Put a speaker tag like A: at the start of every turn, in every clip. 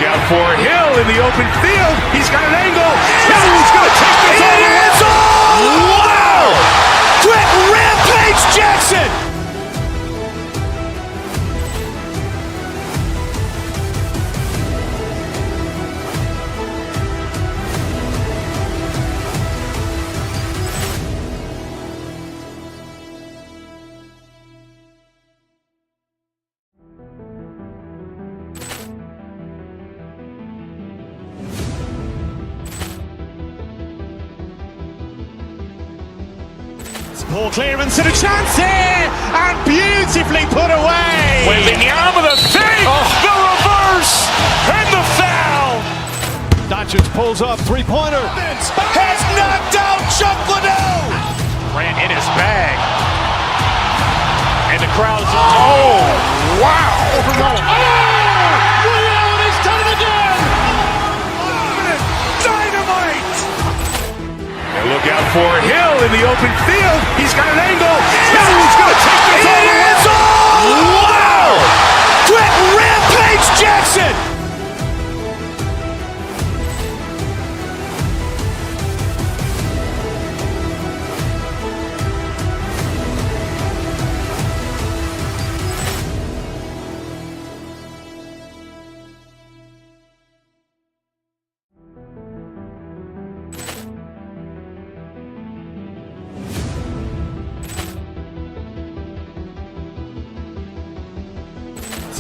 A: out for Hill in the open field. He's got an angle. Hill's going to take this all the way.
B: Wow! Quick Rampage Jackson! Ball clearance and a chance here, and beautifully put away.
A: Waving the arm of the fake, the reverse, and the foul.
B: Doncic pulls up, three-pointer. Has knocked out Chuck Liddell.
A: Ran in his bag. And the crowd's, oh, wow.
B: Reality's done it again. Dynamite.
A: And look out for Hill in the open field. He's got an angle. Hill's going to take this all the way.
B: Wow! Quick Rampage Jackson.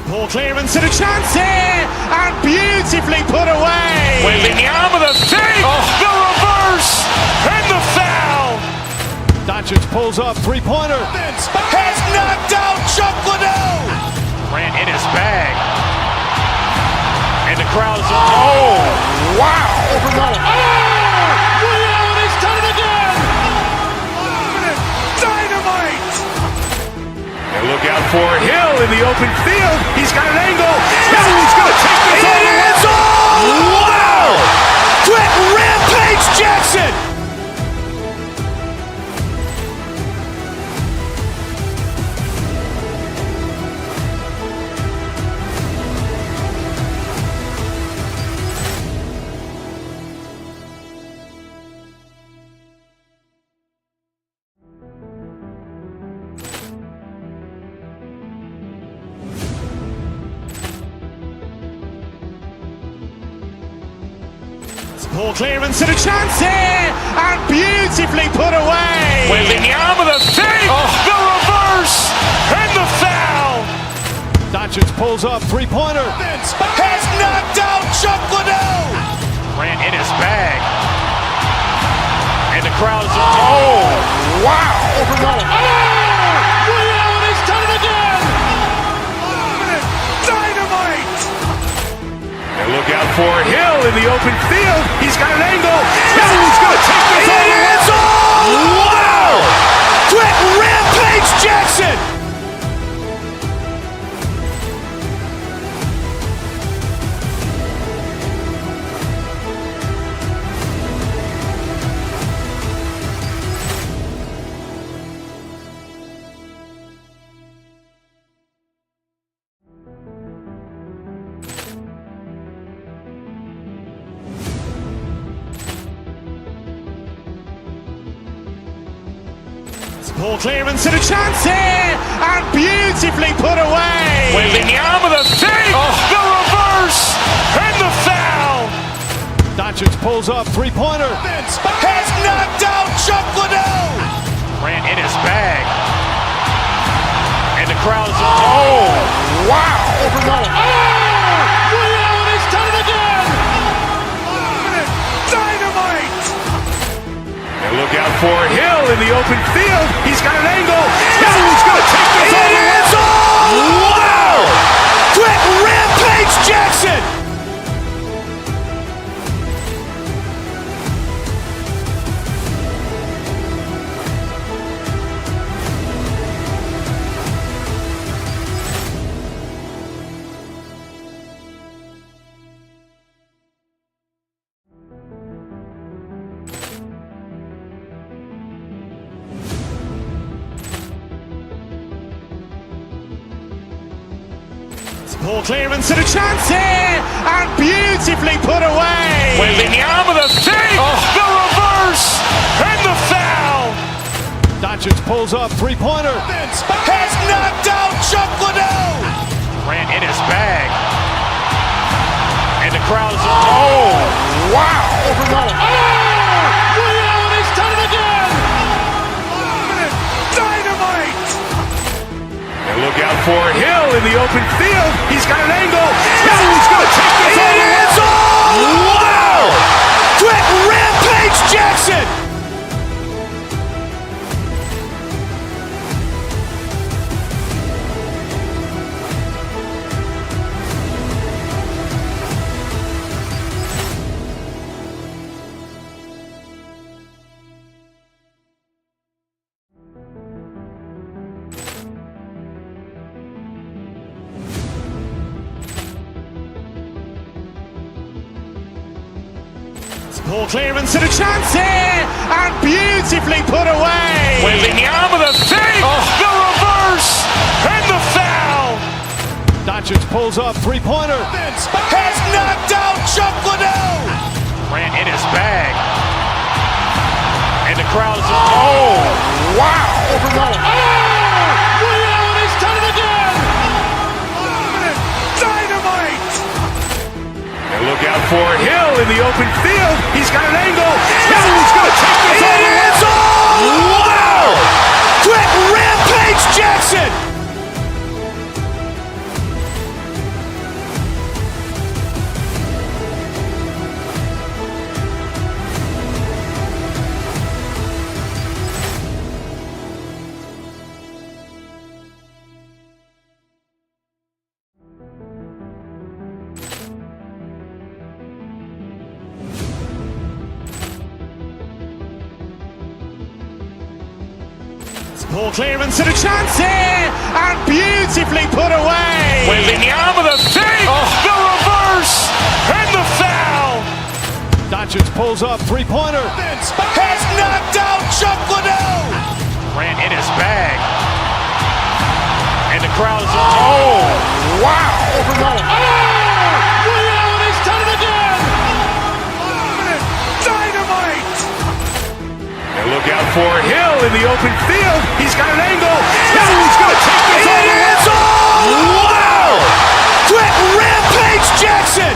B: Ball clearance and a chance here, and beautifully put away.
A: Waving the arm of the fake, the reverse, and the foul.
B: Doncic pulls up, three-pointer. Has knocked out Chuck Liddell.
A: Ran in his bag. And the crowd's, oh, wow.
B: Reality's done it again. Dynamite.
A: And look out for Hill in the open field. He's got an angle. Hill's going to take this all the way.
B: Wow! Quick Rampage Jackson. Ball clearance and a chance here, and beautifully put away.
A: Waving the arm of the fake, the reverse, and the foul.
B: Doncic pulls up, three-pointer. Has knocked out Chuck Liddell.
A: Ran in his bag. And the crowd's, oh, wow.
B: Reality's done it again. Dynamite.
A: And look out for Hill in the open field. He's got an angle. Hill's going to take this all the way.
B: Wow! Quick Rampage Jackson. Ball clearance and a chance here, and beautifully put away.
A: Waving the arm of the fake, the reverse, and the foul.
B: Doncic pulls up, three-pointer. Has knocked out Chuck Liddell.
A: Ran in his bag. And the crowd's, oh, wow.
B: Reality's done it again. Dynamite.
A: And look out for Hill in the open field. He's got an angle. Hill's going to take this all the way.
B: Wow! Quick Rampage Jackson. Poor clearance and a chance here, and beautifully put away.
A: Waving the arm of the fake, the reverse, and the foul.
B: Doncic pulls up, three-pointer. Has knocked out Chocolate.
A: Ran in his bag. And the crowd is, oh, wow.
B: Overrun. Rio has done it again.
A: Dynamite. And look out for Hill in the open field. He's got an angle. He's going to take this all the way.
B: Wow. Quick Rampage Jackson. Poor clearance and a chance here, and beautifully put away.
A: Waving the arm of the fake, the reverse, and the foul.
B: Doncic pulls up, three-pointer. Has knocked out Chocolate.
A: Ran in his bag. And the crowd is, oh, wow.
B: Overrun. Rio has done it again.
A: Dynamite. And look out for Hill in the open field. He's got an angle. He's going to take this all the way.
B: Wow. Quick Rampage Jackson. Poor clearance and a chance here, and beautifully put away.
A: Waving the arm of the fake, the reverse, and the foul.
B: Doncic pulls up, three-pointer. Has knocked out Chocolate.
A: Ran in his bag. And the crowd is, oh, wow.
B: Overrun. Rio has done it again.
A: Dynamite. And look out for Hill in the open field. He's got an angle. He's going to take this all the way.
B: Wow. Quick Rampage Jackson.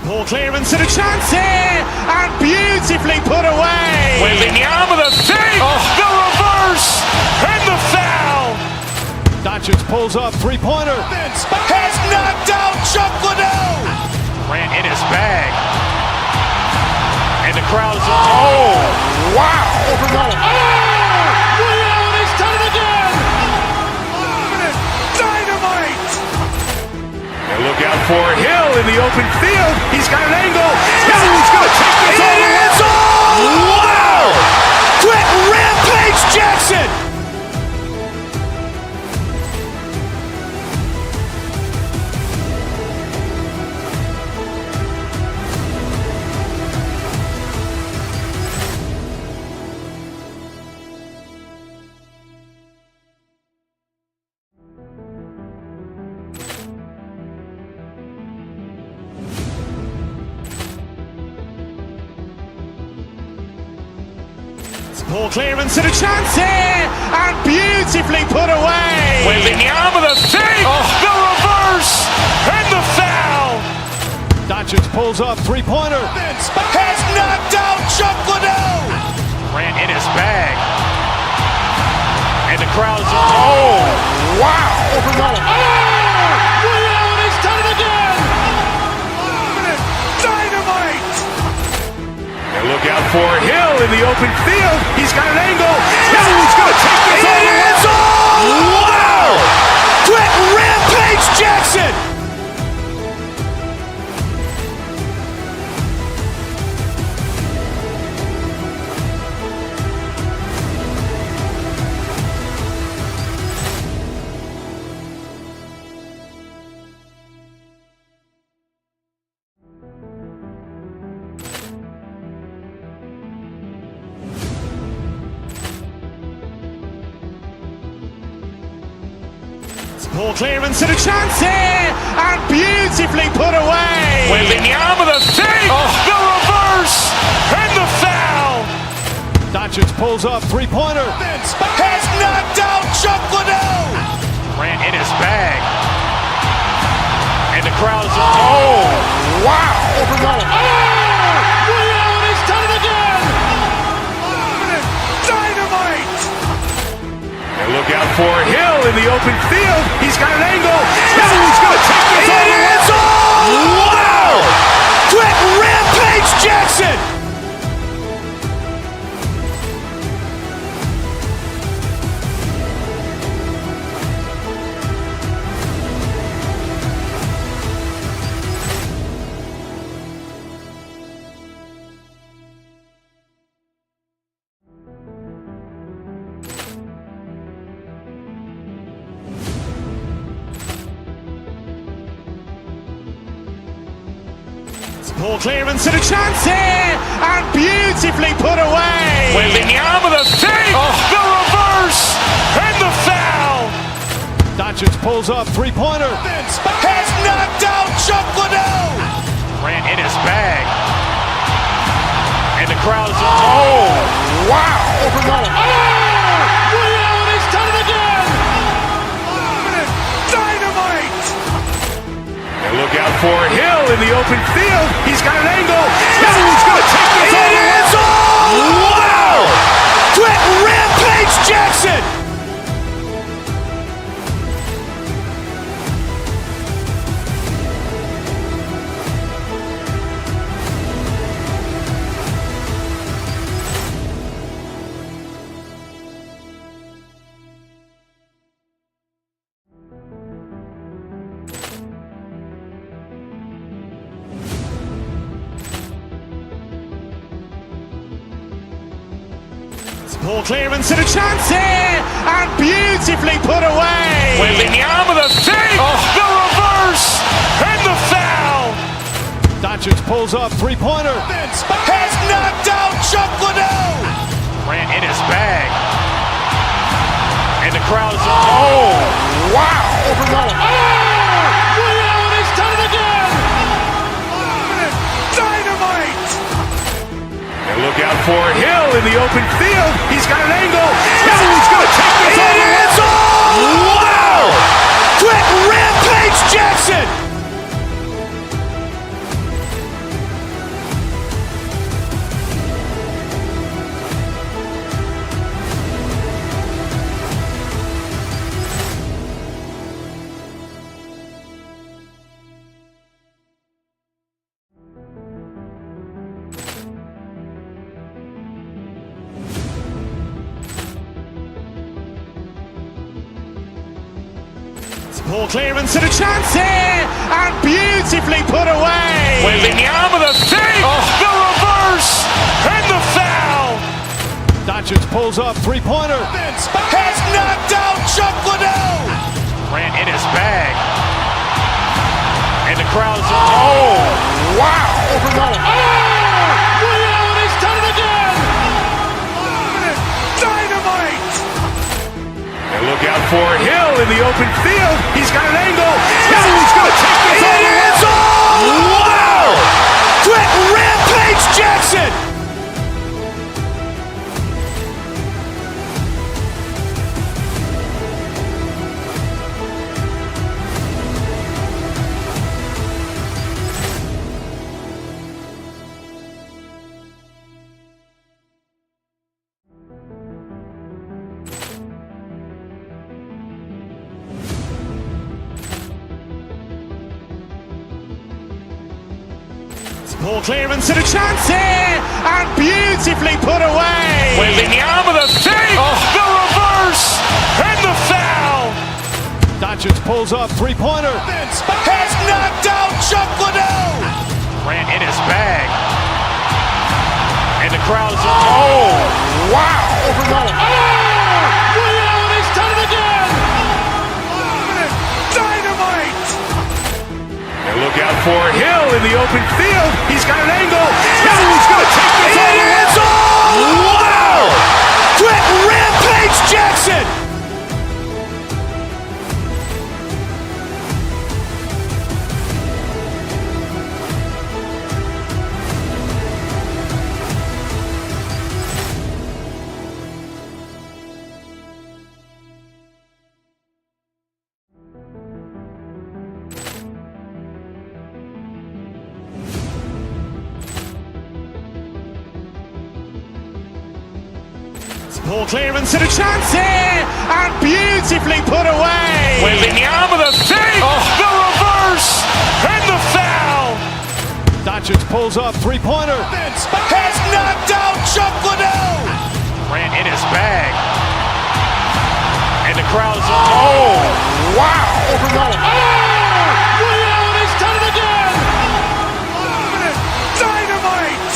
B: Poor clearance and a chance here, and beautifully put away.
A: Waving the arm of the fake, the reverse, and the foul.
B: Doncic pulls up, three-pointer. Has knocked out Chocolate.
A: Ran in his bag. And the crowd is, oh, wow.
B: Overrun. Rio has done it again.
A: Dynamite. And look out for Hill in the open field. He's got an angle. He's going to take this all the way.
B: Wow. Quick Rampage Jackson. Poor clearance and a chance here, and beautifully put away.
A: Waving the arm of the fake, the reverse, and the foul.
B: Doncic pulls up, three-pointer. Has knocked out Chocolate.
A: Ran in his bag. And the crowd is, oh, wow.
B: Overrun. Rio has done it again.
A: Dynamite. And look out for Hill in the open field. He's got an angle. He's going to take this all the way.
B: Wow. Quick Rampage Jackson. Ball clearance and a chance here, and beautifully put away.
A: Waving the arm of the fake, the reverse, and the foul.
B: Doncic pulls up, three-pointer. Has knocked out Chocolate.
A: Grant in his bag. And the crowd is, oh, wow.
B: William has done it again.
A: Dynamite. And look out for Hill in the open field. He's got an angle. He's going to take this all the way.
B: Wow! Quick Rampage Jackson. Ball clearance and a chance here, and beautifully put away.
A: Waving the arm of the fake, the reverse, and the foul.
B: Doncic pulls up, three-pointer. Has knocked out Chocolate.
A: Grant in his bag. And the crowd is, oh, wow.
B: William has done it again.
A: Dynamite. And look out for Hill in the open field. He's got an angle. He's going to take this all the way.
B: Wow! Quick Rampage Jackson. Ball clearance and a chance here, and beautifully put away.
A: Waving the arm of the fake, the reverse, and the foul.
B: Doncic pulls up, three-pointer. Has knocked out Chocolate.
A: Grant in his bag. And the crowd is, oh, wow.
B: William has done it again.
A: Dynamite. And look out for Hill in the open field. He's got an angle. He's going to take this all the way.
B: Wow! Quick Rampage Jackson. Ball clearance and a chance here, and beautifully put away.
A: Waving the arm of the fake, the reverse, and the foul.
B: Doncic pulls up, three-pointer. Has knocked out Chocolate.
A: Grant in his bag. And the crowd is, oh, wow.
B: William has done it again.
A: Dynamite. And look out for Hill in the open field. He's got an angle. He's going to take this all the way.
B: Wow! Quick Rampage Jackson. Ball clearance and a chance here, and beautifully put away.
A: Waving the arm of the fake, the reverse, and the foul.
B: Doncic pulls up, three-pointer. Has knocked out Chocolate.
A: Grant in his bag. And the crowd is, oh, wow.
B: William has done it again.
A: Dynamite. And look out for Hill in the open field. He's got an angle. He's going to take this all the way.
B: Wow! Quick Rampage Jackson. Ball clearance and a chance here, and beautifully put away.
A: Wembanyama the fake, the reverse, and the foul.
B: Doncic pulls up, three-pointer. Has knocked out Chuck Liddell.
A: Ran in his bag. And the crowd's oh, wow.
B: Liddell has done it again. Dynamite.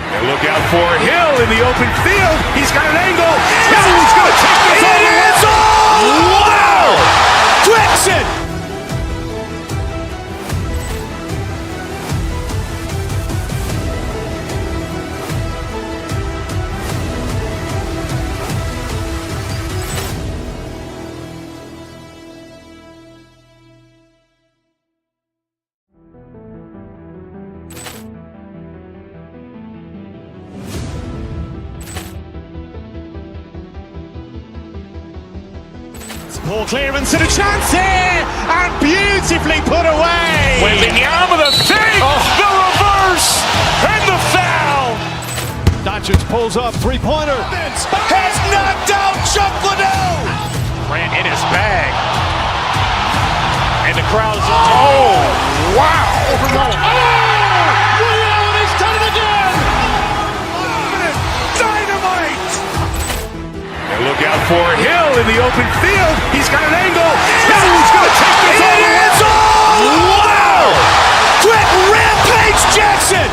A: And look out for Hill in the open field. He's got an angle. He's going to take this all the way.
B: Wow. Gregson. Ball clearance and a chance here, and beautifully put away.
A: Wembanyama the fake, the reverse, and the foul.
B: Doncic pulls up, three-pointer. Has knocked out Chuck Liddell.
A: Ran in his bag. And the crowd's oh, wow.
B: Liddell has done it again. Dynamite.
A: And look out for Hill in the open field. He's got an angle. He's going to take this all the way.
B: Wow! Quick Rampage Jackson.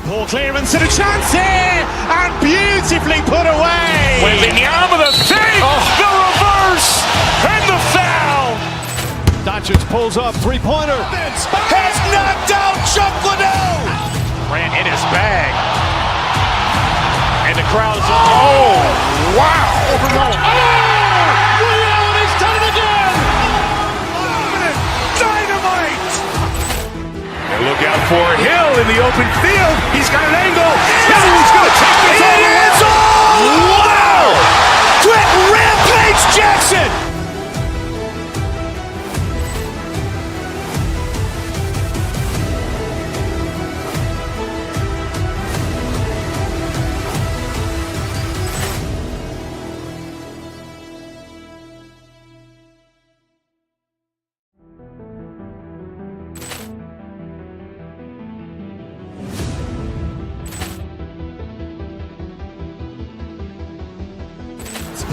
B: Ball clearance and a chance here, and beautifully put away.
A: Wembanyama the fake, the reverse, and the foul.
B: Doncic pulls up, three-pointer. Has knocked out Chuck Liddell.
A: Ran in his bag. And the crowd's oh, wow.
B: Liddell has done it again. Dynamite.
A: And look out for Hill in the open field. He's got an angle. He's going to take this all the way.
B: Wow! Quick Rampage Jackson.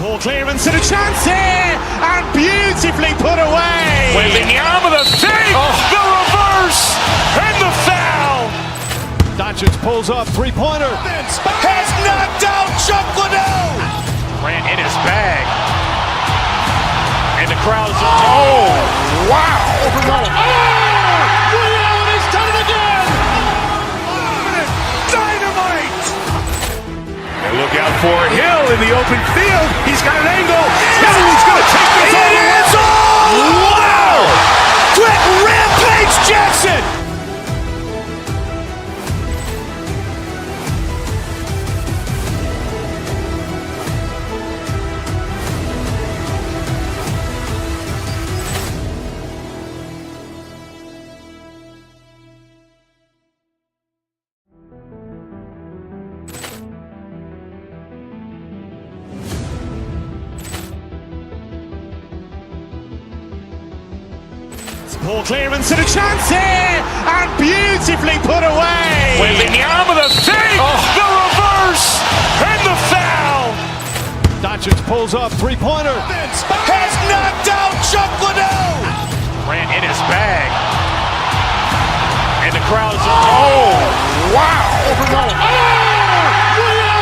B: Ball clearance and a chance here, and beautifully put away.
A: Wembanyama the fake, the reverse, and the foul.
B: Doncic pulls up, three-pointer. Has knocked out Chuck Liddell.
A: Ran in his bag. And the crowd's oh, wow.
B: Liddell has done it again. Dynamite.
A: And look out for Hill in the open field. He's got an angle. He's going to take this all the way.
B: Wow! Quick Rampage Jackson. Ball clearance and a chance here, and beautifully put away.
A: Wembanyama the fake, the reverse, and the foul.
B: Doncic pulls up, three-pointer. Has knocked out Chuck Liddell.
A: Ran in his bag. And the crowd's oh, wow.
B: Liddell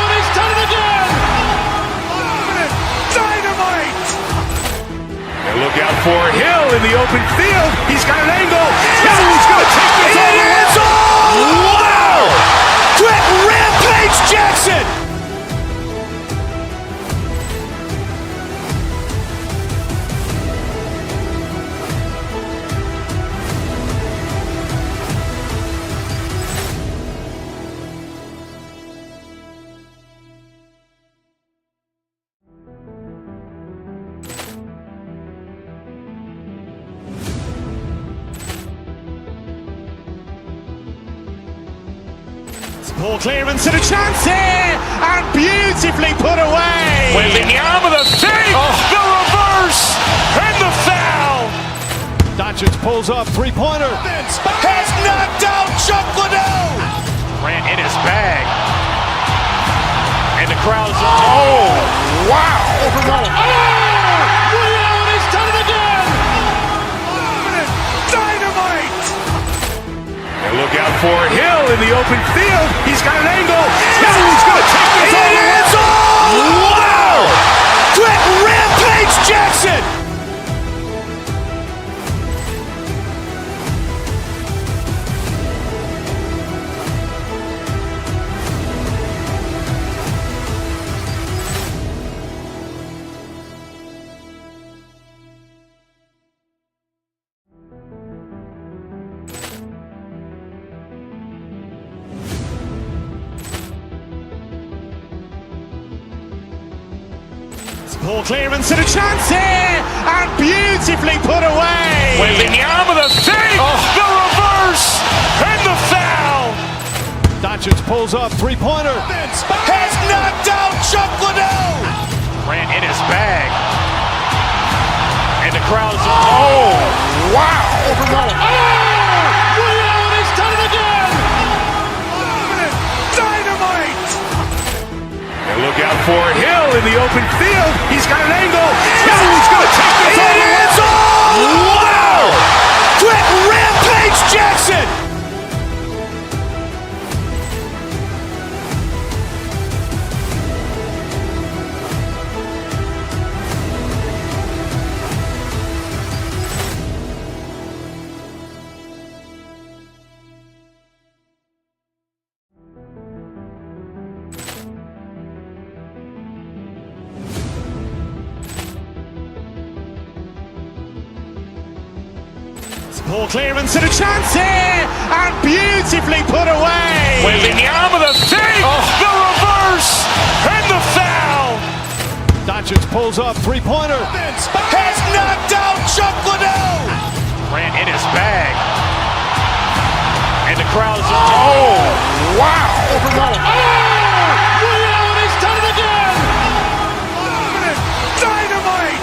B: has done it again. Dynamite.
A: And look out for Hill in the open field. He's got an angle. He's going to take this all the way.
B: Wow! Quick Rampage Jackson. Ball clearance and a chance here, and beautifully put away.
A: Waving the arm of the fake, the reverse, and the foul.
B: Doncic pulls up, three-pointer. Has knocked out Chocolate.
A: Grant in his bag. And the crowd's wow!
B: Rio, he's done it again.
A: Dynamite! And look out for Hill in the open field. He's got an angle. Hill's going to take this all the way.
B: Wow! Quick Rampage Jackson. Ball clearance and a chance here, and beautifully put away.
A: Waving the arm of the fake, the reverse, and the foul.
B: Doncic pulls up, three-pointer. Has knocked out Chocolate.
A: Grant in his bag. And the crowd's wow!
B: Rio, he's done it again.
A: Dynamite! And look out for Hill in the open field. He's got an angle. Hill's going to take this all the way.
B: Wow! Quick Rampage Jackson. Ball clearance and a chance here, and beautifully put away.
A: Waving the arm of the fake, the reverse, and the foul.
B: Doncic pulls up, three-pointer. Has knocked out Chocolate.
A: Grant in his bag. And the crowd's wow!
B: Rio, he's done it again.
A: Dynamite!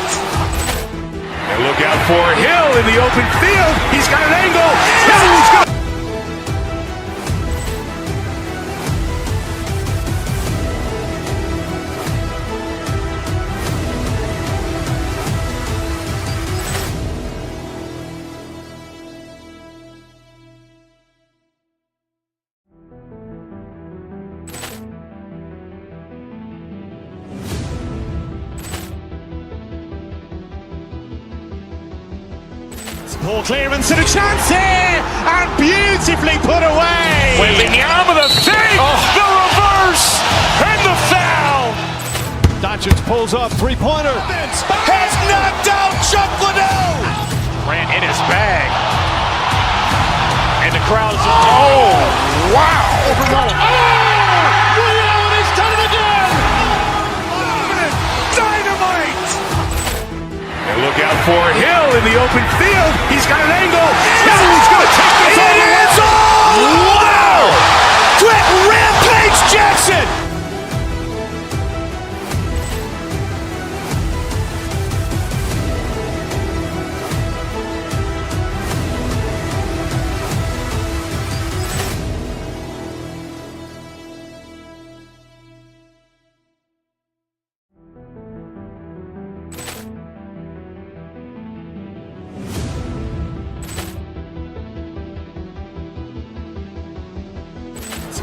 A: And look out for Hill in the open field. He's got an angle. Hill's going to
B: Ball clearance and a chance here, and beautifully put away.
A: waving the arm of the fake, the reverse, and the foul.
B: Doncic pulls up, three-pointer. Has knocked out Chocolate.
A: Grant in his bag. And the crowd's wow!
B: Rio, he's done it again.
A: Dynamite! And look out for Hill in the open field. He's got an angle. Hill's going to take this all the way.
B: Wow! Quick Rampage Jackson.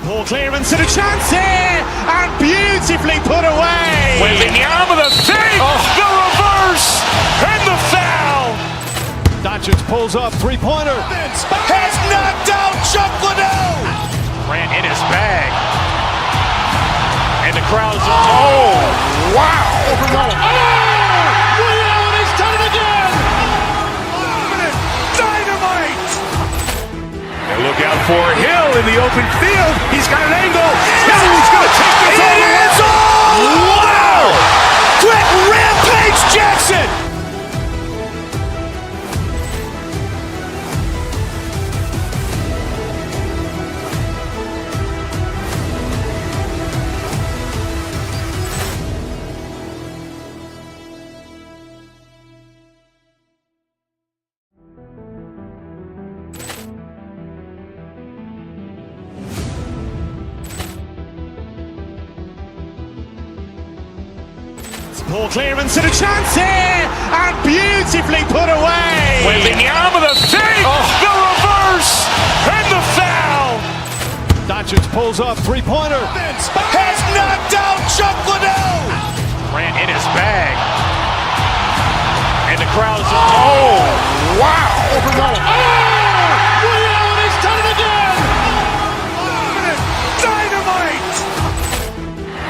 B: Ball clearance and a chance here, and beautifully put away.
A: Waving the arm of the fake, the reverse, and the foul.
B: Doncic pulls up, three-pointer. Has knocked out Chocolate.
A: Grant in his bag. And the crowd's wow!
B: Rio, he's done it again.
A: Dynamite! And look out for Hill in the open field. He's got an angle. Hill's going to take this all the way.
B: Wow! Quick Rampage Jackson. Ball clearance and a chance here, and beautifully put away.
A: Waving the arm of the fake, the reverse, and the foul.
B: Doncic pulls up, three-pointer. Has knocked out Chocolate.
A: Grant in his bag. And the crowd's wow!
B: Reality's done it again.
A: Dynamite!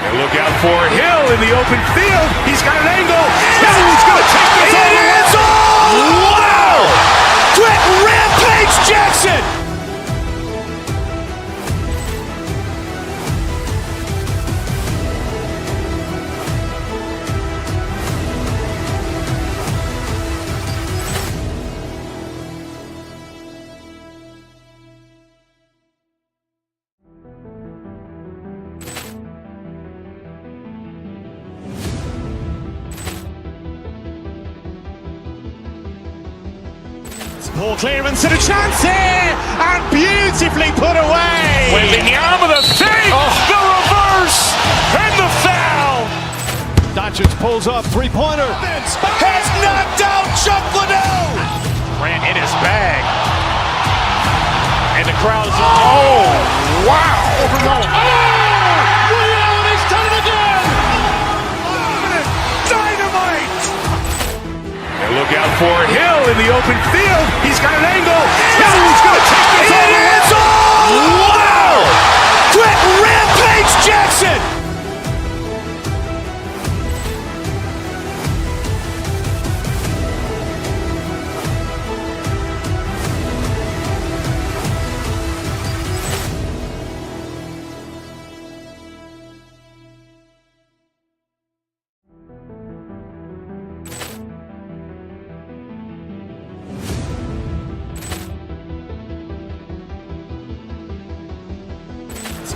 A: And look out for Hill in the open field. He's got an angle. Hill's going to take this all the way.
B: Wow! Quick Rampage Jackson. Ball clearance and a chance here, and beautifully put away.
A: Waving the arm of the fake, the reverse, and the foul.
B: Doncic pulls up, three-pointer. Has knocked out Chocolate.
A: Grant in his bag. And the crowd's wow!
B: Reality's done it again.
A: Dynamite! And look out for Hill in the open field. He's got an angle. Hill's going to take this all the way.
B: Wow! Quick Rampage Jackson.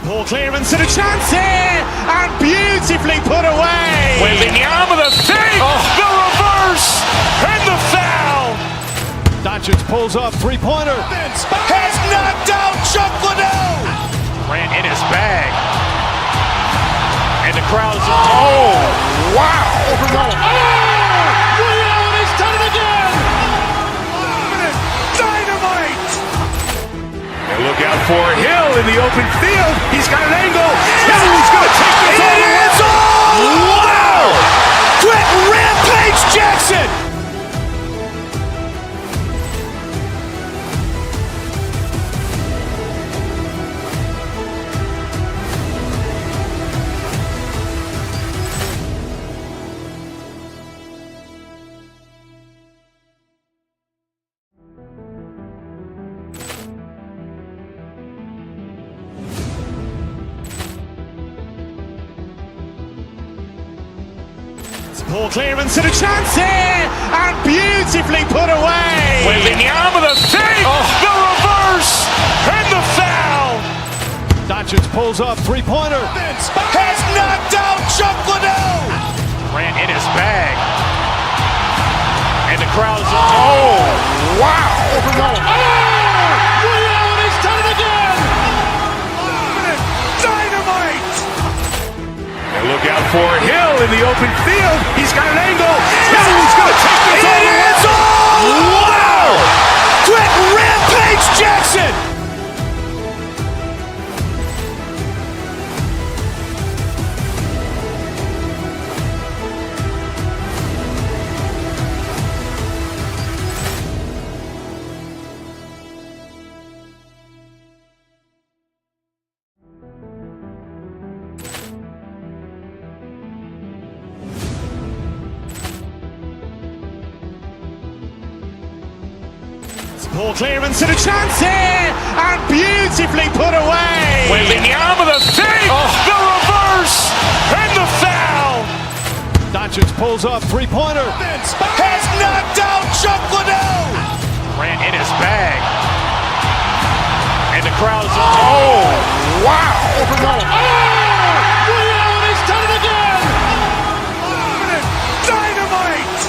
B: Ball clearance and a chance here, and beautifully put away.
A: Waving the arm of the fake, the reverse, and the foul.
B: Doncic pulls up, three-pointer. Has knocked out Chocolate.
A: Grant in his bag. And the crowd's wow!
B: Reality's done it again.
A: Dynamite! And look out for Hill in the open field. He's got an angle. Hill's going to take this all the way.
B: Wow! Quick Rampage Jackson. Ball clearance and a chance here, and beautifully put away.
A: Waving the arm of the fake, the reverse, and the foul.
B: Doncic pulls up, three-pointer. Has knocked out Chocolate.
A: Grant in his bag. And the crowd's wow!
B: Reality's done it again.
A: Dynamite! And look out for Hill in the open field. He's got an angle. Hill's going to take this all the way.
B: Wow! Quick Rampage Jackson. Ball clearance and a chance here, and beautifully put away.
A: Waving the arm of the fake, the reverse, and the foul.
B: Doncic pulls up, three-pointer. Has knocked out Chocolate.
A: Grant in his bag. And the crowd's wow!
B: Reality's done it again.
A: Dynamite!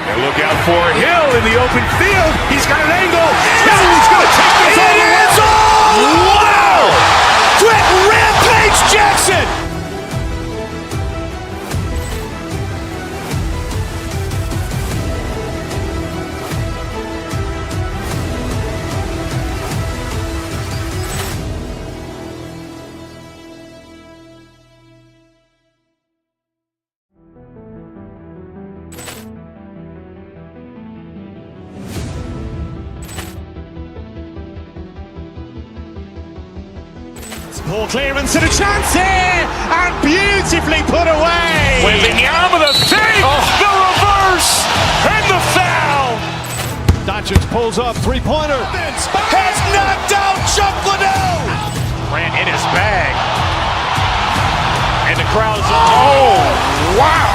A: And look out for Hill in the open field. He's got an angle. Hill's going to take this all the way.
B: Wow! Quick Rampage Jackson. Ball clearance and a chance here, and beautifully put away.
A: Wembanyama the fake, the reverse, and the foul.
B: Doncic pulls up, three-pointer. Has knocked out Chuck Liddell.
A: Grant in his bag. And the crowd's oh, wow.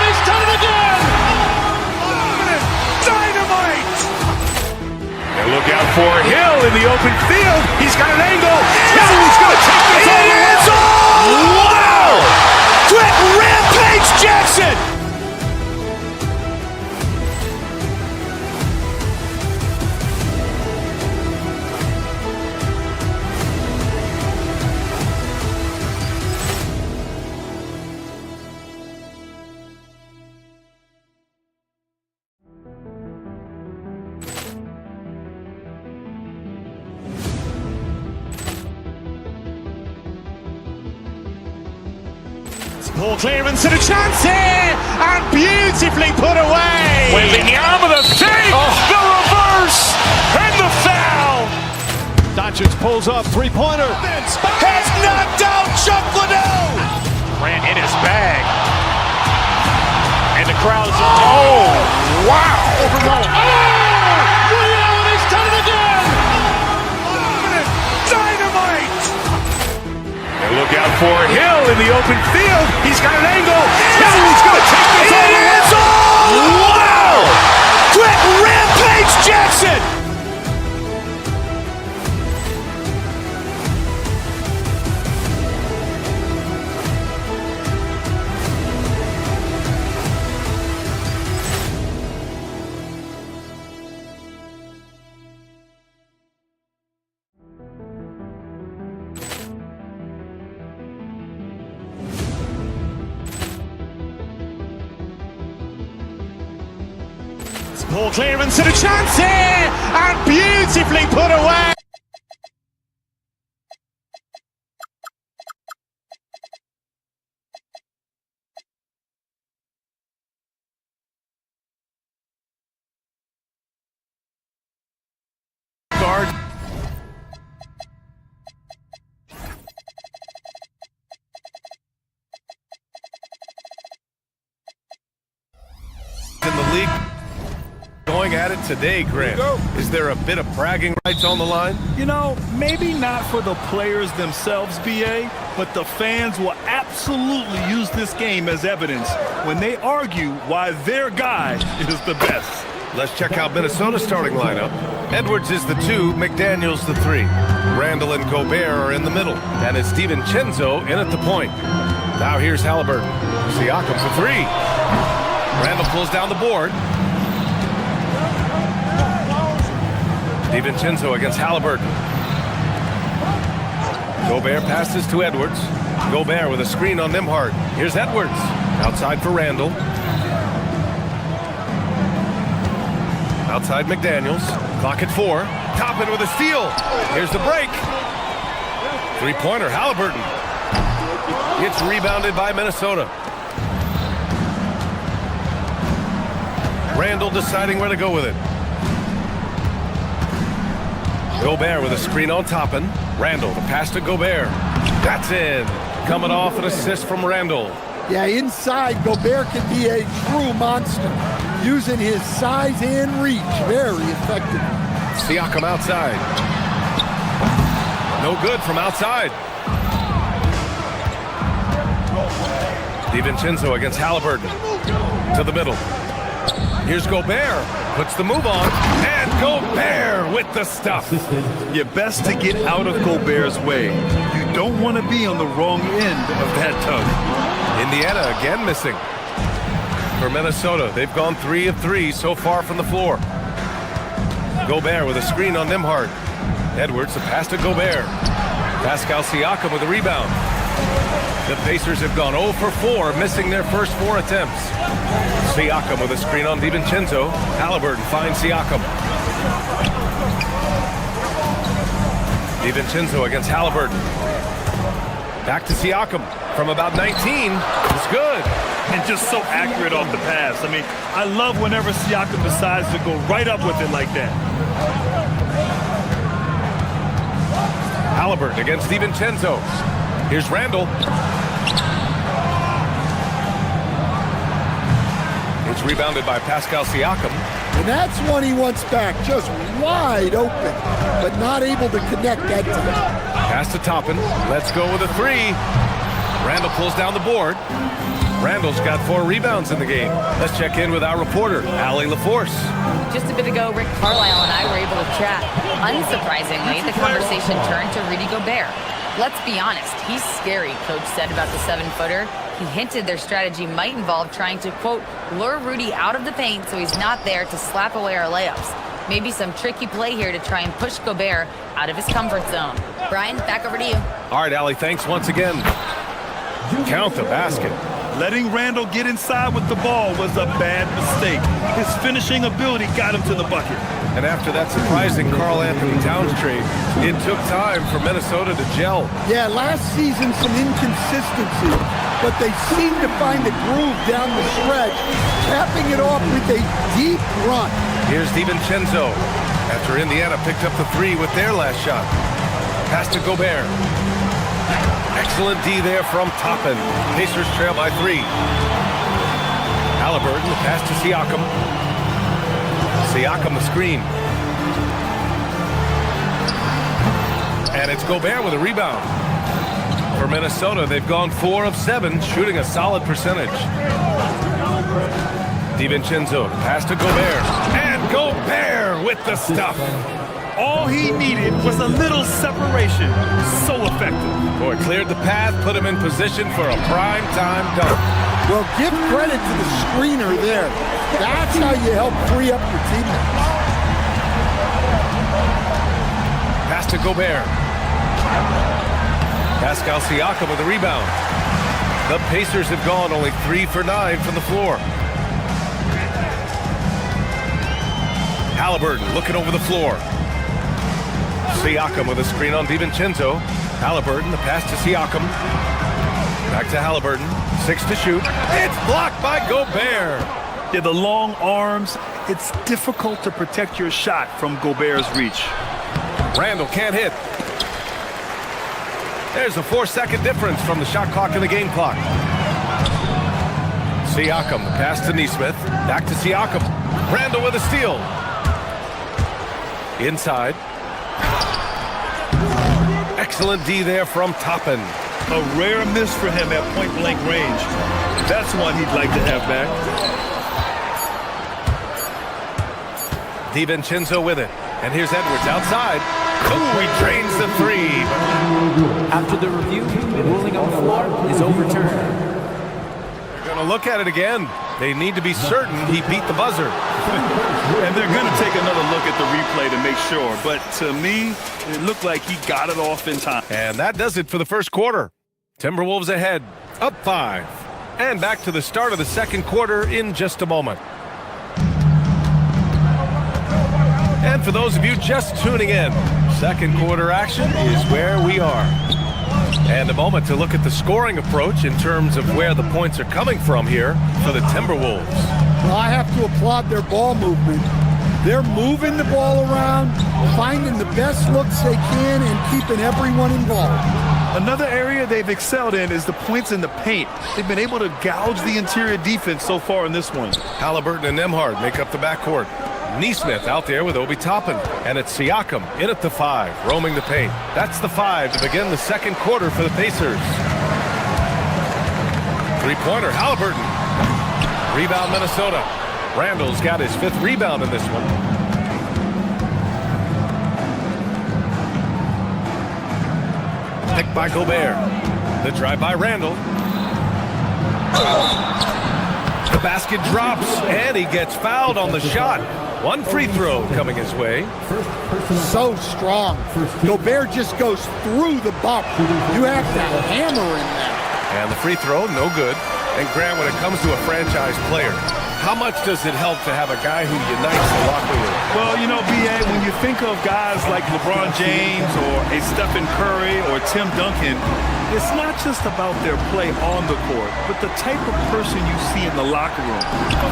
B: He's done it again. Dynamite.
A: And look out for Hill in the open field. He's got an angle. He's going to take this all the way.
B: Wow. Quick Rampage Jackson. Ball clearance and a chance here, and beautifully put away.
A: Wembanyama the fake, the reverse, and the foul.
B: Doncic pulls up, three-pointer. Has knocked out Chuck Liddell.
A: Grant in his bag. And the crowd's oh, wow.
B: He's done it again. Dynamite.
A: And look out for Hill in the open field. He's got an angle. He's going to take this all the way.
B: Wow. Quick Rampage Jackson. Ball clearance and a chance here, and beautifully put away.
A: Guard.
C: In the league. Going at it today, Grant. Is there a bit of bragging rights on the line?
D: You know, maybe not for the players themselves, BA, but the fans will absolutely use this game as evidence when they argue why their guy is the best.
C: Let's check out Minnesota's starting lineup. Edwards is the 2, McDaniels the 3. Randall and Gobert are in the middle, and it's DiVincenzo in at the point. Now here's Halliburton. Siakam for 3. Randall pulls down the board. DiVincenzo against Halliburton. Gobert passes to Edwards. Gobert with a screen on Nembhard. Here's Edwards. Outside for Randall. Outside McDaniels. Clock at 4. Toppin with a steal. Here's the break. Three-pointer, Halliburton. It's rebounded by Minnesota. Randall deciding where to go with it. Gobert with a screen on Toppin. Randall, the pass to Gobert. That's in. Coming off an assist from Randall.
E: Yeah, inside, Gobert can be a true monster, using his size and reach very effectively.
C: Siakam outside. No good from outside. DiVincenzo against Halliburton. To the middle. Here's Gobert. Puts the move on. And Gobert with the stuff.
D: You're best to get out of Gobert's way. You don't want to be on the wrong end of that tug.
C: Indiana again missing. For Minnesota, they've gone 3 of 3 so far from the floor. Gobert with a screen on Nembhard. Edwards, the pass to Gobert. Pascal Siakam with a rebound. The Pacers have gone 0 for 4, missing their first 4 attempts. Siakam with a screen on DiVincenzo. Halliburton finds Siakam. DiVincenzo against Halliburton. Back to Siakam from about 19. It's good.
D: And just so accurate off the pass. I mean, I love whenever Siakam decides to go right up with it like that.
C: Halliburton against DiVincenzo. Here's Randall. It's rebounded by Pascal Siakam.
E: And that's one he wants back, just wide open, but not able to connect that time.
C: Pass to Toppin. Let's go with a three. Randall pulls down the board. Randall's got 4 rebounds in the game. Let's check in with our reporter, Allie LaForce.
F: Just a bit ago, Rick Carlisle and I were able to chat. Unsurprisingly, the conversation turned to Rudy Gobert. Let's be honest, he's scary, Coach said about the 7-footer. He hinted their strategy might involve trying to, quote, lure Rudy out of the paint so he's not there to slap away our layups. Maybe some tricky play here to try and push Gobert out of his comfort zone. Brian, back over to you.
C: All right, Allie, thanks once again. Count the basket.
D: Letting Randall get inside with the ball was a bad mistake. His finishing ability got him to the bucket.
C: And after that surprising Karl-Anthony Towns trade, it took time for Minnesota to gel.
E: Yeah, last season some inconsistency, but they seem to find the groove down the stretch, capping it off with a deep run.
C: Here's DiVincenzo after Indiana picked up the 3 with their last shot. Pass to Gobert. Excellent D there from Toppin. Pacers trail by 3. Halliburton, the pass to Siakam. Siakam, the screen. And it's Gobert with a rebound. For Minnesota, they've gone 4 of 7, shooting a solid percentage. DiVincenzo, pass to Gobert. And Gobert with the stuff.
D: All he needed was a little separation. So effective.
C: Boy, cleared the path, put him in position for a prime-time dunk.
E: Well, give credit to the screener there. That's how you help free up your teammates.
C: Pass to Gobert. Pascal Siakam with a rebound. The Pacers have gone only 3 for 9 from the floor. Halliburton looking over the floor. Siakam with a screen on DiVincenzo. Halliburton, the pass to Siakam. Back to Halliburton. 6 to shoot. It's blocked by Gobert.
D: Yeah, the long arms. It's difficult to protect your shot from Gobert's reach.
C: Randall can't hit. There's a 4-second difference from the shot clock and the game clock. Siakam, the pass to Nesmith. Back to Siakam. Randall with a steal. Inside. Excellent D there from Toppin.
D: A rare miss for him at point-blank range. That's one he'd like to have back.
C: DiVincenzo with it. And here's Edwards outside. Oh, he drains the 3.
G: After the review, the ruling on the floor is overturned.
C: They're going to look at it again. They need to be certain he beat the buzzer.
D: And they're going to take another look at the replay to make sure. But to me, it looked like he got it off in time.
C: And that does it for the first quarter. Timberwolves ahead, up 5. And back to the start of the second quarter in just a moment. And for those of you just tuning in, second quarter action is where we are. And a moment to look at the scoring approach in terms of where the points are coming from here for the Timberwolves.
E: Well, I have to applaud their ball movement. They're moving the ball around, finding the best looks they can, and keeping everyone involved.
D: Another area they've excelled in is the points in the paint. They've been able to gouge the interior defense so far in this one.
C: Halliburton and Nembhard make up the backcourt. Nesmith out there with Obi Toppin. And it's Siakam in at the 5, roaming the paint. That's the 5 to begin the second quarter for the Pacers. Three-pointer, Halliburton. Rebound, Minnesota. Randall's got his 5th rebound in this one. Picked by Gobert. The drive by Randall. The basket drops, and he gets fouled on the shot. One free throw coming his way.
E: So strong. Gobert just goes through the bump. You have to hammer in there.
C: And the free throw, no good. And Grant, when it comes to a franchise player, how much does it help to have a guy who unites the locker room?
D: Well, you know, B.A., when you think of guys like LeBron James or a Stephen Curry or Tim Duncan, it's not just about their play on the court, but the type of person you see in the locker room.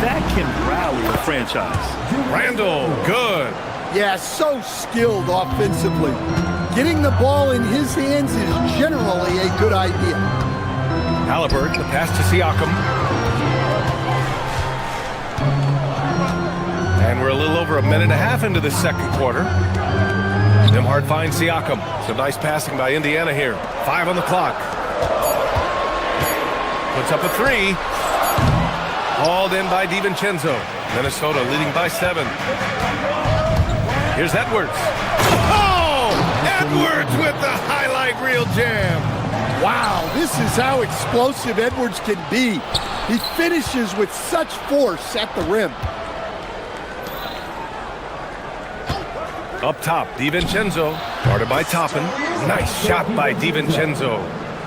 D: That can rally a franchise.
C: Randall, good.
E: Yeah, so skilled offensively. Getting the ball in his hands is generally a good idea.
C: Halliburton, the pass to Siakam. And we're a little over a minute and a half into the second quarter. Nembhard finds Siakam. Some nice passing by Indiana here. 5 on the clock. Puts up a 3. Hauled in by DiVincenzo. Minnesota leading by 7. Here's Edwards. Oh! Edwards with the highlight reel jam.
E: Wow, this is how explosive Edwards can be. He finishes with such force at the rim.
C: Up top, DiVincenzo. Guarded by Toppin. Nice shot by DiVincenzo.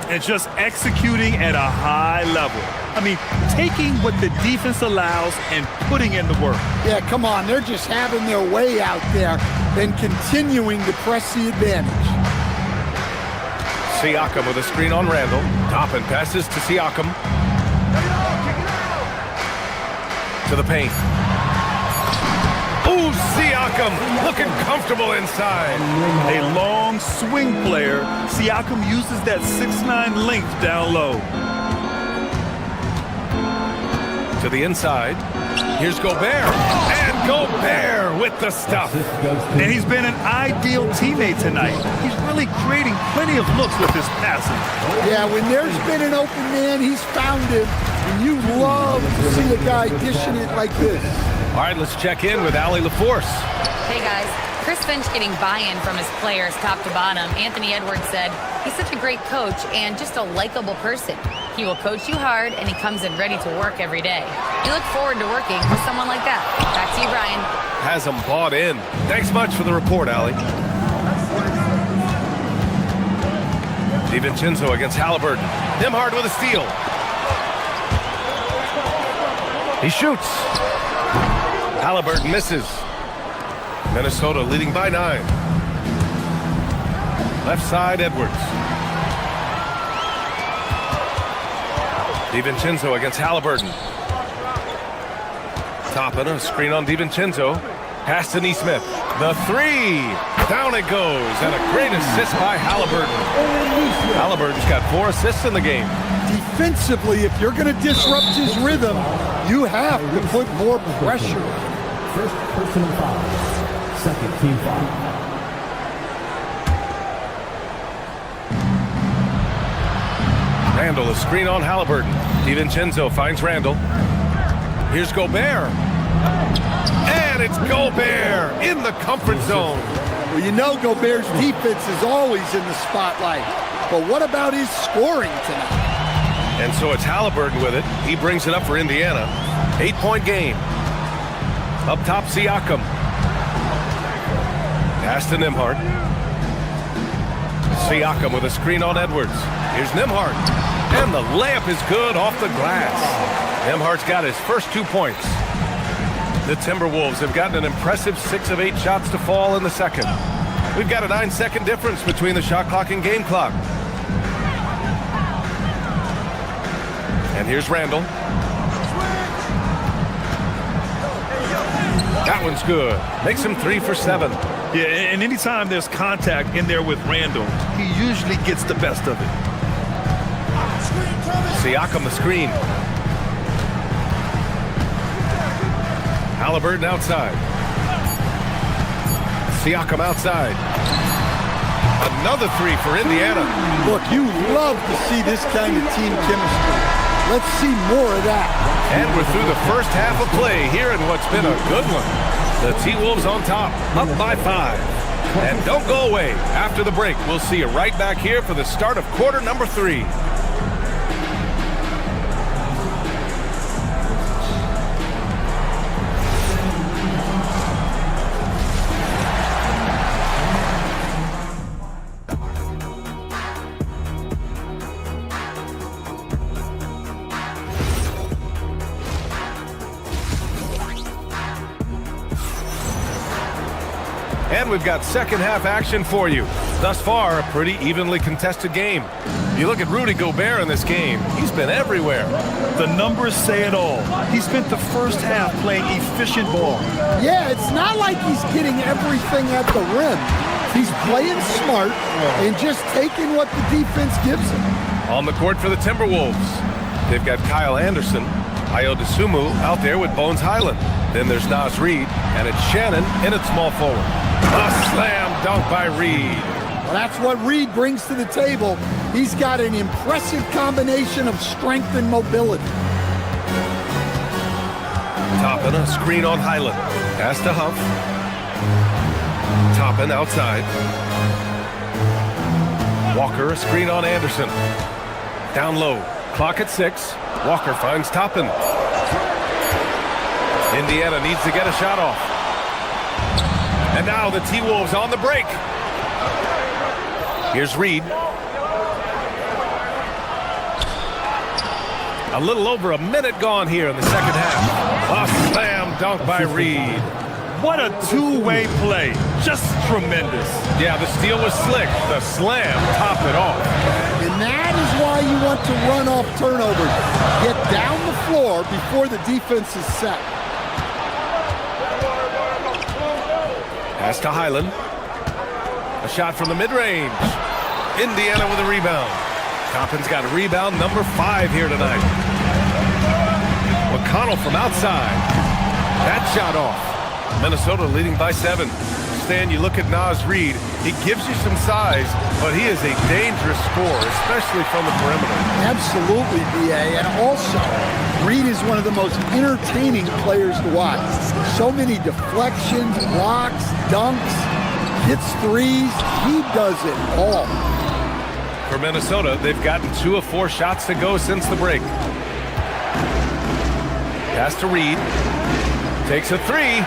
D: And just executing at a high level. I mean, taking what the defense allows and putting in the work.
E: Yeah, come on. They're just having their way out there and continuing to press the advantage.
C: Siakam with a screen on Randall. Toppin passes to Siakam. To the paint. Ooh, Siakam looking comfortable inside.
D: A long swing player, Siakam uses that 6'9" length down low.
C: To the inside. Here's Gobert. And Gobert with the stuff.
D: And he's been an ideal teammate tonight. He's really creating plenty of looks with his passing.
E: Yeah, when there's been an open man, he's found him. And you love to see a guy dishing it like this.
C: All right, let's check in with Allie LaForce.
F: Hey guys, Chris Finch getting buy-in from his players top to bottom. Anthony Edwards said, he's such a great coach and just a likable person. He will coach you hard and he comes in ready to work every day. You look forward to working with someone like that. Back to you, Brian.
C: Has them bought in. Thanks much for the report, Allie. DiVincenzo against Halliburton. Nembhard with a steal. He shoots. Halliburton misses. Minnesota leading by 9. Left side, Edwards. DiVincenzo against Halliburton. Toppin, a screen on DiVincenzo. Pass to Nesmith. The 3. Down it goes. And a great assist by Halliburton. Halliburton's got 4 assists in the game.
E: Defensively, if you're going to disrupt his rhythm, you have to put more pressure on him.
G: First personal foul. Second team foul.
C: Randall, a screen on Halliburton. DiVincenzo finds Randall. Here's Gobert. And it's Gobert in the comfort zone.
E: Well, you know Gobert's defense is always in the spotlight. But what about his scoring tonight?
C: And so it's Halliburton with it. He brings it up for Indiana. 8-point game. Up top, Siakam. Pass to Nembhard. Siakam with a screen on Edwards. Here's Nembhard. And the layup is good off the glass. Nembhard's got his first 2 points. The Timberwolves have gotten an impressive 6 of 8 shots to fall in the second. We've got a 9-second difference between the shot clock and game clock. And here's Randall. That one's good. Makes him 3 for 7.
D: Yeah, and anytime there's contact in there with Randall, he usually gets the best of it.
C: Siakam the screen. Halliburton outside. Siakam outside. Another 3 for Indiana.
E: Look, you love to see this kind of team chemistry. Let's see more of that.
C: And we're through the first half of play here in what's been a good one. The T-Wolves on top, up by 5. And don't go away. After the break, we'll see you right back here for the start of quarter number 3. And we've got second half action for you. Thus far, a pretty evenly contested game. You look at Rudy Gobert in this game, he's been everywhere.
D: The numbers say it all. He spent the first half playing efficient ball.
E: Yeah, it's not like he's getting everything at the rim. He's playing smart and just taking what the defense gives him.
C: On the court for the Timberwolves, they've got Kyle Anderson, Ayo Dosunmu out there with Bones Highland. Then there's Naz Reid, and it's Shannon in at small forward. A slam dunk by Reid.
E: Well, that's what Reid brings to the table. He's got an impressive combination of strength and mobility.
C: Toppin, a screen on Highland. Pass to Huff. Toppin outside. Walker, a screen on Anderson. Down low. Clock at 6. Walker finds Toppin. Indiana needs to get a shot off. And now the T-Wolves on the break. Here's Reid. A little over a minute gone here in the second half. A slam dunk by Reid.
D: What a two-way play. Just tremendous.
C: Yeah, the steal was slick. The slam topped it off.
E: And that is why you want to run off turnovers. Get down the floor before the defense is set.
C: Pass to Highland. A shot from the mid-range. Indiana with a rebound. Toppin's got rebound number 5 here tonight. McConnell from outside. That shot off. Minnesota leading by 7. Stan, you look at Naz Reid. He gives you some size, but he is a dangerous scorer, especially from the perimeter.
E: Absolutely, B.A. And also, Reid is one of the most entertaining players to watch. So many deflections, blocks, dunks, hits threes. He does it all.
C: For Minnesota, they've gotten 2 of 4 shots to go since the break. Pass to Reid. Takes a 3.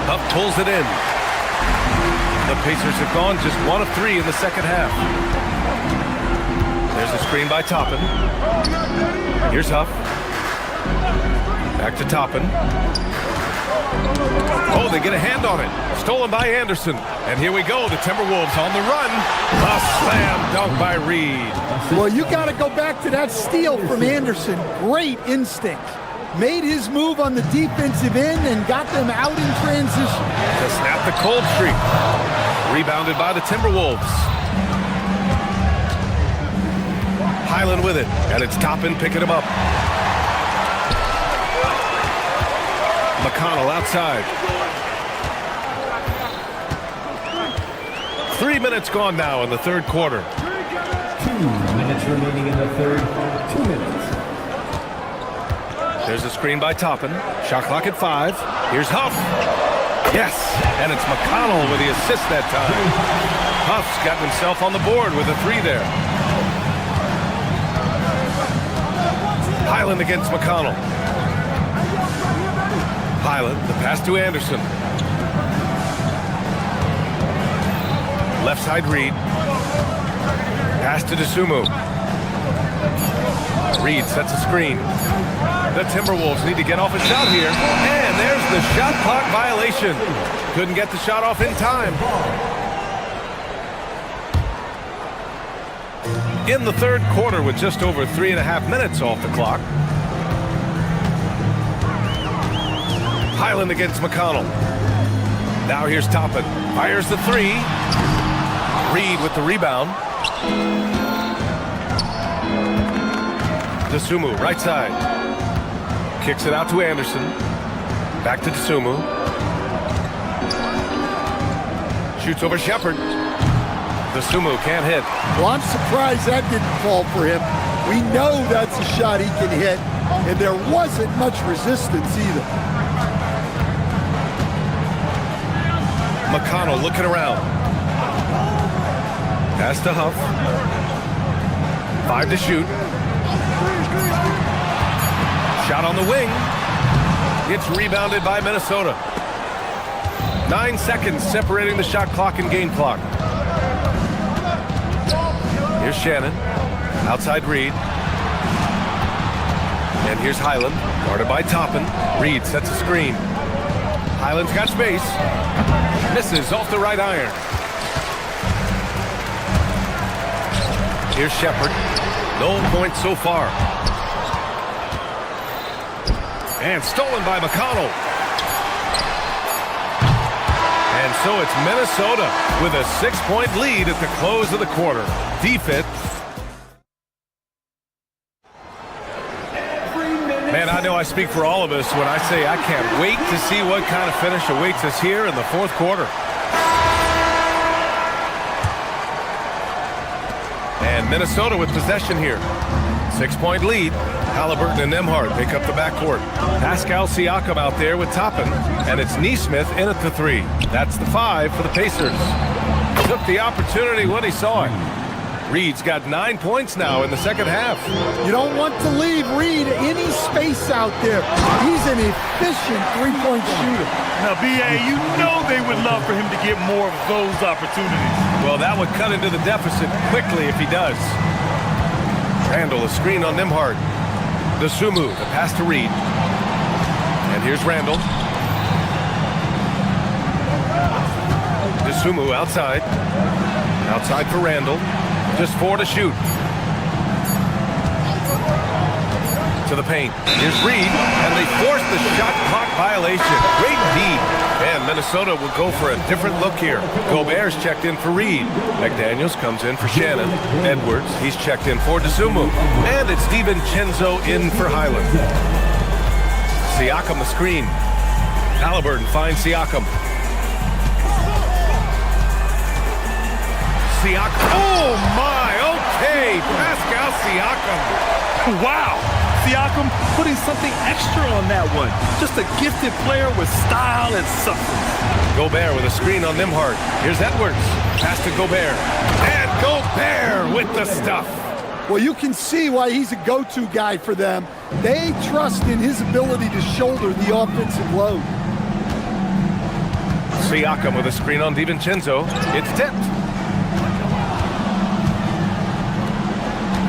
C: Huff pulls it in. The Pacers have gone just 1 of 3 in the second half. There's a screen by Toppin. Here's Huff. Back to Toppin. Oh, they get a hand on it. Stolen by Anderson. And here we go. The Timberwolves on the run. A slam dunk by Reid.
E: Well, you got to go back to that steal from Anderson. Great instinct. Made his move on the defensive end and got them out in transition.
C: To snap the cold streak. Rebounded by the Timberwolves. Highland with it, and it's Toppin picking him up. McConnell outside. 3 minutes gone now in the third quarter.
G: 2 minutes remaining in the third. 2 minutes.
C: There's a screen by Toppin. Shot clock at 5. Here's Huff. Yes, and it's McConnell with the assist that time. Huff's got himself on the board with a 3 there. Highland against McConnell. Highland, the pass to Anderson. Left side Reid. Pass to Dosunmu. Reid sets a screen. The Timberwolves need to get off a shot here. And there's the shot clock violation. Couldn't get the shot off in time. In the third quarter with just over 3.5 minutes off the clock. Highland against McConnell. Now here's Toppin. Fires the 3. Reid with the rebound. Dosunmu, right side. Kicks it out to Anderson. Back to Dosunmu. Shoots over Shepherd. Dosunmu can't hit.
E: Well, I'm surprised that didn't fall for him. We know that's a shot he can hit, and there wasn't much resistance either.
C: McConnell looking around. Pass to Huff. 5 to shoot. Shot on the wing. It's rebounded by Minnesota. 9 seconds separating the shot clock and game clock. Here's Shannon. Outside Reid. And here's Highland. Guarded by Toppin. Reid sets a screen. Highland's got space. Misses off the right iron. Here's Shepherd. No points so far. And stolen by McConnell. And so it's Minnesota with a 6-point lead at the close of the quarter. Defense. Man, I know I speak for all of us when I say I can't wait to see what kind of finish awaits us here in the fourth quarter. And Minnesota with possession here. 6-point lead. Halliburton and Nembhard pick up the backcourt. Pascal Siakam out there with Toppin, and it's Nesmith in at the 3. That's the 5 for the Pacers. Took the opportunity when he saw it. Reed's got 9 points now in the second half.
E: You don't want to leave Reed any space out there. He's an efficient three-point shooter.
D: Now, B.A., you know they would love for him to get more of those opportunities.
C: Well, that would cut into the deficit quickly if he does. Randall, a screen on Nembhard. Dosunmu, the pass to Reed. And here's Randall. Dosunmu outside. Outside for Randall. Just 4 to shoot. To the paint. Here's Reed, and they force the shot clock violation. Great D. And Minnesota will go for a different look here. Gobert's checked in for Reed. McDaniels comes in for Shannon. Edwards, he's checked in for Dosunmu. And it's DiVincenzo in for Highland. Siakam the screen. Halliburton finds Siakam. Siakam. Oh my, okay. Pascal Siakam.
D: Wow. Siakam putting something extra on that one. Just a gifted player with style and substance.
C: Gobert with a screen on Nembhard. Here's Edwards. Pass to Gobert. And Gobert with the stuff.
E: Well, you can see why he's a go-to guy for them. They trust in his ability to shoulder the offensive load.
C: Siakam with a screen on DiVincenzo. It's tipped.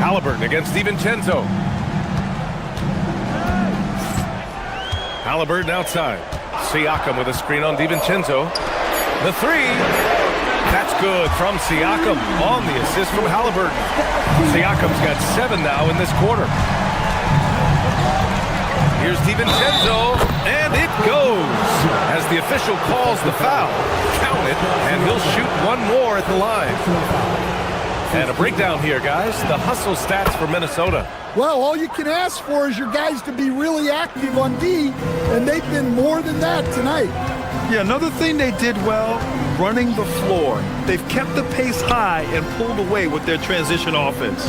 C: Halliburton against DiVincenzo. Halliburton outside. Siakam with a screen on DiVincenzo. The 3. That's good from Siakam on the assist from Halliburton. Siakam's got 7 now in this quarter. Here's DiVincenzo, and it goes. As the official calls the foul, count it, and he'll shoot one more at the line. And a breakdown here, guys. The hustle stats for Minnesota.
E: Well, all you can ask for is your guys to be really active on D, and they've been more than that tonight.
D: Yeah, another thing they did well, running the floor. They've kept the pace high and pulled away with their transition offense.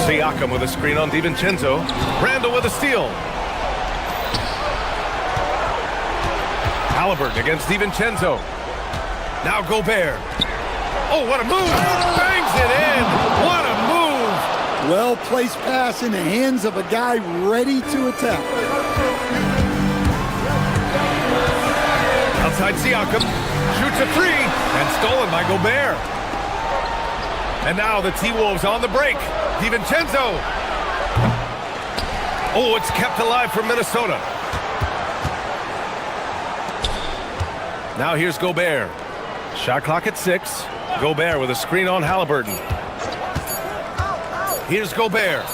C: Siakam with a screen on DiVincenzo. Randall with a steal. Halliburton against DiVincenzo. Now Gobert. Oh, what a move! Bangs it in! What a move!
E: Well-placed pass in the hands of a guy ready to attack.
C: Outside Siakam. Shoots a 3, and stolen by Gobert. And now the T-Wolves on the break. DiVincenzo. Oh, it's kept alive for Minnesota. Now here's Gobert. Shot clock at 6. Gobert with a screen on Halliburton. Here's Gobert.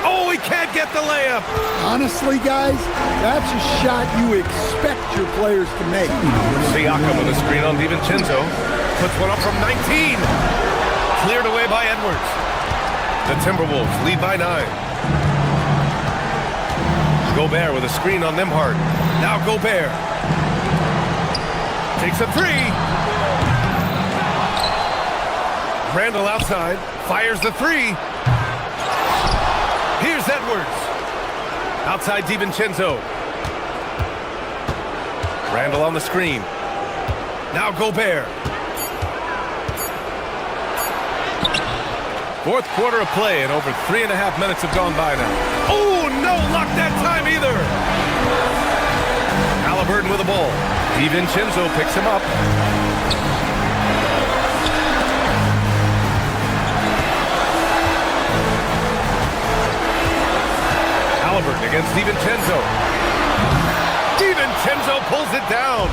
C: Oh, he can't get the layup.
E: Honestly, guys, that's a shot you expect your players to make.
C: Siakam with a screen on DiVincenzo. Puts one up from 19. Cleared away by Edwards. The Timberwolves lead by 9. Gobert with a screen on Nembhard. Now Gobert. Takes a 3. Randall outside, fires the 3. Here's Edwards. Outside DiVincenzo. Randall on the screen. Now Gobert. Fourth quarter of play, and over 3.5 minutes have gone by now. Oh, no luck that time either. Halliburton with the ball. DiVincenzo picks him up. Halliburton against DiVincenzo. DiVincenzo pulls it down.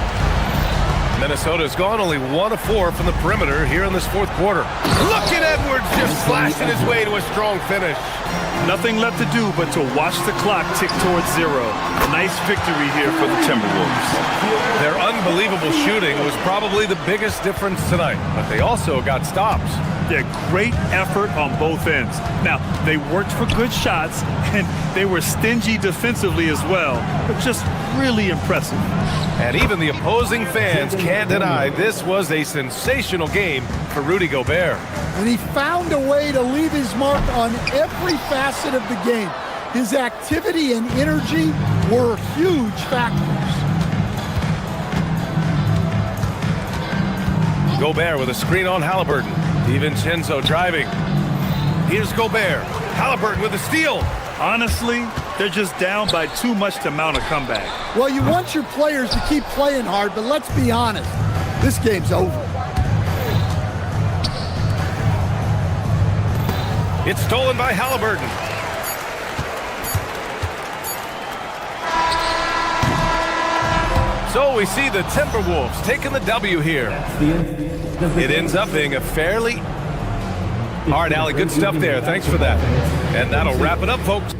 C: Minnesota's gone only 1 of 4 from the perimeter here in this fourth quarter. Look at Edwards just slashing his way to a strong finish.
D: Nothing left to do but to watch the clock tick towards 0. Nice victory here for the Timberwolves.
C: Their unbelievable shooting was probably the biggest difference tonight, but they also got stops.
D: Yeah, great effort on both ends. Now, they worked for good shots, and they were stingy defensively as well, but just really impressive.
C: And even the opposing fans can't deny this was a sensational game for Rudy Gobert.
E: And he found a way to leave his mark on every facet of the game. His activity and energy were huge factors.
C: Gobert with a screen on Halliburton. DiVincenzo driving. Here's Gobert. Halliburton with a steal.
D: Honestly, they're just down by too much to mount a comeback.
E: Well, you want your players to keep playing hard, but let's be honest, this game's over.
C: It's stolen by Halliburton. So we see the Timberwolves taking the W here. It ends up being a fairly... All right, Allie, good stuff there. Thanks for that. And that'll wrap it up, folks.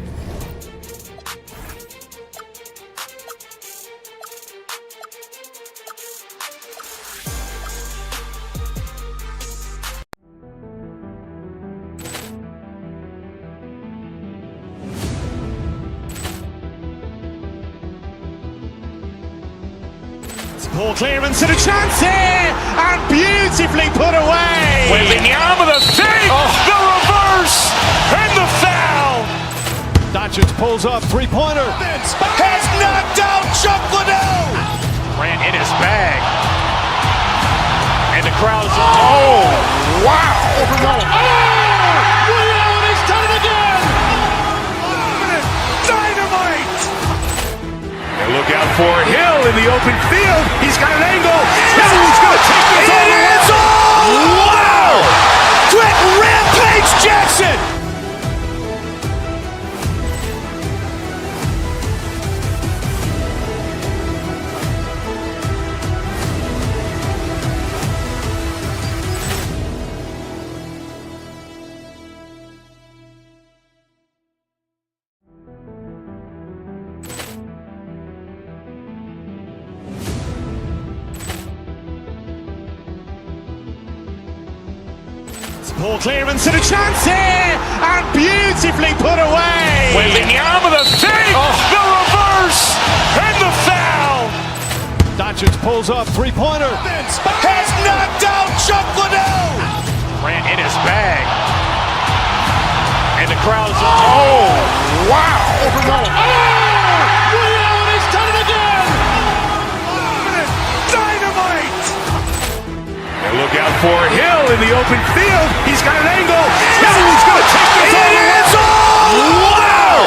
B: Ball clearance and a chance here, and beautifully put away. Wembanyama with a save, the reverse, and the foul. Doncic pulls up, three-pointer, has knocked out Chuck Liddell. Ran in his bag, and the crowd's oh, wow. Ray Allen has done it again. Dynamite.
A: Look out for Hill in the open field. He's got an angle. He's going to take this all the way.
B: Wow! Quick Rampage Jackson! Ball clearance and a chance here, and beautifully put away. Wembanyama with a save, the reverse, and the foul. Doncic pulls up, three-pointer, has knocked out Chuck Liddell. Ran in his bag, and the crowd's oh, wow. Ray Allen has done it again. Dynamite.
A: And look out for Hill in the open field. He's got an angle. He's going to take this all the way.
B: Wow!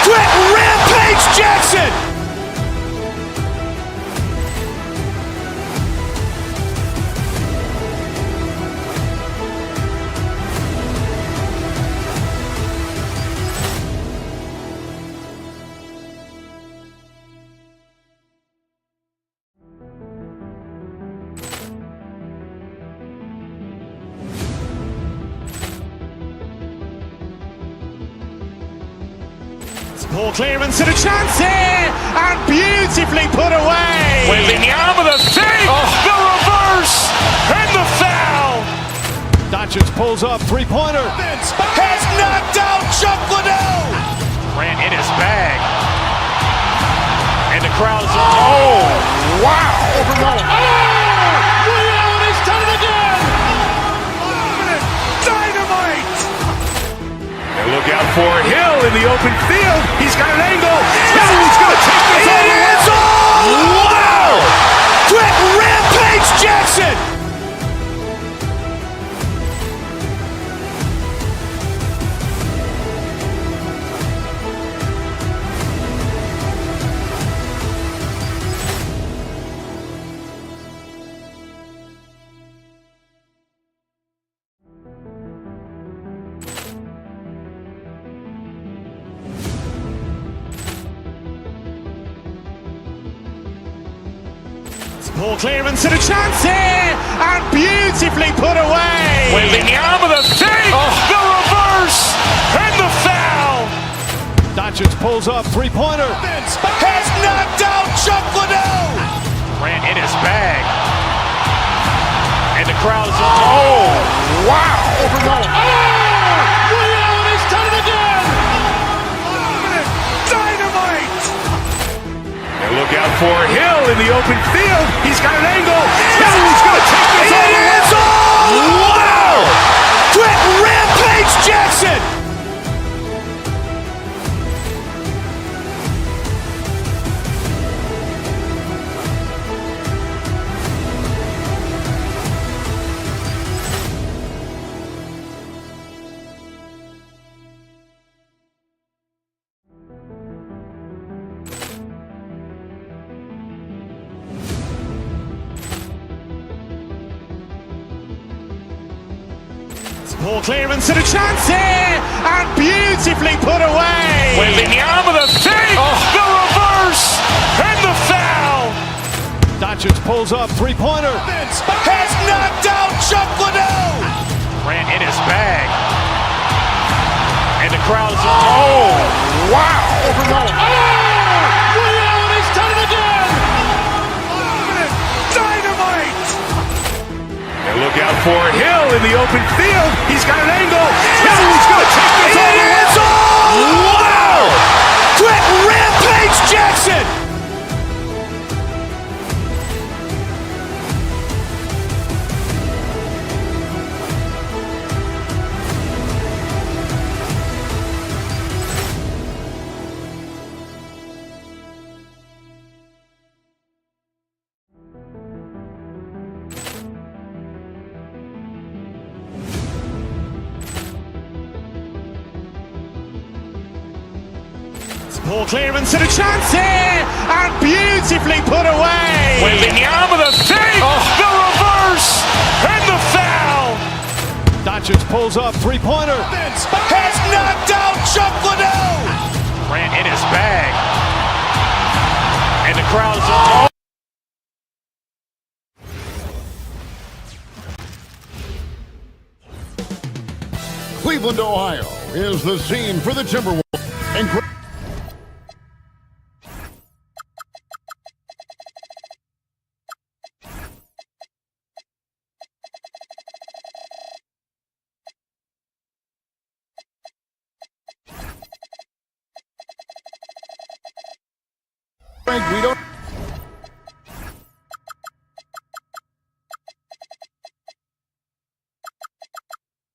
B: Quick Rampage Jackson! Ball clearance and a chance here, and beautifully put away. Wembanyama with a save, the reverse, and the foul. Doncic pulls up, three-pointer, has knocked out Chuck Liddell. Ran in his bag, and the crowd's oh, wow. Ray Allen has done it again. Dynamite.
A: And look out for Hill in the open field. He's got an angle. He's going to take this all the way.
B: Wow! Quick Rampage Jackson! Ball clearance and a chance here, and beautifully put away.
A: Wembanyama the fake, the reverse, and the foul.
B: Doncic pulls up, three-pointer.
A: Has knocked out Chuck Liddell. Grant in his bag. And the crowd is wow.
B: He's done it again.
A: Dynamite. And look out for Hill in the open field. He's got an angle. Hill's going to take this all the way. Wow. Quit Rampage Jackson.
B: Ball clearance and a chance here, and beautifully put away.
A: Wembanyama the fake, the reverse, and the foul.
B: Doncic pulls up, three-pointer.
A: Has knocked out Chuck Liddell. Grant in his bag. And the crowd is wow.
B: He's done it again.
A: Dynamite. And look out for Hill in the open field. He's got an angle. Hill's going to take this all the way. Wow. Quit Rampage Jackson.
B: Ball clearance and a chance here, and beautifully put away.
A: Wembanyama the fake, the reverse, and the foul.
B: Doncic pulls up, three-pointer.
A: Has knocked out Chuck Liddell. Grant in his bag. And the crowd is
H: Cleveland, Ohio is the scene for the Timberwolves. And we don't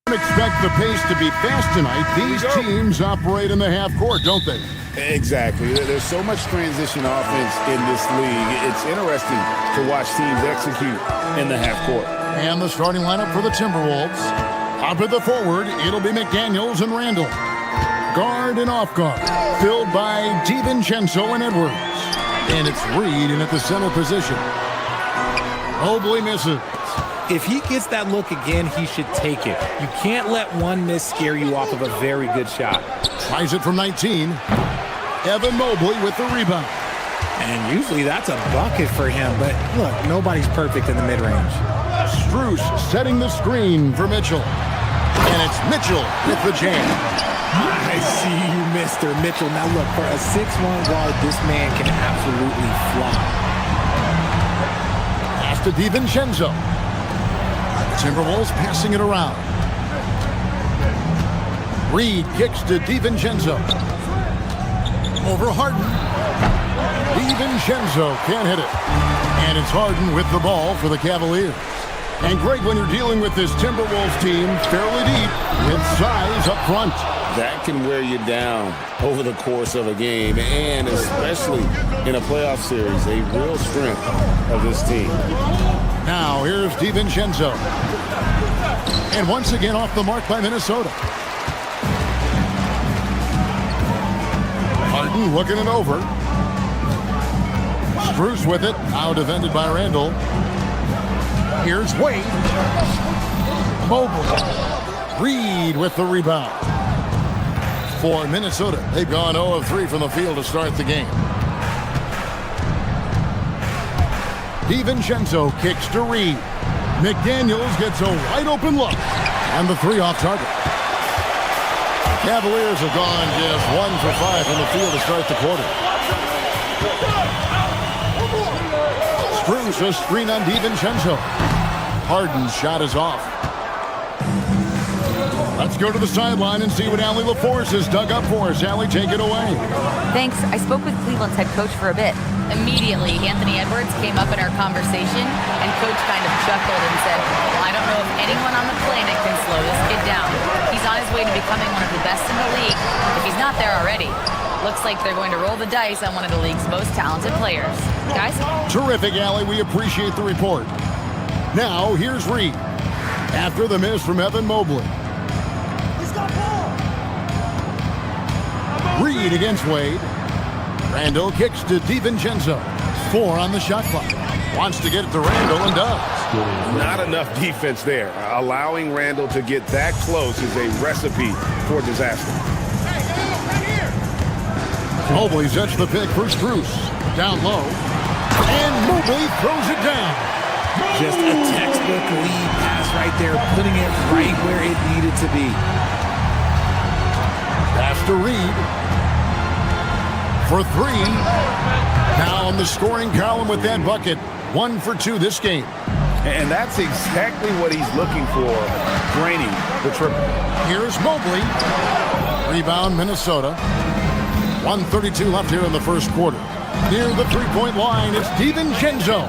H: expect the pace to be fast tonight. These teams operate in the half court, don't they?
I: Exactly. There's so much transition offense in this league. It's interesting to watch teams execute in the half court.
H: And the starting lineup for the Timberwolves. Up at the forward, it'll be McDaniels and Randall. Guard and off guard, filled by DiVincenzo and Edwards. And it's Reed in at the center position. Mobley misses.
J: If he gets that look again, he should take it. You can't let one miss scare you off of a very good shot.
H: Tries it from 19. Evan Mobley with the rebound.
J: And usually that's a bucket for him, but look, nobody's perfect in the mid-range.
H: Strus setting the screen for Mitchell. And it's Mitchell with the jam.
J: I see you, Mr. Mitchell. Now look, for a 6'1" guard, this man can absolutely fly.
H: Pass to DiVincenzo. Timberwolves passing it around. Reed kicks to DiVincenzo. Over Harden. DiVincenzo can't hit it. And it's Harden with the ball for the Cavaliers. And Greg, when you're dealing with this Timberwolves team, fairly deep, with size up front.
I: That can wear you down over the course of a game, and especially in a playoff series, a real strength of this team.
H: Now here's DiVincenzo. And once again off the mark by Minnesota. Harden looking it over. Strus with it. Now defended by Randall. Here's Wade. Mobley. Reed with the rebound. For Minnesota, they've gone 0 of 3 from the field to start the game. DiVincenzo kicks to Reed. McDaniels gets a wide open look. And the three off target. Cavaliers have gone just 1 for 5 from the field to start the quarter. Strus a screen on DiVincenzo. Harden's shot is off. Let's go to the sideline and see what Allie LaForce has dug up for us. Allie, take it away.
F: Thanks. I spoke with Cleveland's head coach for a bit. Immediately, Anthony Edwards came up in our conversation, and Coach kind of chuckled and said, well, I don't know if anyone on the planet can slow this kid down. He's on his way to becoming one of the best in the league, if he's not there already. Looks like they're going to roll the dice on one of the league's most talented players. Guys?
H: Terrific, Allie. We appreciate the report. Now, here's Reed. After the miss from Evan Mobley. Reed against Wade. Randall kicks to DiVincenzo. 4 on the shot clock. Wants to get it to Randall and does.
C: Not enough defense there. Allowing Randall to get that close is a recipe for disaster.
H: Mobley sets the pick for Strus. Down low. And Mobley throws it down.
J: Just a textbook lead pass right there, putting it right where it needed to be.
H: Pass to Reed. For 3. Now on the scoring column with that bucket. 1 for 2 this game.
C: And that's exactly what he's looking for, draining the triple.
H: Here's Mobley. Rebound, Minnesota. 1:32 left here in the first quarter. Near the three-point line, it's DiVincenzo.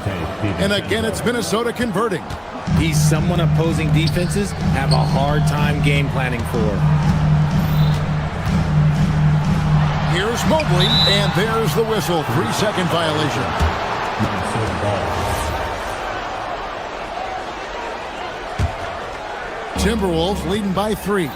H: And again, it's Minnesota converting.
J: He's someone opposing defenses have a hard time game planning for.
H: Here's Mobley, and there's the whistle. 3-second violation. Timberwolves leading by 3.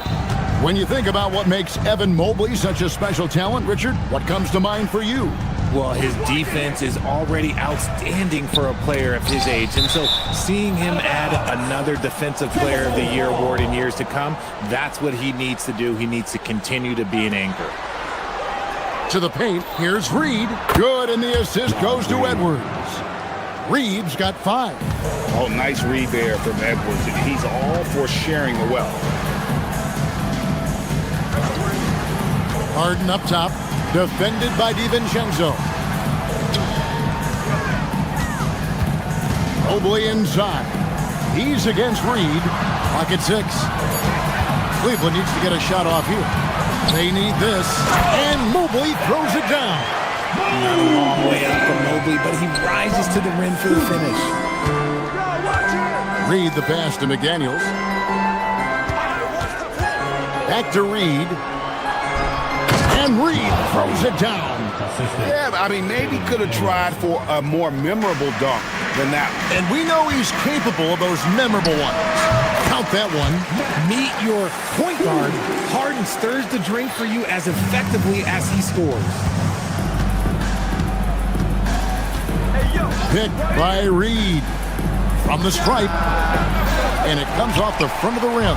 H: When you think about what makes Evan Mobley such a special talent, Richard, what comes to mind for you?
J: Well, his defense is already outstanding for a player of his age. And so seeing him add another Defensive Player of the Year award in years to come, that's what he needs to do. He needs to continue to be an anchor.
H: To the paint, here's Reed. Good, and the assist goes to Edwards. Reed's got 5.
C: Oh, nice read there from Edwards. And he's all for sharing the wealth.
H: Harden up top, defended by DiVincenzo. Mobley inside. He's against Reed. Pocket 6. Cleveland needs to get a shot off here. They need this. And Mobley throws it down.
J: Not a long way up for Mobley, but he rises to the rim for the finish.
H: Reed the pass to McDaniels. Back to Reed. And Reed throws it down.
C: Yeah, I mean, maybe could have tried for a more memorable dunk than that.
H: And we know he's capable of those memorable ones. Count that one.
J: Meet your point guard. Harden stirs the drink for you as effectively as he scores.
H: Picked by Reed. From the stripe. And it comes off the front of the rim.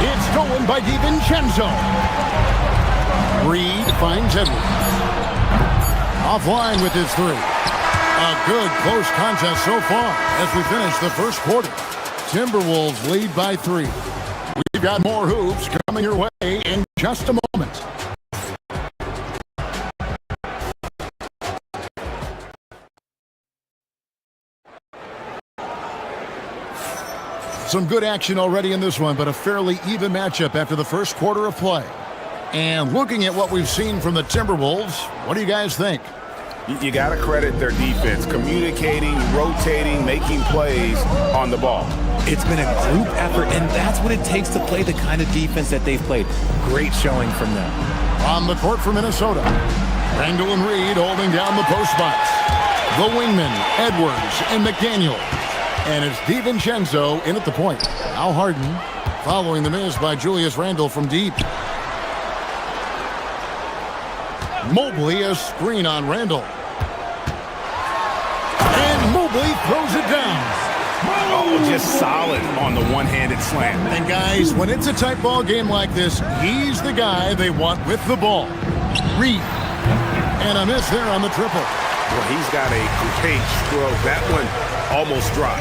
H: It's stolen by DiVincenzo. Reed finds Edwards. Offline with his 3. A good close contest so far as we finish the first quarter. Timberwolves lead by 3. We've got more hoops coming your way in just a moment. Some good action already in this one, but a fairly even matchup after the first quarter of play. And looking at what we've seen from the Timberwolves, what do you guys think?
C: You got to credit their defense, communicating, rotating, making plays on the ball.
J: It's been a group effort, and that's what it takes to play the kind of defense that they've played. Great showing from them.
H: On the court for Minnesota, Randall and Reed holding down the post spots. The wingmen, Edwards and McDaniel. And it's DiVincenzo in at the point. Now Harden following the miss by Julius Randle from deep. Mobley a screen on Randall. And Mobley throws it down.
C: Oh, just solid on the one-handed slam.
H: And guys, when it's a tight ball game like this, he's the guy they want with the ball. Reed. And a miss there on the triple.
C: Well, he's got a great stroke. That one almost dry.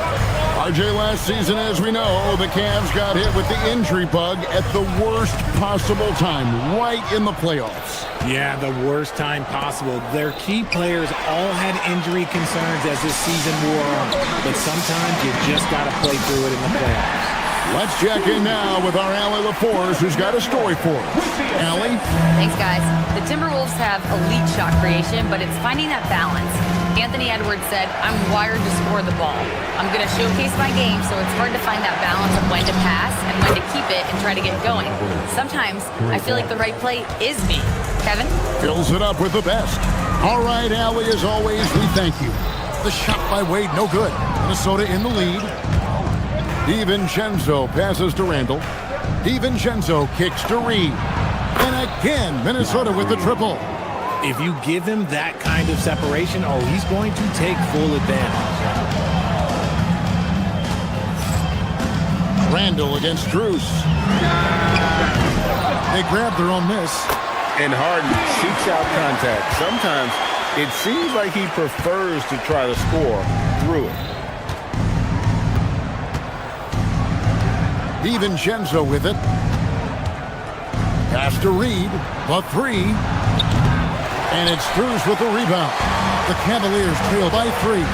H: RJ, last season, as we know, the Cavs got hit with the injury bug at the worst possible time, right in the playoffs.
J: Yeah, the worst time possible. Their key players all had injury concerns as this season wore on. But sometimes you just got to play through it in the playoffs.
H: Let's check in now with our Allie LaForce, who's got a story for us. Allie?
F: Thanks, guys. The Timberwolves have elite shot creation, but it's finding that balance. Anthony Edwards said, "I'm wired to score the ball. I'm going to showcase my game, so it's hard to find that balance of when to pass and when to keep it and try to get going. Sometimes I feel like the right play is me." Kevin?
H: Fills it up with the best. All right, Allie, as always, we thank you. The shot by Wade, no good. Minnesota in the lead. DiVincenzo passes to Randall. DiVincenzo kicks to Reed. And again, Minnesota with the triple.
J: If you give him that kind of separation, he's going to take full advantage.
H: Randall against Drews. They grab their own miss.
I: And Harden seeks out contact. Sometimes it seems like he prefers to try to score through it.
H: DiVincenzo with it. Pass to Reed. The three. And it's Drews with the rebound. The Cavaliers trail by 3.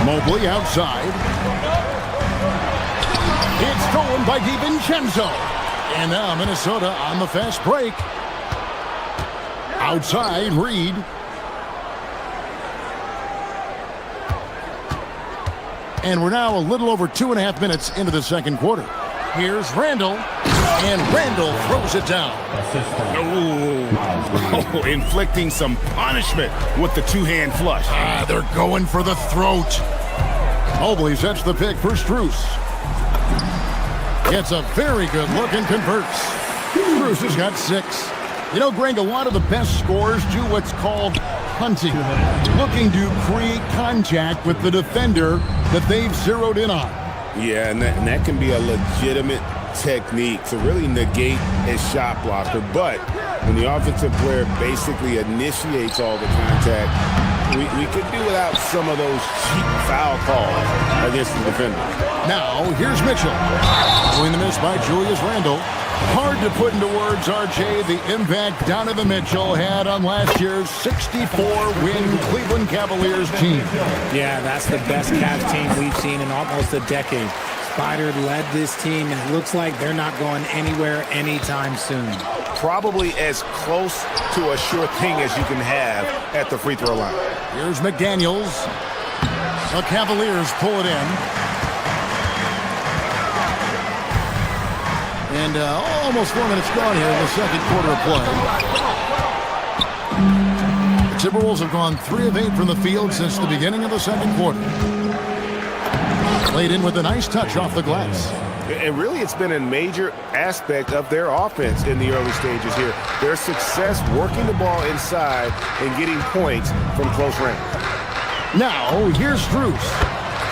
H: Mobley outside. It's stolen by DiVincenzo. And now Minnesota on the fast break. Outside, Reed. And we're now a little over 2.5 minutes into the second quarter. Here's Randall, and Randall throws it down.
C: Oh, inflicting some punishment with the two-hand flush.
H: They're going for the throat. Mobley sets the pick for Strus. Gets a very good look and converts. Strus has got 6. You know, Greg, a lot of the best scorers do what's called hunting, looking to create contact with the defender that they've zeroed in on.
I: Yeah, and that can be a legitimate technique to really negate a shot blocker. But when the offensive player basically initiates all the contact, we could do without some of those cheap foul calls against the defender.
H: Now, here's Mitchell. Doing the miss by Julius Randle. Hard to put into words, RJ, the impact Donovan Mitchell had on last year's 64-win Cleveland Cavaliers team.
J: Yeah, that's the best Cavs team we've seen in almost a decade. Spider led this team, and it looks like they're not going anywhere anytime soon.
C: Probably as close to a sure thing as you can have at the free throw line.
H: Here's McDaniels. The Cavaliers pull it in. And almost 4 minutes gone here in the second quarter of play. The Timberwolves have gone 3 of 8 from the field since the beginning of the second quarter. Played in with a nice touch off the glass.
C: And really, it's been a major aspect of their offense in the early stages here. Their success working the ball inside and getting points from close range.
H: Now, here's Strus.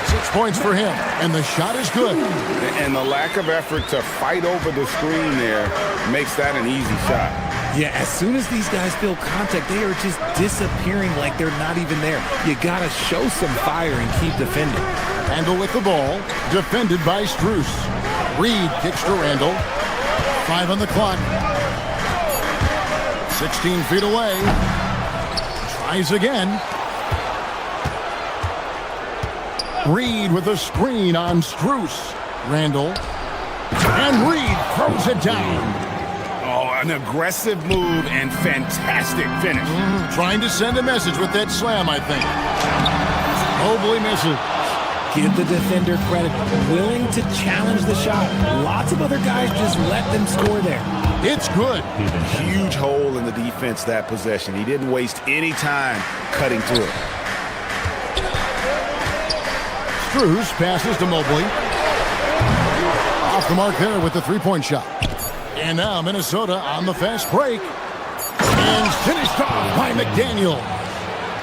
H: 6 points for him, and the shot is good.
I: And the lack of effort to fight over the screen there makes that an easy shot.
J: Yeah, as soon as these guys feel contact, they are just disappearing like they're not even there. You got to show some fire and keep defending.
H: Randall with the ball, defended by Strus. Reed kicks to Randall. 5 on the clock. 16 feet away. Tries again. Reed with a screen on Strus. Randall. And Reed throws it down.
C: Oh, an aggressive move and fantastic finish.
H: Trying to send a message with that slam, I think. Mobley misses.
J: Give the defender credit. Willing to challenge the shot. Lots of other guys just let them score there.
H: It's good.
C: Huge hole in the defense that possession. He didn't waste any time cutting through it.
H: Strus passes to Mobley. Off the mark there with the three-point shot. And now Minnesota on the fast break. And finished off by McDaniel.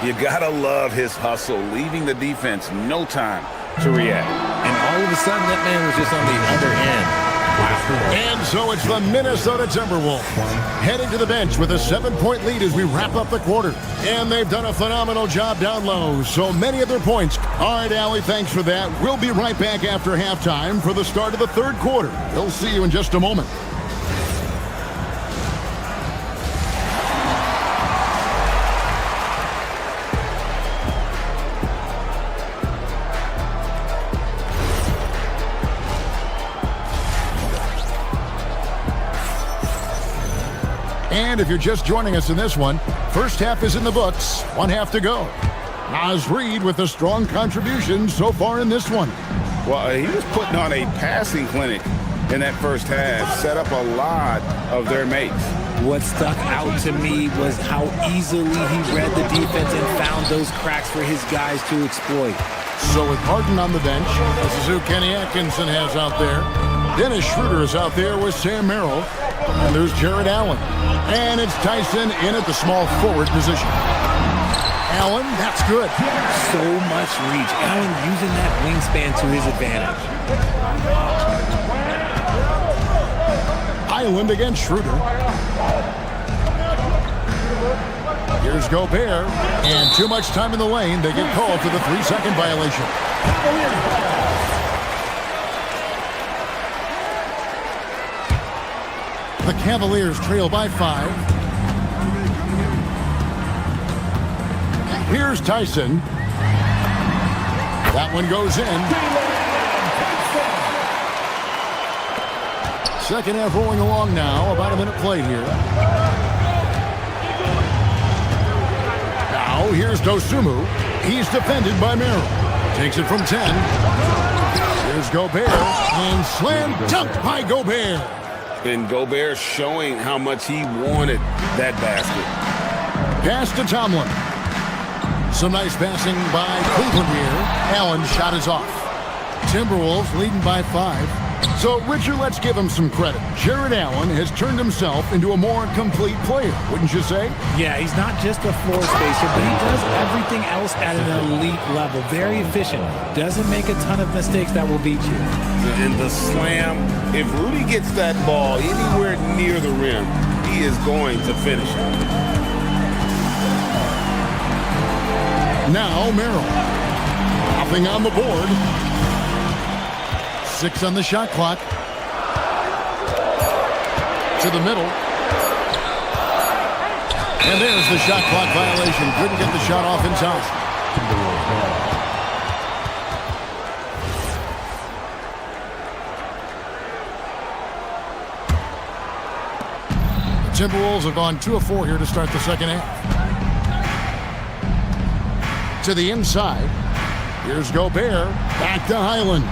I: You gotta love his hustle, leaving the defense no time to react.
J: And all of a sudden, that man was just on the other end. Wow.
H: And so it's the Minnesota Timberwolves heading to the bench with a 7-point lead as we wrap up the quarter. And they've done a phenomenal job down low. So many of their points. All right, Allie, thanks for that. We'll be right back after halftime for the start of the third quarter. We'll see you in just a moment. And if you're just joining us in this one, first half is in the books, one half to go. Naz Reid with a strong contribution so far in this one.
I: Well, he was putting on a passing clinic in that first half, set up a lot of their mates.
J: What stuck out to me was how easily he read the defense and found those cracks for his guys to exploit.
H: So with Harden on the bench, this is who Kenny Atkinson has out there. Dennis Schroeder is out there with Sam Merrill. And there's Jared Allen. And it's Tyson in at the small forward position. Allen, that's good.
J: So much reach. Allen using that wingspan to his advantage.
H: Island against Schroeder. Here's Gobert. And too much time in the lane. They get called for the 3-second violation. The Cavaliers trail by 5. Here's Tyson. That one goes in. Second half rolling along now. About a minute play here. Now here's Dosunmu. He's defended by Merrill. Takes it from 10. Here's Gobert. And slam dunk by Gobert.
I: And Gobert showing how much he wanted that basket.
H: Pass to Tomlin. Some nice passing by Cleveland here. Allen shot is off. Timberwolves leading by 5. So, Richard, let's give him some credit. Jared Allen has turned himself into a more complete player, wouldn't you say?
J: Yeah, he's not just a floor spacer, but he does everything else at an elite level. Very efficient. Doesn't make a ton of mistakes that will beat you.
I: And the slam, if Rudy gets that ball anywhere near the rim, he is going to finish it.
H: Now Merrill. Nothing on the board. 6 on the shot clock. To the middle. And there's the shot clock violation. Couldn't get the shot off in time. The Timberwolves have gone 2 of 4 here to start the second half. To the inside. Here's Gobert. Back to Highland.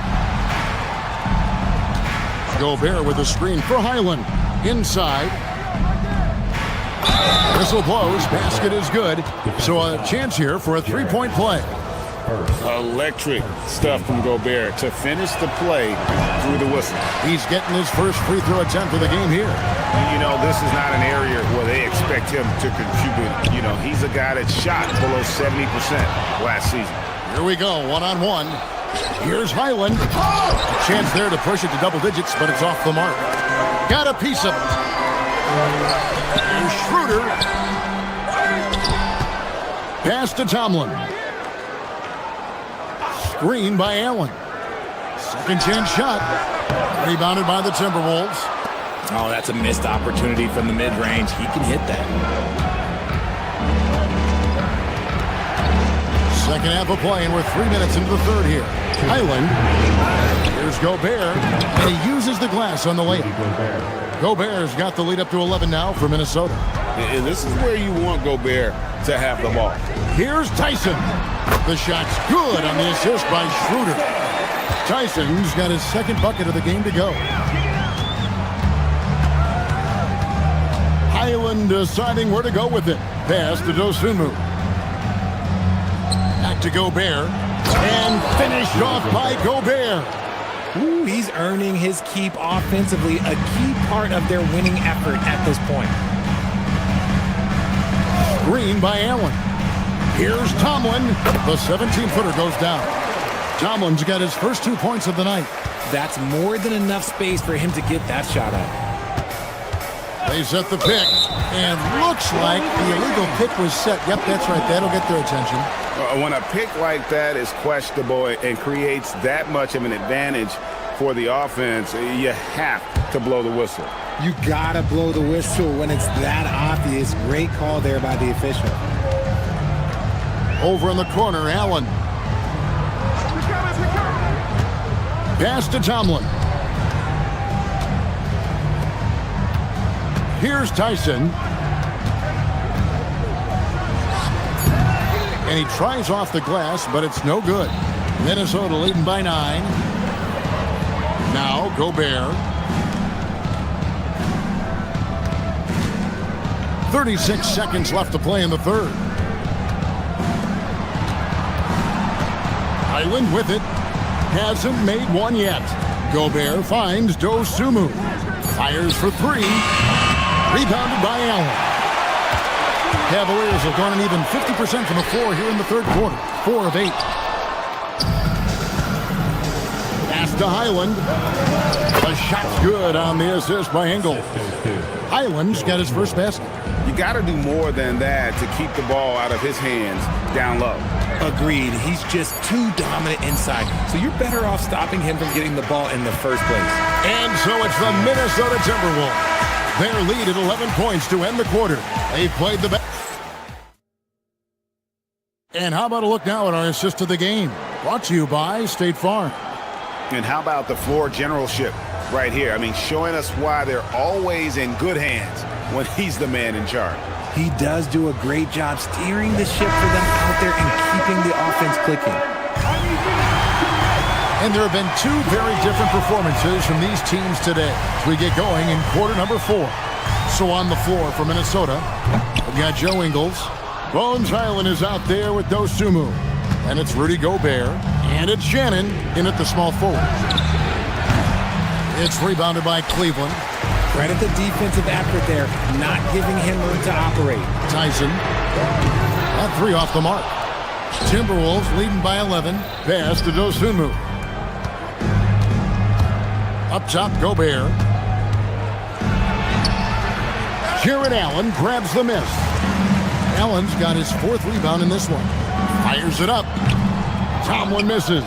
H: Gobert with a screen for Highland. Inside. Whistle blows. Basket is good. So a chance here for a 3-point play.
I: Electric stuff from Gobert to finish the play through the whistle.
H: He's getting his first free throw attempt of the game here.
I: You know, this is not an area where they expect him to contribute. You know, he's a guy that shot below 70% last season.
H: Here we go, one-on-one. Here's Highland. A chance there to push it to double digits, but it's off the mark. Got a piece of it. Here's Schroeder. Pass to Tomlin. Screen by Allen. Second chance shot. Rebounded by the Timberwolves.
J: Oh, that's a missed opportunity from the mid-range. He can hit that.
H: Second half of play, and we're 3 minutes into the third here. Highland. Here's Gobert, and he uses the glass on the layup. Gobert's got the lead up to 11 now for Minnesota.
I: And this is where you want Gobert to have the ball.
H: Here's Tyson. The shot's good on the assist by Schroeder. Tyson's got his second bucket of the game to go. Highland deciding where to go with it. Pass to Dosunmu. Back to Gobert. And finished off by Gobert.
J: Ooh, he's earning his keep offensively, a key part of their winning effort at this point.
H: Screen by Allen. Here's Tomlin. The 17-footer goes down. Tomlin's got his first 2 points of the night.
J: That's more than enough space for him to get that shot up.
H: They set the pick, and looks like the illegal pick was set. Yep, that's right. That'll get their attention.
I: When a pick like that is questionable and creates that much of an advantage for the offense, you have to blow the whistle.
J: You gotta blow the whistle when it's that obvious. Great call there by the official.
H: Over in the corner, Allen. Pass to Tomlin. Here's Tyson. And he tries off the glass, but it's no good. Minnesota leading by 9. Now Gobert. 36 seconds left to play in the third. Highland with it. Hasn't made one yet. Gobert finds Dosunmu. Fires for 3. Rebounded by Allen. Cavaliers have gone an even 50% from the floor here in the third quarter. 4 of 8. Pass to Highland. The shot's good on the assist by Engel. Highland's got his first basket.
I: You got to do more than that to keep the ball out of his hands down low.
J: Agreed. He's just too dominant inside. So you're better off stopping him from getting the ball in the first place.
H: And so it's the Minnesota Timberwolves. Their lead at 11 points to end the quarter. They've played the best. And how about a look now at our assist of the game? Brought to you by State Farm.
I: And how about the floor generalship right here? I mean, showing us why they're always in good hands when he's the man in charge.
J: He does do a great job steering the ship for them out there and keeping the offense clicking.
H: And there have been 2 very different performances from these teams today as we get going in quarter number 4. So on the floor for Minnesota, we've got Joe Ingles. Bones Highland is out there with Dosunmu. And it's Rudy Gobert. And it's Shannon in at the small forward. It's rebounded by Cleveland.
J: Credit the defensive effort there, not giving him room to operate.
H: Tyson. That 3 off the mark. Timberwolves leading by 11. Pass to Dosunmu. Up top, Gobert. Jared Allen grabs the miss. Allen's got his 4th rebound in this one. Fires it up. Tomlin misses.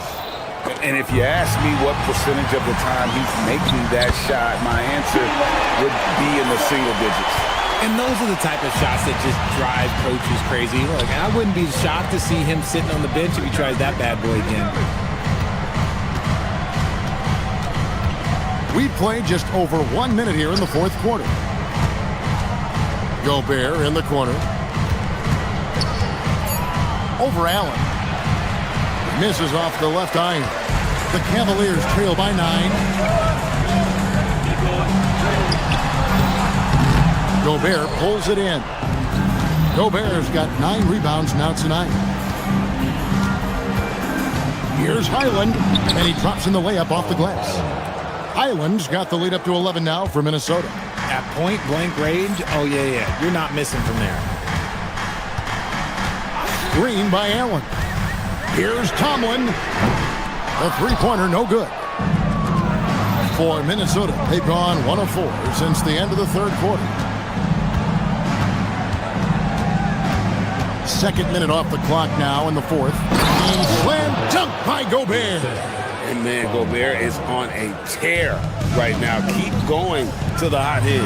I: And if you ask me what percentage of the time he's making that shot, my answer would be in the single digits.
J: And those are the type of shots that just drive coaches crazy. Look, I wouldn't be shocked to see him sitting on the bench if he tries that bad boy again.
H: We played just over 1 minute here in the fourth quarter. Gobert in the corner. Over Allen. Misses off the left iron. The Cavaliers trail by 9. Gobert pulls it in. Gobert's got 9 rebounds now tonight. Here's Highland, and he drops in the layup off the glass. Highland's got the lead up to 11 now for Minnesota.
J: At point-blank range, oh yeah, you're not missing from there.
H: Screen by Allen. Here's Tomlin. The three-pointer, no good. For Minnesota, they've gone 1 of 4 since the end of the third quarter. Second minute off the clock now in the fourth. And slam dunk by Gobert.
I: And man, Gobert is on a tear right now. Keep going to the hot hit.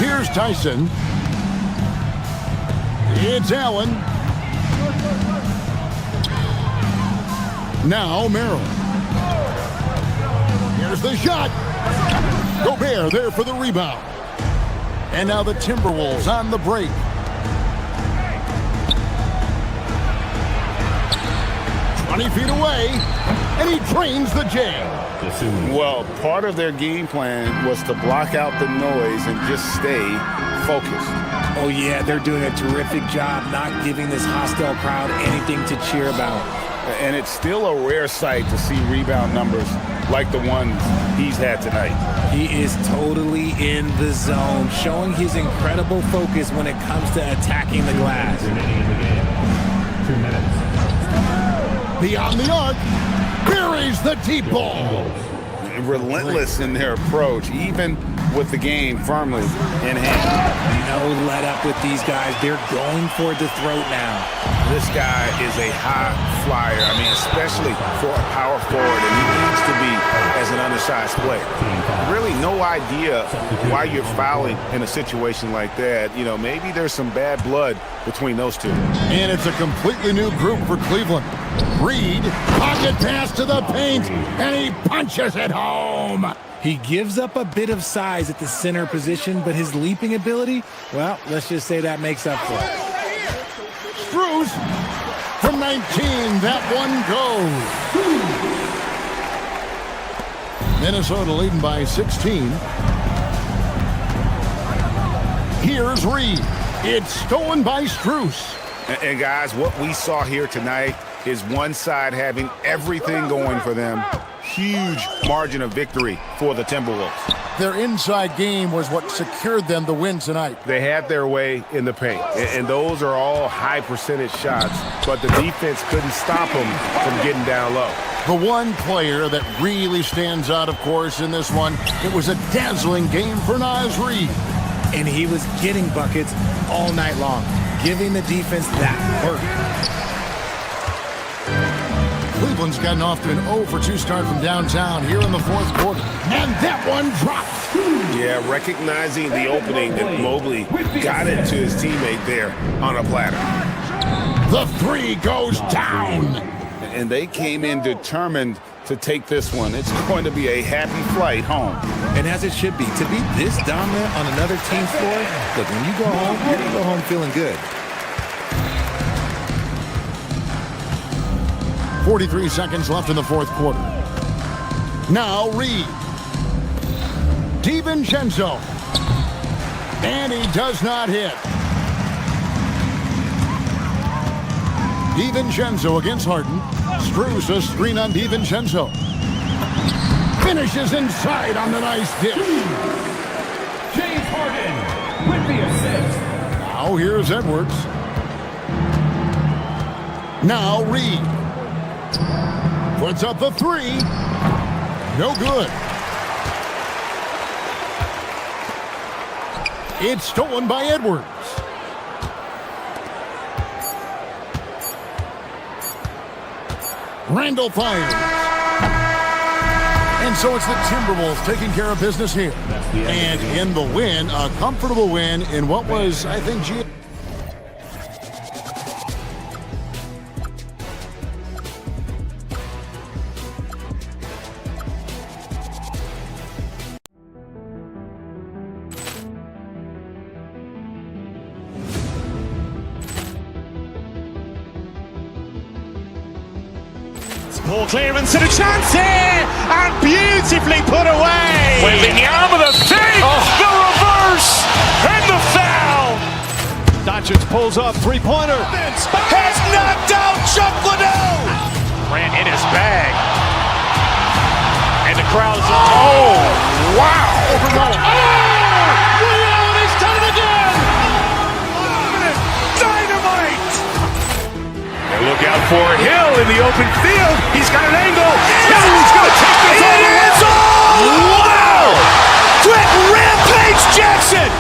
H: Here's Tyson. It's Allen. Now Merrill. Here's the shot. Gobert there for the rebound. And now the Timberwolves on the break. Feet away, and he drains the jam.
I: Well, part of their game plan was to block out the noise and just stay focused.
J: Oh yeah, they're doing a terrific job not giving this hostile crowd anything to cheer about.
I: And it's still a rare sight to see rebound numbers like the ones he's had tonight.
J: He is totally in the zone, showing his incredible focus when it comes to attacking the glass.
K: 2 minutes.
H: Beyond the arc, buries the deep ball.
I: Relentless in their approach, even with the game firmly in hand.
J: No let up with these guys. They're going for the throat now.
I: This guy is a high flyer. I mean, especially for a power forward, and he needs to be as an undersized player. Really no idea why you're fouling in a situation like that. You know, maybe there's some bad blood between those two.
H: And it's a completely new group for Cleveland. Reed, pocket pass to the paint, and he punches it home.
J: He gives up a bit of size at the center position, but his leaping ability, well, let's just say that makes up for it.
H: Strus from 19, that one goes. Minnesota leading by 16. Here's Reed. It's stolen by Strus.
I: And guys, what we saw here tonight is one side having everything going for them. Huge margin of victory for the Timberwolves.
H: Their inside game was what secured them the win tonight.
I: They had their way in the paint, and those are all high percentage shots, but the defense couldn't stop them from getting down low.
H: The one player that really stands out, of course, in this one, it was a dazzling game for Naz Reid.
J: And he was getting buckets all night long, giving the defense that work.
H: Cleveland's gotten off to an 0-for-2 start from downtown here in the fourth quarter. And that one dropped.
I: Yeah, recognizing the opening that Mobley got it to his teammate there on a platter.
H: The three goes down.
I: And they came in determined to take this one. It's going to be a happy flight home.
J: And as it should be, to be this dominant on another team's floor, look, when you go home, you're going to go home feeling good.
H: 43 seconds left in the fourth quarter. Now Reed. DiVincenzo. And he does not hit. DiVincenzo against Harden. Strus a screen on DiVincenzo. Finishes inside on the nice dish.
K: James Harden with the assist.
H: Now here's Edwards. Now Reed. Puts up the three. No good. It's stolen by Edwards. Randall fires. And so it's the Timberwolves taking care of business here. And in the win, a comfortable win in what was, I think,
B: Ball clearance and a chance here, and beautifully put away. Wembanyama the fake, the reverse, and the foul. Doncic pulls up, three-pointer. Has knocked out Chuck Liddell. Ran in his bag. And the crowd's oh, wow. Leon has done it again. Dynamite.
A: Look out for Hill in the open field. He's got an angle. Yes! He's going to take this all the way.
B: Wow! Quick rampage Jackson.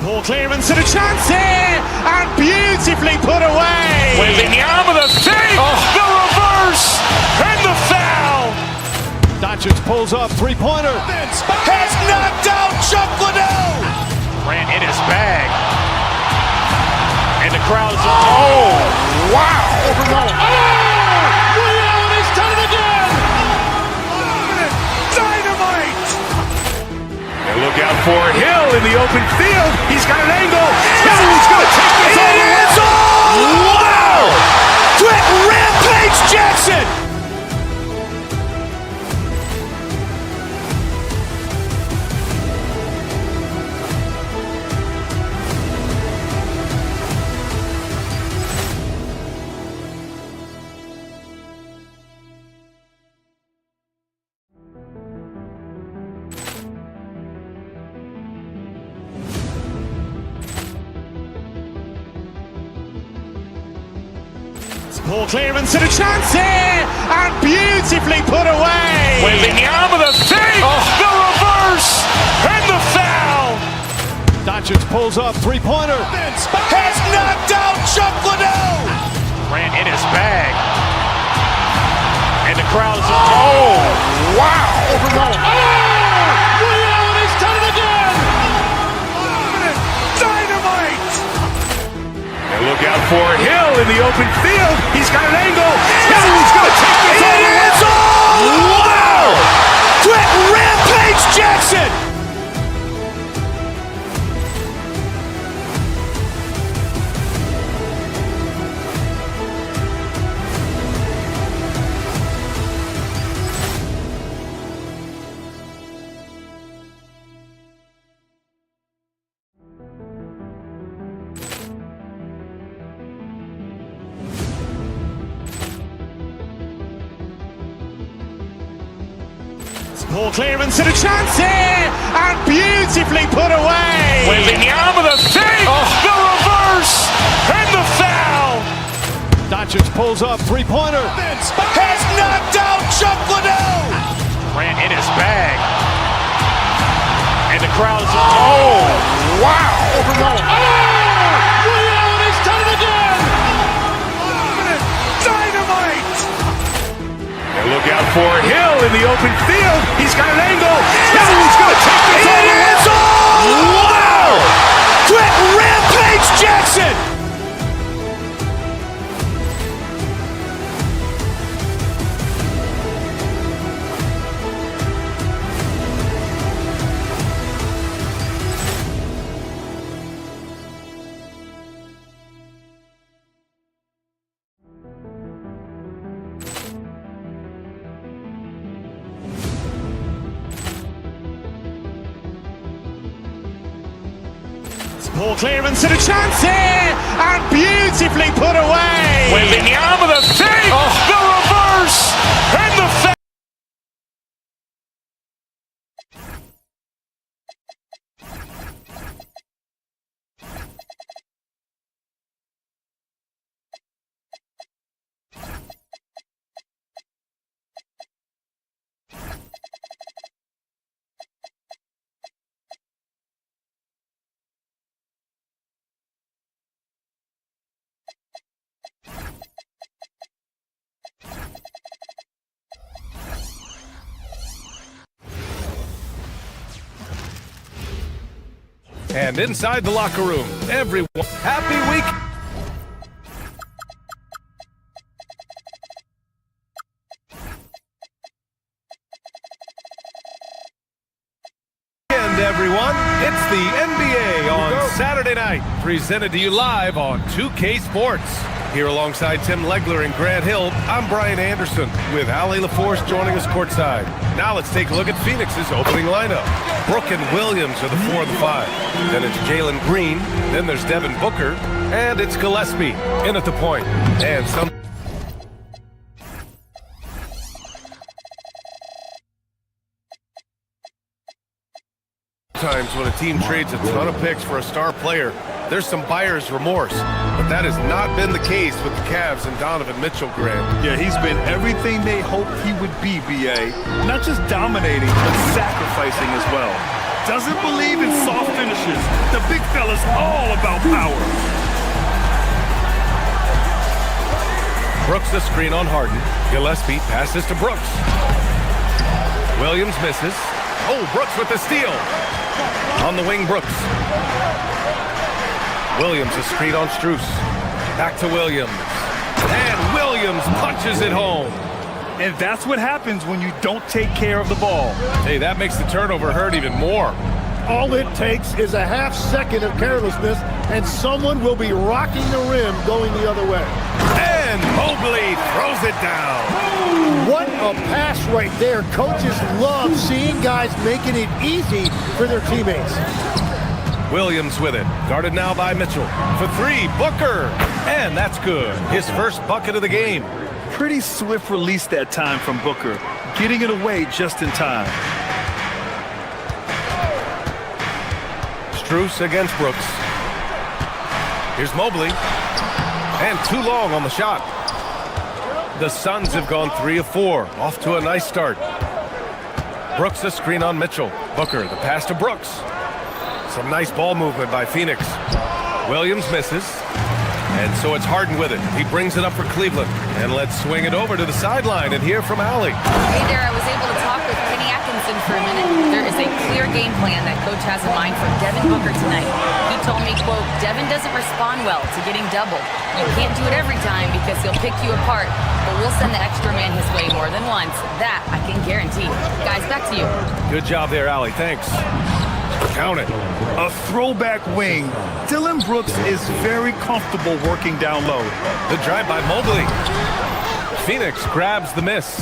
B: Ball clearance and a chance here, and beautifully put away. Wembanyama the fake, the reverse, and the foul. Doncic pulls up, three-pointer. Has knocked out Chuck Liddell. Ran in his bag. And the crowd's oh, wow. Leon has done it again. Dynamite.
A: And look out for Hill in the open field. He's got an angle. Yes! He's going to take this all the way.
B: Wow! Quick rampage Jackson. Ball clearance and a chance here, and beautifully put away.
A: Wembanyama the fake, the reverse, and the foul.
B: Doncic pulls up, three-pointer.
A: Has knocked out Chuck Liddell. Ran in his bag. And the crowd is, oh, wow.
B: He's done it again.
A: Dynamite. And look out for Hill in the open field. He's got an angle. He's going to take this all the way. Wow. Quick Rampage Jackson.
B: Ball clearance and a chance here, and beautifully put away.
A: Wembanyama the fake, the reverse, and the foul.
B: Doncic pulls up, three-pointer.
A: Has knocked out Chuck Liddell. Ran in his bag. And the crowd is, oh, wow.
B: He's done it again.
A: Dynamite. And look out for Hill in the open field. He's got an angle. He's going to take this all the way. Wow. Quick Rampage Jackson.
B: Ball clearance and a chance here, and beautifully put away.
A: Wembanyama the fake, the reverse, and the foul.
C: And inside the locker room, everyone, happy week. And everyone, it's the NBA on Saturday night, presented to you live on 2K Sports. Here alongside Tim Legler and Grant Hill, I'm Brian Anderson with Ali LaForce joining us courtside. Now let's take a look at Phoenix's opening lineup. Brooke and Williams are the 4 and the 5. Then it's Jalen Green. Then there's Devin Booker. And it's Gillespie in at the point. And sometimes when a team trades a ton of picks for a star player, there's some buyer's remorse. But that has not been the case with the Cavs and Donovan Mitchell, Grant.
D: Yeah, he's been everything they hoped he would be, B.A. Not just dominating, but sacrificing as well. Doesn't believe in soft finishes. The big fella's all about power.
C: Brooks the screen on Harden. Gillespie passes to Brooks. Williams misses. Oh, Brooks with the steal. On the wing, Brooks. Williams a screen on Strus. Back to Williams. And Williams punches it home.
D: And that's what happens when you don't take care of the ball.
C: Hey, that makes the turnover hurt even more.
H: All it takes is a half second of carelessness, and someone will be rocking the rim going the other way.
C: And Mobley throws it down.
H: What a pass right there. Coaches love seeing guys making it easy for their teammates.
C: Williams with it. Guarded now by Mitchell. For three, Booker. And that's good. His first bucket of the game.
D: Pretty swift release that time from Booker. Getting it away just in time.
C: Strus against Brooks. Here's Mobley. And too long on the shot. The Suns have gone 3 of 4. Off to a nice start. Brooks a screen on Mitchell. Booker, the pass to Brooks. Some nice ball movement by Phoenix. Williams misses. And so it's Harden with it. He brings it up for Cleveland. And let's swing it over to the sideline and hear from Allie.
F: Hey there, I was able to talk with Kenny Atkinson for a minute. There is a clear game plan that coach has in mind for Devin Booker tonight. He told me, quote, Devin doesn't respond well to getting doubled. You can't do it every time because he'll pick you apart, but we'll send the extra man his way more than once. That I can guarantee. Guys, back to you.
C: Good job there, Allie. Thanks. Count it.
D: A throwback wing. Dylan Brooks is very comfortable working down low.
C: The drive by Mobley. Phoenix grabs the miss.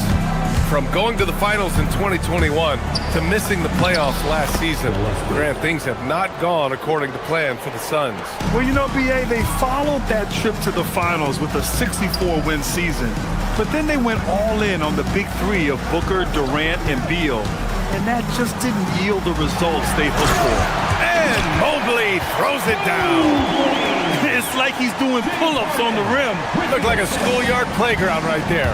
C: From going to the finals in 2021 to missing the playoffs last season, Grant, things have not gone according to plan for the Suns.
D: Well, you know, BA, they followed that trip to the finals with a 64-win season. But then they went all in on the big three of Booker, Durant, and Beal. And that just didn't yield the results they hoped for.
C: And Mobley throws it down.
D: It's like he's doing pull-ups on the rim.
C: Looked like a schoolyard playground right there.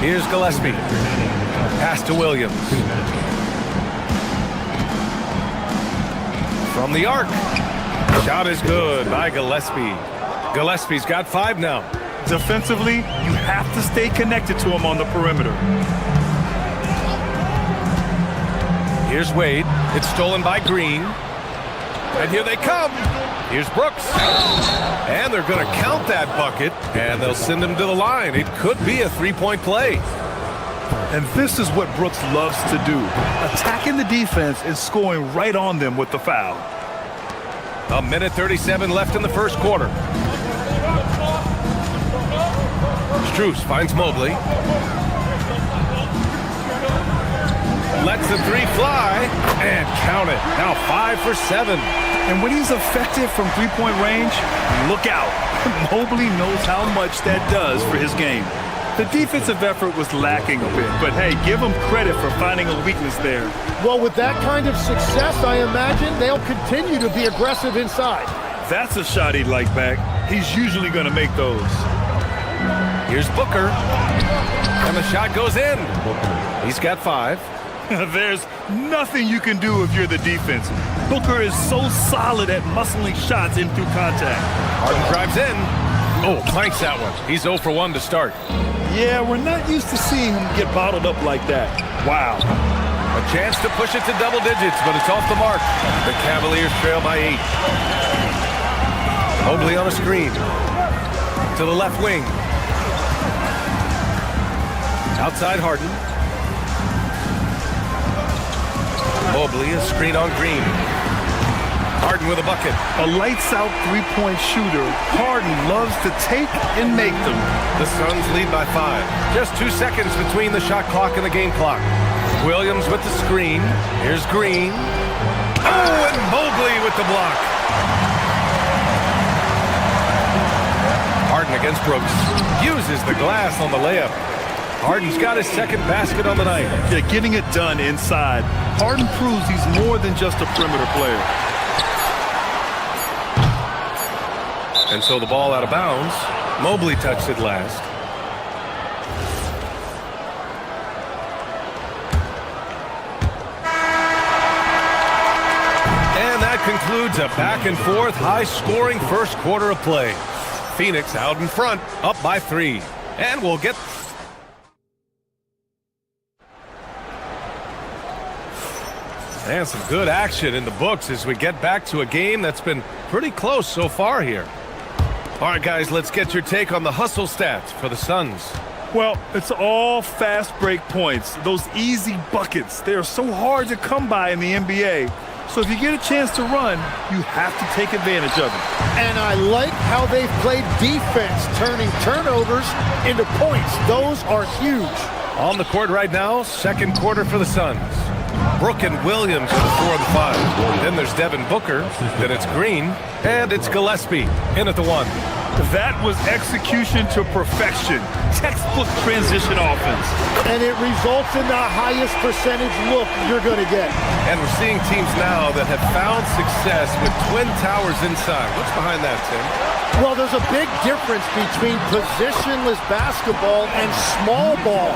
C: Here's Gillespie. Pass to Williams. From the arc. Shot is good by Gillespie. Gillespie's got 5 now.
D: Defensively, you have to stay connected to him on the perimeter.
C: Here's Wade. It's stolen by Green. And here they come. Here's Brooks. And they're going to count that bucket, and they'll send him to the line. It could be a three-point play.
D: And this is what Brooks loves to do. Attacking the defense and scoring right on them with the foul.
C: 1:37 left in the first quarter. Strus finds Mobley. Lets the 3 fly and count it. Now 5 for 7.
D: And when he's effective from three-point range, look out. Mobley knows how much that does for his game. The defensive effort was lacking a bit, but hey, give him credit for finding a weakness there.
H: Well, with that kind of success, I imagine they'll continue to be aggressive inside.
D: That's a shot he'd like back. He's usually going to make those.
C: Here's Booker. And the shot goes in. He's got 5.
D: There's nothing you can do if you're the defense. Booker is so solid at muscling shots in through contact.
C: Harden drives in. Oh, planks that one. He's 0 for 1 to start.
D: Yeah, we're not used to seeing him get bottled up like that. Wow.
C: A chance to push it to double digits, but it's off the mark. The Cavaliers trail by 8. Mobley on a screen. To the left wing. Outside Harden. Mobley, a screen on Green. Harden with a bucket.
D: A lights-out three-point shooter. Harden loves to take and make them.
C: The Suns lead by 5. Just 2 seconds between the shot clock and the game clock. Williams with the screen. Here's Green. Oh, and Mobley with the block. Harden against Brooks. Uses the glass on the layup. Harden's got his second basket on the night.
D: Yeah, getting it done inside. Harden proves he's more than just a perimeter player.
C: And so the ball out of bounds. Mobley touched it last. And that concludes a back-and-forth, high-scoring first quarter of play. Phoenix out in front, up by 3. And we'll get... And some good action in the books as we get back to a game that's been pretty close so far here. All right, guys, let's get your take on the hustle stats for the Suns.
D: Well, it's all fast break points, those easy buckets. They are so hard to come by in the NBA. So if you get a chance to run, you have to take advantage of it.
H: And I like how they've played defense, turning turnovers into points. Those are huge.
C: On the court right now, second quarter for the Suns. Brook and Williams are the 4 and 5. Then there's Devin Booker. Then it's Green. And it's Gillespie in at the 1.
D: That was execution to perfection. Textbook transition offense.
E: And it results in the highest percentage look you're going to get.
C: And we're seeing teams now that have found success with twin towers inside. What's behind that, Tim?
E: Well, there's a big difference between positionless basketball and small ball.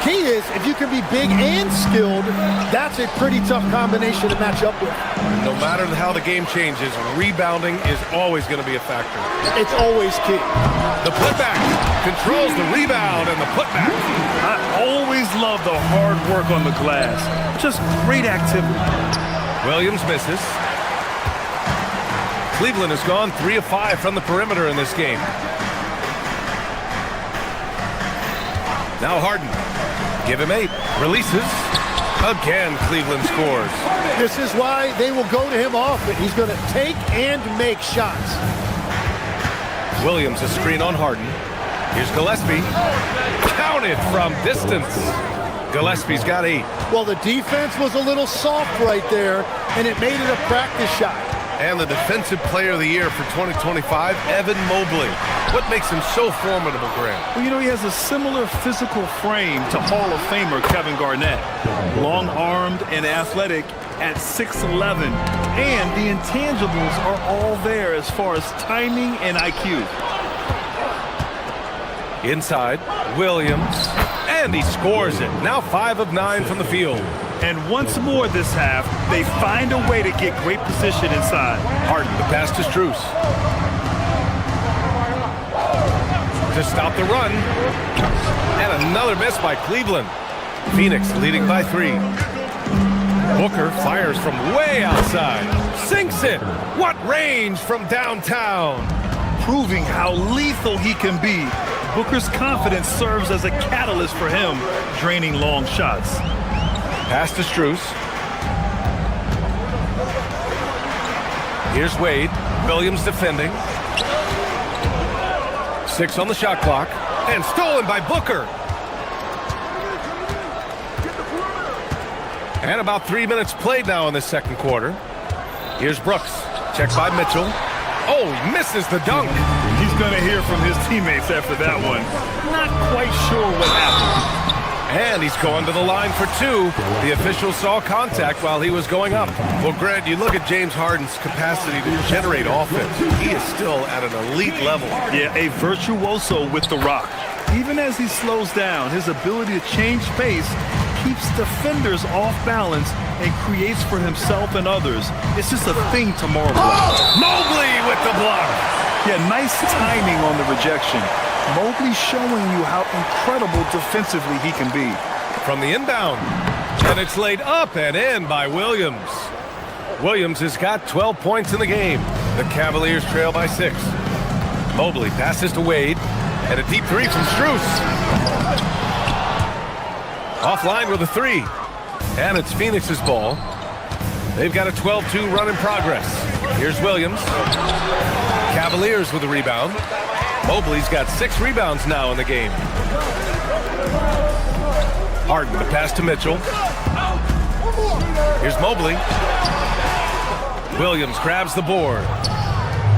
E: Key is, if you can be big and skilled, that's a pretty tough combination to match up with.
C: No matter how the game changes, rebounding is always going to be a factor.
E: It's always key.
C: The putback controls the rebound and the putback.
D: I always love the hard work on the glass. Just great activity.
C: Williams misses. Cleveland has gone 3 of 5 from the perimeter in this game. Now Harden. Give him 8. Releases. Again, Cleveland scores.
E: This is why they will go to him often. He's going to take and make shots.
C: Williams a screen on Harden. Here's Gillespie. Counted from distance. Gillespie's got 8.
E: Well, the defense was a little soft right there, and it made it a practice shot.
C: And the Defensive Player of the Year for 2025, Evan Mobley. What makes him so formidable, Grant?
D: Well, you know, he has a similar physical frame to Hall of Famer Kevin Garnett. Long-armed and athletic at 6'11". And the intangibles are all there as far as timing and IQ.
C: Inside, Williams. And he scores it. Now 5 of 9 from the field.
D: And once more this half, they find a way to get great position inside.
C: Harden, the pass to Strus. To stop the run. And another miss by Cleveland. Phoenix leading by 3. Booker fires from way outside. Sinks it. What range from downtown.
D: Proving how lethal he can be. Booker's confidence serves as a catalyst for him, draining long shots.
C: Pass to Strus. Here's Wade. Williams defending. 6 on the shot clock. And stolen by Booker. And about 3 minutes played now in the second quarter. Here's Brooks. Checked by Mitchell. Oh, he misses the dunk.
D: He's going to hear from his teammates after that one. Not quite sure what happened.
C: And he's going to the line for 2. The official saw contact while he was going up. Well, Grant, you look at James Harden's capacity to generate offense. He is still at an elite level.
D: Yeah, a virtuoso with the rock. Even as he slows down, his ability to change pace keeps defenders off balance and creates for himself and others. It's just a thing to marvel at.
C: Mobley with the block.
D: Yeah, nice timing on the rejection. Mobley showing you how incredible defensively he can be.
C: From the inbound. And it's laid up and in by Williams. Williams has got 12 points in the game. The Cavaliers trail by 6. Mobley passes to Wade. And a deep 3 from Strus. Offline with a 3. And it's Phoenix's ball. They've got a 12-2 run in progress. Here's Williams. Cavaliers with a rebound. Mobley's got 6 rebounds now in the game. Harden, the pass to Mitchell. Here's Mobley. Williams grabs the board.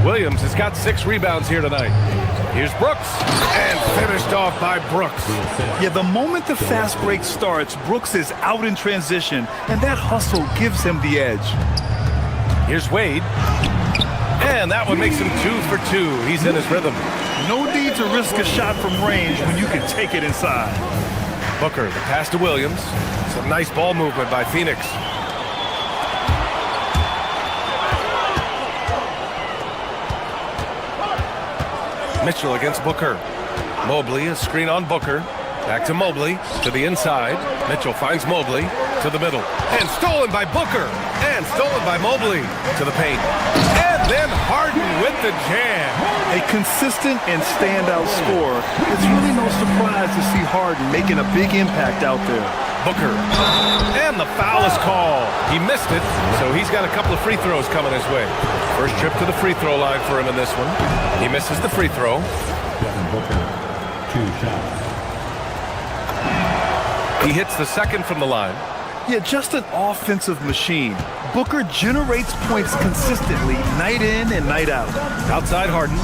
C: Williams has got 6 rebounds here tonight. Here's Brooks, and finished off by Brooks.
D: Yeah, the moment the fast break starts, Brooks is out in transition, and that hustle gives him the edge.
C: Here's Wade. And that one makes him 2 for 2. He's in his rhythm.
D: No need to risk a shot from range when you can take it inside.
C: Booker, the pass to Williams. Some nice ball movement by Phoenix. Mitchell against Booker. Mobley, a screen on Booker. Back to Mobley, to the inside. Mitchell finds Mobley, to the middle. And stolen by Booker. And stolen by Mobley, to the paint. And then Harden with the jam.
D: A consistent and standout scorer. It's really no surprise to see Harden making a big impact out there.
C: Booker. And the foul is called. He missed it, so he's got a couple of free throws coming his way. First trip to the free throw line for him in this one. He misses the free throw.
K: Booker, 2 shots.
C: He hits the second from the line.
D: Yeah, just an offensive machine. Booker generates points consistently, night in and night out.
C: Outside Harden.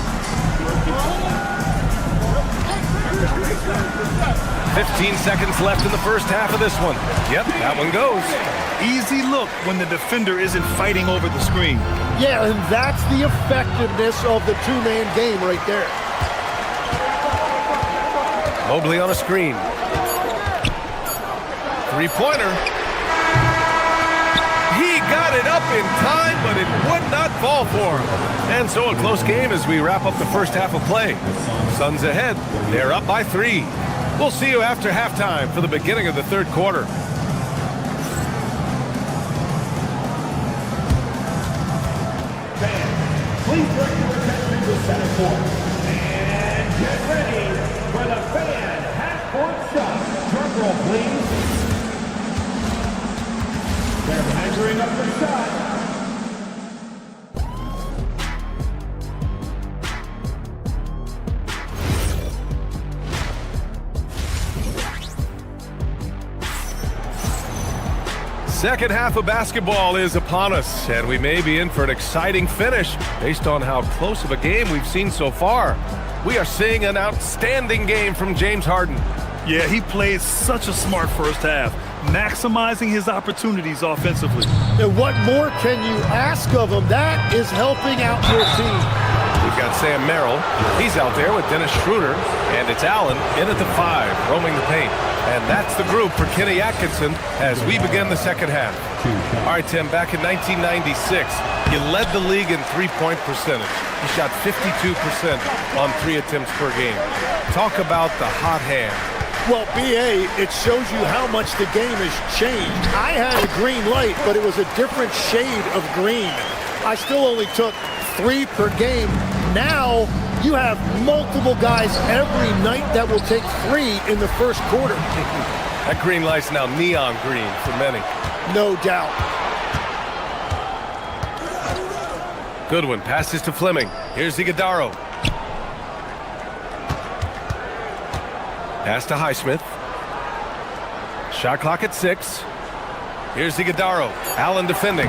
C: 15 seconds left in the first half of this one. Yep, that one goes.
D: Easy look when the defender isn't fighting over the screen.
E: Yeah, and that's the effectiveness of the two-man game right there.
C: Mobley on a screen. Three-pointer. He got it up in time, but it would not fall for him. And so a close game as we wrap up the first half of play. Suns ahead. They're up by 3. We'll see you after halftime for the beginning of the third quarter.
K: Please bring your attention to center court. And get ready for the fan half-court shot. Drum roll, please. They're measuring up the shot.
C: Second half of basketball is upon us, and we may be in for an exciting finish based on how close of a game we've seen so far. We are seeing an outstanding game from James Harden.
D: Yeah, he played such a smart first half, maximizing his opportunities offensively.
E: And what more can you ask of him? That is helping out your team.
C: We've got Sam Merrill. He's out there with Dennis Schroeder, and it's Allen in at the 5, roaming the paint. And that's the group for Kenny Atkinson as we begin the second half. All right, Tim, back in 1996, you led the league in three-point percentage. You shot 52% on 3 attempts per game. Talk about the hot hand.
E: Well, B.A., it shows you how much the game has changed. I had a green light, but it was a different shade of green. I still only took 3 per game. Now you have multiple guys every night that will take 3 in the first quarter.
C: That green light's now neon green for many.
E: No doubt.
C: Goodwin passes to Fleming. Here's Iguodala. Pass to Highsmith. Shot clock at 6. Here's Iguodala. Allen defending.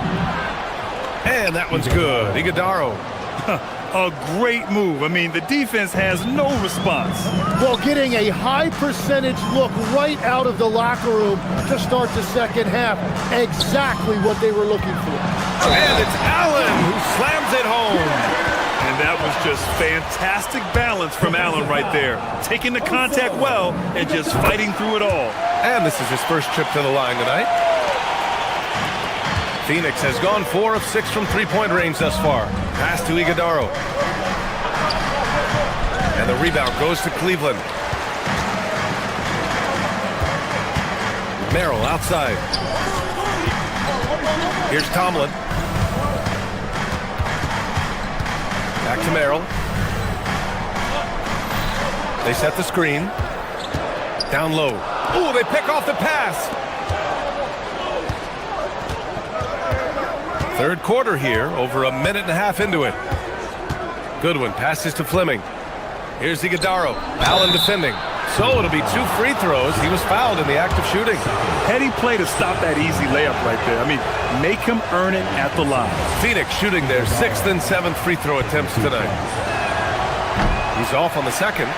C: And that one's good. Iguodala.
D: A great move. I mean, the defense has no response.
E: Well, getting a high percentage look right out of the locker room to start the second half. Exactly what they were looking for.
C: And it's Allen who slams it home.
D: And that was just fantastic balance from Allen right there. Taking the contact well and just fighting through it all.
C: And this is his first trip to the line tonight. Phoenix has gone 4 of 6 from three-point range thus far. Pass to Iguodala. And the rebound goes to Cleveland. Merrill outside. Here's Tomlin. Back to Merrill. They set the screen. Down low. Ooh, they pick off the pass. Third quarter here, over a minute and a half into it. Goodwin passes to Fleming. Here's Iguodala. Allen defending. So it'll be 2 free throws. He was fouled in the act of shooting.
D: Heady play to stop that easy layup right there. I mean, make him earn it at the line.
C: Phoenix shooting their 6th and 7th free throw attempts tonight. He's off on the second.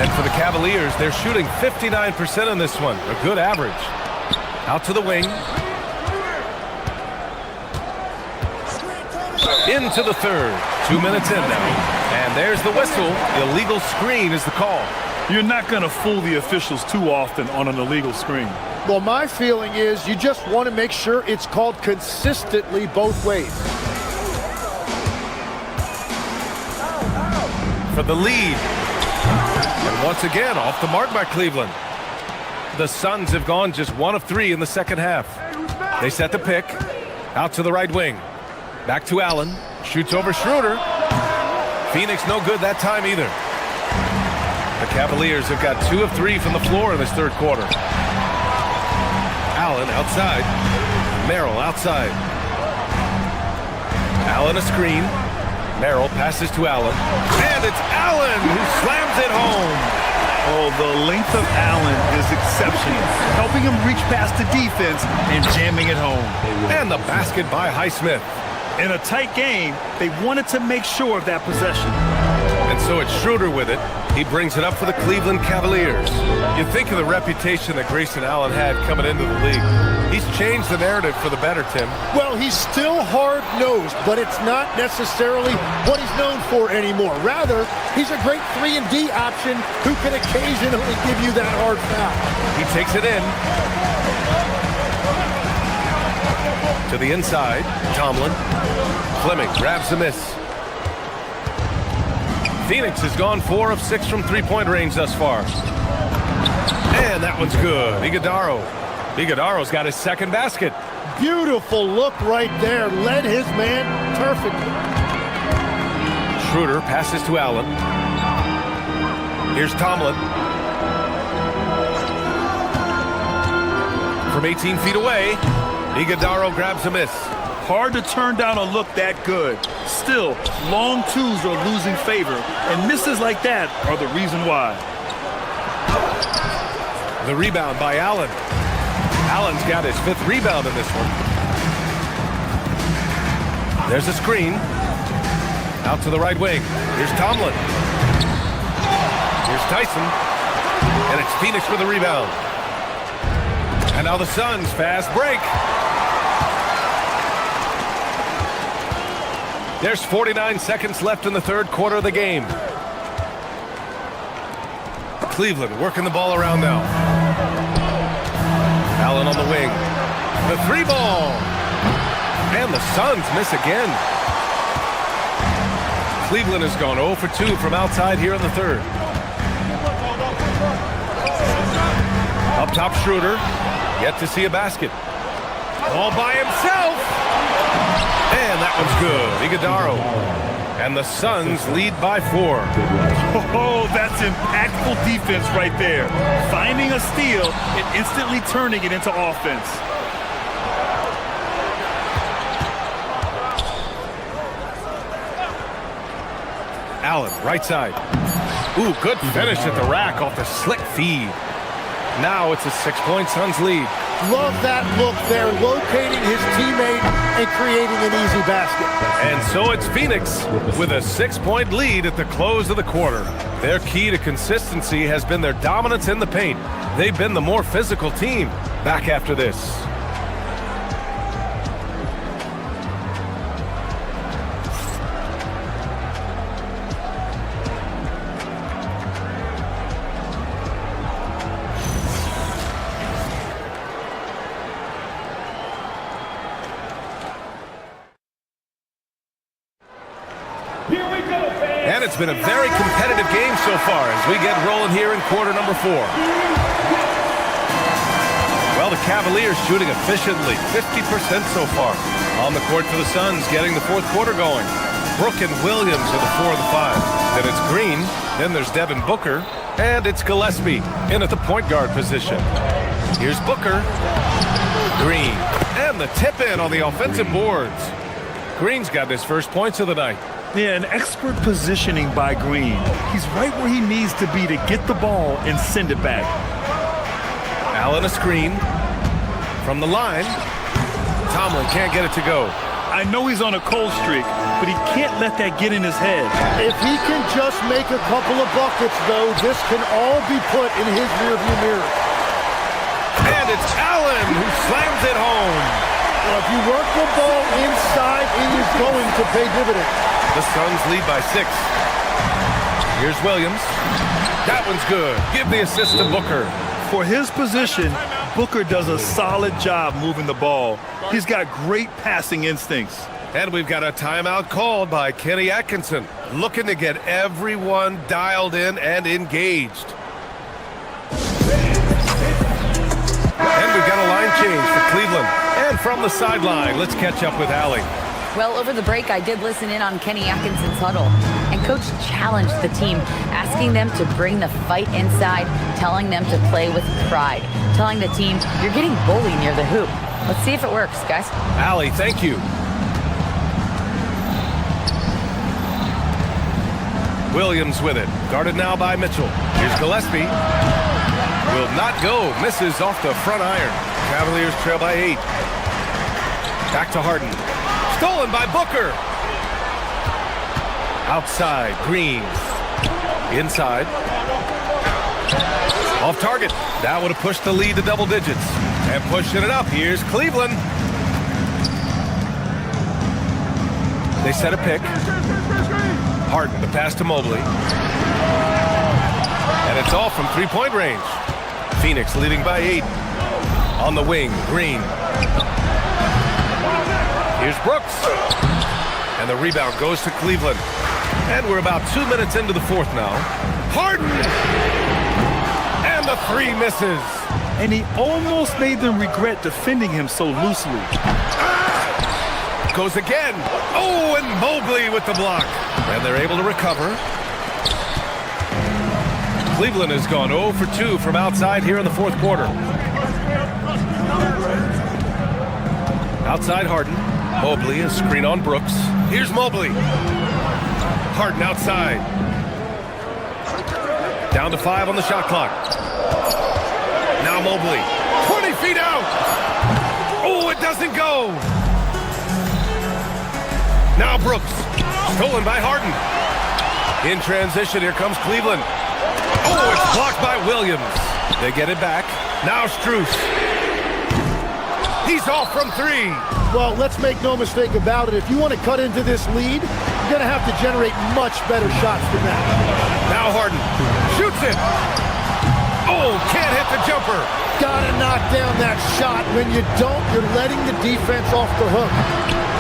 C: And for the Cavaliers, they're shooting 59% on this one. A good average. Out to the wing. Into the third. 2 minutes in now. And there's the whistle. Illegal screen is the call.
D: You're not going to fool the officials too often on an illegal screen.
E: Well, my feeling is you just want to make sure it's called consistently both ways.
C: For the lead. And once again, off the mark by Cleveland. The Suns have gone just 1 of 3 in the second half. They set the pick. Out to the right wing. Back to Allen. Shoots over Schroeder. Phoenix no good that time either. The Cavaliers have got 2 of 3 from the floor in this third quarter. Allen outside. Merrill outside. Allen a screen. Merrill passes to Allen. And it's Allen who slams it home.
D: Oh, the length of Allen is exceptional, helping him reach past the defense and jamming it home.
C: And the basket by Highsmith.
D: In a tight game, they wanted to make sure of that possession.
C: And so it's Schroeder with it. He brings it up for the Cleveland Cavaliers. You think of the reputation that Grayson Allen had coming into the league. He's changed the narrative for the better, Tim.
L: Well, he's still hard-nosed, but it's not necessarily what he's known for anymore. Rather, he's a great 3-and-D option who can occasionally give you that hard foul.
C: He takes it in. To the inside, Tomlin. Fleming grabs the miss. Phoenix has gone 4 of 6 from three-point range thus far. And that one's good. Iguodaro's got his second basket.
L: Beautiful look right there. Led his man perfectly.
C: Schroeder passes to Allen. Here's Tomlin. From 18 feet away, Iguodaro grabs a miss.
D: Hard to turn down a look that good. Still, long twos are losing favor, and misses like that are the reason why.
C: The rebound by Allen. Allen's got his 5th rebound in this one. There's a screen. Out to the right wing. Here's Tomlin. Here's Tyson. And it's Phoenix with the rebound. And now the Suns fast break. There's 49 seconds left in the third quarter of the game. Cleveland working the ball around now. Allen on the wing. The 3-ball. And the Suns miss again. Cleveland has gone 0 for 2 from outside here in the third. Up top, Schroeder. Yet to see a basket. All by himself. And that one's good. Iguodaro. And the Suns lead by 4.
D: Oh, that's impactful defense right there. Finding a steal and instantly turning it into offense.
C: Allen, right side. Ooh, good finish at the rack off the slick feed. Now it's a 6-point Suns lead.
L: Love that look there, locating his teammate and creating an easy basket.
C: And so it's Phoenix with a 6-point lead at the close of the quarter. Their key to consistency has been their dominance in the paint. They've been the more physical team. Back after this. And it's been a very competitive game so far as we get rolling here in quarter number 4. Well, the Cavaliers shooting efficiently, 50% so far. On the court for the Suns, getting the fourth quarter going. Brook and Williams are the 4 of the 5. Then it's Green, then there's Devin Booker, and it's Gillespie in at the point guard position. Here's Booker, Green, and the tip-in on the offensive boards. Green's got his first points of the night.
D: Yeah, an expert positioning by Green. He's right where he needs to be to get the ball and send it back.
C: Allen a screen. From the line, Tomlin can't get it to go.
D: I know he's on a cold streak, but he can't let that get in his head.
L: If he can just make a couple of buckets, though, this can all be put in his rearview mirror.
C: And it's Allen who slams it home.
L: Well, if you work the ball inside, it is going to pay dividends.
C: The Suns lead by 6. Here's Williams. That one's good. Give the assist to Booker.
D: For his position, Booker does a solid job moving the ball. He's got great passing instincts.
C: And we've got a timeout called by Kenny Atkinson, looking to get everyone dialed in and engaged. And we've got a line change for Cleveland. And from the sideline, let's catch up with Allie.
F: Well, over the break, I did listen in on Kenny Atkinson's huddle, and Coach challenged the team, asking them to bring the fight inside, telling them to play with pride, telling the team, you're getting bullied near the hoop. Let's see if it works, guys.
C: Allie, thank you. Williams with it. Guarded now by Mitchell. Here's Gillespie. Will not go. Misses off the front iron. Cavaliers trail by 8. Back to Harden. Stolen by Booker. Outside, Green. Inside. Off target. That would have pushed the lead to double digits. And pushing it up. Here's Cleveland. They set a pick. Harden, the pass to Mobley. And it's all from three-point range. Phoenix leading by 8. On the wing, Green. Here's Brooks. And the rebound goes to Cleveland. And we're about 2 minutes into the fourth now. Harden! And the three misses.
D: And he almost made them regret defending him so loosely.
C: Goes again. Oh, and Mobley with the block. And they're able to recover. Cleveland has gone 0 for 2 from outside here in the fourth quarter. Outside Harden. Mobley, a screen on Brooks. Here's Mobley. Harden outside. Down to 5 on the shot clock. Now Mobley. 20 feet out. Oh, it doesn't go. Now Brooks. Stolen by Harden. In transition, here comes Cleveland. Oh, it's blocked by Williams. They get it back. Now Strus. He's off from 3.
L: Well, let's make no mistake about it. If you want to cut into this lead, you're going to have to generate much better shots than that.
C: Now Harden shoots it. Oh, can't hit the jumper.
L: Gotta knock down that shot. When you don't, you're letting the defense off the hook.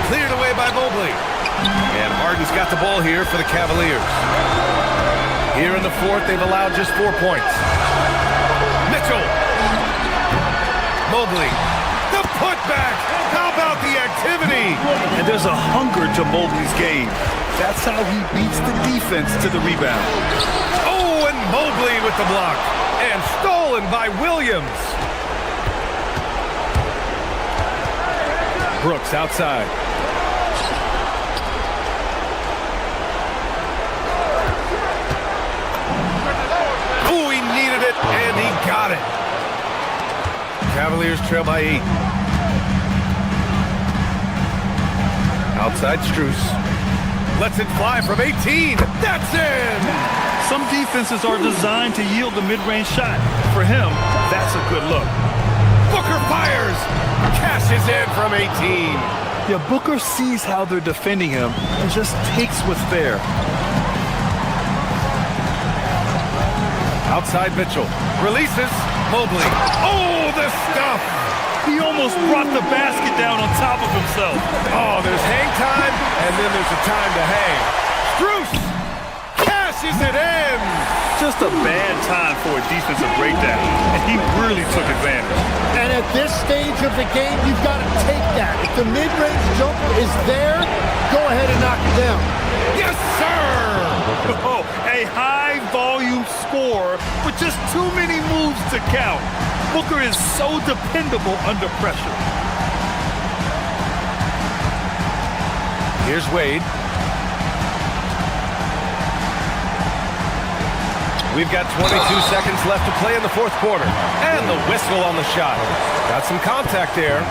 C: Cleared away by Mobley. And Harden's got the ball here for the Cavaliers. Here in the fourth, they've allowed just 4 points. Mitchell. Mobley. The putback. How about the activity?
D: And there's a hunger to Mobley's game. That's how he beats the defense to the rebound.
C: Oh, and Mobley with the block. And stolen by Williams. Brooks outside. Oh, he needed it, and he got it. Cavaliers trail by 8. Outside Strus. Lets it fly from 18. That's in!
D: Some defenses are designed to yield the mid-range shot. For him, that's a good look.
C: Booker fires! Cashes in from 18.
D: Yeah, Booker sees how they're defending him and just takes what's there.
C: Outside Mitchell. Releases. Mobley. Oh, the stuff!
D: He almost brought the basket down on top of himself.
C: Oh, there's hang time, and then there's a time to hang. Strus cashes it in!
D: Just a bad time for a defensive breakdown, and he really took advantage.
L: And at this stage of the game, you've got to take that. If the mid-range jumper is there, go ahead and knock it down.
C: Yes, sir!
D: Oh, a high-volume score with just too many moves to count. Booker is so dependable under pressure.
C: Here's Wade. We've got 22 seconds left to play in the fourth quarter. And the whistle on the shot. Got some contact there.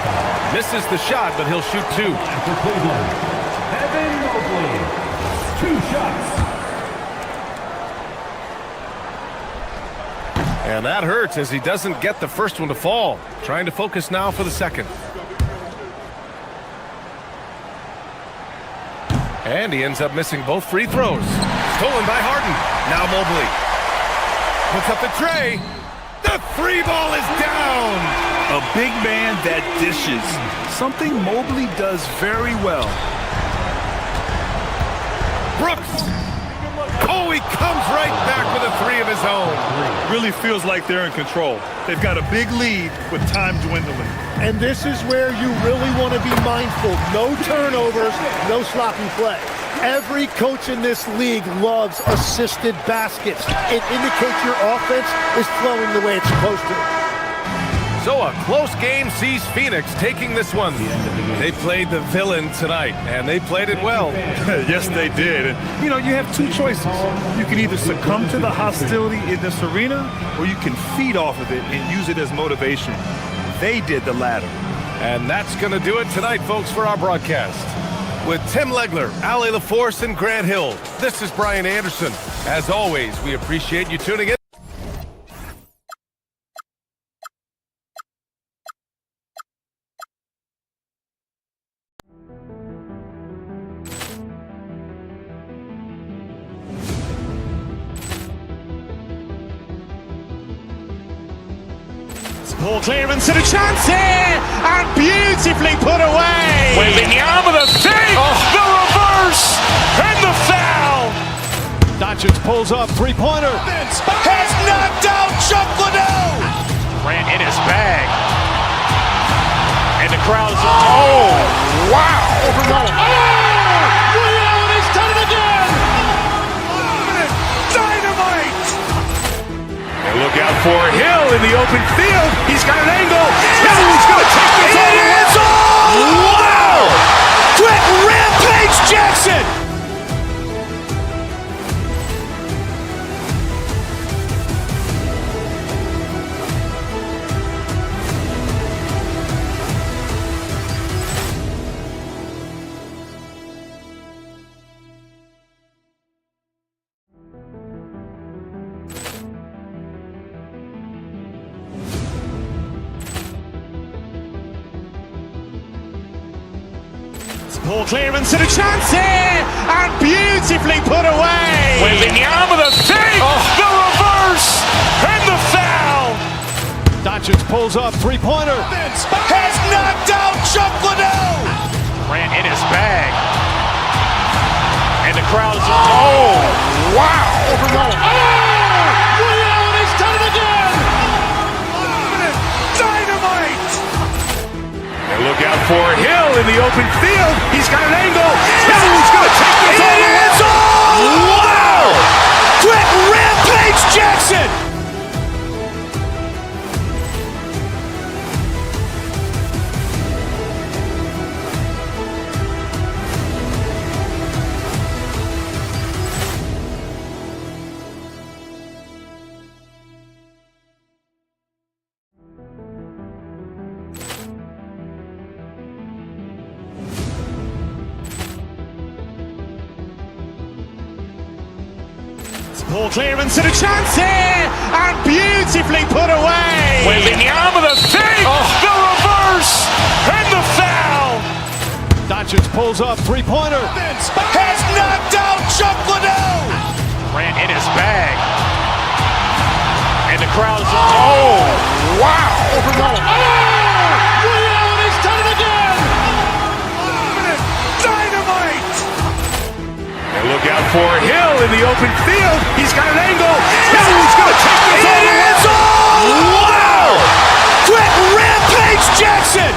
C: Misses the shot, but he'll shoot 2.
K: For Cleveland, Evan Mobley. 2 shots.
C: And that hurts as he doesn't get the first one to fall. Trying to focus now for the second. And he ends up missing both free throws. Stolen by Harden. Now Mobley. Puts up the tray. The 3 ball is down.
D: A big man that dishes. Something Mobley does very well.
C: Brooks. Oh, he comes right back with a 3 of his own.
D: Really feels like they're in control. They've got a big lead with time dwindling.
L: And this is where you really want to be mindful. No turnovers, no sloppy play. Every coach in this league loves assisted baskets. It indicates your offense is flowing the way it's supposed to.
C: So a close game sees Phoenix taking this one. They played the villain tonight, and they played it well.
D: Yes, they did. And, you know, you have two choices. You can either succumb to the hostility in this arena, or you can feed off of it and use it as motivation. They did the latter.
C: And that's going to do it tonight, folks, for our broadcast. With Tim Legler, Ali LaForce, and Grant Hill, this is Brian Anderson. As always, we appreciate you tuning in.
B: Ball clearance and a chance here, and beautifully put away. Wembanyama the save, the reverse, and the foul. Doncic pulls up, three-pointer. Has knocked out Chuck Liddell. Grant in his bag. And the crowd is, oh, wow. Overrun. Oh, Ray Allen has done it again. Dynamite.
A: And look out for Hill in the open field. He's got an angle. Hill is going to take this all the way.
B: Wow! Quick rampage Jackson. Ball clearance and a chance here, and beautifully put away. Wembanyama the save, the reverse, and the foul. Doncic pulls up, three-pointer. Has knocked out Chuck Liddell. Grant in his bag. And the crowd is, oh, wow. Overrun. Oh, Ray Allen has done it again. Dynamite.
A: And look out for Hill in the open field. He's got an angle. Hill is going to take this all the way.
B: Wow! Quick rampage Jackson. Ball clearance and a chance here, and beautifully put away. Wembanyama the save, the reverse, and the foul. Doncic pulls up, three-pointer. Has knocked out Chuck Liddell. Grant in his bag. And the crowd is, oh, wow. Overrun. Oh, Ray Allen has done it again. Dynamite.
A: And look out for Hill in the open field. He's got an angle. Hill is going to take this all the way.
B: Wow! Quick rampage Jackson.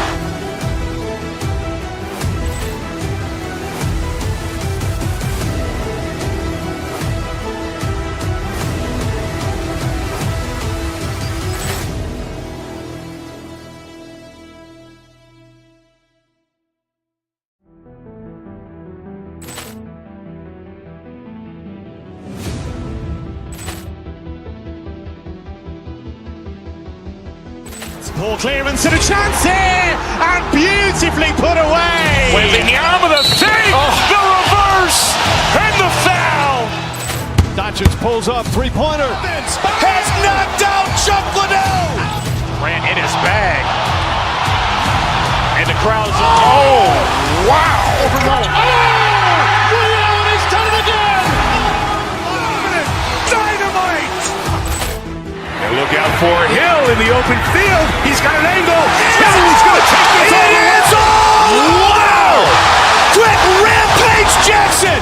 B: Ball clearance and a chance here, and beautifully put away. Wembanyama the save, the reverse, and the foul. Doncic pulls up, three-pointer. Has knocked out Chuck Liddell. Grant in his bag. And the crowd is, oh, wow. Overrun. Oh, Ray Allen has done it again. Dynamite.
A: And look out for Hill in the open field. He's got an angle. Hill is going to take this all the way.
B: Wow! Quick rampage Jackson.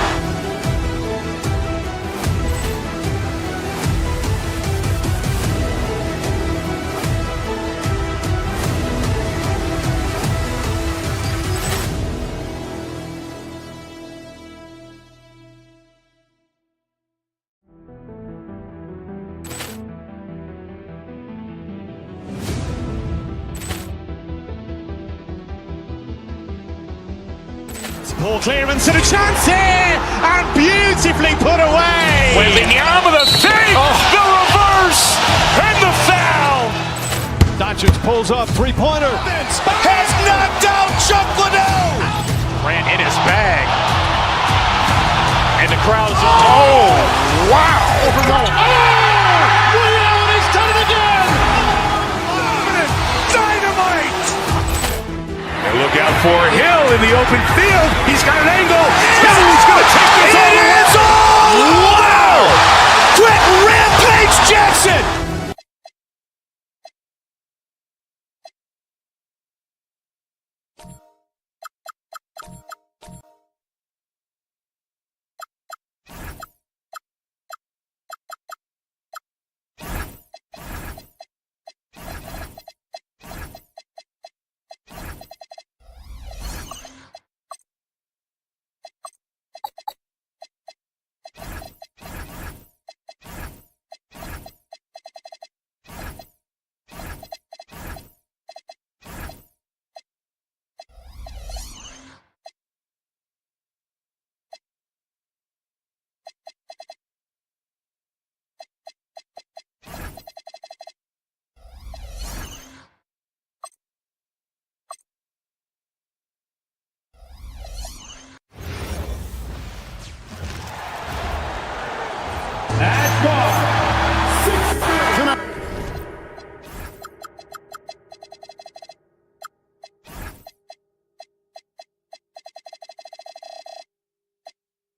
B: Ball clearance and a chance here, and beautifully put away.
A: Wembanyama with a save, the reverse, and the foul.
B: Doncic pulls up, three-pointer.
A: Has knocked out Chuck Liddell. Ran in his bag. And the crowd is, oh, wow.
B: Overruled. Ray Allen has done it again.
A: Dynamite. And look out for Hill in the open field. He's got an angle. He's going to take this all the way. Wow. Quick Rampage Jackson.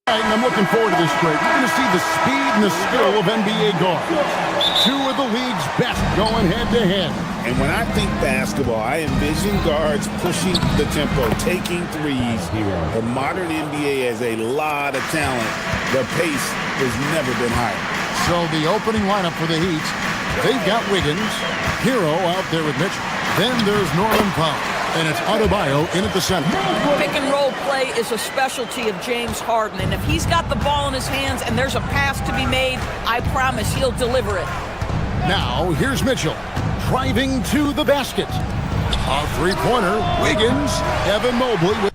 H: And I'm looking forward to this break. You're going to see the speed and the skill of NBA guards. Two of the league's best going head-to-head.
I: And when I think basketball, I envision guards pushing the tempo, taking threes. The modern NBA has a lot of talent. The pace has never been higher.
H: So the opening lineup for the Heat, they've got Wiggins, Hero out there with Mitchell. Then there's Norman Powell, and it's Adebayo in at the center.
M: Pick and roll play is a specialty of James Harden, and if he's got the ball in his hands and there's a pass to be made, I promise he'll deliver it.
H: Now, here's Mitchell, driving to the basket. A three-pointer, Wiggins, Evan Mobley with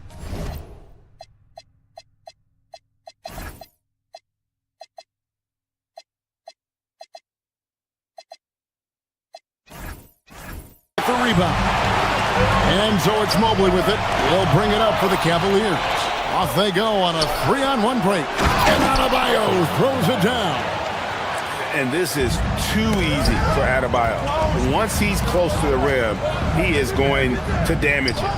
H: the rebound. And so it's Mobley with it. He'll bring it up for the Cavaliers. Off they go on a 3-on-1 break. And Adebayo throws it down.
I: And this is too easy for Adebayo. Once he's close to the rim, he is going to damage it.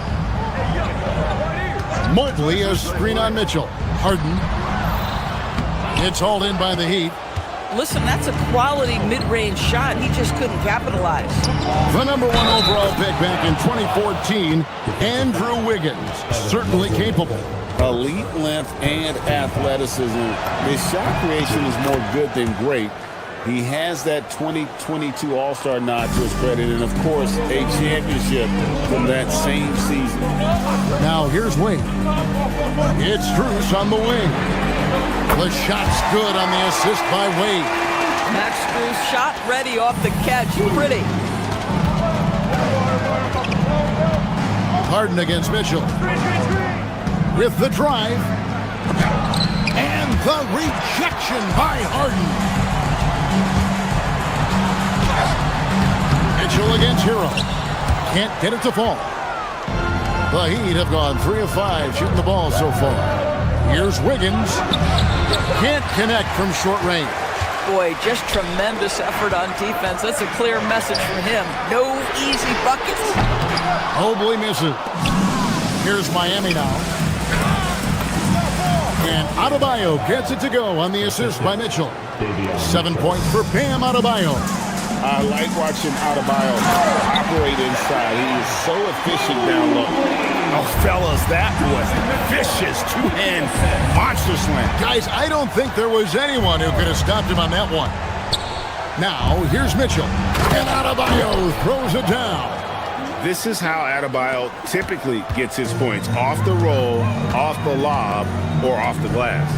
H: Mobley, a screen on Mitchell. Harden. It's hauled in by the Heat.
M: Listen, that's a quality mid-range shot. He just couldn't capitalize.
H: The number one overall pick back in 2014, Andrew Wiggins. Certainly capable.
I: Elite length and athleticism. His shot creation is more good than great. He has that 2022 All-Star nod to his credit, and of course, a championship from that same season.
H: Now here's Wing. It's Strus on the wing. The shot's good on the assist by Wade.
M: Max Strus shot ready off the catch. Pretty.
H: Harden against Mitchell. With the drive. And the rejection by Harden. Mitchell against Hero. Can't get it to fall. The Heat have gone 3 of 5 shooting the ball so far. Here's Wiggins. Can't connect from short range.
M: Boy, just tremendous effort on defense. That's a clear message from him. No easy buckets.
H: Mobley misses. Here's Miami now. And Adebayo gets it to go on the assist by Mitchell. 7 points for Bam Adebayo.
I: I like watching Adebayo operate inside. He is so efficient down low. Oh, fellas, that was vicious two-hand monster slam.
H: Guys, I don't think there was anyone who could have stopped him on that one. Now, here's Mitchell. And Adebayo throws it down.
I: This is how Adebayo typically gets his points. Off the roll, off the lob, or off the glass.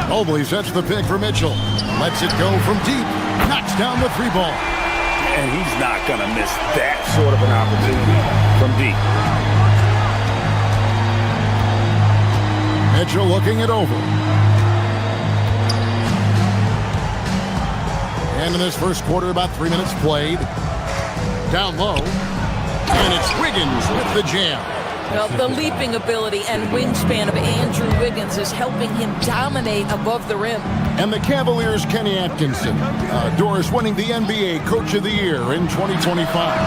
H: Mobley sets the pick for Mitchell. Lets it go from deep. Knocks down the 3 ball.
I: And he's not going to miss that sort of an opportunity from deep.
H: looking it over. And in this first quarter, about 3 minutes played. Down low. And it's Wiggins with the jam.
M: Well, the leaping ability and wingspan of Andrew Wiggins is helping him dominate above the rim.
H: And the Cavaliers' Kenny Atkinson. Doris winning the NBA Coach of the Year in 2025.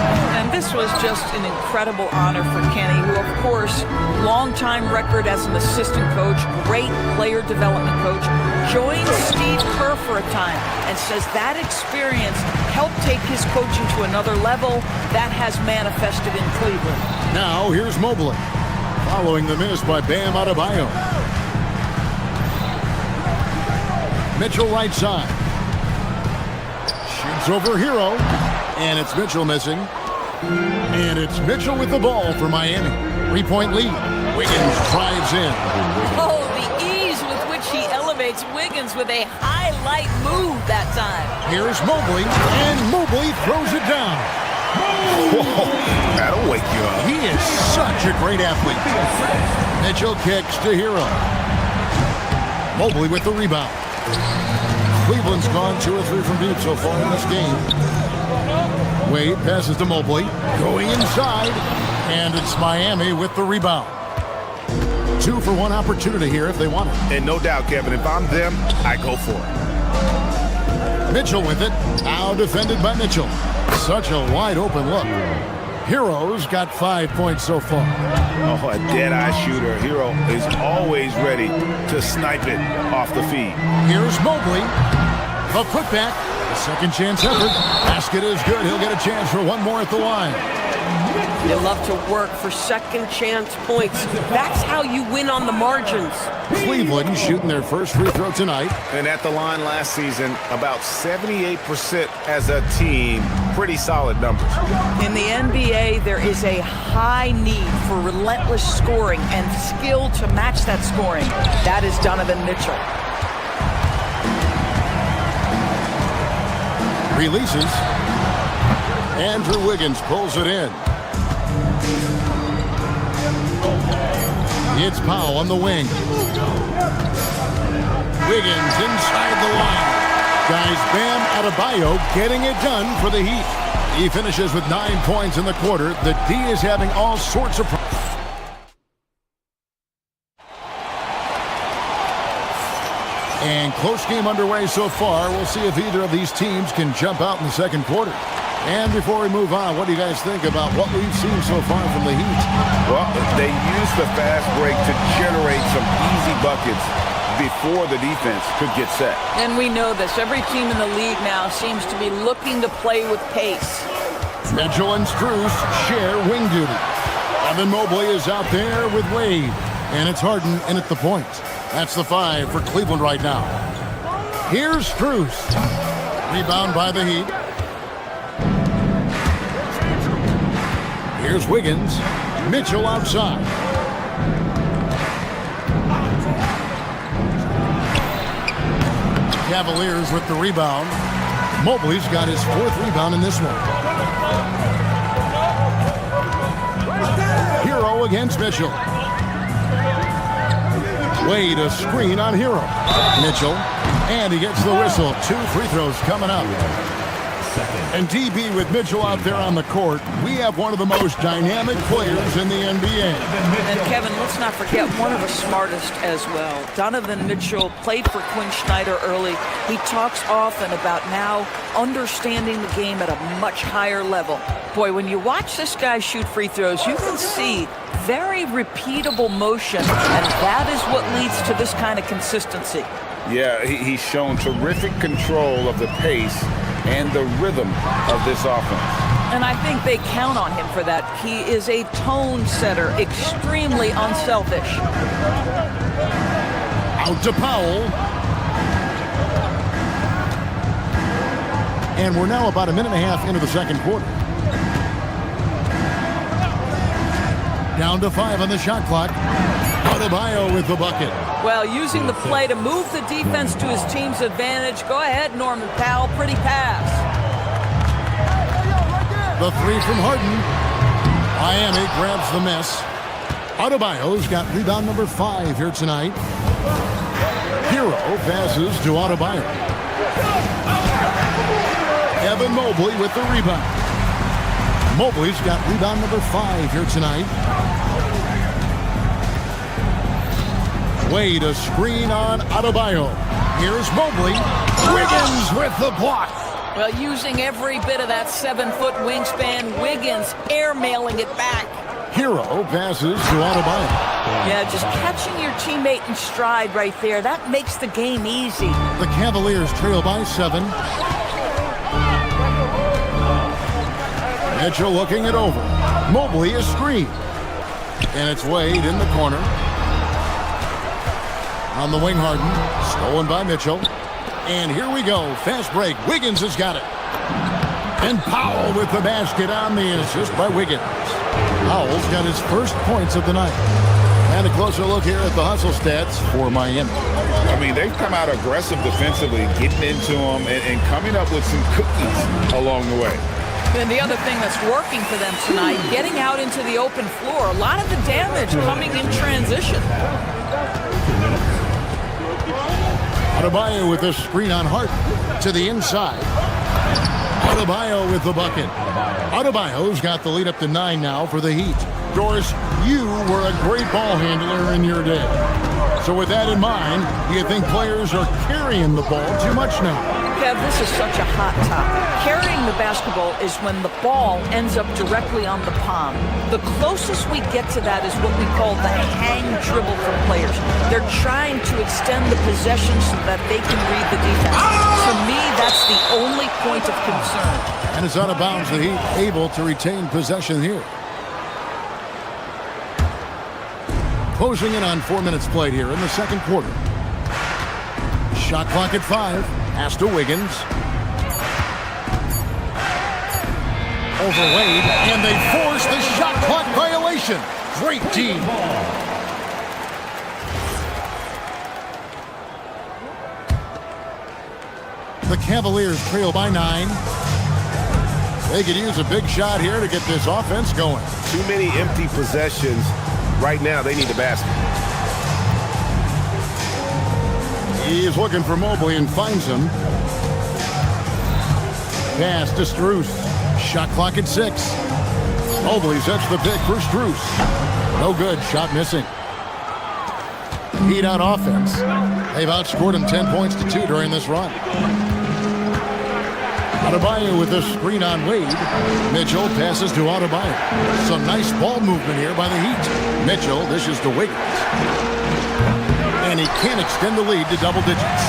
M: And this was just an incredible honor for Kenny, who, of course, longtime record as an assistant coach, great player development coach, joined Steve Kerr for a time and says that experience helped take his coaching to another level. That has manifested in Cleveland.
H: Now, here's Mobley, following the miss by Bam Adebayo. Mitchell right side. Shoots over Hero. And it's Mitchell missing. And it's Mitchell with the ball for Miami. 3-point lead. Wiggins drives in.
M: Oh, the ease with which he elevates Wiggins with a highlight move that time.
H: Here's Mobley. And Mobley throws it down.
I: Whoa, that'll wake you up.
H: He is such a great athlete. Mitchell kicks to Hero. Mobley with the rebound. Cleveland's gone 2 or 3 from deep so far in this game. Wade passes to Mobley. Going inside. And it's Miami with the rebound. 2 for 1 opportunity here if they want it.
I: And no doubt, Kevin, if I'm them, I go for it.
H: Mitchell with it. Now defended by Mitchell. Such a wide open look. Hero's got 5 points so far.
I: Oh, a dead-eye shooter. Hero is always ready to snipe it off the feed.
H: Here's Mobley. The putback. A second chance effort. Basket is good. He'll get a chance for 1 more at the line.
N: You love to work for second chance points. That's how you win on the margins.
H: Cleveland shooting their first free throw tonight.
I: And at the line last season, about 78% as a team. Pretty solid numbers.
M: In the NBA, there is a high need for relentless scoring and skill to match that scoring. That is Donovan Mitchell.
H: Releases. Andrew Wiggins pulls it in. It's Powell on the wing. Wiggins inside the line. Guys, Bam Adebayo getting it done for the Heat. He finishes with 9 points in the quarter. The D is having all sorts of problems. And close game underway so far. We'll see if either of these teams can jump out in the second quarter. And before we move on, what do you guys think about what we've seen so far from the Heat?
I: Well, they used the fast break to generate some easy buckets before the defense could get set.
M: And we know this. Every team in the league now seems to be looking to play with pace.
H: Mitchell and Strus share wing duty. Evan Mobley is out there with Wade. And it's Harden in at the point. That's the 5 for Cleveland right now. Here's Strus. Rebound by the Heat. Here's Wiggins. Mitchell outside. Cavaliers with the rebound. Mobley's got his 4th rebound in this one. Hero against Mitchell. Wade a screen on Hero. Mitchell. And he gets the whistle. 2 free throws coming up. And DB with Mitchell out there on the court, we have one of the most dynamic players in the NBA.
M: And Kevin, let's not forget one of the smartest as well. Donovan Mitchell played for Quinn Snyder early. He talks often about now understanding the game at a much higher level. Boy, when you watch this guy shoot free throws, you can see very repeatable motion, and that is what leads to this kind of consistency.
I: Yeah, he's shown terrific control of the pace and the rhythm of this offense.
M: And I think they count on him for that. He is a tone setter, extremely unselfish.
H: Out to Powell. And we're now about a minute and a half into the second quarter. Down to 5 on the shot clock. Adebayo with the bucket.
M: Well, using the play to move the defense to his team's advantage. Go ahead, Norman Powell. Pretty pass.
H: The 3 from Harden. Miami grabs the miss. Adebayo's got rebound number 5 here tonight. Hero passes to Adebayo. Evan Mobley with the rebound. Mobley's got rebound number 5 here tonight. Wade, a screen on Adebayo. Here's Mobley. Wiggins with the block.
M: Well, using every bit of that 7-foot wingspan, Wiggins airmailing it back.
H: Hero passes to Adebayo.
M: Yeah, just catching your teammate in stride right there. That makes the game easy.
H: The Cavaliers trail by 7. Mitchell looking it over. Mobley is screened. And it's Wade in the corner. On the wing, Harden. Stolen by Mitchell. And here we go. Fast break. Wiggins has got it. And Powell with the basket on the assist by Wiggins. Powell's got his first points of the night. And a closer look here at the hustle stats for Miami.
O: I mean, they've come out aggressive defensively, getting into them and coming up with some cookies along the way.
M: And the other thing that's working for them tonight, getting out into the open floor. A lot of the damage coming in transition.
H: Adebayo with a screen on Hart to the inside. Adebayo with the bucket. Adebayo's got the lead up to 9 now for the Heat. Doris, you were a great ball handler in your day. So with that in mind, do you think players are carrying the ball too much now?
M: Kev, this is such a hot topic. Carrying the basketball is when the ball ends up directly on the palm. The closest we get to that is what we call the hang dribble for players. They're trying to extend the possession so that they can read the defense. For me, that's the only point of concern.
H: And it's out of bounds. The Heat able to retain possession here. Closing in on 4 minutes played here in the second quarter. Shot clock at 5. Pass to Wiggins. Over Wade, and they force the shot clock violation. Great team. The Cavaliers trail by 9. They could use a big shot here to get this offense going.
C: Too many empty possessions. Right now, they need the basket.
H: He is looking for Mobley and finds him. Pass to Strus. Shot clock at 6. Mobley sets the pick for Strus. No good. Shot missing. Heat on offense. They've outscored him 10 points to 2 during this run. Adebayo with a screen on Wade. Mitchell passes to Adebayo. Some nice ball movement here by the Heat. Mitchell dishes to Wiggins. And he can't extend the lead to double digits.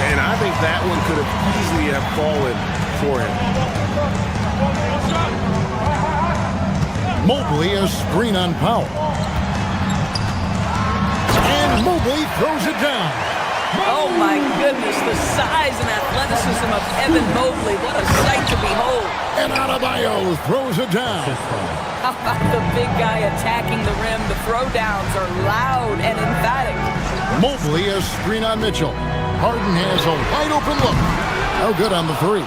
C: And I think that one could have easily have fallen for him.
H: Mobley a screen on Powell. And Mobley throws it down.
M: Oh my goodness, the size and athleticism of Evan Mobley. What a sight to behold.
H: And Adebayo throws it down.
M: How about the big guy attacking the rim? The throwdowns are loud and emphatic.
H: Mobley a screen on Mitchell. Harden has a wide open look. No good on the 3.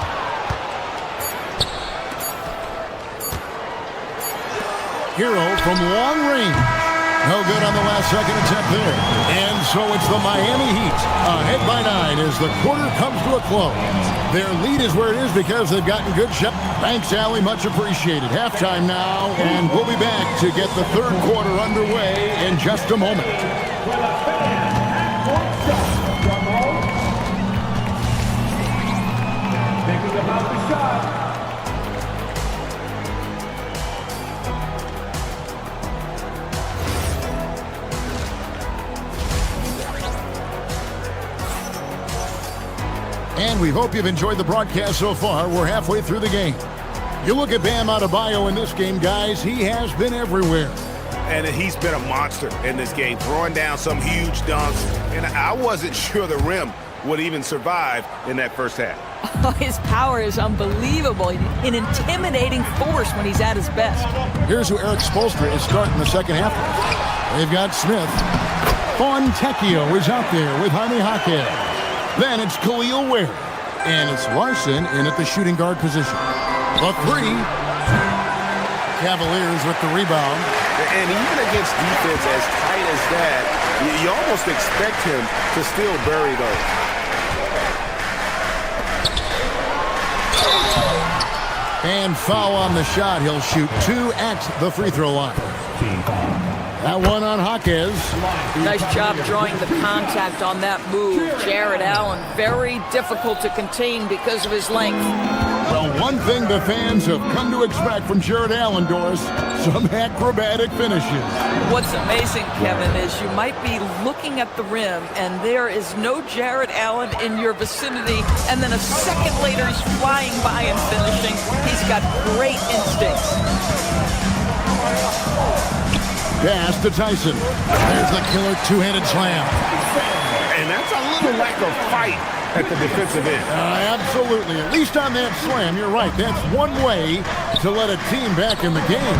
H: Hero from long range. No good on the last second attempt there. And so it's the Miami Heat ahead by 9 as the quarter comes to a close. Their lead is where it is because they've gotten good shots. Thanks, Allie. Much appreciated. Halftime now, and we'll be back to get the third quarter underway in just a moment.
K: Thinking about the shot.
H: And we hope you've enjoyed the broadcast so far. We're halfway through the game. You look at Bam Adebayo in this game, guys. He has been everywhere.
C: And he's been a monster in this game, throwing down some huge dunks. And I wasn't sure the rim would even survive in that first half.
M: Oh, his power is unbelievable. An intimidating force when he's at his best.
H: Here's who Eric Spoelstra is starting the second half. They've got Smith. Fontecchio is out there with Jaime Jaquez. Then it's Khalil Ware. And it's Larson in at the shooting guard position. The 3. Cavaliers with the rebound.
I: And even against defense as tight as that, you almost expect him to still bury those.
H: And foul on the shot. He'll shoot 2 at the free throw line. That one on Jaquez.
M: Nice job drawing the contact on that move. Jared Allen, very difficult to contain because of his length.
H: Well, one thing the fans have come to expect from Jared Allen, Doris, some acrobatic finishes.
M: What's amazing, Kevin, is you might be looking at the rim and there is no Jared Allen in your vicinity, and then a second later he's flying by and finishing. He's got great instincts.
H: Pass to Tyson. There's the killer two-handed slam.
I: And that's a little lack of fight at the defensive end.
H: Absolutely. At least on that slam, you're right. That's one way to let a team back in the game.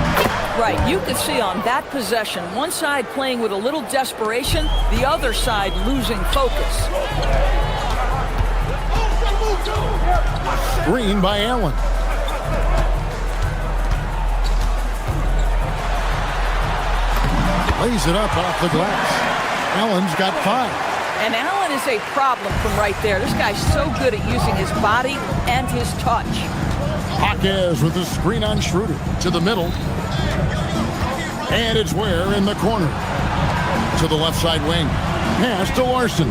M: Right. You could see on that possession, one side playing with a little desperation, the other side losing focus.
H: Screen by Allen. Lays it up off the glass. Allen's got 5.
M: And Allen is a problem from right there. This guy's so good at using his body and his touch.
H: Jaquez with the screen on Schroeder to the middle. And it's Ware in the corner. To the left side wing. Pass to Larson.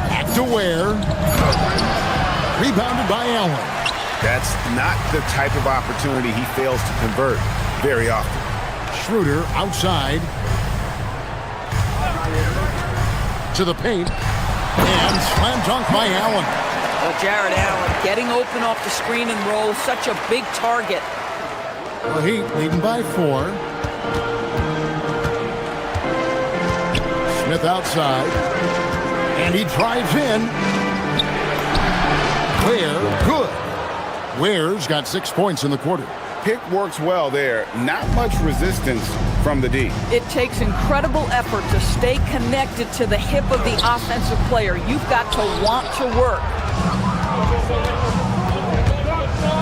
H: Back to Ware. Rebounded by Allen.
I: That's not the type of opportunity he fails to convert very often.
H: Schroeder outside. To the paint. And slam dunk by Allen.
M: Jared Allen getting open off the screen and roll. Such a big target.
H: The Heat leading by 4. Smith outside. And he drives in. Ware, good. Ware's got 6 points in the quarter.
I: Pick works well there. Not much resistance from the D.
M: It takes incredible effort to stay connected to the hip of the offensive player. You've got to want to work.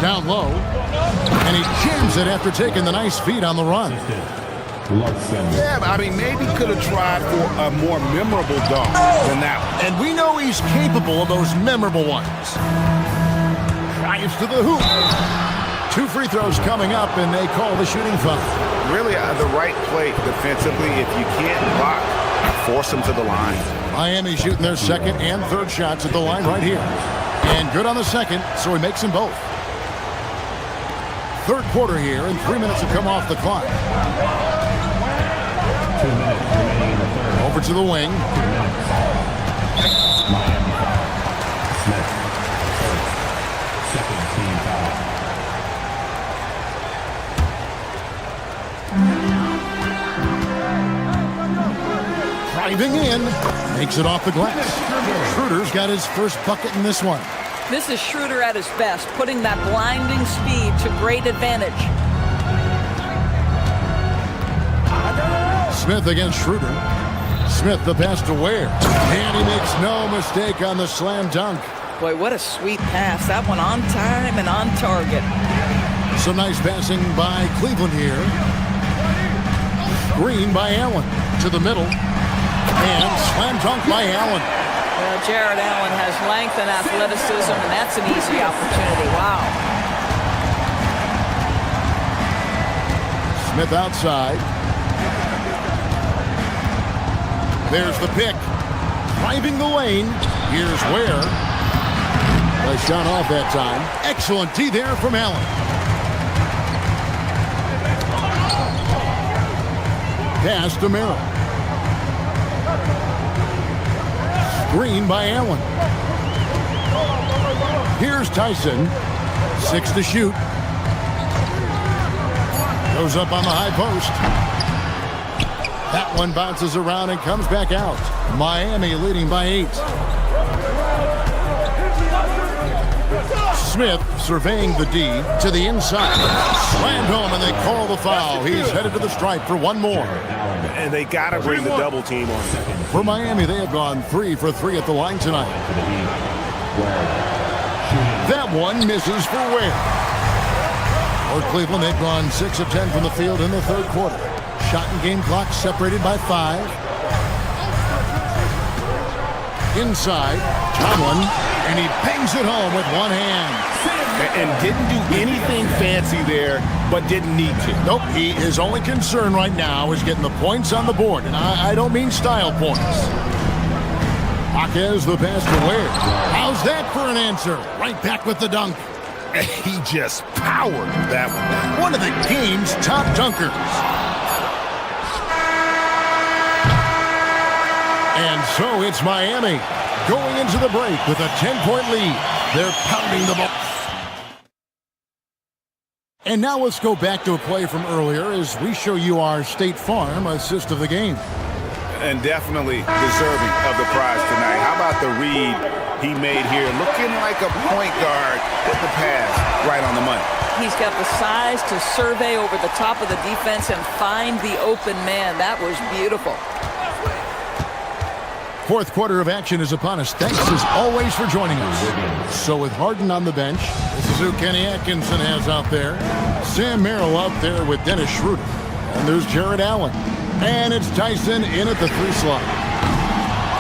H: Down low. And he jams it after taking the nice feed on the run.
I: Yeah, I mean, maybe could have tried for a more memorable dunk than that one.
H: And we know he's capable of those memorable ones. Drives to the hoop. 2 free throws coming up, and they call the shooting foul.
I: Really the right play defensively. If you can't block, force them to the line.
H: Miami shooting their second and third shots at the line right here. And good on the second, so he makes them both. Third quarter here, and 3 minutes have come off the clock.
K: 2 minutes remaining in the third.
H: Over to the wing.
K: Miami foul. Smith. Second team foul.
H: Driving in. Makes it off the glass. Schroeder's got his first bucket in this one.
M: This is Schroeder at his best, putting that blinding speed to great advantage.
H: Smith against Schroeder. Smith the pass to Ware. And he makes no mistake on the slam dunk.
M: Boy, what a sweet pass. That one on time and on target.
H: Some nice passing by Cleveland here. Green by Allen to the middle. And slam dunk by Allen.
M: Well, Jared Allen has length and athleticism, and that's an easy opportunity. Wow.
H: Smith outside. There's the pick. Driving the lane. Here's Ware. A shot off that time. Excellent D there from Allen. Pass to Merrill. Screen by Allen. Here's Tyson. 6 to shoot. Goes up on the high post. That one bounces around and comes back out. Miami leading by 8. Smith surveying the D to the inside. Slammed home, and they call the foul. He's headed to the stripe for one more.
I: And they got to bring the double team on.
H: For Miami, they have gone 3 for 3 at the line tonight. That one misses for Ware. For Cleveland, they've gone 6 of 10 from the field in the third quarter. Shot and game clock separated by 5. Inside, Tomlin, and he bangs it home with one hand.
I: And didn't do anything fancy there, but didn't need to.
H: Nope, his only concern right now is getting the points on the board, and I don't mean style points. Jaquez the pass to Ware. How's that for an answer? Right back with the dunk.
I: He just powered that one.
H: One of the game's top dunkers. And so it's Miami going into the break with a 10-point lead. They're pounding the ball. And now let's go back to a play from earlier as we show you our State Farm assist of the game.
I: And definitely deserving of the prize tonight. How about the read he made here? Looking like a point guard with the pass right on the money.
M: He's got the size to survey over the top of the defense and find the open man. That was beautiful.
H: Fourth quarter of action is upon us. Thanks as always for joining us. So with Harden on the bench, this is who Kenny Atkinson has out there. Sam Merrill out there with Dennis Schroeder. And there's Jared Allen. And it's Tyson in at the 3 slot.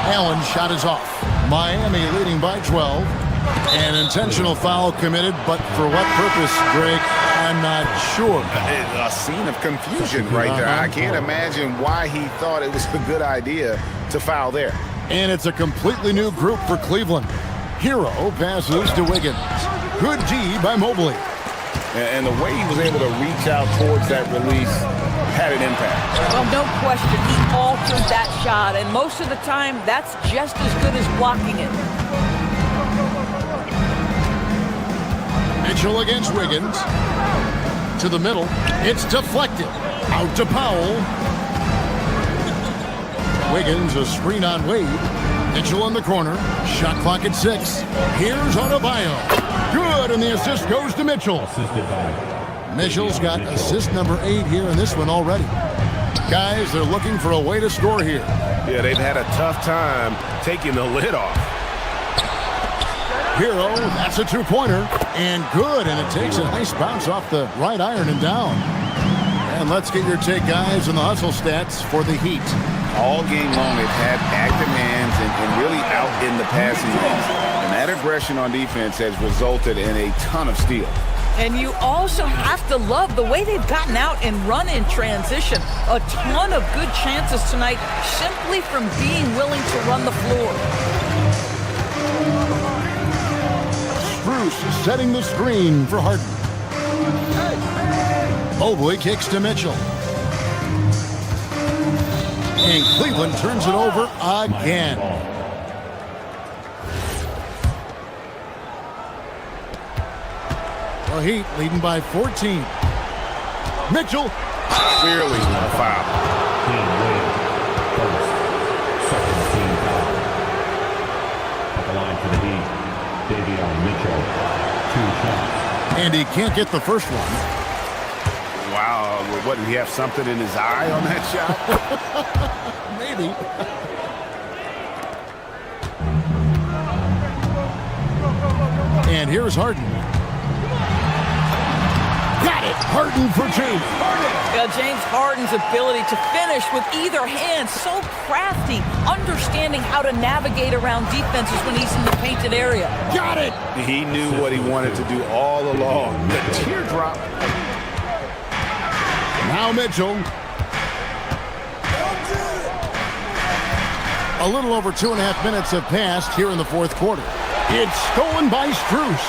H: Allen's shot is off. Miami leading by 12. An intentional foul committed, but for what purpose, Greg? I'm not sure.
O: A scene of confusion right there. I can't imagine why he thought it was a good idea to foul there.
H: And it's a completely new group for Cleveland. Hero passes to Wiggins. Good D by Mobley.
O: And the way he was able to reach out towards that release had an impact.
M: Well, no question. He altered that shot, and most of the time, that's just as good as blocking it.
H: Mitchell against Wiggins. To the middle. It's deflected. Out to Powell. Wiggins, a screen on Wade. Mitchell in the corner. Shot clock at 6. Here's Adebayo. Good, and the assist goes to Mitchell. Mitchell's got assist number 8 here in this one already. Guys, they're looking for a way to score here.
I: Yeah, they've had a tough time taking the lid off.
H: Hero, that's a 2-pointer. And good, and it takes a nice bounce off the right iron and down. And let's get your take, guys, on the hustle stats for the Heat.
O: All game long, they've had active hands and really out in the passing lanes. And that aggression on defense has resulted in a ton of steals.
M: And you also have to love the way they've gotten out and run in transition. A ton of good chances tonight simply from being willing to run the floor.
H: Bruce setting the screen for Harden. Mobley kicks to Mitchell. And Cleveland turns it over again. The Heat leading by 14. Mitchell.
O: Clearly a foul.
K: Second team foul. At the line for the Heat, Davion Mitchell, 2 shots.
H: And he can't get the first one.
I: Wow, what, did he have something in his eye on that shot?
H: Maybe. And here's Harden. Got it. Harden for 2.
M: Yeah, James Harden's ability to finish with either hand, so crafty, understanding how to navigate around defenses when he's in the painted area.
H: Got it.
I: He knew what he wanted to do all along. The teardrop.
H: Now Mitchell. A little over 2.5 minutes have passed here in the fourth quarter. It's stolen by Strus.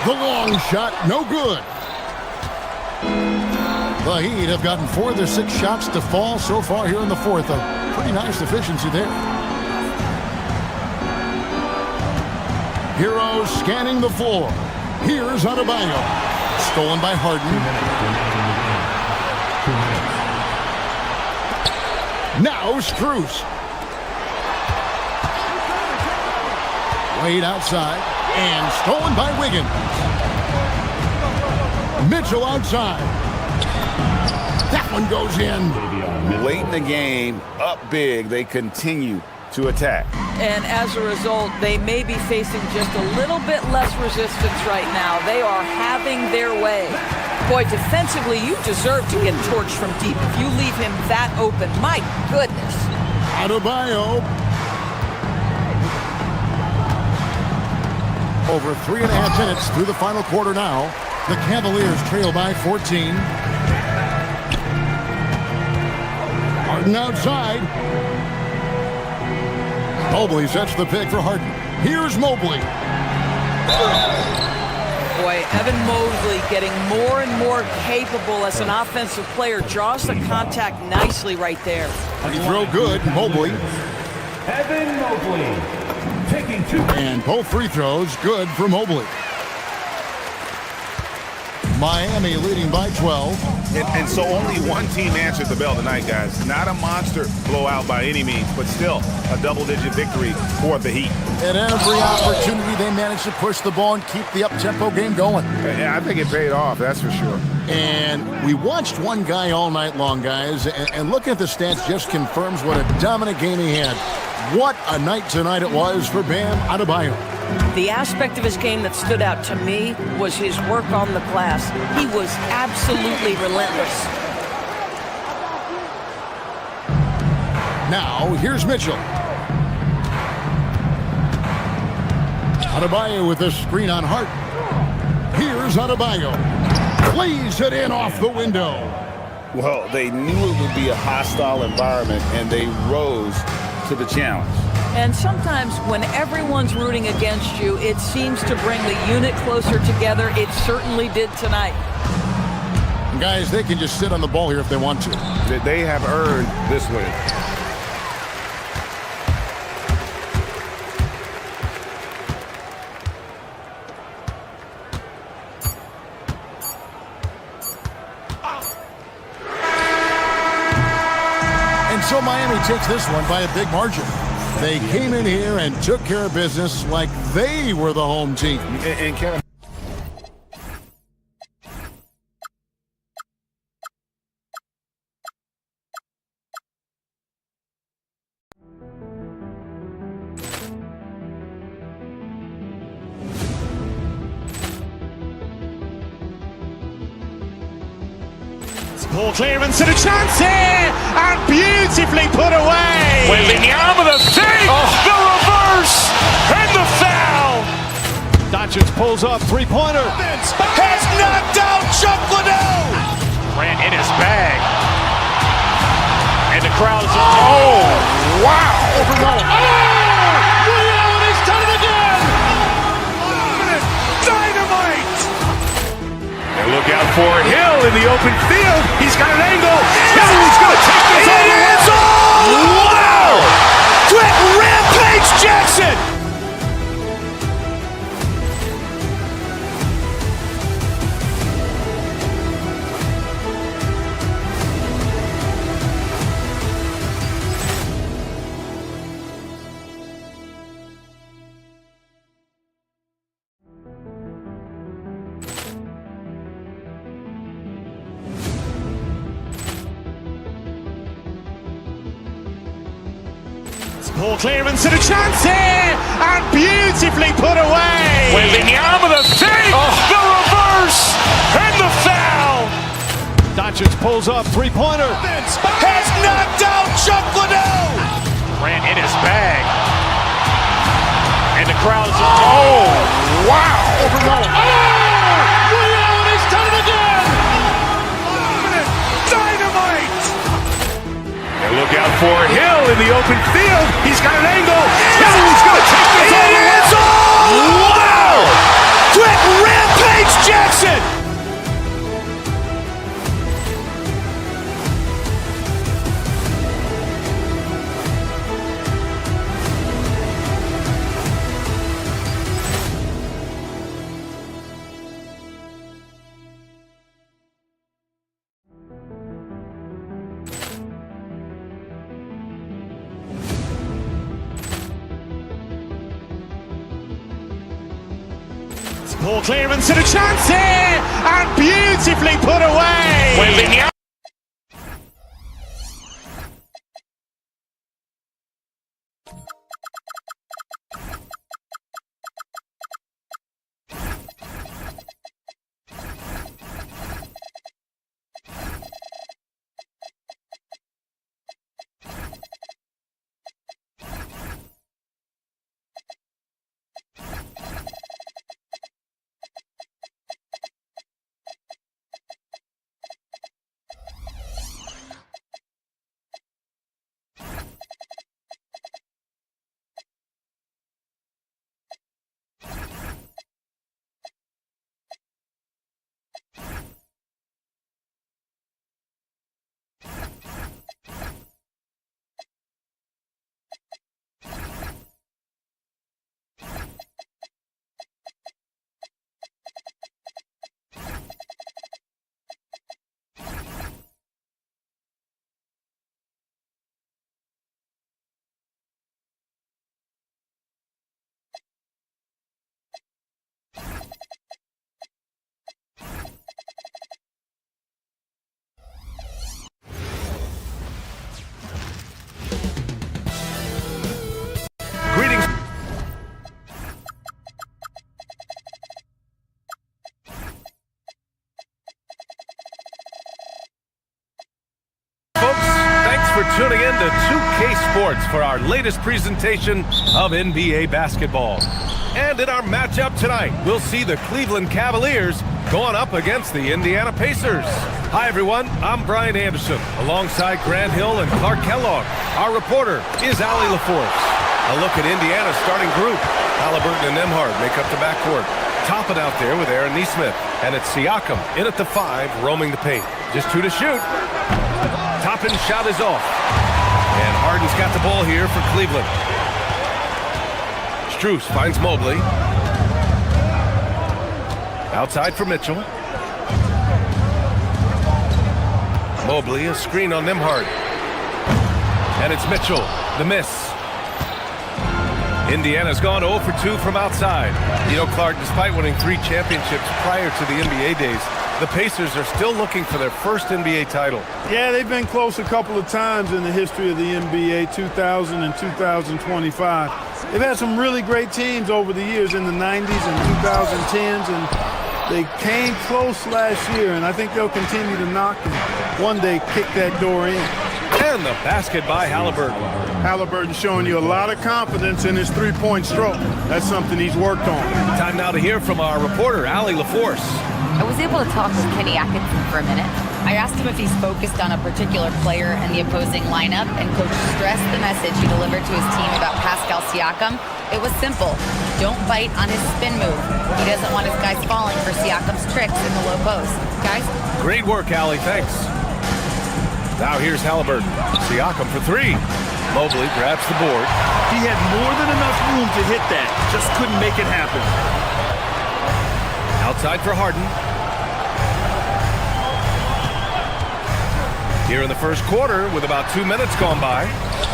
H: The long shot, no good. The Heat have gotten 4 of their 6 shots to fall so far here in the fourth. A pretty nice efficiency there. Hero scanning the floor. Here's Adebayo. Stolen by Harden. Now Strus. Wade outside. And stolen by Wiggins. Mitchell outside. That one goes in.
O: Late in the game, up big, they continue to attack.
M: And as a result, they may be facing just a little bit less resistance right now. They are having their way. Boy, defensively, you deserve to get torched from deep. If you leave him that open, my goodness.
H: Adebayo. Over 3.5 minutes through the final quarter now. The Cavaliers trail by 14. Harden outside. Mobley sets the pick for Harden. Here's Mobley.
M: Boy, Evan Mobley getting more and more capable as an offensive player. Draws the contact nicely right there.
H: He throw good, Mobley.
K: Evan Mobley taking 2.
H: And both free throws good for Mobley. Miami leading by 12.
O: And so only one team answered the bell tonight, guys. Not a monster blowout by any means, but still a double-digit victory for the Heat.
H: At every opportunity, they managed to push the ball and keep the up-tempo game going.
O: Yeah, I think it paid off, that's for sure.
H: And we watched one guy all night long, guys, and looking at the stats just confirms what a dominant game he had. What a night tonight it was for Bam Adebayo.
M: The aspect of his game that stood out to me was his work on the glass. He was absolutely relentless.
H: Now, here's Mitchell. Adebayo with a screen on Hart. Here's Adebayo. Plays it in off the window.
O: Well, they knew it would be a hostile environment, and they rose to the challenge.
M: And sometimes when everyone's rooting against you, it seems to bring the unit closer together. It certainly did tonight.
H: And guys, they can just sit on the ball here if they want to.
O: They have earned this win.
H: And so Miami takes this one by a big margin. They came in here and took care of business like they were the home team.
O: And Kevin.
B: Ball clearance and a chance here, and beautifully put away. Wembanyama the save, the reverse, and the foul. Doncic pulls up, three-pointer. Has knocked out Chuck Liddell. Ran in his bag. And the crowd is, oh, wow. Liddell, he's done it again. Dynamite. And look out for Hill in the open field. He's got an angle. He's going to take this all the way. Wow! Quick Rampage Jackson! Ball clearance and a chance here, and beautifully put away. Wembanyama the save, the reverse, and the foul. Doncic pulls up, three-pointer. Has knocked out Chuck Liddell. Ran in his bag. And the crowd is, oh, wow. Liddell, he's done it again. Dynamite. And look out for Hill in the open field. He's got an angle. He's going to take this all the way. Wow! Quick Rampage Jackson! Ball clearance and a chance here, and beautifully put away.
C: tuning in to 2K Sports for our latest presentation of NBA basketball. And in our matchup tonight, we'll see the Cleveland Cavaliers going up against the Indiana Pacers. Hi, everyone. I'm Brian Anderson, alongside Grant Hill and Clark Kellogg. Our reporter is Allie LaForce. A look at Indiana's starting group. Halliburton and Nembhard make up the backcourt. Toppin out there with Aaron Nesmith. And it's Siakam in at the 5, roaming the paint. Just 2 to shoot. Toppin's shot is off. And Harden's got the ball here for Cleveland. Strus finds Mobley. Outside for Mitchell. Mobley, a screen on Nembhard. And it's Mitchell, the miss. Indiana's gone 0 for 2 from outside. You know, Clark, despite winning 3 championships prior to the NBA days, the Pacers are still looking for their first NBA title.
D: Yeah, they've been close a couple of times in the history of the NBA, 2000 and 2025. They've had some really great teams over the years in the 90s and 2010s, and they came close last year, and I think they'll continue to knock and one day kick that door in.
C: And the basket by Halliburton.
D: Halliburton showing you a lot of confidence in his three-point stroke. That's something he's worked on.
C: Time now to hear from our reporter, Allie LaForce.
F: I was able to talk with Kenny Atkinson for a minute. I asked him if he's focused on a particular player in the opposing lineup, and Coach stressed the message he delivered to his team about Pascal Siakam. It was simple. Don't bite on his spin move. He doesn't want his guys falling for Siakam's tricks in the low post. Guys?
C: Great work, Allie. Thanks. Now here's Halliburton. Siakam for 3. Mobley grabs the board.
D: He had more than enough room to hit that. Just couldn't make it happen.
C: Outside for Harden. Here in the first quarter, with about 2 minutes gone by,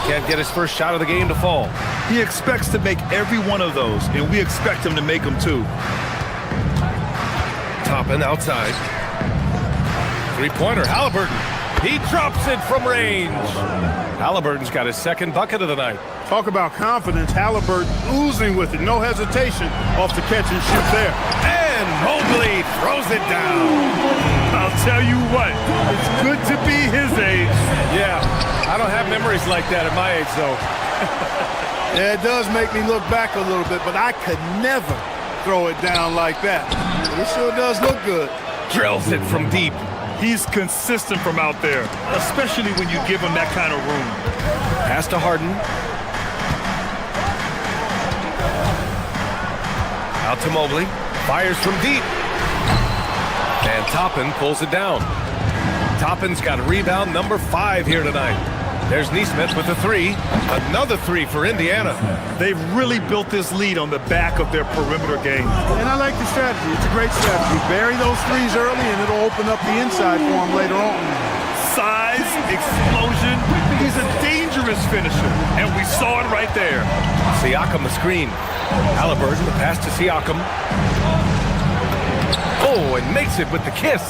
C: can't get his first shot of the game to fall.
D: He expects to make every one of those, and we expect him to make them too.
C: Toppin outside. Three-pointer, Halliburton. He drops it from range. Halliburton's got his second bucket of the night.
D: Talk about confidence. Halliburton oozing with it. No hesitation off the catch and shoot there.
C: And Mobley throws it down.
D: I'll tell you what, it's good to be his age.
C: Yeah, I don't have memories like that at my age, though.
D: Yeah, it does make me look back a little bit, but I could never throw it down like that. But it sure does look good.
C: Drills it from deep.
D: He's consistent from out there, especially when you give him that kind of room.
C: Pass to Harden. Out to Mobley. Fires from deep. And Toppin pulls it down. Toppin's got rebound number 5 here tonight. There's Nesmith with a 3. Another 3 for Indiana.
D: They've really built this lead on the back of their perimeter game. And I like the strategy. It's a great strategy. Bury those 3s early, and it'll open up the inside for him later on. Size, explosion. He's a dangerous finisher, and we saw it right there.
C: Siakam the screen. Halliburton, the pass to Siakam. Oh, and makes it with the kiss.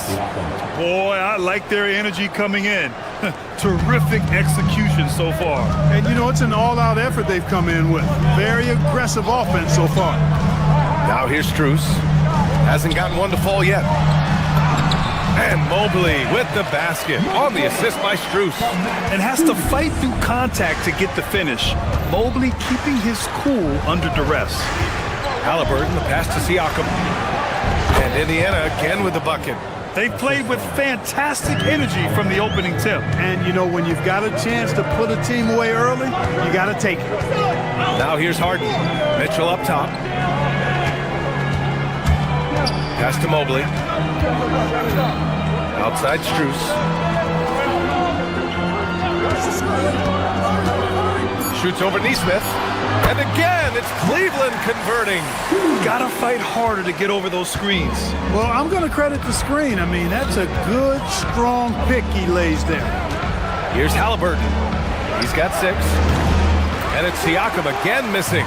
D: Boy, I like their energy coming in. Terrific execution so far. And you know, it's an all-out effort they've come in with. Very aggressive offense so far.
C: Now here's Strus. Hasn't gotten one to fall yet. And Mobley with the basket on the assist by Strus.
D: And has to fight through contact to get the finish. Mobley keeping his cool under duress.
C: Halliburton, the pass to Siakam. And Indiana again with the bucket.
D: They've played with fantastic energy from the opening tip. And, you know, when you've got a chance to put a team away early, you got to take it.
C: Now here's Harden. Mitchell up top. Pass to Mobley. Outside Strus. Shoots over Nesmith. And again, it's Cleveland converting.
D: Got to fight harder to get over those screens. Well, I'm going to credit the screen. I mean, that's a good, strong pick he lays there.
C: Here's Halliburton. He's got 6. And it's Siakam again missing.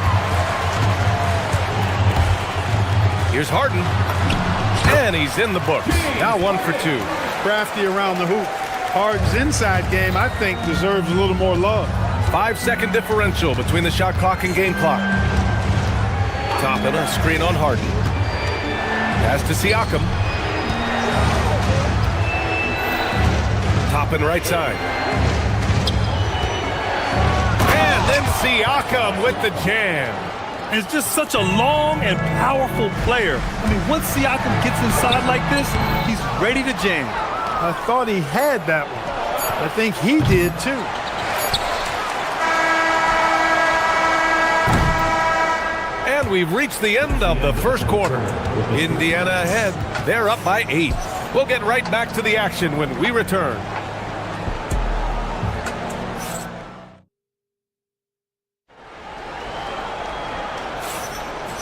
C: Here's Harden. And he's in the books. Now 1 for 2.
D: Crafty around the hoop. Harden's inside game, I think, deserves a little more love.
C: 5-second differential between the shot clock and game clock. Toppin, a screen on Harden. Pass to Siakam. Toppin right side. Siakam with the jam.
D: It's just such a long and powerful player. I mean, once Siakam gets inside like this, he's ready to jam.
L: I thought he had that one. I think he did too.
C: And we've reached the end of the first quarter. Indiana ahead. They're up by 8. We'll get right back to the action when we return.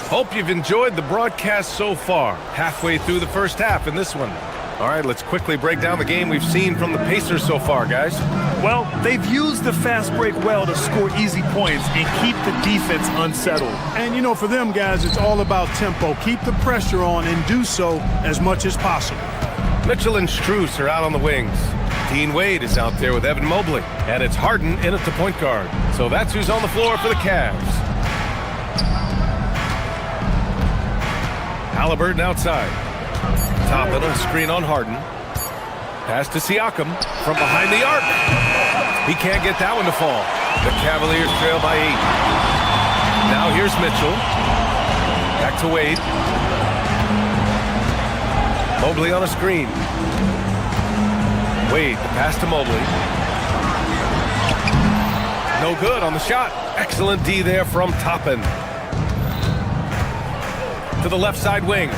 C: Hope you've enjoyed the broadcast so far. Halfway through the first half in this one. All right, let's quickly break down the game we've seen from the Pacers so far, guys.
D: Well, they've used the fast break well to score easy points and keep the defense unsettled.
L: And, you know, for them guys, it's all about tempo. Keep the pressure on and do so as much as possible.
C: Mitchell and Strus are out on the wings. Dean Wade is out there with Evan Mobley. And it's Harden in at the point guard. So that's who's on the floor for the Cavs. Halliburton outside. Toppin on screen on Harden. Pass to Siakam from behind the arc. He can't get that one to fall. The Cavaliers trail by 8. Now here's Mitchell. Back to Wade. Mobley on a screen. Wade, the pass to Mobley. No good on the shot. Excellent D there from Toppin. To the left side wing.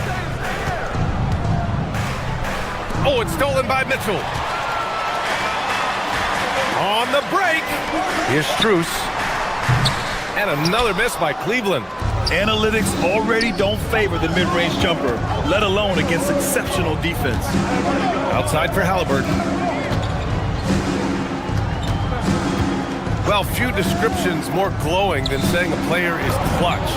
C: Oh, it's stolen by Mitchell. On the break. Here's Strus. And another miss by Cleveland.
D: Analytics already don't favor the mid-range jumper, let alone against exceptional defense.
C: Outside for Halliburton. Well, few descriptions more glowing than saying a player is clutch.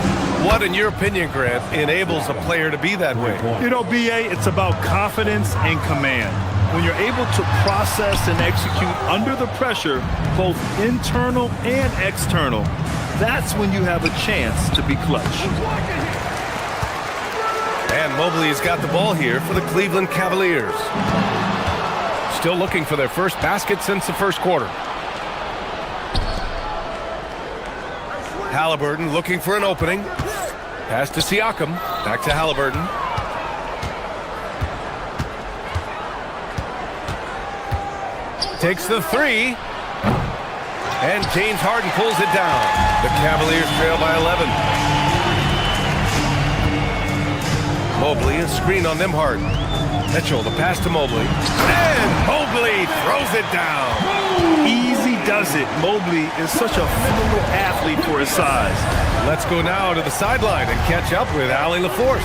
C: What, in your opinion, Grant, enables a player to be that way?
D: You know, B.A., it's about confidence and command. When you're able to process and execute under the pressure, both internal and external, that's when you have a chance to be clutch.
C: And Mobley has got the ball here for the Cleveland Cavaliers. Still looking for their first basket since the first quarter. Halliburton looking for an opening. Pass to Siakam. Back to Halliburton. Takes the three. And James Harden pulls it down. The Cavaliers trail by 11. Mobley, a screen on them hard. Mitchell, the pass to Mobley. And Mobley throws it down.
D: Easy does it. Mobley is such a physical athlete for his size.
C: Let's go now to the sideline and catch up with Allie LaForce.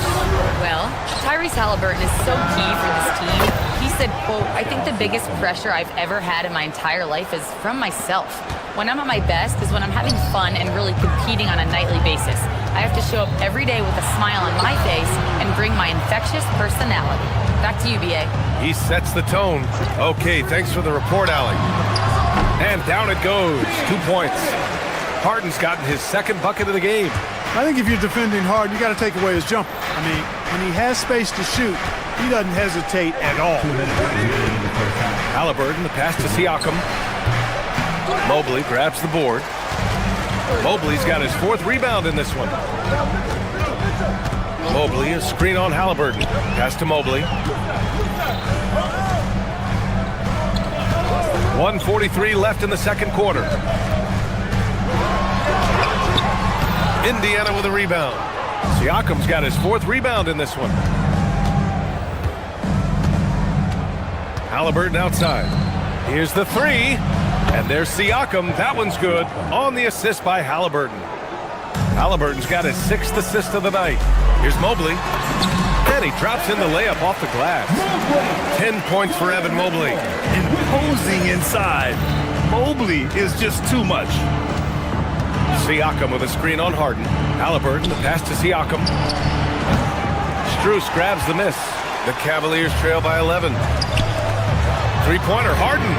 F: Well, Tyrese Halliburton is so key for this team. He said, quote, "I think the biggest pressure I've ever had in my entire life is from myself. When I'm at my best is when I'm having fun and really competing on a nightly basis. I have to show up every day with a smile on my face and bring my infectious personality." Back to you, B.A.
C: He sets the tone. Okay, thanks for the report, Allie. And down it goes. 2 points. Harden's gotten his second bucket of the game.
L: I think if you're defending Harden, you got to take away his jumper. I mean, when he has space to shoot, he doesn't hesitate at all.
C: Halliburton, the pass to Siakam. Mobley grabs the board. Mobley's got his 4th rebound in this one. Mobley, a screen on Halliburton. Pass to Mobley. 1:43 left in the second quarter. Indiana with a rebound. Siakam's got his 4th rebound in this one. Halliburton outside. Here's the three. And there's Siakam. That one's good. On the assist by Halliburton. Halliburton's got his 6th assist of the night. Here's Mobley. And he drops in the layup off the glass. 10 points for Evan Mobley.
D: Imposing inside. Mobley is just too much.
C: Siakam with a screen on Harden. Halliburton, the pass to Siakam. Strus grabs the miss. The Cavaliers trail by 11. Three-pointer, Harden.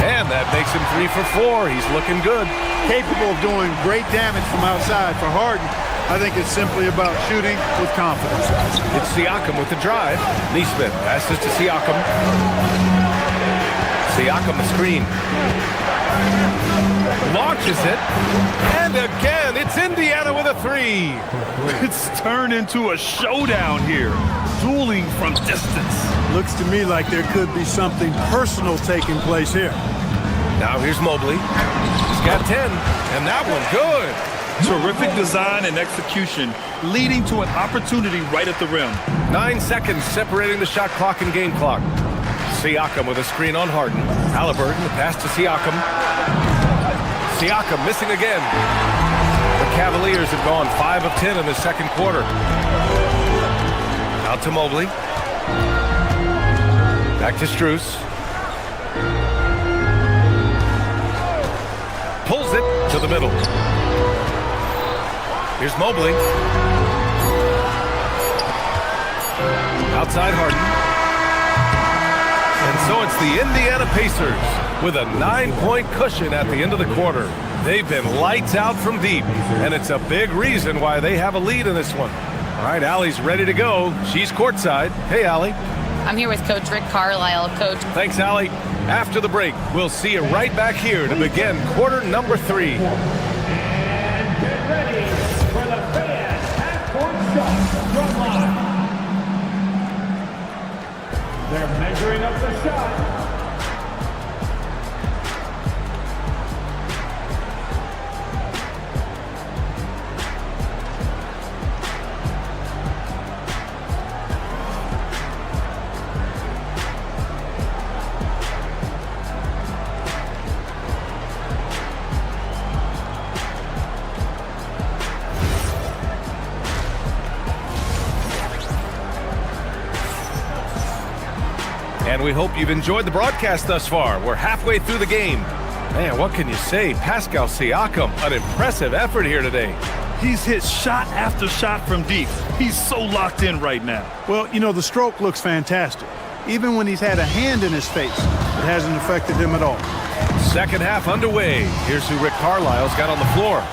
C: And that makes him 3 for 4. He's looking good.
L: Capable of doing great damage from outside. For Harden, I think it's simply about shooting with confidence.
C: It's Siakam with the drive. Neesmith passes to Siakam. Siakam the screen. launches it, and again, it's Indiana with a three.
D: It's turned into a showdown here, dueling from distance.
P: Looks to me like there could be something personal taking place here.
C: Now here's Mobley. He's got 10, and that one good.
D: Terrific design and execution, leading to an opportunity right at the rim.
C: 9 seconds separating the shot clock and game clock. Siakam with a screen on Harden. Halliburton, the pass to Siakam. Siakam missing again. The Cavaliers have gone 5 of 10 in the second quarter. Out to Mobley. Back to Strus. Pulls it to the middle. Here's Mobley. Outside Harden. And so it's the Indiana Pacers with a 9-point cushion at the end of the quarter. They've been lights out from deep, and it's a big reason why they have a lead in this one. All right, Allie's ready to go. She's courtside. Hey, Allie.
F: I'm here with Coach Rick Carlisle. Coach.
C: Thanks, Allie. After the break, we'll see you right back here to begin quarter number 3.
K: And get ready for the fan half-court shot from line. They're measuring up the shot.
C: And we hope you've enjoyed the broadcast thus far. We're halfway through the game. Man, what can you say? Pascal Siakam, an impressive effort here today.
D: He's hit shot after shot from deep. He's so locked in right now.
P: Well, you know, the stroke looks fantastic. Even when he's had a hand in his face, it hasn't affected him at all.
C: Second half underway. Here's who Rick Carlisle's got on the floor.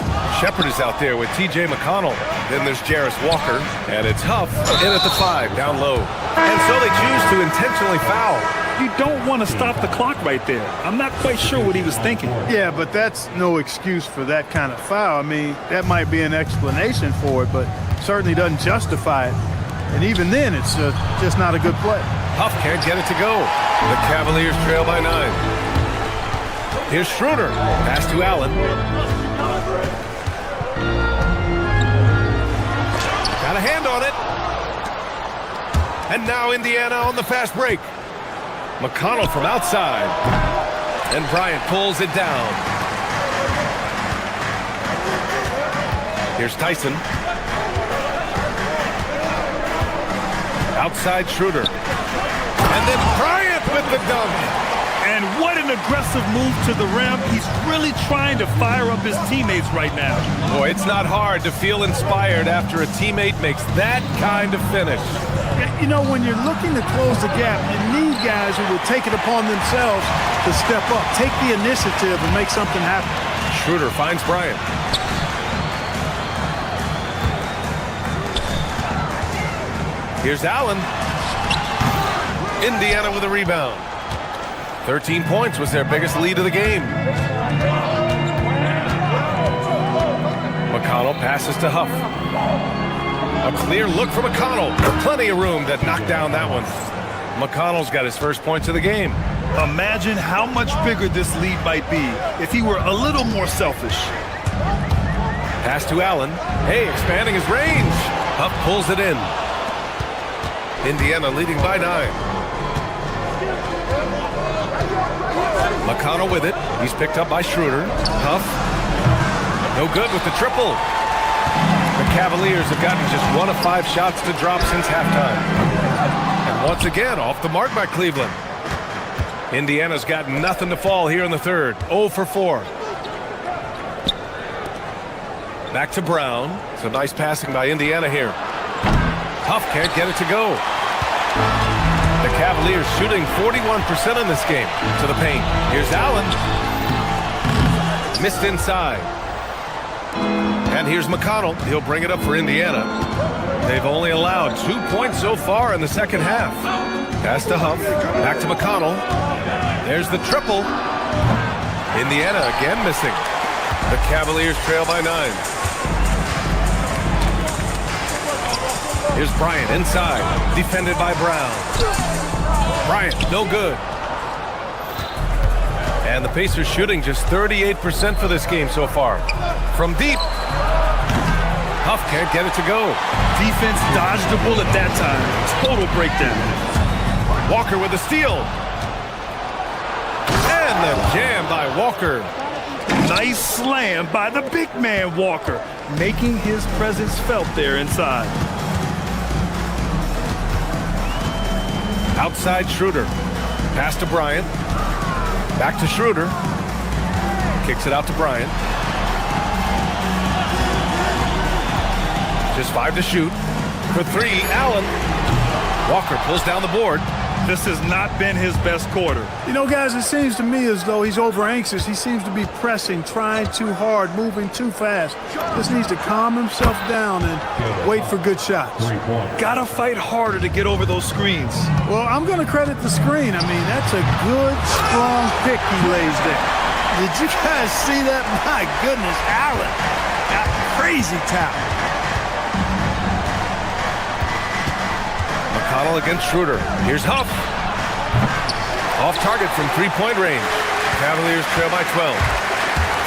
C: Shepard is out there with T.J. McConnell. Then there's Jarris Walker. And it's Huff in at the 5, down low. And so they choose to intentionally foul.
D: You don't want to stop the clock right there. I'm not quite sure what he was thinking.
P: Yeah, but that's no excuse for that kind of foul. I mean, that might be an explanation for it, but certainly doesn't justify it. And even then, it's just not a good play.
C: Huff can't get it to go. The Cavaliers trail by 9. Here's Schroeder. Pass to Allen. Got a hand on it. And now Indiana on the fast break. McConnell from outside. And Bryant pulls it down. Here's Tyson. Outside Schroeder. And then Bryant with the dunk.
D: And what an aggressive move to the rim. He's really trying to fire up his teammates right now.
C: Boy, it's not hard to feel inspired after a teammate makes that kind of finish.
P: You know, when you're looking to close the gap, you need guys who will take it upon themselves to step up, take the initiative, and make something happen.
C: Schroeder finds Bryant. Here's Allen. Indiana with a rebound. 13 points was their biggest lead of the game. McConnell passes to Huff. A clear look for McConnell. Plenty of room to knock down that one. McConnell's got his first points of the game.
D: Imagine how much bigger this lead might be if he were a little more selfish.
C: Pass to Allen. Hey, expanding his range. Huff pulls it in. Indiana leading by 9. McConnell with it. He's picked up by Schroeder. Huff. No good with the triple. The Cavaliers have gotten just 1 of 5 shots to drop since halftime. And once again, off the mark by Cleveland. Indiana's got nothing to fall here in the third. 0 for 4. Back to Brown. Some nice passing by Indiana here. Huff can't get it to go. The Cavaliers shooting 41% in this game to the paint. Here's Allen. Missed inside. And here's McConnell. He'll bring it up for Indiana. They've only allowed 2 points so far in the second half. Pass to Huff. Back to McConnell. There's the triple. Indiana again missing. The Cavaliers trail by 9. Here's Bryant inside, defended by Brown. Bryant, no good. And the Pacers shooting just 38% for this game so far. From deep. Huff can't get it to go.
D: Defense dodged the bullet that time. Total breakdown.
C: Walker with the steal. And the jam by Walker.
D: Nice slam by the big man Walker, making his presence felt there inside.
C: Outside Schroeder. Pass to Bryant. Back to Schroeder. Kicks it out to Bryant. Just 5 to shoot. For 3, Allen. Walker pulls down the board.
D: This has not been his best quarter.
P: You know, guys, it seems to me as though he's over anxious. He seems to be pressing, trying too hard, moving too fast. Just needs to calm himself down and wait for good shots.
D: Gotta fight harder to get over those screens.
P: Well, I'm going to credit the screen. I mean, that's a good, strong pick he lays there. Did you guys see that? My goodness, Allen got crazy talent.
C: McConnell against Schroeder. Here's Huff. Off target from 3-point range. Cavaliers trail by 12.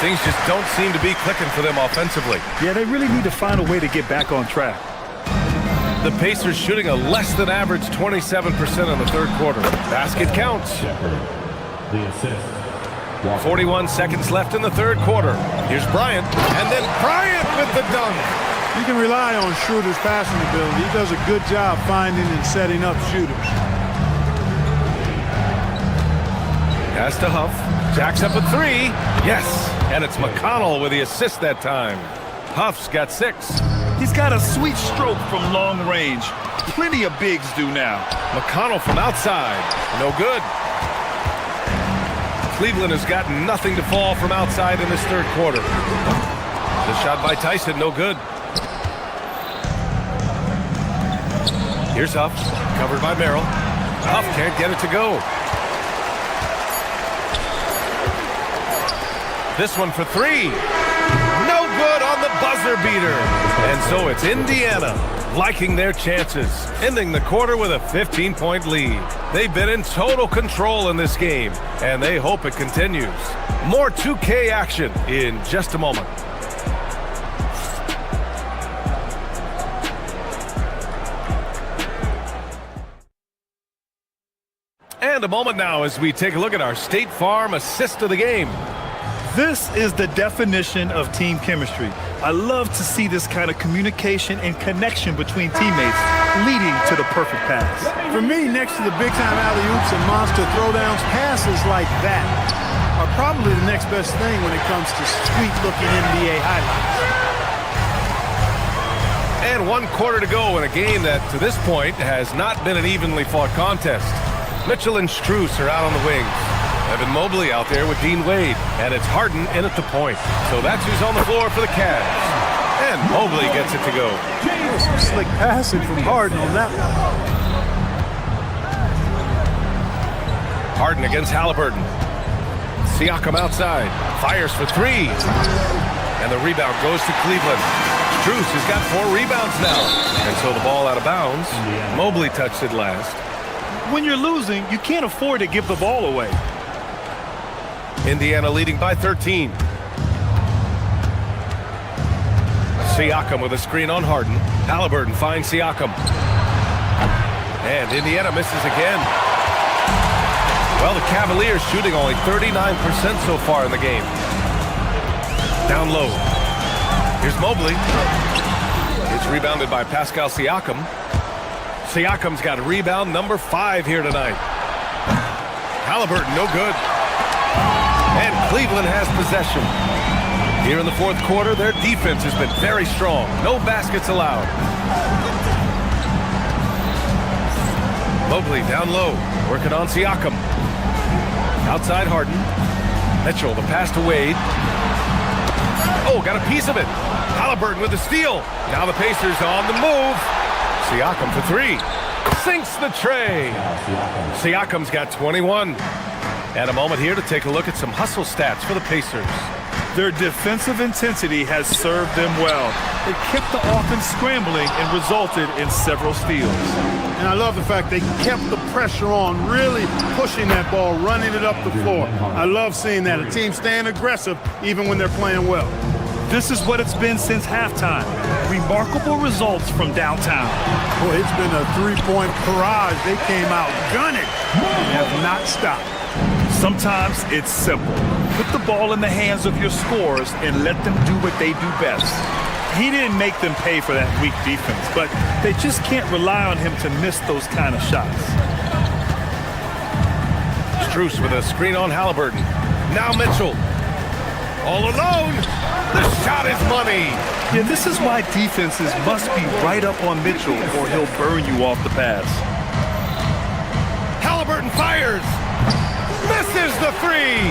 C: Things just don't seem to be clicking for them offensively.
D: Yeah, they really need to find a way to get back on track.
C: The Pacers shooting a less than average 27% in the third quarter. Basket counts. 41 seconds left in the third quarter. Here's Bryant. And then Bryant with the dunk.
P: You can rely on Schroeder's passing ability. He does a good job finding and setting up shooters.
C: Pass to Huff. Jacks up a 3. Yes. And it's McConnell with the assist that time. Huff's got 6.
D: He's got a sweet stroke from long range. Plenty of bigs do now.
C: McConnell from outside. No good. Cleveland has got nothing to fall from outside in this third quarter. The shot by Tyson, no good. Here's Huff, covered by Merrill. Huff can't get it to go. This one for 3. No good on the buzzer beater. And so it's Indiana liking their chances, ending the quarter with a 15-point lead. They've been in total control in this game, and they hope it continues. More 2K action in just a moment. And a moment now as we take a look at our State Farm assist of the game.
D: This is the definition of team chemistry. I love to see this kind of communication and connection between teammates leading to the perfect pass.
P: For me, next to the big-time alley-oops and monster throwdowns, passes like that are probably the next best thing when it comes to sweet-looking NBA highlights.
C: And 1 quarter to go in a game that, to this point, has not been an evenly fought contest. Mitchell and Strus are out on the wings. Evan Mobley out there with Dean Wade. And it's Harden in at the point. So that's who's on the floor for the Cavs. And Mobley gets it to go.
P: Some slick passing from Harden on that one.
C: Harden against Halliburton. Siakam outside. Fires for 3. And the rebound goes to Cleveland. Strus has got 4 rebounds now. And so the ball out of bounds. Mobley touched it last.
D: When you're losing, you can't afford to give the ball away.
C: Indiana leading by 13. Siakam with a screen on Harden. Halliburton finds Siakam. And Indiana misses again. Well, the Cavaliers shooting only 39% so far in the game. Down low. Here's Mobley. It's rebounded by Pascal Siakam. Siakam's got a rebound number 5 here tonight. Halliburton, no good. And Cleveland has possession. Here in the fourth quarter, their defense has been very strong. No baskets allowed. Mobley down low, working on Siakam. Outside Harden. Mitchell, the pass to Wade. Oh, got a piece of it. Halliburton with the steal. Now the Pacers on the move. Siakam for 3. Sinks the tray. Siakam's got 21. And a moment here to take a look at some hustle stats for the Pacers.
D: Their defensive intensity has served them well. It kept the offense scrambling and resulted in several steals.
P: And I love the fact they kept the pressure on, really pushing that ball, running it up the floor. I love seeing that. A team staying aggressive even when they're playing well.
D: This is what it's been since halftime. Remarkable results from downtown.
P: Boy, it's been a three-point barrage. They came out gunning and have not stopped.
D: Sometimes it's simple. Put the ball in the hands of your scorers and let them do what they do best. He didn't make them pay for that weak defense, but they just can't rely on him to miss those kind of shots.
C: Strus with a screen on Halliburton. Now Mitchell. All alone. The shot is money.
D: Yeah, this is why defenses must be right up on Mitchell or he'll burn you off the pass.
C: Halliburton fires. Misses the three.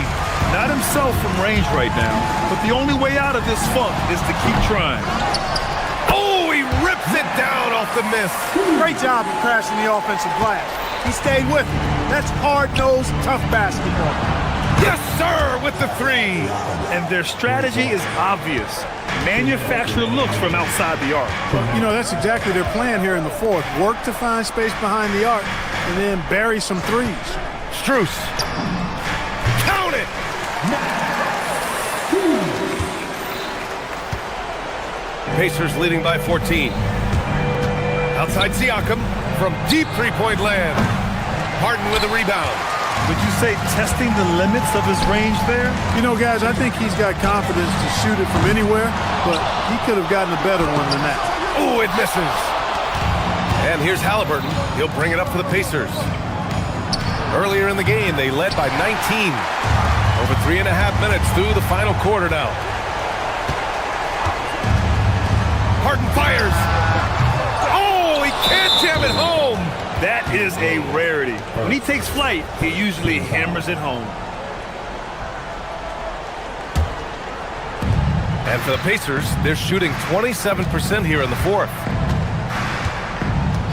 D: Not himself from range right now, but the only way out of this funk is to keep trying.
C: Oh, he rips it down off the miss.
P: Great job of crashing the offensive glass. He stayed with it. That's hard-nosed, tough basketball.
C: Yes, sir, with the three.
D: And their strategy is obvious. Manufacture looks from outside the arc.
P: You know, that's exactly their plan here in the fourth. Work to find space behind the arc and then bury some threes.
C: Strus. Count it. Pacers leading by 14. Outside Siakam from deep three-point land. Harden with a rebound.
D: Would you say testing the limits of his range there?
P: You know, guys, I think he's got confidence to shoot it from anywhere, but he could have gotten a better one than that.
C: Oh, it misses. And here's Halliburton. He'll bring it up for the Pacers. Earlier in the game, they led by 19. Over 3.5 minutes through the final quarter now. Harden fires. Oh, he can't jam it home.
D: That is a rarity. When he takes flight, he usually hammers it home.
C: And for the Pacers, they're shooting 27% here in the fourth.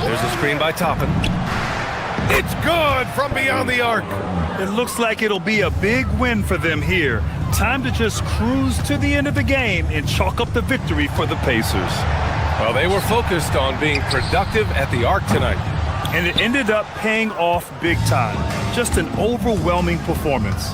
C: There's a screen by Toppin. It's good from beyond the arc.
D: It looks like it'll be a big win for them here. Time to just cruise to the end of the game and chalk up the victory for the Pacers.
C: Well, they were focused on being productive at the arc tonight.
D: And it ended up paying off big time. Just an overwhelming performance.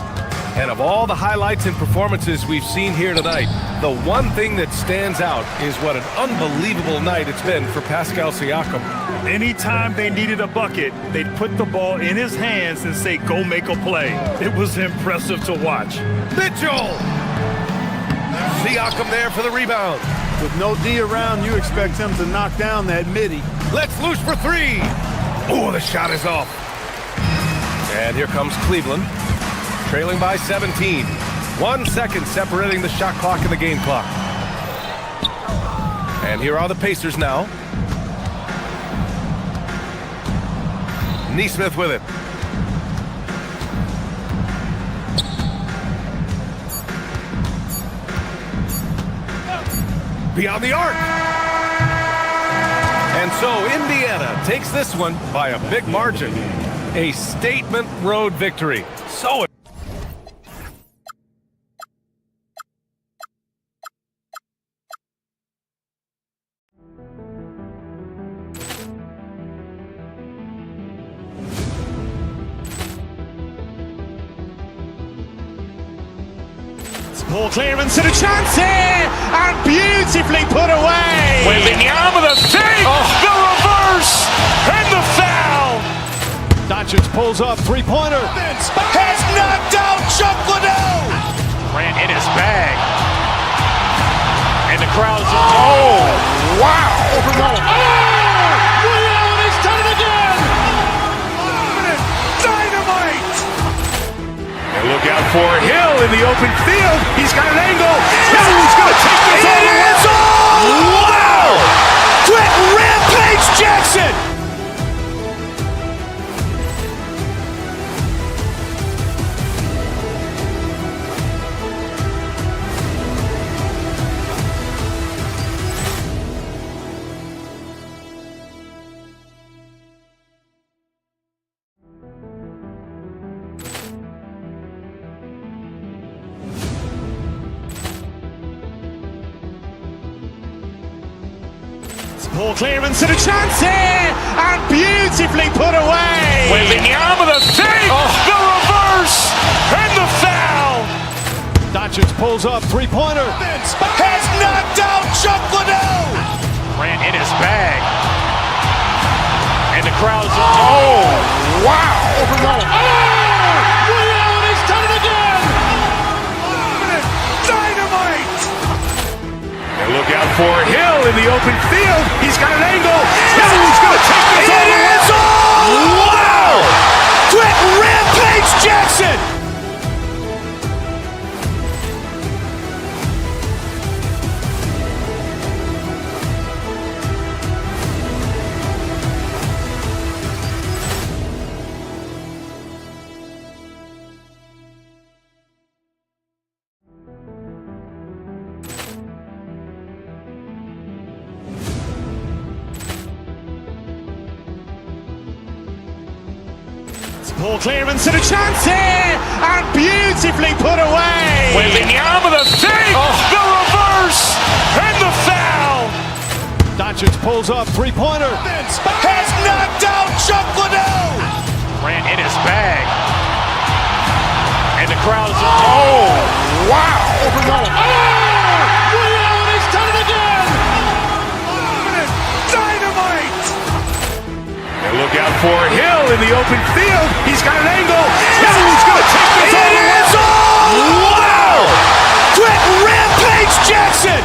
C: And of all the highlights and performances we've seen here tonight, the one thing that stands out is what an unbelievable night it's been for Pascal Siakam.
D: Anytime they needed a bucket, they'd put the ball in his hands and say, go make a play. It was impressive to watch.
C: Mitchell! Siakam there for the rebound.
P: With no D around, you expect him to knock down that midi.
C: Let's loose for three. Oh, the shot is off. And here comes Cleveland, trailing by 17. 1 second separating the shot clock and the game clock. And here are the Pacers now. Nesmith with it. Beyond the arc. And so Indiana takes this one by a big margin. A statement road victory. So
B: Ball clearance and a chance here, and beautifully put away. Wembanyama the fake, the reverse, and the foul.
P: Doncic pulls up, three-pointer.
B: Has knocked out Chuck Liddell. Ran in his bag. And the crowd's, oh, wow.
P: Overrun.
B: Allen has done it again. Dynamite.
A: And look out for Hill in the open field. He's got an angle. Hill's going to take this all the way.
B: Wow! Quick Rampage Jackson. Ball clearance and a chance here, and beautifully put away.
A: Wembanyama the save, the reverse, and the foul.
B: Doncic pulls up, three-pointer.
A: Has knocked out Chuck Liddell. Ran in his bag. And the crowd's wow.
B: He's done it again.
A: Dynamite. And look out for Hill in the open field. He's got an angle. Hill's going to take this all the way. Wow. Quick Rampage Jackson.
B: Ball clearance and a chance here, and beautifully put away.
A: Wembanyama the save, the reverse, and the foul.
B: Doncic pulls up, three-pointer.
A: Has knocked out Chuck Liddell. Ran in his bag. And the crowd's wow.
B: He's done it again.
A: Dynamite. And look out for Hill in the open field. He's got an angle. Hill's going to take this all the way. Wow. Quick Rampage Jackson.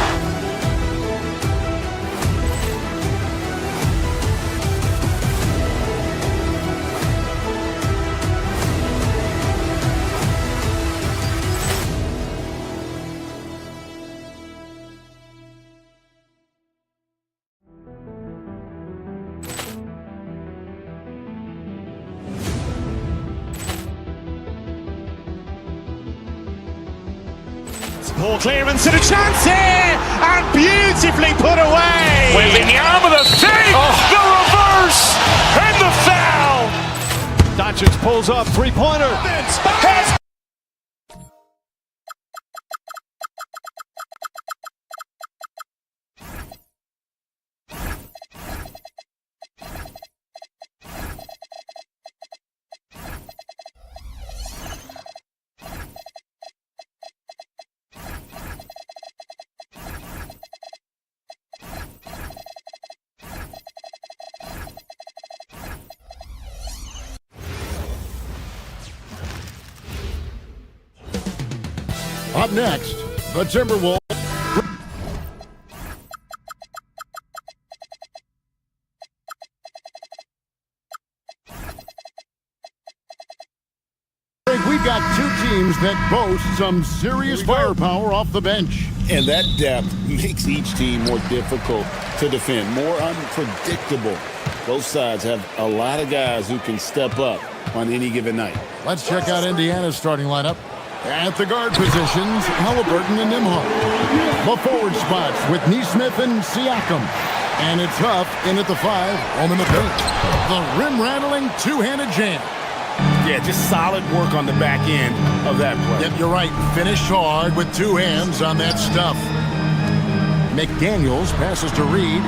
B: Ball clearance and a chance here, and beautifully put away.
A: Wembanyama the save, the reverse, and the foul.
B: Doncic pulls up, three-pointer.
H: Up next, the Timberwolves. We've got two teams that boast some serious firepower off the bench.
I: And that depth makes each team more difficult to defend, more unpredictable. Both sides have a lot of guys who can step up on any given night.
H: Let's check out Indiana's starting lineup. At the guard positions, Halliburton and Nembhard. The forward spots with Nesmith and Siakam. And it's Huff in at the 5, home in the paint. The rim-rattling two-handed jam.
I: Yeah, just solid work on the back end of that play.
H: Yep, you're right. Finished hard with two hands on that stuff. McDaniels passes to Reed.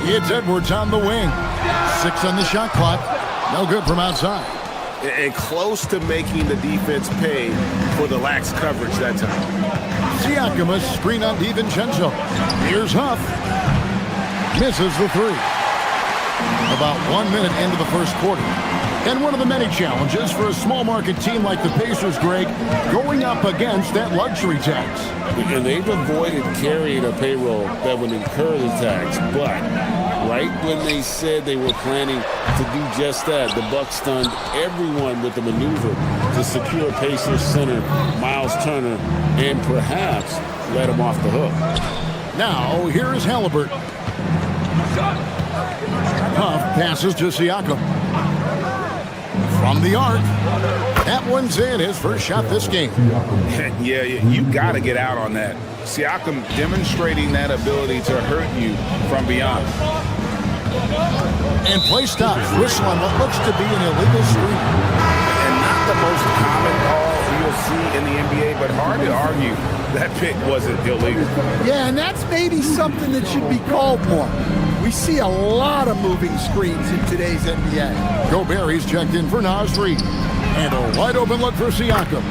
H: It's Edwards on the wing. 6 on the shot clock. No good from outside.
I: And close to making the defense pay for the lax coverage that time.
H: Siakam a screen on DiVincenzo. Here's Huff. Misses the 3. About 1 minute into the first quarter. And one of the many challenges for a small market team like the Pacers, Greg, going up against that luxury tax.
I: And they've avoided carrying a payroll that would incur the tax, but right when they said they were planning to do just that, the Bucks stunned everyone with the maneuver to secure Pacers center Miles Turner and perhaps let him off the hook.
H: Now, here is Halliburton. Huff passes to Siakam. From the arc. That one's in, his first shot this game.
O: Yeah, you got to get out on that. Siakam demonstrating that ability to hurt you from beyond.
H: And play stops. Whistle on what looks to be an illegal screen.
O: And not the most common call you'll see in the NBA, but hard to argue that pick wasn't illegal.
E: Yeah, and that's maybe something that should be called more. We see a lot of moving screens in today's NBA.
H: Gobert, he's checked in for Naz Reid. And a wide open look for Siakam.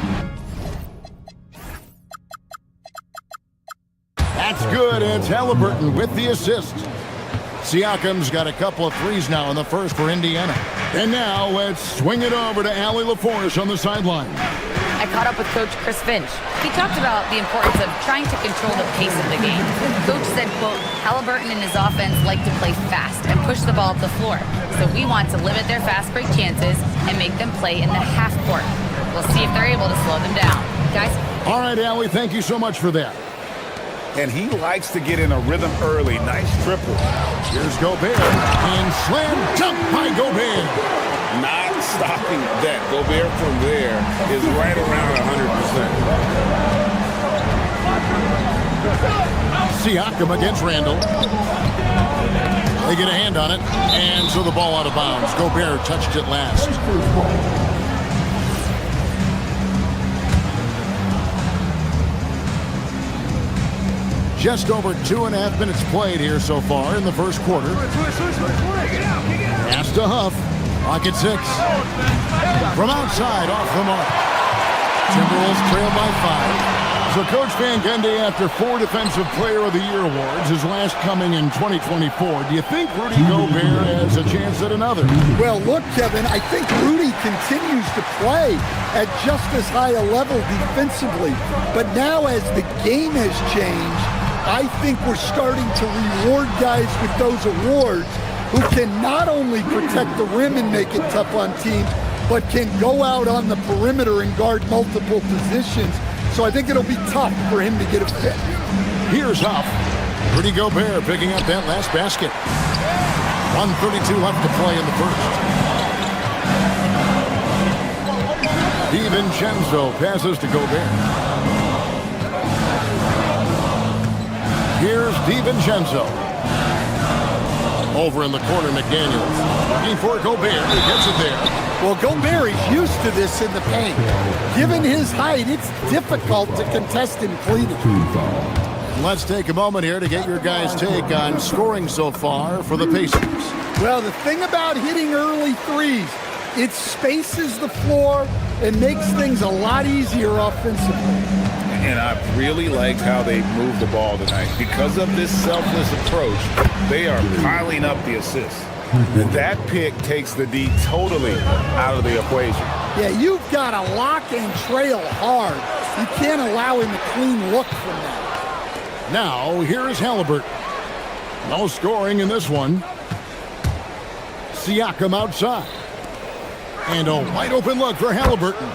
H: That's good. It's Halliburton with the assist. Siakam's got a couple of threes now in the first for Indiana. And now let's swing it over to Allie LaForce on the sideline.
F: I caught up with Coach Chris Finch. He talked about the importance of trying to control the pace of the game. Coach said, quote, Halliburton and his offense like to play fast and push the ball up the floor. So we want to limit their fast break chances and make them play in the half court. We'll see if they're able to slow them down. Guys?
H: All right, Allie, thank you so much for that.
O: And he likes to get in a rhythm early. Nice triple.
H: Here's Gobert. And slam dunk by Gobert.
O: Not stopping that. Gobert from there is right around 100%.
H: Siakam against Randall. They get a hand on it. And so the ball out of bounds. Gobert touched it last. Just over 2.5 minutes played here so far in the first quarter. Pass to Huff. Clock at 6. From outside, off the mark. Timberwolves trail by 5. So Coach Van Gundy, after 4 Defensive Player of the Year awards, his last coming in 2024, do you think Rudy Gobert has a chance at another?
E: Well, look, Kevin, I think Rudy continues to play at just as high a level defensively. But now as the game has changed, I think we're starting to reward guys with those awards who can not only protect the rim and make it tough on teams, but can go out on the perimeter and guard multiple positions. So I think it'll be tough for him to get a fit.
H: Here's Huff. Rudy Gobert picking up that last basket. 1:32 left to play in the first. DiVincenzo passes to Gobert. Here's DiVincenzo. Over in the corner, McDaniels. Looking for Gobert. He gets it there.
E: Well, Gobert is used to this in the paint. Given his height, it's difficult to contest him cleanly.
H: Let's take a moment here to get your guys' take on scoring so far for the Pacers.
E: Well, the thing about hitting early threes, it spaces the floor and makes things a lot easier offensively.
O: And I really liked how they moved the ball tonight. Because of this selfless approach, they are piling up the assists. That pick takes the D totally out of the equation.
E: Yeah, you've got to lock and trail hard. You can't allow him a clean look from that.
H: Now, here is Halliburton. No scoring in this one. Siakam outside. And a wide open look for Halliburton.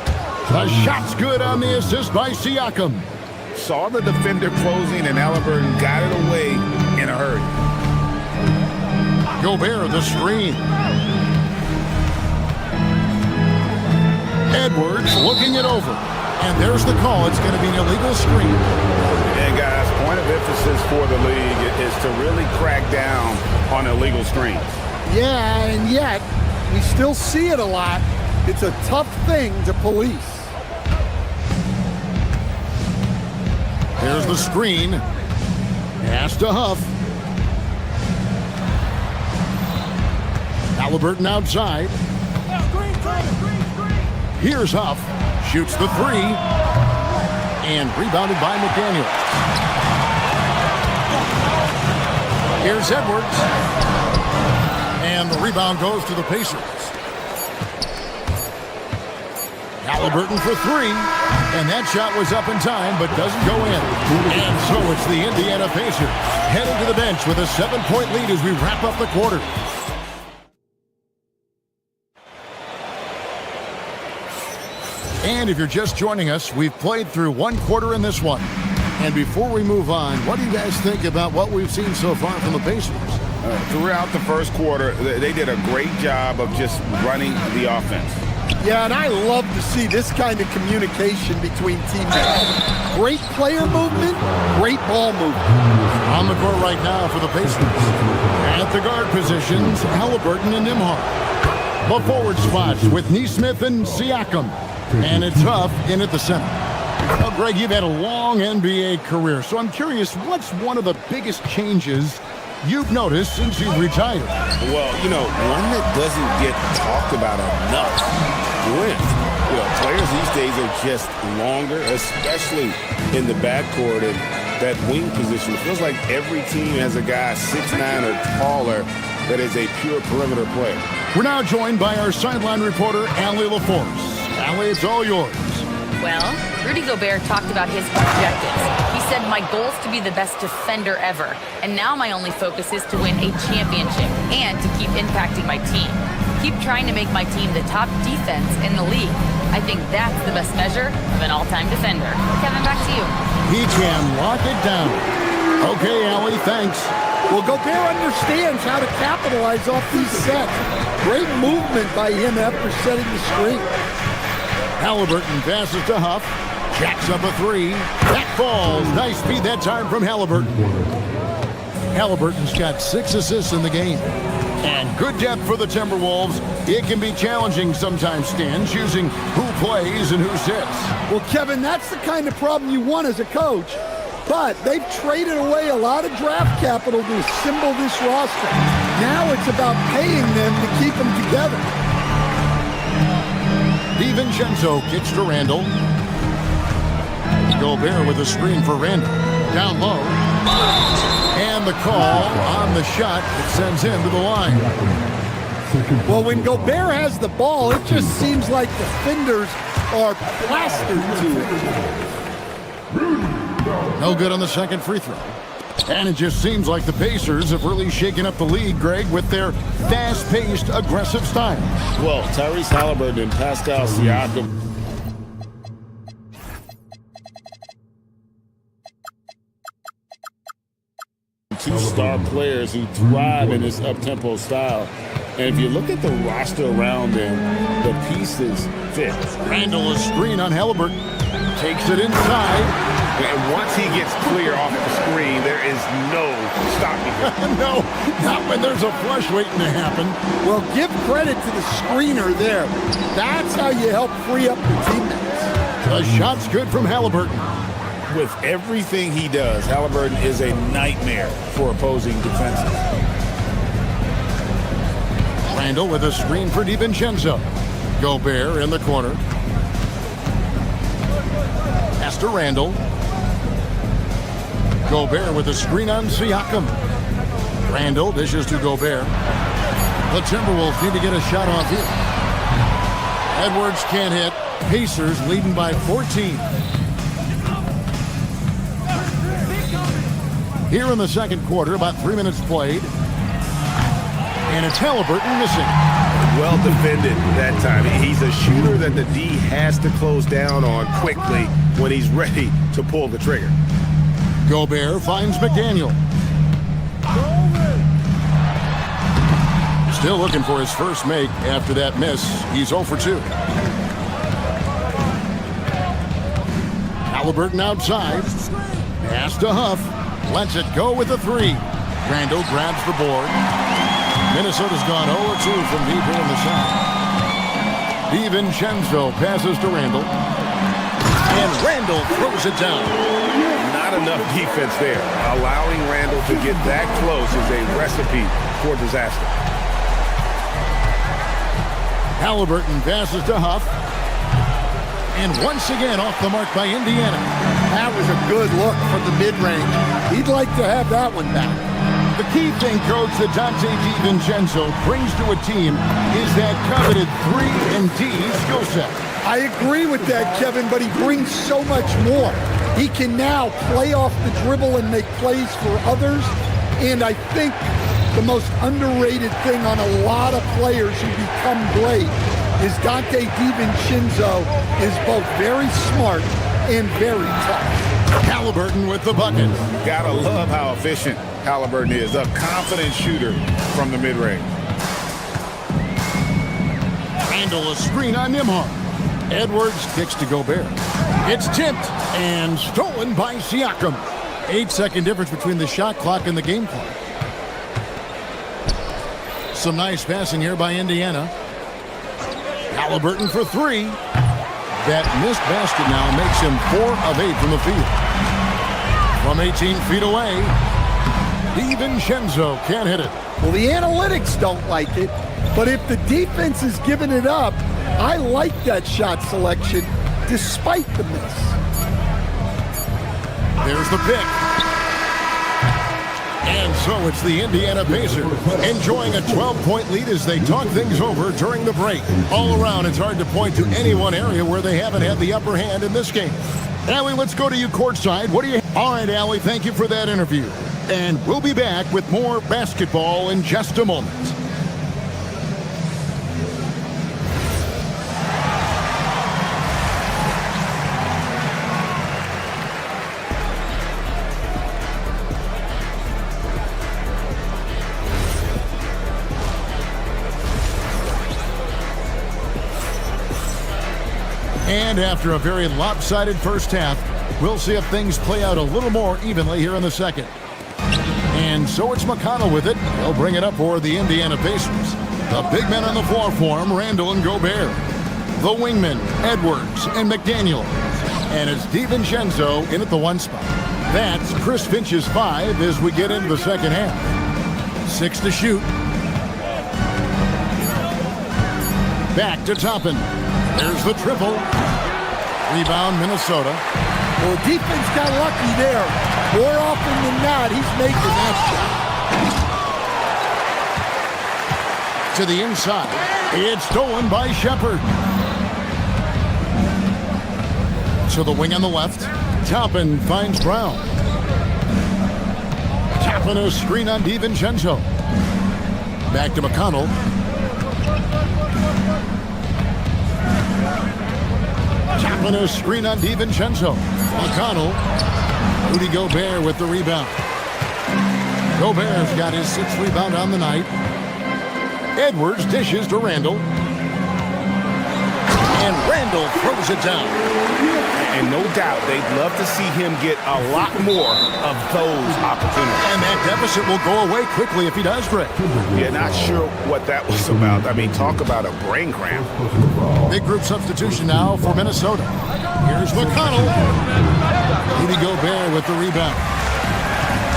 H: The shot's good on the assist by Siakam.
O: Saw the defender closing, and Halliburton got it away in a hurry.
H: Gobert, the screen. Edwards looking it over. And there's the call. It's going to be an illegal screen.
O: And guys, point of emphasis for the league is to really crack down on illegal screens.
E: Yeah, and yet we still see it a lot. It's a tough thing to police.
H: There's the screen. Pass to Huff. Halliburton outside. Here's Huff. Shoots the 3. And rebounded by McDaniels. Here's Edwards. And the rebound goes to the Pacers. Halliburton for 3. And that shot was up in time, but doesn't go in. And so it's the Indiana Pacers headed to the bench with a 7-point lead as we wrap up the quarter. And if you're just joining us, we've played through 1 quarter in this one. And before we move on, what do you guys think about what we've seen so far from the Pacers?
O: Throughout the first quarter, they did a great job of just running the offense.
E: Yeah, and I love to see this kind of communication between teammates. Great player movement, great ball movement.
H: On the court right now for the Pacers. At the guard positions, Halliburton and Nembhard. The forward spots with Nesmith and Siakam. And it's Huff in at the center. Well, Greg, you've had a long NBA career, so I'm curious, what's one of the biggest changes you've noticed since you've retired?
I: Well, one that doesn't get talked about enough, length. Players these days are just longer, especially in the backcourt and that wing position. It feels like every team has a guy 6'9" or taller that is a pure perimeter player.
H: We're now joined by our sideline reporter, Allie LaForce. Allie, it's all yours.
F: Well, Rudy Gobert talked about his objectives. He said, my goal is to be the best defender ever. And now my only focus is to win a championship and to keep impacting my team. Keep trying to make my team the top defense in the league. I think that's the best measure of an all-time defender. Kevin, back to you.
H: He can lock it down. Okay, Allie, thanks.
E: Well, Gobert understands how to capitalize off these sets. Great movement by him after setting the screen.
H: Halliburton passes to Huff. Jacks up a three. That falls. Nice feed that time from Halliburton. Halliburton's got 6 assists in the game. And good depth for the Timberwolves. It can be challenging sometimes, Stan, choosing who plays and who sits.
E: Well, Kevin, that's the kind of problem you want as a coach. But they've traded away a lot of draft capital to assemble this roster. Now it's about paying them to keep them together.
H: DiVincenzo kicks to Randall. Gobert with a screen for Randall. Down low. And the call on the shot that sends him to the line.
E: Well, when Gobert has the ball, it just seems like defenders are plastered to it.
H: No good on the second free throw. And it just seems like the Pacers have really shaken up the league, Greg, with their fast-paced, aggressive style.
I: Well, Tyrese Halliburton and Pascal Siakam. Two star players who thrive in this up-tempo style. And if you look at the roster around them, the pieces fit.
H: Randall, a screen on Halliburton. Takes it inside.
C: And once he gets clear off the screen, there is no stopping him.
H: No, not when there's a flush waiting to happen.
E: Well, give credit to the screener there. That's how you help free up your teammates.
H: The shot's good from Halliburton.
I: With everything he does, Halliburton is a nightmare for opposing defenses.
H: Randall with a screen for DiVincenzo. Gobert in the corner. Pass to Randall. Gobert with a screen on Siakam. Randall dishes to Gobert. The Timberwolves need to get a shot off here. Edwards can't hit. Pacers leading by 14. Here in the second quarter, about 3 minutes played. And it's Halliburton missing.
C: Well defended that time. He's a shooter that the D has to close down on quickly when he's ready to pull the trigger.
H: Gobert finds McDaniel. Still looking for his first make after that miss. He's 0 for 2. Halliburton outside. Pass to Huff. Lets it go with a 3. Randall grabs the board. Minnesota's gone 0-2 from deep here in the south. DiVincenzo passes to Randall. And Randall throws it down.
C: Not enough defense there. Allowing Randall to get that close is a recipe for disaster.
H: Halliburton passes to Huff. And once again off the mark by Indiana.
E: That was a good look from the mid-range. He'd like to have that one back.
H: The key thing, Coach, that Dante DiVincenzo brings to a team is that coveted 3-and-D skill set.
E: I agree with that, Kevin, but he brings so much more. He can now play off the dribble and make plays for others. And I think the most underrated thing on a lot of players who become great is Dante DiVincenzo is both very smart and very tough.
H: Halliburton with the bucket.
C: Gotta love how efficient Halliburton is. A confident shooter from the mid-range.
H: Randall a screen on Nimhar. Edwards kicks to Gobert. It's tipped and stolen by Siakam. 8-second difference between the shot clock and the game clock. Some nice passing here by Indiana. Halliburton for 3. That missed basket now makes him 4 of 8 from the field. From 18 feet away, DiVincenzo can't hit it.
E: Well, the analytics don't like it, but if the defense is giving it up, I like that shot selection despite the miss.
H: There's the pick. And so it's the Indiana Pacers enjoying a 12-point lead as they talk things over during the break. All around, it's hard to point to any one area where they haven't had the upper hand in this game. Allie, let's go to you courtside. What do you... All right, Allie, thank you for that interview. And we'll be back with more basketball in just a moment. And after a very lopsided first half, we'll see if things play out a little more evenly here in the second. And so it's McConnell with it. He'll bring it up for the Indiana Pacers. The big men on the floor for him, Randall and Gobert. The wingmen, Edwards and McDaniel. And it's DiVincenzo in at the 1 spot. That's Chris Finch's 5 as we get into the second half. 6 to shoot. Back to Toppin. There's the triple. Rebound, Minnesota.
E: Well, defense got lucky there. More often than not, he's making that shot.
H: To the inside. It's stolen by Shepard. To the wing on the left. Toppin finds Brown. Toppin a screen on DiVincenzo. Back to McConnell. Toppin a screen on DiVincenzo. McConnell. Rudy Gobert with the rebound. Gobert's got his 6th rebound on the night. Edwards dishes to Randall. And Randall throws it down.
O: And no doubt, they'd love to see him get a lot more of those opportunities.
H: And that deficit will go away quickly if he does, Greg.
O: Yeah, not sure what that was about. I mean, talk about a brain cramp.
H: Big group substitution now for Minnesota. Here's McConnell. Rudy Gobert with the rebound.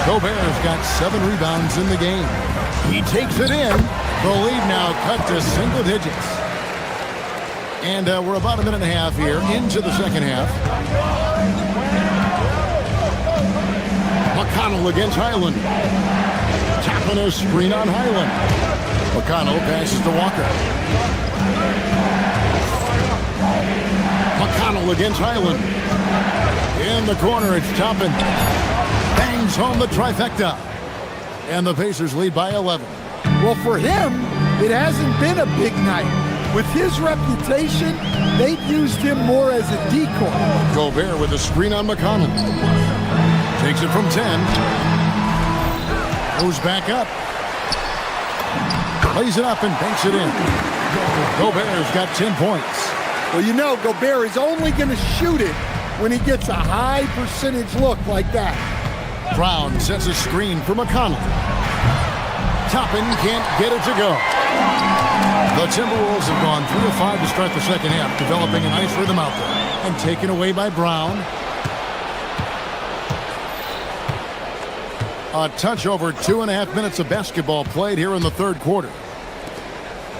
H: Gobert's got 7 rebounds in the game. He takes it in. The lead now cut to single digits. And we're about a minute and a half here into the second half. McConnell against Highland. Tapping a screen on Highland. McConnell passes to Walker. McConnell against Highland. In the corner, it's Toppin. Bangs home the trifecta. And the Pacers lead by 11.
E: Well, for him, it hasn't been a big night. With his reputation, they've used him more as a decoy.
H: Gobert with a screen on McConnell. Takes it from 10. Goes back up. Plays it up and banks it in. Gobert's got 10 points.
E: Well, you know, Gobert is only going to shoot it when he gets a high percentage look like that.
H: Brown sets a screen for McConnell. Toppin can't get it to go. The Timberwolves have gone 3 of 5 to start the second half, developing a nice rhythm out there. And taken away by Brown. A touch over 2.5 minutes of basketball played here in the third quarter.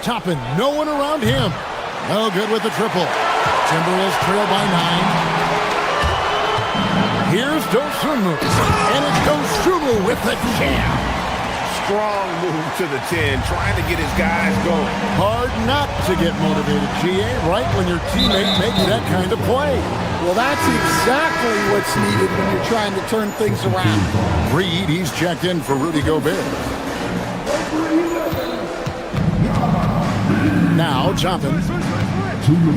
H: Toppin, no one around him. No good with the triple. Timberwolves trail by 9. Here's Dosunmu. And it's Dosunmu with the jam.
O: Strong move to the 10, trying to get his guys going.
H: Hard not to get motivated, GA, right when your teammate makes that kind of play.
E: Well, that's exactly what's needed when you're trying to turn things around.
H: Reed, he's checked in for Rudy Gobert. Now, Toppin.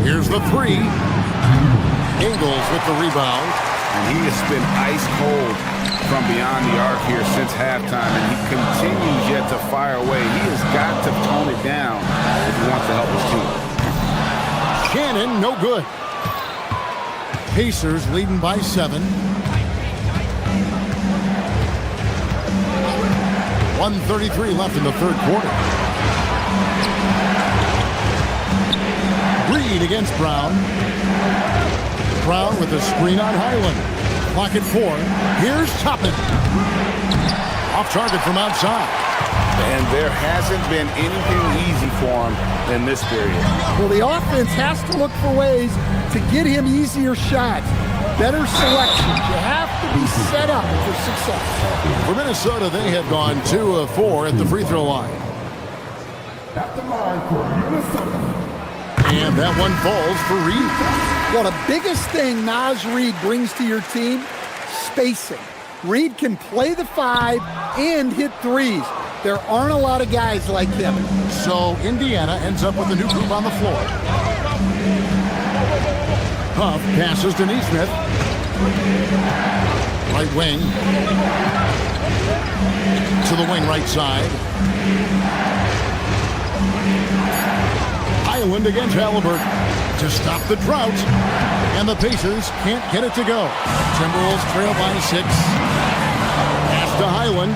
H: Here's the 3. Ingles with the rebound.
O: And he has been ice cold from beyond the arc here since halftime, and he continues yet to fire away. He has got to tone it down if he wants to help his team.
H: Shannon, no good. Pacers leading by 7. 1:33 left in the third quarter. Reed against Brown. Brown with a screen on Highland. Clock at 4. Here's Toppin. Off target from outside.
O: And there hasn't been anything easy for him in this period.
E: Well, the offense has to look for ways to get him easier shots. Better selections. You have to be set up for success.
H: For Minnesota, they have gone 2 of 4 at the free throw line.
K: At the line for Minnesota.
H: And that one falls for Reed.
E: Well, the biggest thing Naz Reid brings to your team, spacing. Reid can play the 5 and hit threes. There aren't a lot of guys like him.
H: So Indiana ends up with a new group on the floor. Huff passes to Neesmith. Right wing. To the wing right side. Highland against Halliburton to stop the drought. And the Pacers can't get it to go. Timberwolves trail by 6. Pass to Highland.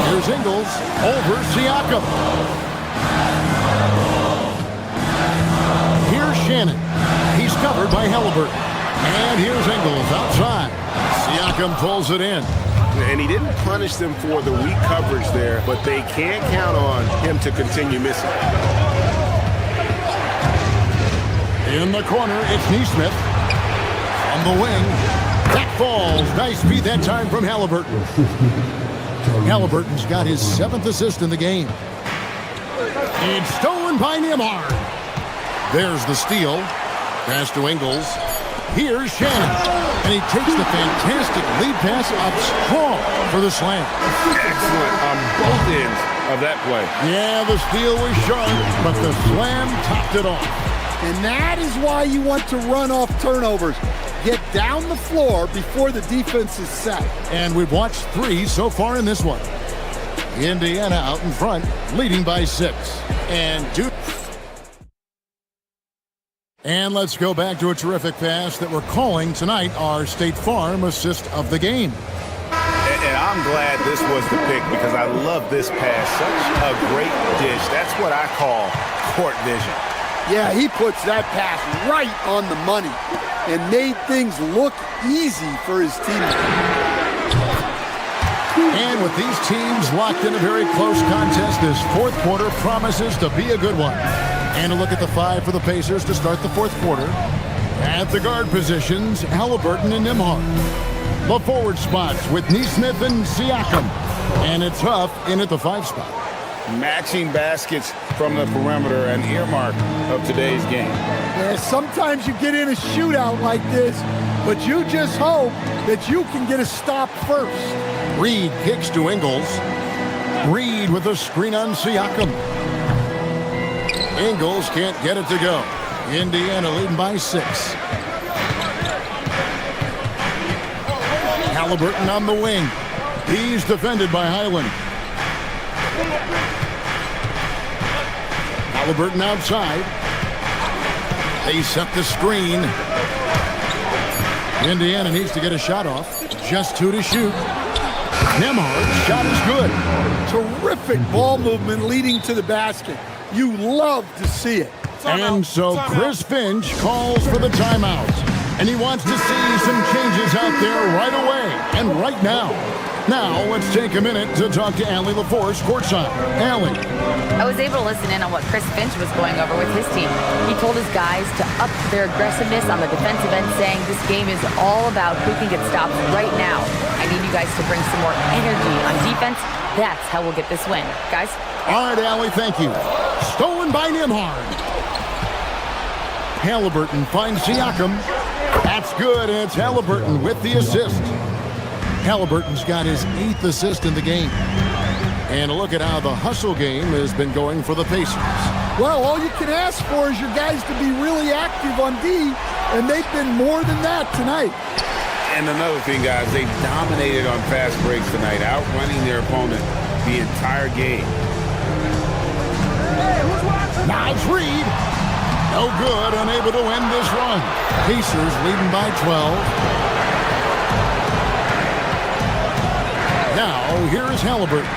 H: Here's Ingles over Siakam. Here's Shannon. He's covered by Halliburton. And here's Ingles outside. Siakam pulls it in.
I: And he didn't punish them for the weak coverage there, but they can't count on him to continue missing.
H: In the corner, it's Neesmith. From the wing. That falls. Nice beat that time from Halliburton. Halliburton's got his 7th assist in the game. It's stolen by Nembhard. There's the steal. Pass to Ingles. Here's Shannon. And he takes the fantastic lead pass up strong for the slam.
O: Excellent on both ends of that play.
H: Yeah, the steal was sharp, but the slam topped it off.
E: And that is why you want to run off turnovers. Get down the floor before the defense is set.
H: And we've watched 3 so far in this one. Indiana out in front, leading by 6. And let's go back to a terrific pass that we're calling tonight our State Farm assist of the game.
O: And I'm glad this was the pick because I love this pass. Such a great dish. That's what I call court vision.
E: Yeah, he puts that pass right on the money and made things look easy for his teammates.
H: And with these teams locked in a very close contest, this 4th quarter promises to be a good one. And a look at the 5 for the Pacers to start the 4th quarter. At the guard positions, Halliburton and Nembhard. The forward spots with Neesmith and Siakam. And it's Huff in at the 5 spot.
O: Matching baskets from the perimeter, an earmark of today's game.
E: Yeah, sometimes you get in a shootout like this, but you just hope that you can get a stop first.
H: Reed kicks to Ingles. Reed with a screen on Siakam. Ingles can't get it to go. Indiana leading by 6. Halliburton on the wing. He's defended by Highland. Halliburton outside. They set the screen. Indiana needs to get a shot off. Just 2 to shoot. Nembhard's shot is good.
E: Terrific ball movement leading to the basket. You love to see it.
H: And so Chris Finch calls for the timeout. And he wants to see some changes out there right away and right now. Now, let's take a minute to talk to Allie LaForce courtside. Allie.
F: I was able to listen in on what Chris Finch was going over with his team. He told his guys to up their aggressiveness on the defensive end, saying this game is all about who can get stops right now. I need you guys to bring some more energy on defense. That's how we'll get this win. Guys?
H: All right, Allie, thank you. Stolen by Nembhard. Halliburton finds Siakam. That's good, and it's Halliburton with the assist. Halliburton's got his 8th assist in the game. And a look at how the hustle game has been going for the Pacers.
E: Well, all you can ask for is your guys to be really active on D, and they've been more than that tonight.
O: And another thing, guys, they've dominated on fast breaks tonight, outrunning their opponent the entire game.
H: Nice read. No good, unable to win this run. Pacers leading by 12. Now, here is Halliburton.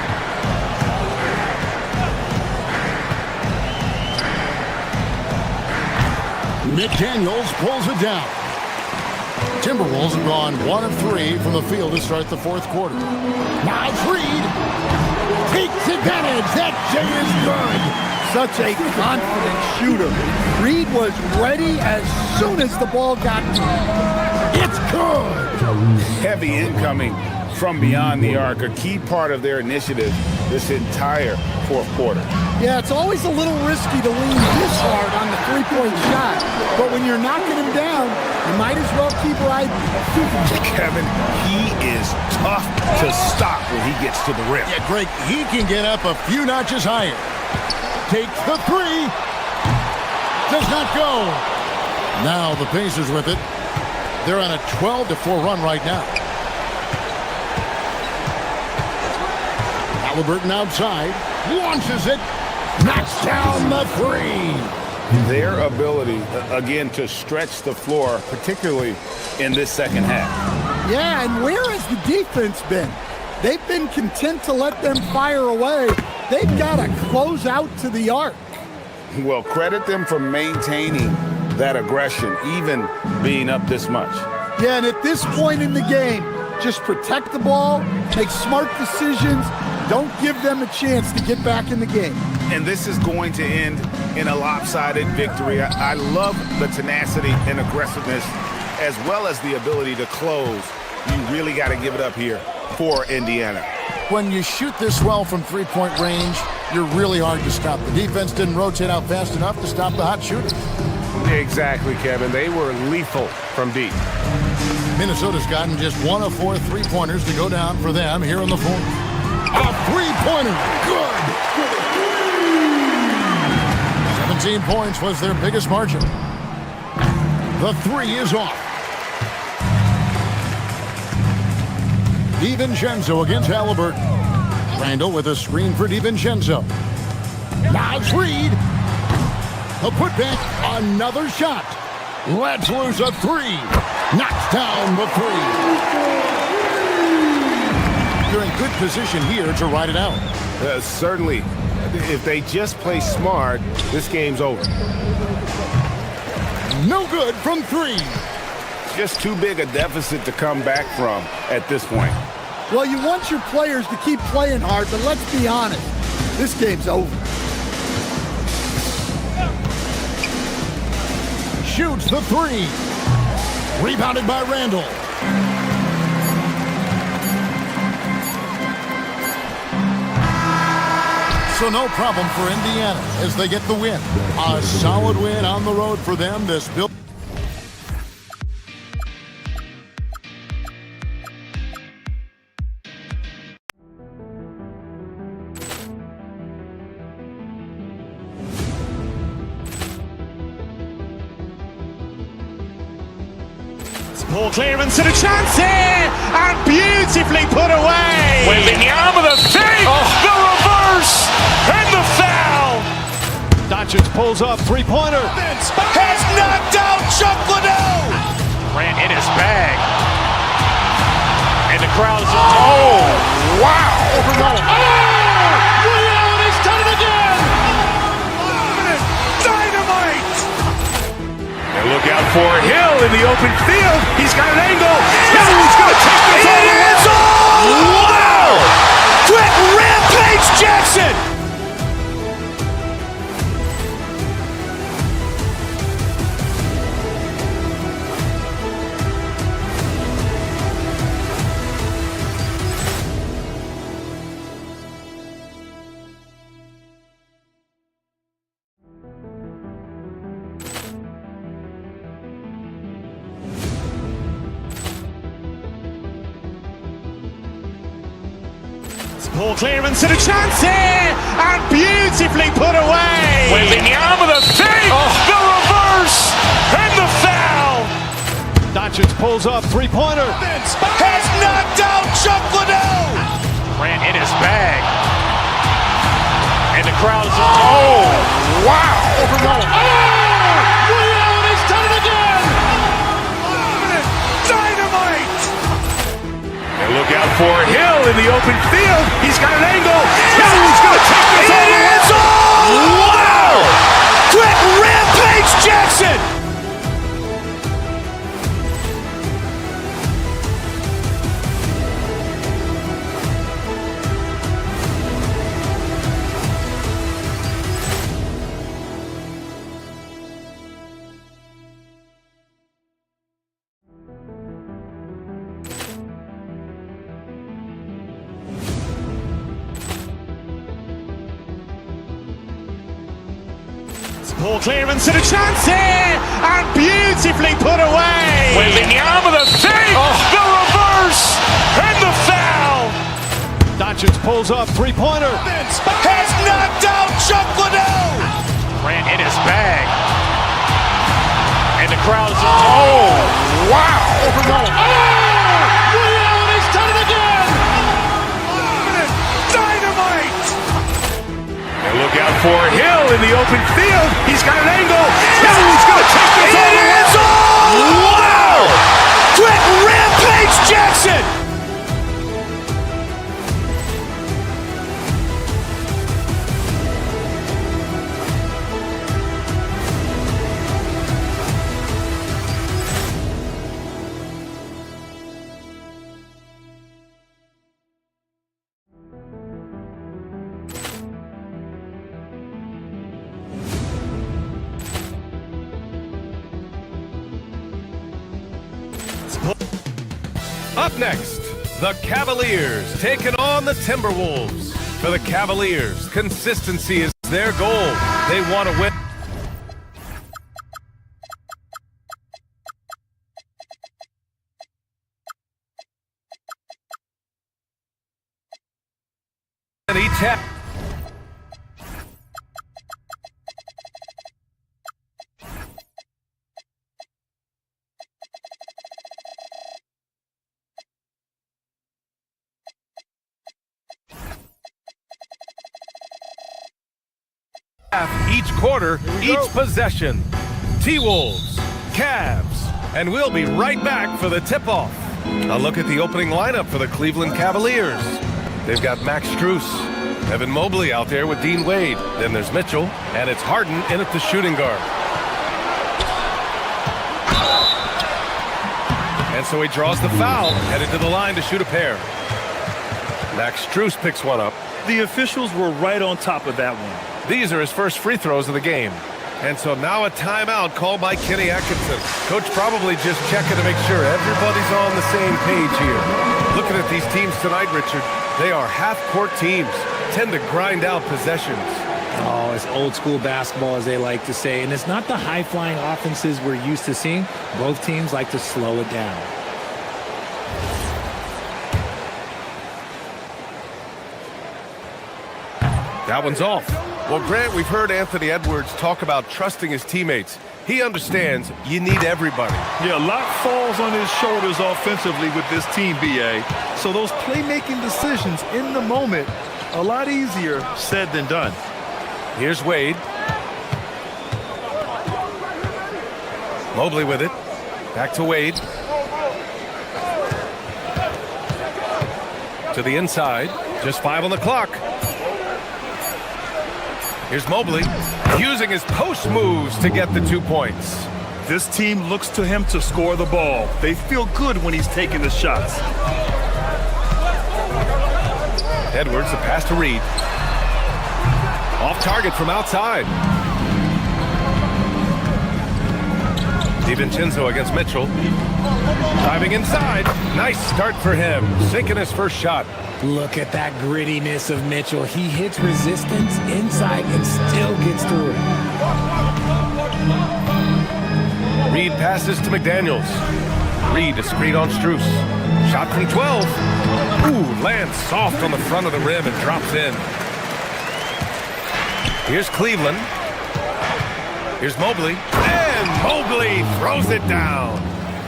H: McDaniels pulls it down. Timberwolves have gone 1 of 3 from the field to start the fourth quarter. Now Reed takes advantage. That J is good.
E: Such a confident shooter. Reed was ready as soon as the ball got to him.
H: It's good.
O: Heavy incoming from beyond the arc, a key part of their initiative this entire fourth quarter.
E: Yeah, it's always a little risky to lean this hard on the three-point shot, but when you're knocking him down, you might as well keep riding.
O: Kevin, he is tough to stop when he gets to the rim.
H: Yeah, Greg, he can get up a few notches higher. Takes the three. Does not go. Now the Pacers with it. They're on a 12-4 run right now. Halliburton outside, launches it, knocks down the three.
O: Their ability, again, to stretch the floor, particularly in this second half.
E: Yeah, and where has the defense been? They've been content to let them fire away. They've got to close out to the arc.
O: Well, credit them for maintaining that aggression, even being up this much.
E: Yeah, and at this point in the game, just protect the ball, make smart decisions, don't give them a chance to get back in the game.
O: And this is going to end in a lopsided victory. I love the tenacity and aggressiveness, as well as the ability to close. You really got to give it up here for Indiana.
H: When you shoot this well from three-point range, you're really hard to stop. The defense didn't rotate out fast enough to stop the hot shooters.
O: Exactly, Kevin. They were lethal from deep.
H: Minnesota's gotten just 1 of 4 three-pointers to go down for them here in the fourth. A three-pointer, good. 17 points was their biggest margin. The three is off. DiVincenzo against Halliburton. Randall with a screen for DiVincenzo. Now it's Reed. A putback, another shot. Let's lose a three. Knocks down the three. They're in good position here to ride it out.
O: Certainly. If they just play smart, this game's over.
H: No good from three.
O: Just too big a deficit to come back from at this point.
E: Well, you want your players to keep playing hard, but let's be honest, this game's over.
H: Shoots the three. Rebounded by Randall. So no problem for Indiana as they get the win. A solid win on the road for them. This build.
B: Ball clearance and a chance here, and beautifully put away. Wembanyama the fake, the reverse, and the foul. Doncic pulls up, three-pointer. Has knocked out Chuck Liddell. Ran in his bag. And the crowd is, oh, wow. He's done it again. Dynamite.
A: And look out for Hill in the open field. He's got an angle. Hill is going to take this all the way.
B: Wow! Quick rampage Jackson. Ball clearance and a chance here, and beautifully put away. Wembanyama the fake, the reverse, and the foul. Doncic pulls up, three-pointer. Has knocked out Chuck Liddell. Ran in his bag. And the crowd is, oh, wow. He's done it again. Dynamite.
A: And look out for Hill in the open field. He's got an angle. Hill is going to take this all the way.
B: Wow! Quick rampage Jackson. Ball clearance and a chance here, and beautifully put away.
A: Wembanyama the fake, the reverse, and the foul.
B: Doncic pulls up, three-pointer.
A: Has knocked out Chuck Liddell. Ran in his bag. And the crowd is... Oh, wow.
B: He's done it again.
A: Dynamite. And look out for Hill in the open field. He's got an angle. Hill is going to take this all the way. Wow. Quick rampage Jackson.
C: Up next, the Cavaliers taking on the Timberwolves. For the Cavaliers, consistency is their goal. They want to win. And each half. Each quarter, each possession. T-Wolves, Cavs, and we'll be right back for the tip-off. A look at the opening lineup for the Cleveland Cavaliers. They've got Max Strus, Evan Mobley out there with Dean Wade. Then there's Mitchell, and it's Harden in at the shooting guard. And so he draws the foul, headed to the line to shoot a pair. Max Strus picks one up.
D: The officials were right on top of that one.
C: These are his first free throws of the game. And so now a timeout called by Kenny Atkinson. Coach probably just checking to make sure everybody's on the same page here. Looking at these teams tonight, Richard, they are half-court teams, tend to grind out possessions.
J: Oh, it's old school basketball, as they like to say. And it's not the high-flying offenses we're used to seeing. Both teams like to slow it down.
C: That one's off. Well, Grant, we've heard Anthony Edwards talk about trusting his teammates. He understands you need everybody.
D: Yeah, a lot falls on his shoulders offensively with this team, BA. So those playmaking decisions in the moment, a lot easier said than done.
C: Here's Wade. Mobley with it. Back to Wade. To the inside. Just 5 on the clock. Here's Mobley, using his post moves to get the 2 points.
D: This team looks to him to score the ball. They feel good when he's taking the shots.
C: Edwards, the pass to Reed. Off target from outside. DiVincenzo against Mitchell. Diving inside. Nice start for him. Sinking his first shot.
J: Look at that grittiness of Mitchell. He hits resistance inside and still gets through it.
C: Reed passes to McDaniels. Reed a screen on Strus. Shot from 12. Ooh, lands soft on the front of the rim and drops in. Here's Cleveland. Here's Mobley. And Mobley throws it down.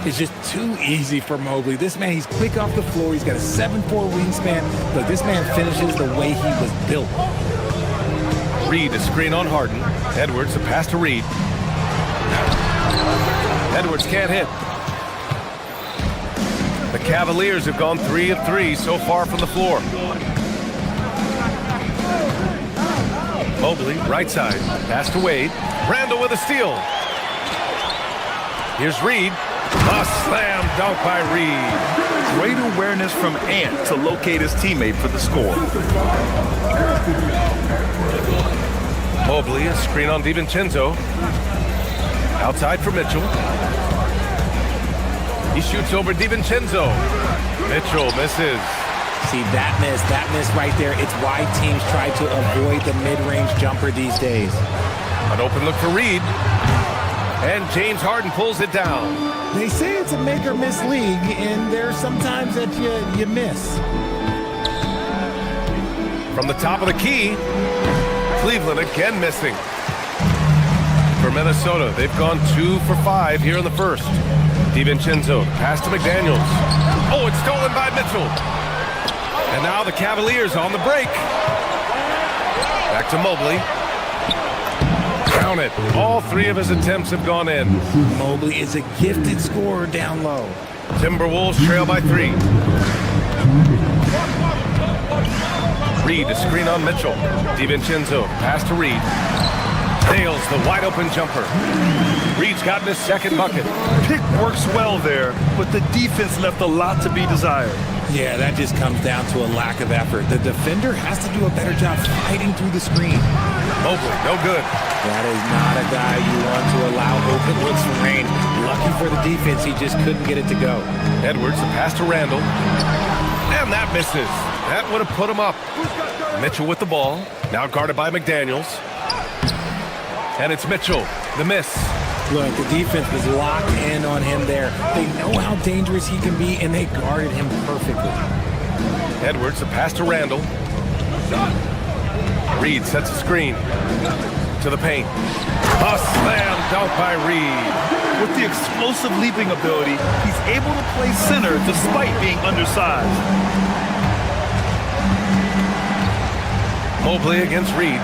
J: It's just too easy for Mobley. This man, he's quick off the floor. He's got a 7'4" wingspan. Look, this man finishes the way he was built.
C: Reed a screen on Harden. Edwards a pass to Reed. Edwards can't hit. The Cavaliers have gone 3 of 3 so far from the floor. Mobley, right side. Pass to Wade. Randall with a steal. Here's Reed. A slam dunk by Reed.
D: Great awareness from Ant to locate his teammate for the score.
C: Mobley, a screen on DiVincenzo. Outside for Mitchell. He shoots over DiVincenzo. Mitchell misses.
J: See, that miss right there, it's why teams try to avoid the mid-range jumper these days.
C: An open look for Reed. And James Harden pulls it down.
J: They say it's a make or miss league, and there's sometimes that you miss.
C: From the top of the key, Cleveland again missing. For Minnesota, they've gone 2 for 5 here in the first. DiVincenzo, pass to McDaniels. Oh, it's stolen by Mitchell. And now the Cavaliers on the break. Back to Mobley. Count it. All 3 of his attempts have gone in.
J: Mobley is a gifted scorer down low.
C: Timberwolves trail by 3. Reed, a screen on Mitchell. DiVincenzo, pass to Reed. Nails the wide open jumper. Reed's gotten his second bucket.
D: Pick works well there, but the defense left a lot to be desired.
J: Yeah, that just comes down to a lack of effort. The defender has to do a better job fighting through the screen.
C: Mobley, no good.
J: That is not a guy you want to allow open looks for rain. Lucky for the defense, he just couldn't get it to go.
C: Edwards, the pass to Randall. And that misses. That would have put him up. Mitchell with the ball. Now guarded by McDaniels. And it's Mitchell, the miss.
J: Look, the defense was locked in on him there. They know how dangerous he can be, and they guarded him perfectly.
C: Edwards, the pass to Randall. Reed sets a screen to the paint. A slam dunk by Reed.
D: With the explosive leaping ability, he's able to play center despite being undersized.
C: Mobley against Reed.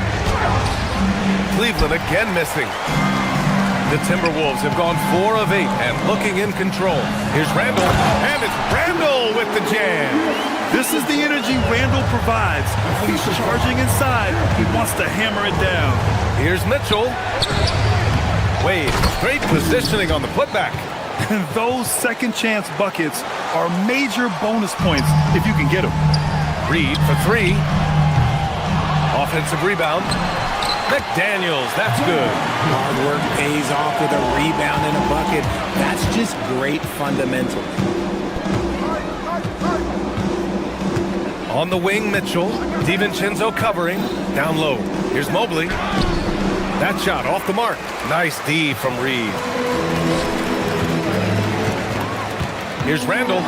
C: Cleveland again missing. The Timberwolves have gone 4 of 8 and looking in control. Here's Randall, and it's Randall with the jam.
D: This is the energy Randall provides. When he's charging inside, he wants to hammer it down.
C: Here's Mitchell. Wade, great positioning on the putback.
D: And those second chance buckets are major bonus points if you can get them.
C: Reed for 3. Offensive rebound. McDaniels, that's good.
J: Hard work pays off with a rebound and a bucket. That's just great fundamentals.
C: On the wing, Mitchell. DiVincenzo covering. Down low. Here's Mobley. That shot off the mark. Nice D from Reed. Here's Randall.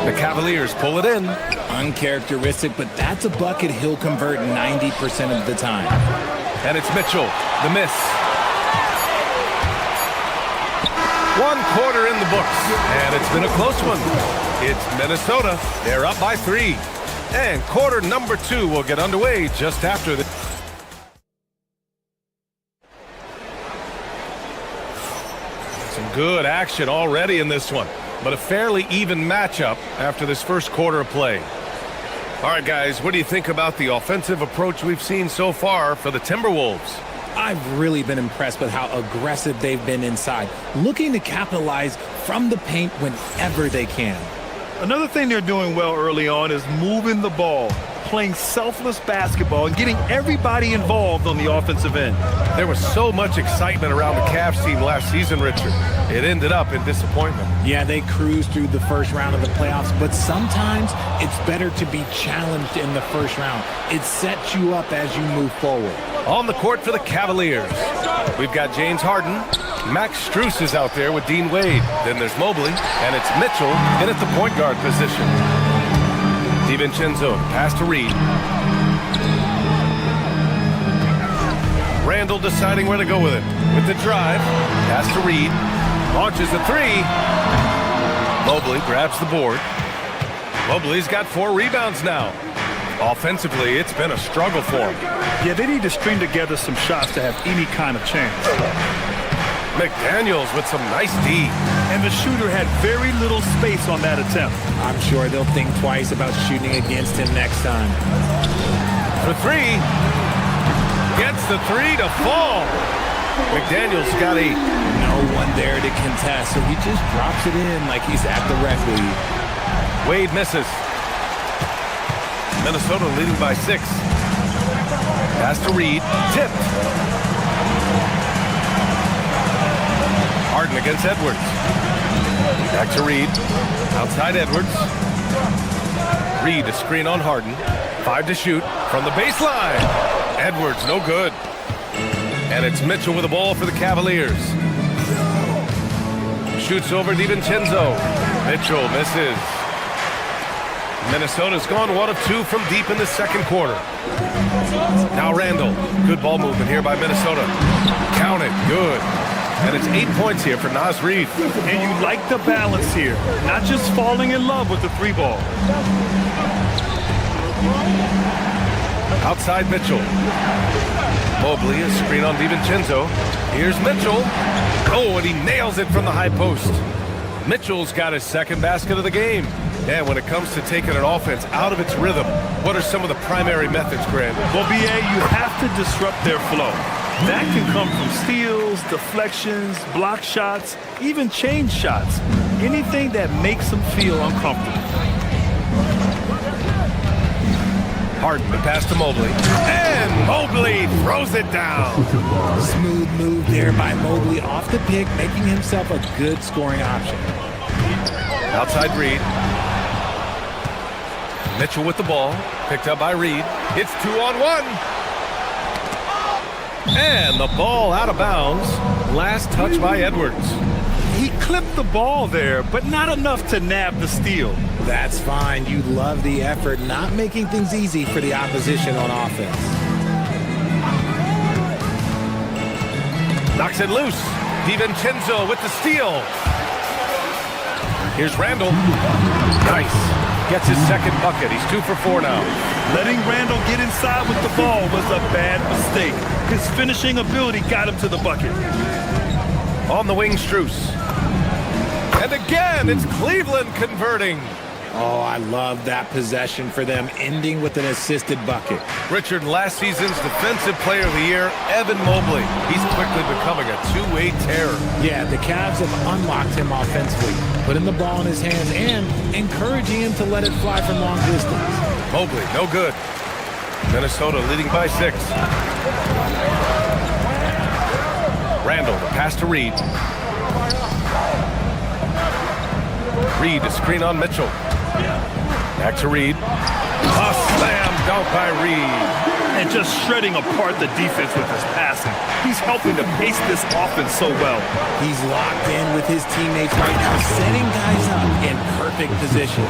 C: The Cavaliers pull it in.
J: Uncharacteristic, but that's a bucket he'll convert 90% of the time.
C: And it's Mitchell, the miss. 1 quarter in the books, and it's been a close one. It's Minnesota. They're up by 3. And quarter number 2 will get underway just after this. Some good action already in this one, but a fairly even matchup after this first quarter of play. All right, guys, what do you think about the offensive approach we've seen so far for the Timberwolves?
J: I've really been impressed with how aggressive they've been inside, looking to capitalize from the paint whenever they can.
D: Another thing they're doing well early on is moving the ball, playing selfless basketball, and getting everybody involved on the offensive end.
C: There was so much excitement around the Cavs team last season, Richard. It ended up in disappointment.
J: Yeah, they cruised through the first round of the playoffs, but sometimes it's better to be challenged in the first round. It sets you up as you move forward.
C: On the court for the Cavaliers, we've got James Harden. Max Strus is out there with Dean Wade. Then there's Mobley, and it's Mitchell in at the point guard position. DiVincenzo, pass to Reed. Randall deciding where to go with it. With the drive, pass to Reed. Launches a 3. Mobley grabs the board. Mobley's got 4 rebounds now. Offensively, it's been a struggle for him.
D: Yeah, they need to string together some shots to have any kind of chance.
C: McDaniels with some nice D.
D: And the shooter had very little space on that attempt.
J: I'm sure they'll think twice about shooting against him next time.
C: For 3. Gets the 3 to fall. McDaniels got 8.
J: No one there to contest, so he just drops it in like he's at the rec league.
C: Wade misses. Minnesota leading by 6. Pass to Reed. Tipped. Harden against Edwards. Back to Reed. Outside Edwards. Reed a screen on Harden. 5 to shoot from the baseline. Edwards no good. And it's Mitchell with the ball for the Cavaliers. Shoots over DiVincenzo. Mitchell misses. Minnesota's gone 1 of 2 from deep in the second quarter. Now Randall. Good ball movement here by Minnesota. Count it. Good. And it's 8 points here for Naz Reid.
D: And you like the balance here. Not just falling in love with the 3-ball.
C: Outside Mitchell. Mobley, a screen on DiVincenzo. Here's Mitchell. Oh, and he nails it from the high post. Mitchell's got his second basket of the game. And when it comes to taking an offense out of its rhythm, what are some of the primary methods, Grant?
D: Well, BA, you have to disrupt their flow. That can come from steals, deflections, block shots, even change shots. Anything that makes them feel uncomfortable.
C: Harden, the pass to Mobley. And Mobley throws it down.
J: Smooth move there by Mobley off the pick, making himself a good scoring option.
C: Outside Reid. Mitchell with the ball. Picked up by Reid. It's 2-on-1. And the ball out of bounds. Last touch by Edwards.
D: He clipped the ball there, but not enough to nab the steal.
J: That's fine. You love the effort, not making things easy for the opposition on offense.
C: Knocks it loose. DiVincenzo with the steal. Here's Randall. Nice. Gets his second bucket. He's 2 for 4 now.
D: Letting Randall get inside with the ball was a bad mistake. His finishing ability got him to the bucket.
C: On the wing, Strus. And again, it's Cleveland converting.
J: Oh, I love that possession for them, ending with an assisted bucket.
C: Richard, last season's Defensive Player of the Year, Evan Mobley. He's quickly becoming a two-way terror.
J: Yeah, the Cavs have unlocked him offensively, putting the ball in his hands and encouraging him to let it fly from long distance.
C: Mobley, no good. Minnesota leading by 6. Randall, the pass to Reid. Reid, a screen on Mitchell. Back to Reid. A slam dunk by Reid.
D: And just shredding apart the defense with his passing. He's helping to pace this offense so well.
J: He's locked in with his teammates right now, setting guys up in perfect position.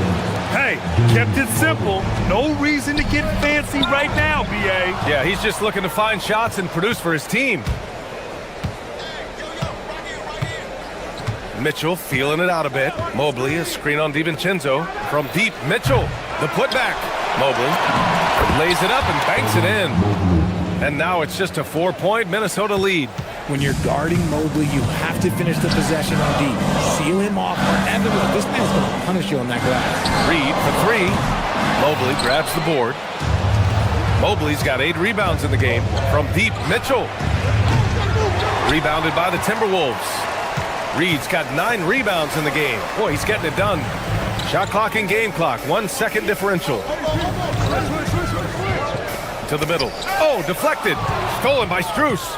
D: Hey, kept it simple. No reason to get fancy right now, BA.
C: Yeah, he's just looking to find shots and produce for his team. Mitchell feeling it out a bit. Mobley, a screen on DiVincenzo. From deep, Mitchell, the putback. Mobley lays it up and banks it in. And now it's just a 4-point Minnesota lead.
J: When you're guarding Mobley, you have to finish the possession on deep. Seal him off wherever. This man's going to punish you on that glass.
C: Reid for 3. Mobley grabs the board. Mobley's got 8 rebounds in the game. From deep, Mitchell. Rebounded by the Timberwolves. Reid's got 9 rebounds in the game. Boy, he's getting it done. Shot clock and game clock. 1 second differential. To the middle. Oh, deflected. Stolen by Strus.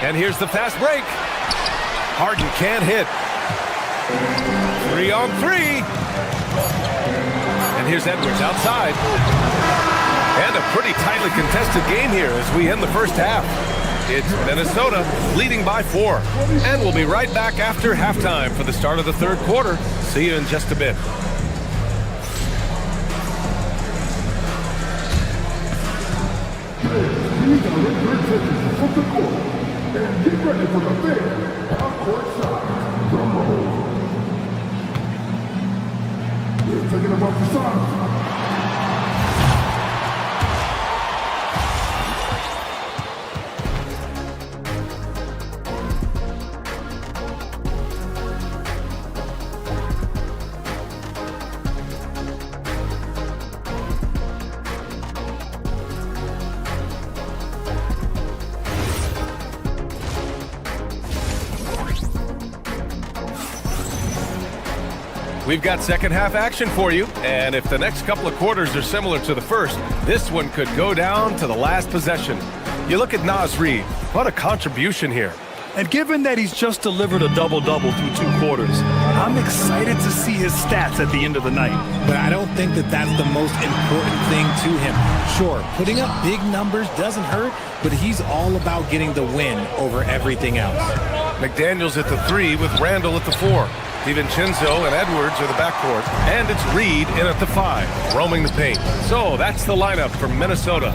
C: And here's the fast break. Harden can't hit. 3 on 3. And here's Edwards outside. And a pretty tightly contested game here as we end the first half. It's Minnesota leading by 4. And we'll be right back after halftime for the start of the third quarter. See you in just a bit.
K: Get ready for the big half-court shot. Drum roll. We're taking them off the side.
C: We've got second half action for you, and if the next couple of quarters are similar to the first, this one could go down to the last possession. You look at Naz Reid, what a contribution here.
D: And given that he's just delivered a double-double through 2 quarters, I'm excited to see his stats at the end of the night.
J: But I don't think that that's the most important thing to him. Sure, putting up big numbers doesn't hurt, but he's all about getting the win over everything else.
C: McDaniels at the 3 with Randall at the 4. DiVincenzo and Edwards are the backcourt. And it's Reed in at the 5, roaming the paint. So that's the lineup for Minnesota.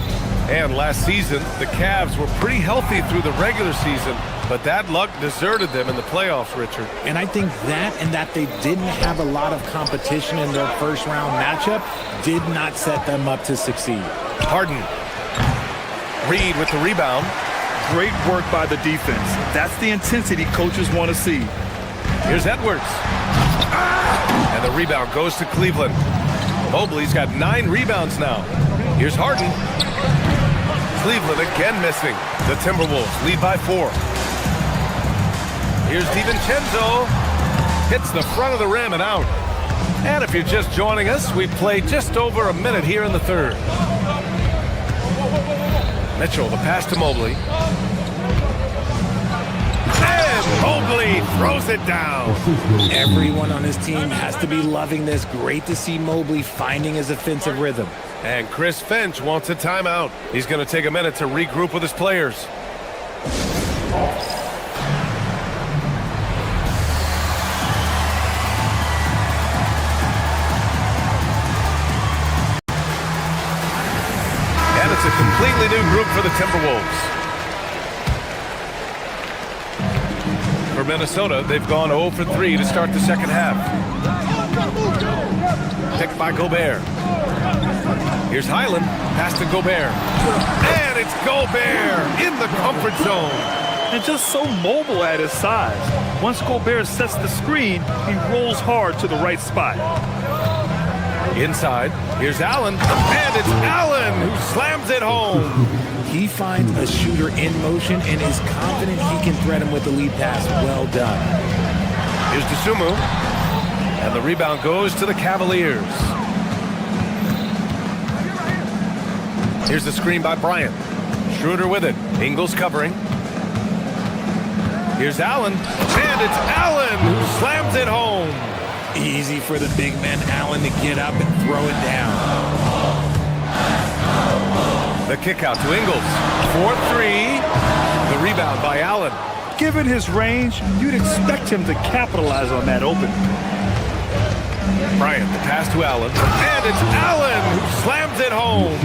C: And last season, the Cavs were pretty healthy through the regular season, but that luck deserted them in the playoffs, Richard.
J: And I think that and that they didn't have a lot of competition in their first-round matchup did not set them up to succeed.
C: Harden. Reed with the rebound.
D: Great work by the defense. That's the intensity coaches want to see.
C: Here's Edwards. And the rebound goes to Cleveland. Mobley's got 9 rebounds now. Here's Harden. Cleveland again missing. The Timberwolves lead by 4. Here's DiVincenzo. Hits the front of the rim and out. And if you're just joining us, we played just over a minute here in the 3rd. Mitchell, the pass to Mobley. And Mobley throws it down.
J: Everyone on his team has to be loving this. Great to see Mobley finding his offensive rhythm.
C: And Chris Finch wants a timeout. He's going to take a minute to regroup with his players. And it's a completely new group for the Timberwolves. For Minnesota, they've gone 0 for 3 to start the second half. Picked by Gobert. Here's Highland, pass to Gobert. And it's Gobert in the comfort zone.
D: And just so mobile at his size. Once Gobert sets the screen, he rolls hard to the right spot.
C: Inside, here's Allen. And it's Allen who slams it home.
J: He finds a shooter in motion and is confident he can thread him with the lead pass. Well done.
C: Here's Dosunmu. And the rebound goes to the Cavaliers. Here's the screen by Bryant. Schroeder with it. Ingles covering. Here's Allen. And it's Allen who slams it home.
J: Easy for the big man Allen to get up and throw it down.
C: The kick out to Ingles. 4-3. The rebound by Allen.
D: Given his range, you'd expect him to capitalize on that opening.
C: Bryant, the pass to Allen. And it's Allen who slams it home.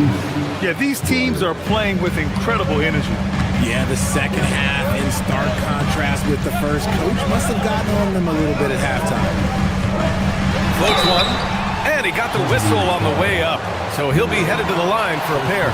D: Yeah, these teams are playing with incredible energy.
J: Yeah, the second half in stark contrast with the first. Coach must have gotten on them a little bit at halftime.
C: Floats one, and he got the whistle on the way up. So he'll be headed to the line for a pair.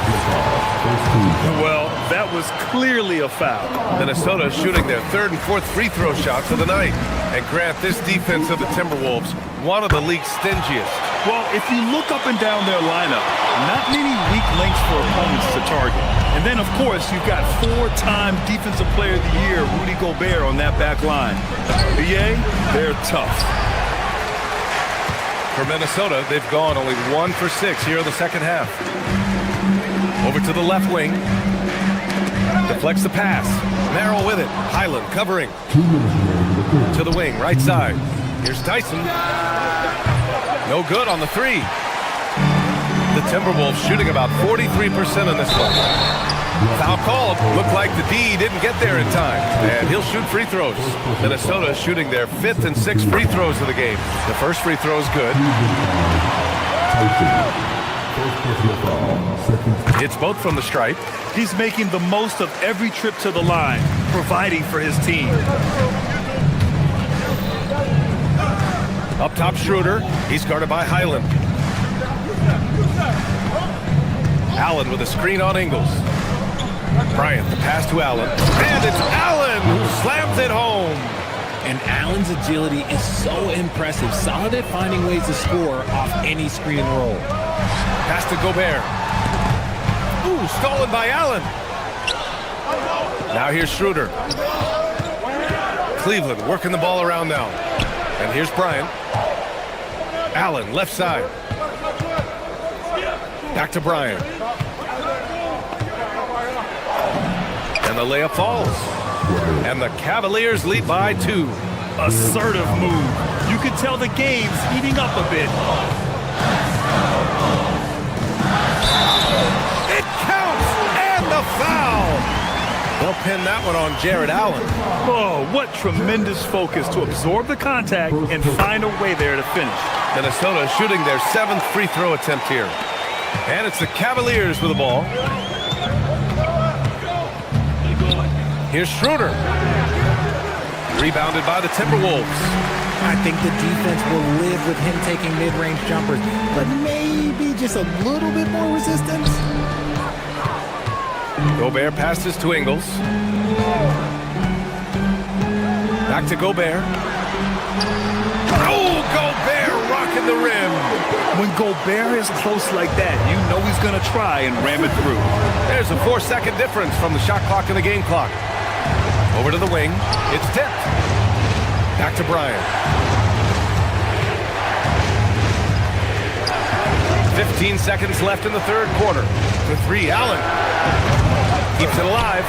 D: Well, that was clearly a foul.
C: Minnesota shooting their 3rd and 4th free throw shots of the night. And Grant, this defense of the Timberwolves, one of the league's stingiest.
D: Well, if you look up and down their lineup, not many weak links for opponents to target. And then, of course, you've got 4-time Defensive Player of the Year, Rudy Gobert, on that back line. BA, they're tough.
C: For Minnesota, they've gone only 1 for 6 here in the second half. Over to the left wing. Deflects the pass. Merrill with it. Highland covering. To the wing, right side. Here's Tyson. No good on the 3. The Timberwolves shooting about 43% in this one. Foul called. Looked like the D didn't get there in time. And he'll shoot free throws. Minnesota shooting their 5th and 6th free throws of the game. The first free throw is good. It's both from the stripe.
D: He's making the most of every trip to the line, providing for his team.
C: Up top, Schroeder. He's guarded by Highland. Allen with a screen on Ingles. Bryant, the pass to Allen. And it's Allen who slams it home.
J: And Allen's agility is so impressive. Solid at finding ways to score off any screen and roll.
C: Pass to Gobert. Ooh, stolen by Allen. Now here's Schroeder. Cleveland working the ball around now. And here's Bryant. Allen, left side. Back to Bryant. And the layup falls. And the Cavaliers lead by 2.
D: Assertive move. You can tell the game's heating up a bit.
C: It counts, and the foul. They'll pin that one on Jared Allen.
D: Oh, what tremendous focus to absorb the contact and find a way there to finish.
C: Minnesota shooting their 7th free throw attempt here. And it's the Cavaliers with the ball. Here's Schroeder. Rebounded by the Timberwolves.
J: I think the defense will live with him taking mid-range jumpers, but maybe just a little bit more resistance.
C: Gobert passes to Ingles. Back to Gobert. Oh, Gobert rocking the rim.
D: When Gobert is close like that, you know he's going to try and ram it through.
C: There's a 4-second difference from the shot clock and the game clock. Over to the wing. It's tipped. Back to Bryant. 15 seconds left in the third quarter. To 3, Allen. Keeps it alive.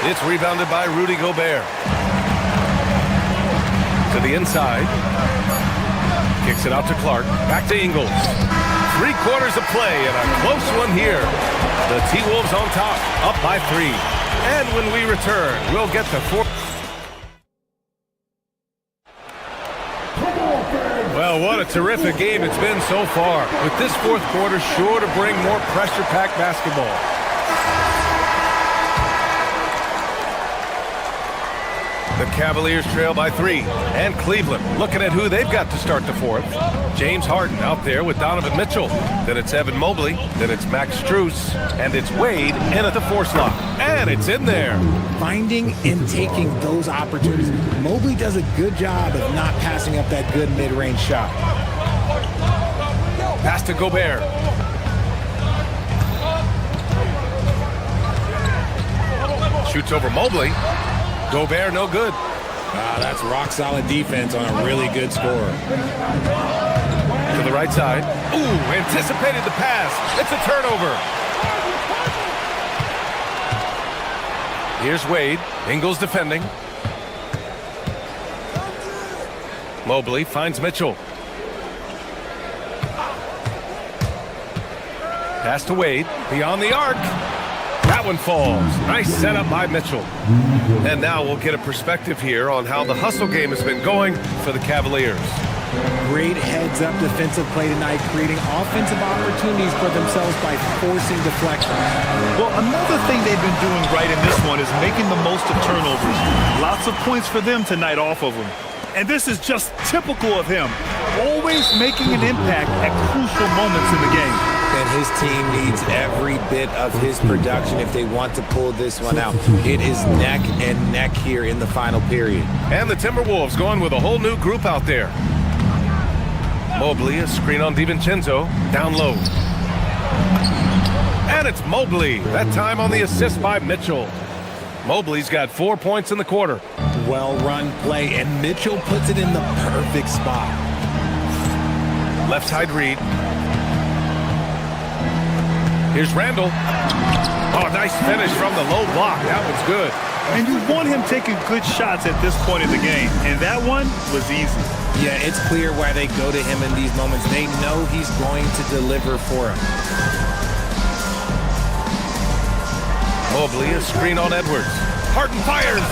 C: It's rebounded by Rudy Gobert. To the inside. Kicks it out to Clark. Back to Ingles. 3 quarters of play and a close one here. The T-Wolves on top, up by 3. And when we return, we'll get to 4. Well, what a terrific game it's been so far. With this fourth quarter sure to bring more pressure-packed basketball. The Cavaliers trail by 3. And Cleveland looking at who they've got to start the fourth. James Harden out there with Donovan Mitchell. Then it's Evan Mobley. Then it's Max Strus. And it's Wade in at the 4 slot. And it's in there.
J: Finding and taking those opportunities. Mobley does a good job of not passing up that good mid-range shot.
C: Pass to Gobert. Shoots over Mobley. Gobert, no good.
J: That's rock-solid defense on a really good score.
C: To the right side. Ooh, anticipated the pass. It's a turnover. Here's Wade. Ingles defending. Mobley finds Mitchell. Pass to Wade. Beyond the arc. That one falls. Nice setup by Mitchell. And now we'll get a perspective here on how the hustle game has been going for the Cavaliers.
J: Great heads-up defensive play tonight, creating offensive opportunities for themselves by forcing deflection.
D: Well, another thing they've been doing right in this one is making the most of turnovers. Lots of points for them tonight off of them. And this is just typical of him, always making an impact at crucial moments in the game.
J: And his team needs every bit of his production if they want to pull this one out. It is neck and neck here in the final period.
C: And the Timberwolves going with a whole new group out there. Mobley, a screen on DiVincenzo, down low. And it's Mobley, that time on the assist by Mitchell. Mobley's got 4 points in the quarter.
J: Well-run play, and Mitchell puts it in the perfect spot.
C: Left side read. Here's Randall. Oh, nice finish from the low block. That was good.
D: And you want him taking good shots at this point in the game. And that one was easy.
J: Yeah, it's clear why they go to him in these moments. They know he's going to deliver for him.
C: Mobley, a screen on Edwards. Harden fires.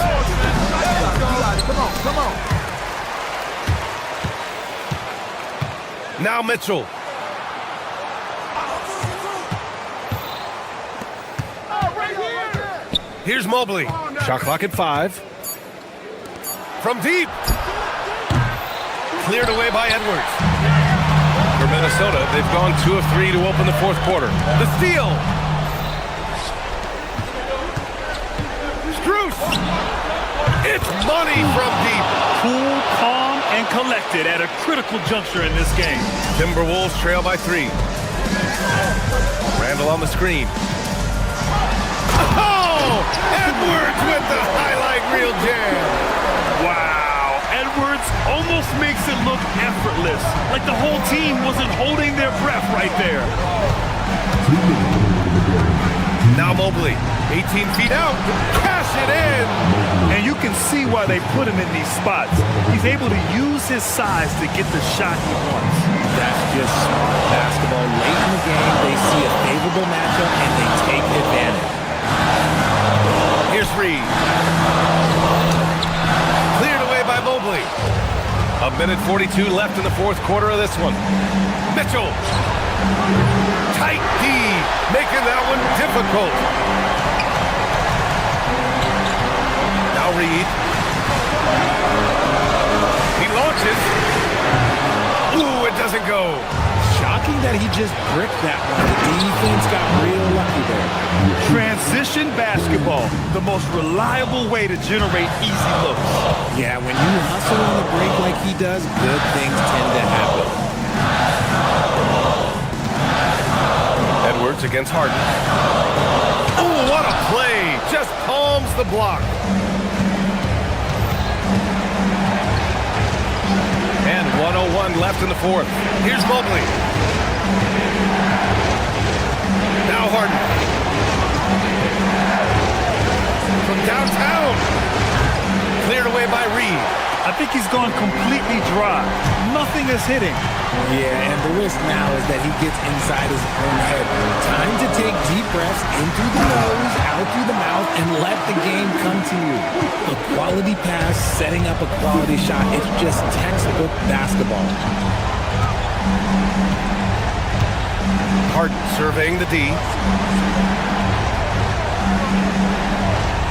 C: Come on. Now Mitchell. Here's Mobley. Shot clock at 5. From deep. Cleared away by Edwards. For Minnesota, they've gone 2 of 3 to open the fourth quarter. The steal. Strus. It's money from deep.
D: Cool, calm, and collected at a critical juncture in this game.
C: Timberwolves trail by 3. Randall on the screen. Oh! Edwards with the highlight reel jam.
D: Wow. Edwards almost makes it look effortless, like the whole team wasn't holding their breath right there.
C: Now Mobley. 18 feet out. Cash it in.
D: And you can see why they put him in these spots. He's able to use his size to get the shot he wants.
J: That's just smart basketball. Late in the game, they see a favorable matchup and they take advantage.
C: Here's Reed. Cleared away by Mobley. 1:42 left in the fourth quarter of this one. Mitchell. Tight D, making that one difficult. Now Reed. He launches. Ooh, it doesn't go.
J: Shocking that he just bricked that one. The defense got real lucky there.
D: Transition basketball, the most reliable way to generate easy looks.
J: Yeah, when you hustle on the break like he does, good things tend to happen.
C: Edwards against Harden. Oh, what a play! Just palms the block. And 1:01 left in the fourth. Here's Mobley. Now Harden. From downtown. Cleared away by Reed.
D: I think he's gone completely dry. Nothing is hitting.
J: Yeah, and the risk now is that he gets inside his own head. Time to take deep breaths in through the nose, out through the mouth, and let the game come to you. A quality pass, setting up a quality shot. It's just textbook basketball.
C: Harden surveying the D.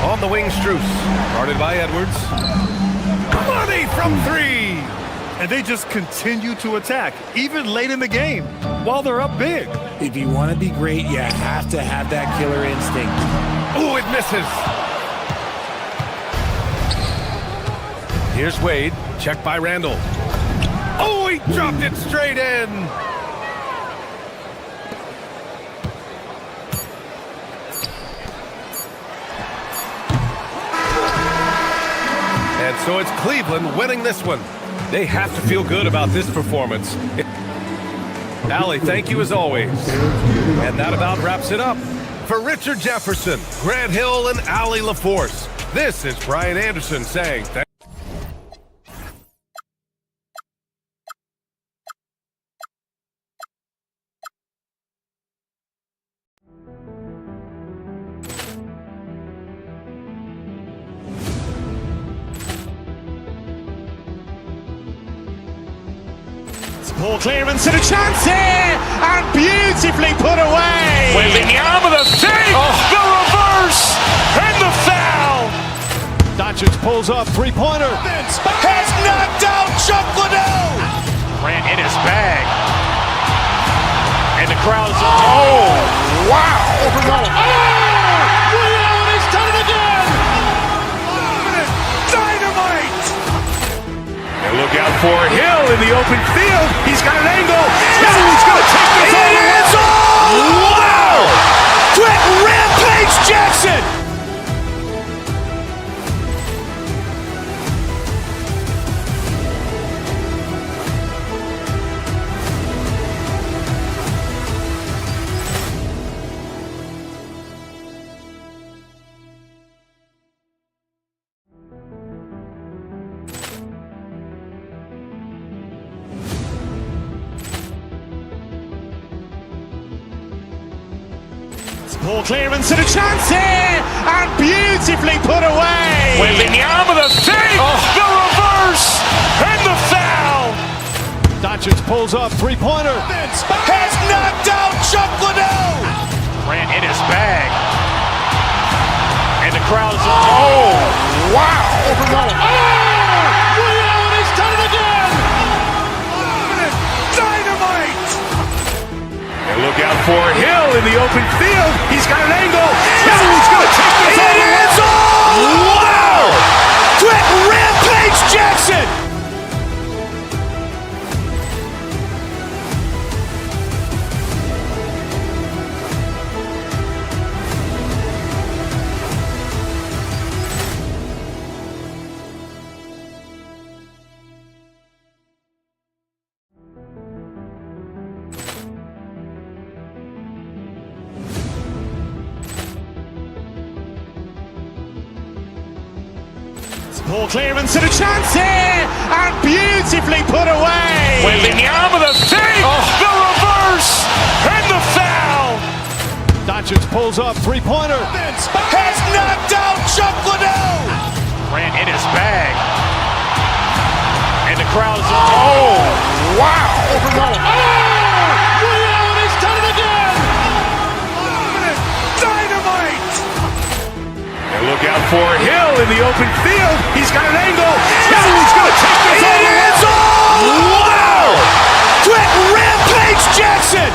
C: On the wing, Strus. Guarded by Edwards. Money from three.
D: And they just continue to attack, even late in the game, while they're up big.
J: If you want to be great, you have to have that killer instinct.
C: Ooh, it misses. Here's Wade. Checked by Randall. Oh, he dropped it straight in. And so it's Cleveland winning this one. They have to feel good about this performance. Allie, thank you as always. And that about wraps it up. For Richard Jefferson, Grant Hill, and Allie LaForce, this is Brian Anderson saying thank you.
B: Ball clearance and a chance here, and beautifully put away. Wembanyama the save, the reverse, and the foul.
D: Doncic pulls up, three-pointer.
B: Has knocked out Chuck Liddell. Grant in his bag, and the crowd's oh wow! Ray Allen has done it again. Dynamite!
A: And look out for Hill in the open field. He's got an angle. He's going to take this all the way.
B: Wow! Quick rampage Jackson! Ball clearance and a chance here, and beautifully put away. Wembanyama the save, the reverse, and the foul.
D: Doncic pulls up, three-pointer.
B: Has knocked out Chuck Liddell. Grant in his bag, and the crowd's oh wow! Ray Allen has done it again. Dynamite!
A: And look out for Hill in the open field. He's got an angle. He's going to take this all the way.
B: Wow! Quick rampage Jackson! Ball clearance and a chance here, and beautifully put away.
A: Wembanyama the save, the reverse, and the foul.
B: Doncic pulls up, three-pointer.
A: Has knocked out Chuck Liddell. Ran in his bag. And the crowd is, oh, wow.
B: Ray Allen has done it again. Dynamite.
A: And look out for Hill in the open field. He's got an angle. He's going to take this all the way. Wow. Quick Rampage Jackson.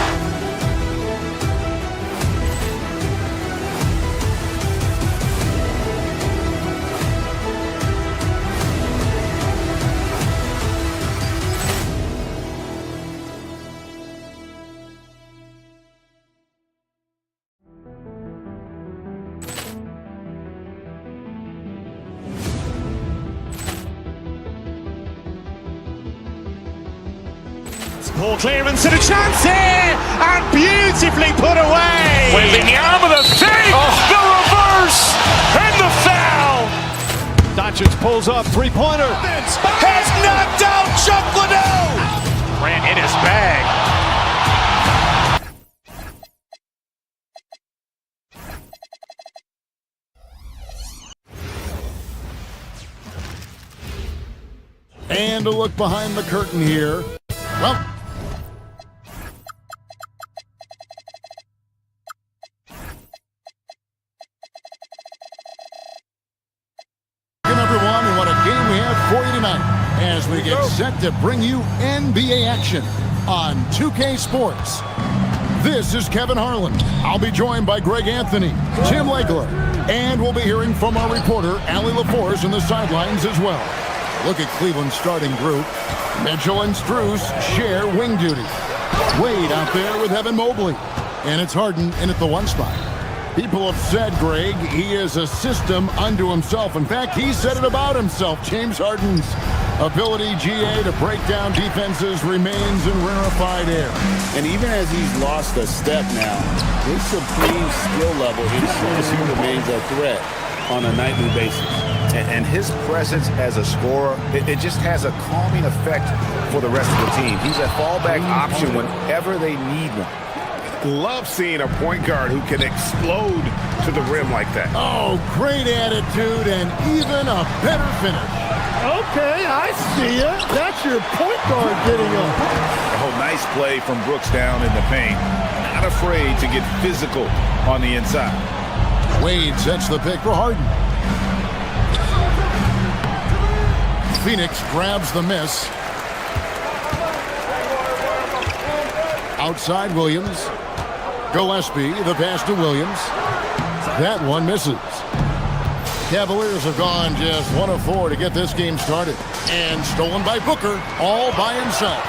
B: Ball clearance and a chance here, and beautifully put away.
A: Wembanyama the save, the reverse, and the foul.
B: Doncic pulls up, three-pointer.
A: Has knocked out Chuck Liddell. Ran in his bag.
H: And a look behind the curtain here. Well, everyone, and what a game we have for you tonight as we get set to bring you NBA action on 2K Sports. This is Kevin Harlan. I'll be joined by Greg Anthony, Tim Legler, and we'll be hearing from our reporter, Allie LaForce, in the sidelines as well. Look at Cleveland's starting group. Mitchell and Strus share wing duty. Wade out there with Evan Mobley. And it's Harden in at the one spot. People have said, Greg, he is a system unto himself. In fact, he said it about himself. James Harden's ability, GA, to break down defenses remains in rarefied air.
I: And even as he's lost a step now, his supreme skill level ensures he remains a threat on a nightly basis.
O: And his presence as a scorer, it just has a calming effect for the rest of the team. He's a fallback option whenever they need one. Love seeing a point guard who can explode to the rim like that.
H: Oh, great attitude and even a better finish.
L: Okay, I see you. That's your point guard getting up.
O: Oh, nice play from Brooks down in the paint. Not afraid to get physical on the inside.
H: Wade sets the pick for Harden. Phoenix grabs the miss. Outside Williams. Gillespie, the pass to Williams. That one misses. Cavaliers have gone just 1 of 4 to get this game started. And stolen by Booker, all by himself.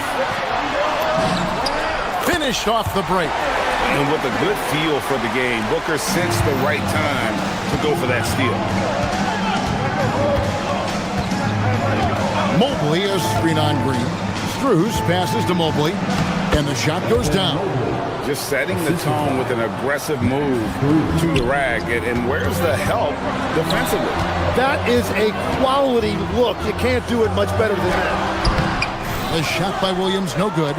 H: Finished off the break.
O: And with a good feel for the game, Booker sensed the right time to go for that steal.
H: Mobley is screen on Green. Strus passes to Mobley, and the shot goes down.
O: Just setting the tone with an aggressive move to the rack. And where's the help defensively?
L: That is a quality look. You can't do it much better than that.
H: The shot by Williams, no good.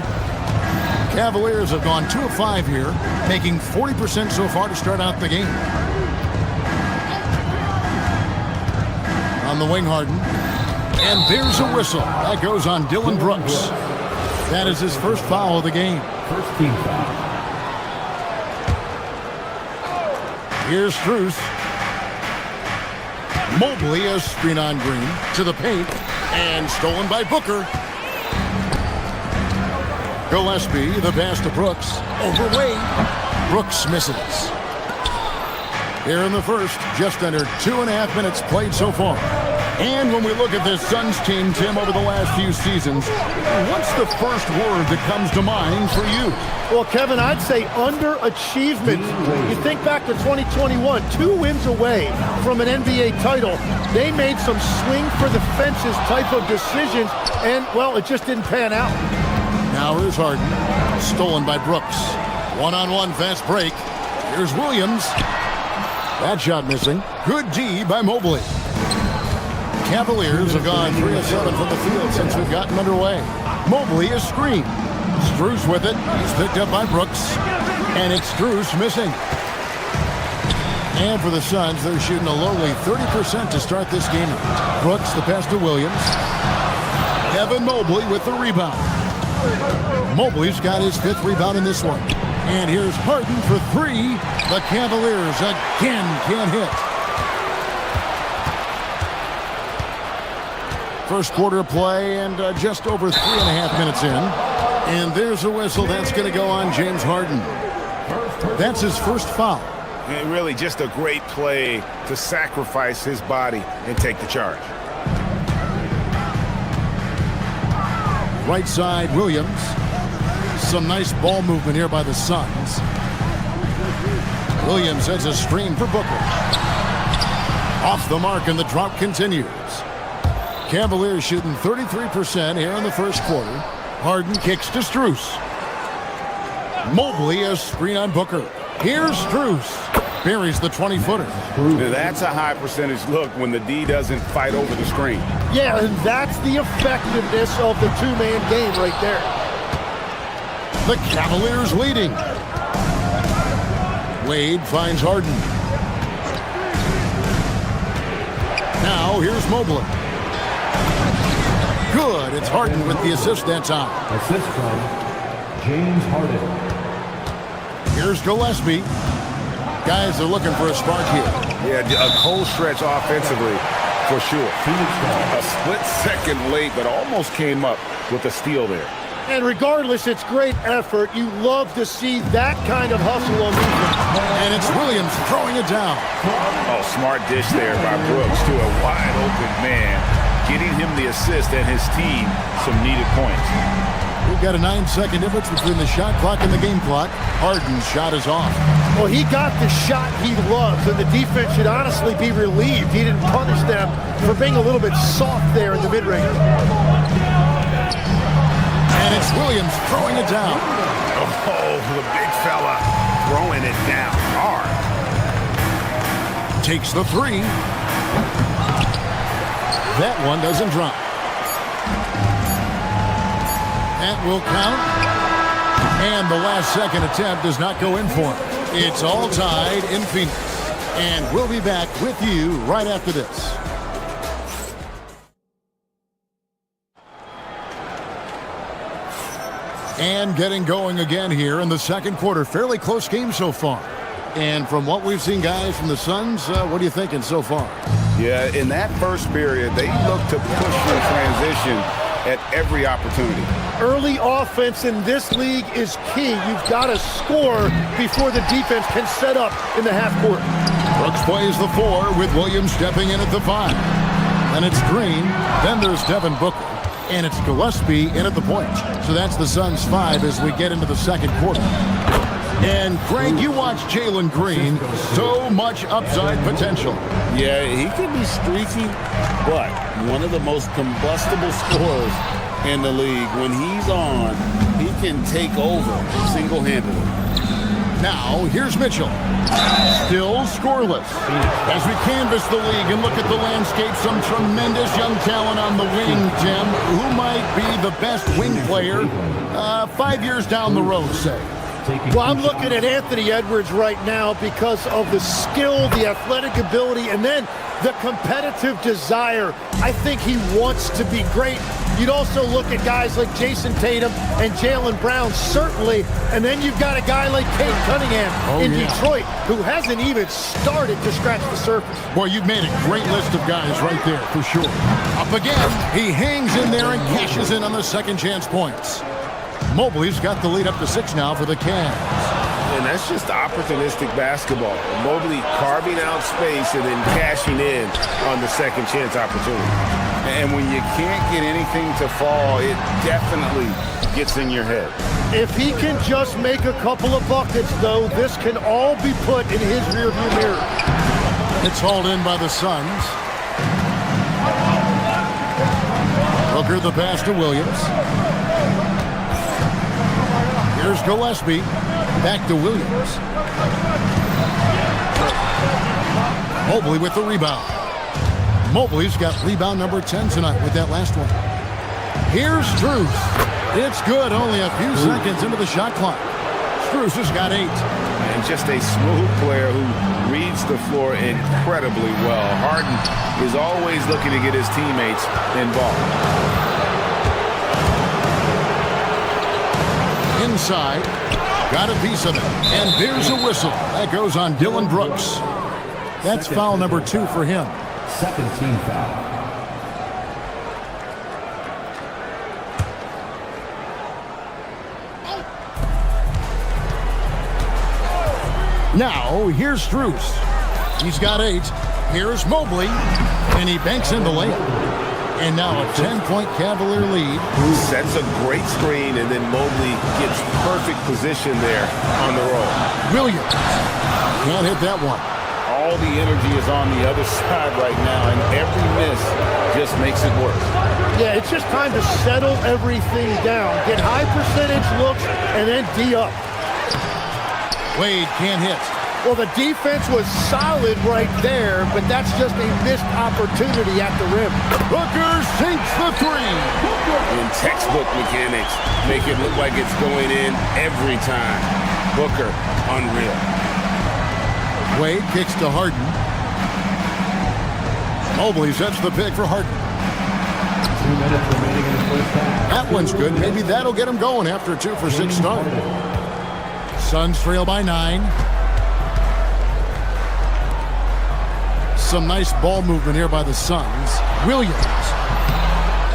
H: Cavaliers have gone 2 of 5 here, making 40% so far to start out the game. On the wing, Harden. And there's a whistle. That goes on Dylan Brooks. That is his first foul of the game.
K: First team foul.
H: Here's Strus. Mobley is screen on Green to the paint and stolen by Booker. Gillespie, the pass to Brooks. Over Wade. Brooks misses. Here in the first, just under 2.5 minutes played so far. And when we look at this Suns team, Tim, over the last few seasons, what's the first word that comes to mind for you?
L: Well, Kevin, I'd say underachievement. You think back to 2021, 2 wins away from an NBA title. They made some swing for the fences type of decisions, and, well, it just didn't pan out.
H: Now here's Harden, stolen by Brooks. One-on-one fast break. Here's Williams. That shot missing. Good D by Mobley. Cavaliers have gone 3 of 7 from the field since we've gotten underway. Mobley is screened. Strus with it. He's picked up by Brooks. And it's Strus missing. And for the Suns, they're shooting a lowly 30% to start this game. Brooks, the pass to Williams. Evan Mobley with the rebound. Mobley's got his 5th rebound in this one. And here's Harden for 3. The Cavaliers again can't hit. First quarter play and just over 3.5 minutes in. And there's a whistle that's going to go on James Harden. That's his first foul.
O: And really just a great play to sacrifice his body and take the charge.
H: Right side, Williams. Some nice ball movement here by the Suns. Williams has a screen for Booker. Off the mark, and the drought continues. Cavaliers shooting 33% here in the first quarter. Harden kicks to Strus. Mobley a screen on Booker. Here's Strus. Buries the 20-footer.
O: That's a high percentage look when the D doesn't fight over the screen.
L: Yeah, and that's the effectiveness of the two-man game right there.
H: The Cavaliers leading. Wade finds Harden. Now here's Mobley. Good. It's Harden with the assist that time.
K: Assist from James Harden.
H: Here's Gillespie. Guys are looking for a spark here.
O: Yeah, a cold stretch offensively for sure. A split second late, but almost came up with a steal there.
L: And regardless, it's great effort. You love to see that kind of hustle on defense.
H: And it's Williams throwing it down.
O: Oh, smart dish there by Brooks to a wide open man, getting him the assist and his team some needed points.
H: We've got a 9-second difference between the shot clock and the game clock. Harden's shot is off.
L: Well, he got the shot he loves, and the defense should honestly be relieved. He didn't punish them for being a little bit soft there in the mid-range.
H: And it's Williams throwing it down.
O: Oh, the big fella throwing it down hard.
H: Takes the 3. That one doesn't drop. That will count. And the last second attempt does not go in for it. It's all tied in Phoenix. And we'll be back with you right after this. And getting going again here in the second quarter. Fairly close game so far. And from what we've seen, guys, from the Suns, what are you thinking so far?
O: Yeah, in that first period, they looked to push in transition at every opportunity.
L: Early offense in this league is key. You've got to score before the defense can set up in the half court.
H: Brooks plays the 4 with Williams stepping in at the 5. Then it's Green. Then there's Devin Booker. And it's Gillespie in at the point. So that's the Suns' 5 as we get into the second quarter. And Craig, you watch Jalen Green. So much upside potential.
I: Yeah, he can be streaky, but one of the most combustible scorers in the league. When he's on, he can take over single-handedly.
H: Now, here's Mitchell. Still scoreless. As we canvass the league and look at the landscape, some tremendous young talent on the wing, Tim. Who might be the best wing player 5 years down the road, say?
L: Well, I'm looking at Anthony Edwards right now because of the skill, the athletic ability, and then the competitive desire. I think he wants to be great. You'd also look at guys like Jason Tatum and Jaylen Brown, certainly. And then you've got a guy like Cade Cunningham in Detroit who hasn't even started to scratch the surface.
H: Boy, you've made a great list of guys right there, for sure. Up again, he hangs in there and cashes in on the second chance points. Mobley's got the lead up to 6 now for the Cavs.
O: And that's just opportunistic basketball. Mobley carving out space and then cashing in on the second chance opportunity. And when you can't get anything to fall, it definitely gets in your head.
L: If he can just make a couple of buckets, though, this can all be put in his rearview mirror.
H: It's hauled in by the Suns. Booker the pass to Williams. Here's Gillespie. Back to Williams. Mobley with the rebound. Mobley's got rebound number 10 tonight with that last one. Here's Strus. It's good, only a few seconds into the shot clock. Strus has got 8.
O: And just a smooth player who reads the floor incredibly well. Harden is always looking to get his teammates involved.
H: Inside, got a piece of it, and there's a whistle. That goes on Dylan Brooks. That's foul number 2 for him.
K: Second team foul.
H: Now, here's Strus. He's got 8. Here's Mobley, and he banks in the layup. And now a 10-point Cavalier lead.
O: Sets a great screen, and then Mobley gets perfect position there on the roll.
H: Williams can't hit that one.
O: All the energy is on the other side right now, and every miss just makes it worse.
L: Yeah, it's just time to settle everything down. Get high percentage looks and then D up.
H: Wade can't hit.
L: Well, the defense was solid right there, but that's just a missed opportunity at the rim.
H: Booker sinks the 3.
O: In textbook mechanics, make it look like it's going in every time. Booker, unreal.
H: Wade kicks to Harden. Mobley sets the pick for Harden.
K: 2 minutes remaining in the first half.
H: That one's good. Maybe that'll get him going after a 2-for-6 start. Suns trail by 9. Some nice ball movement here by the Suns. Williams.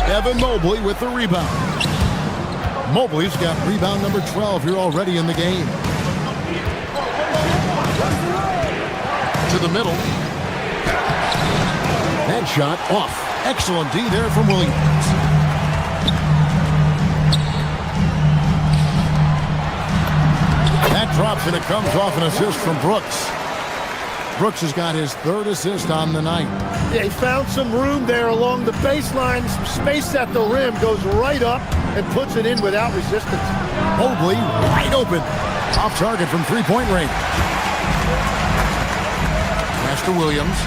H: Evan Mobley with the rebound. Mobley's got rebound number 12 here already in the game. To the middle. That shot off. Excellent D there from Williams. That drops and it comes off an assist from Brooks. Brooks has got his 3rd assist on the night.
L: Yeah, he found some room there along the baseline. Some space at the rim. Goes right up and puts it in without resistance.
H: Mobley wide open. Off target from 3-point range. Pass to Williams.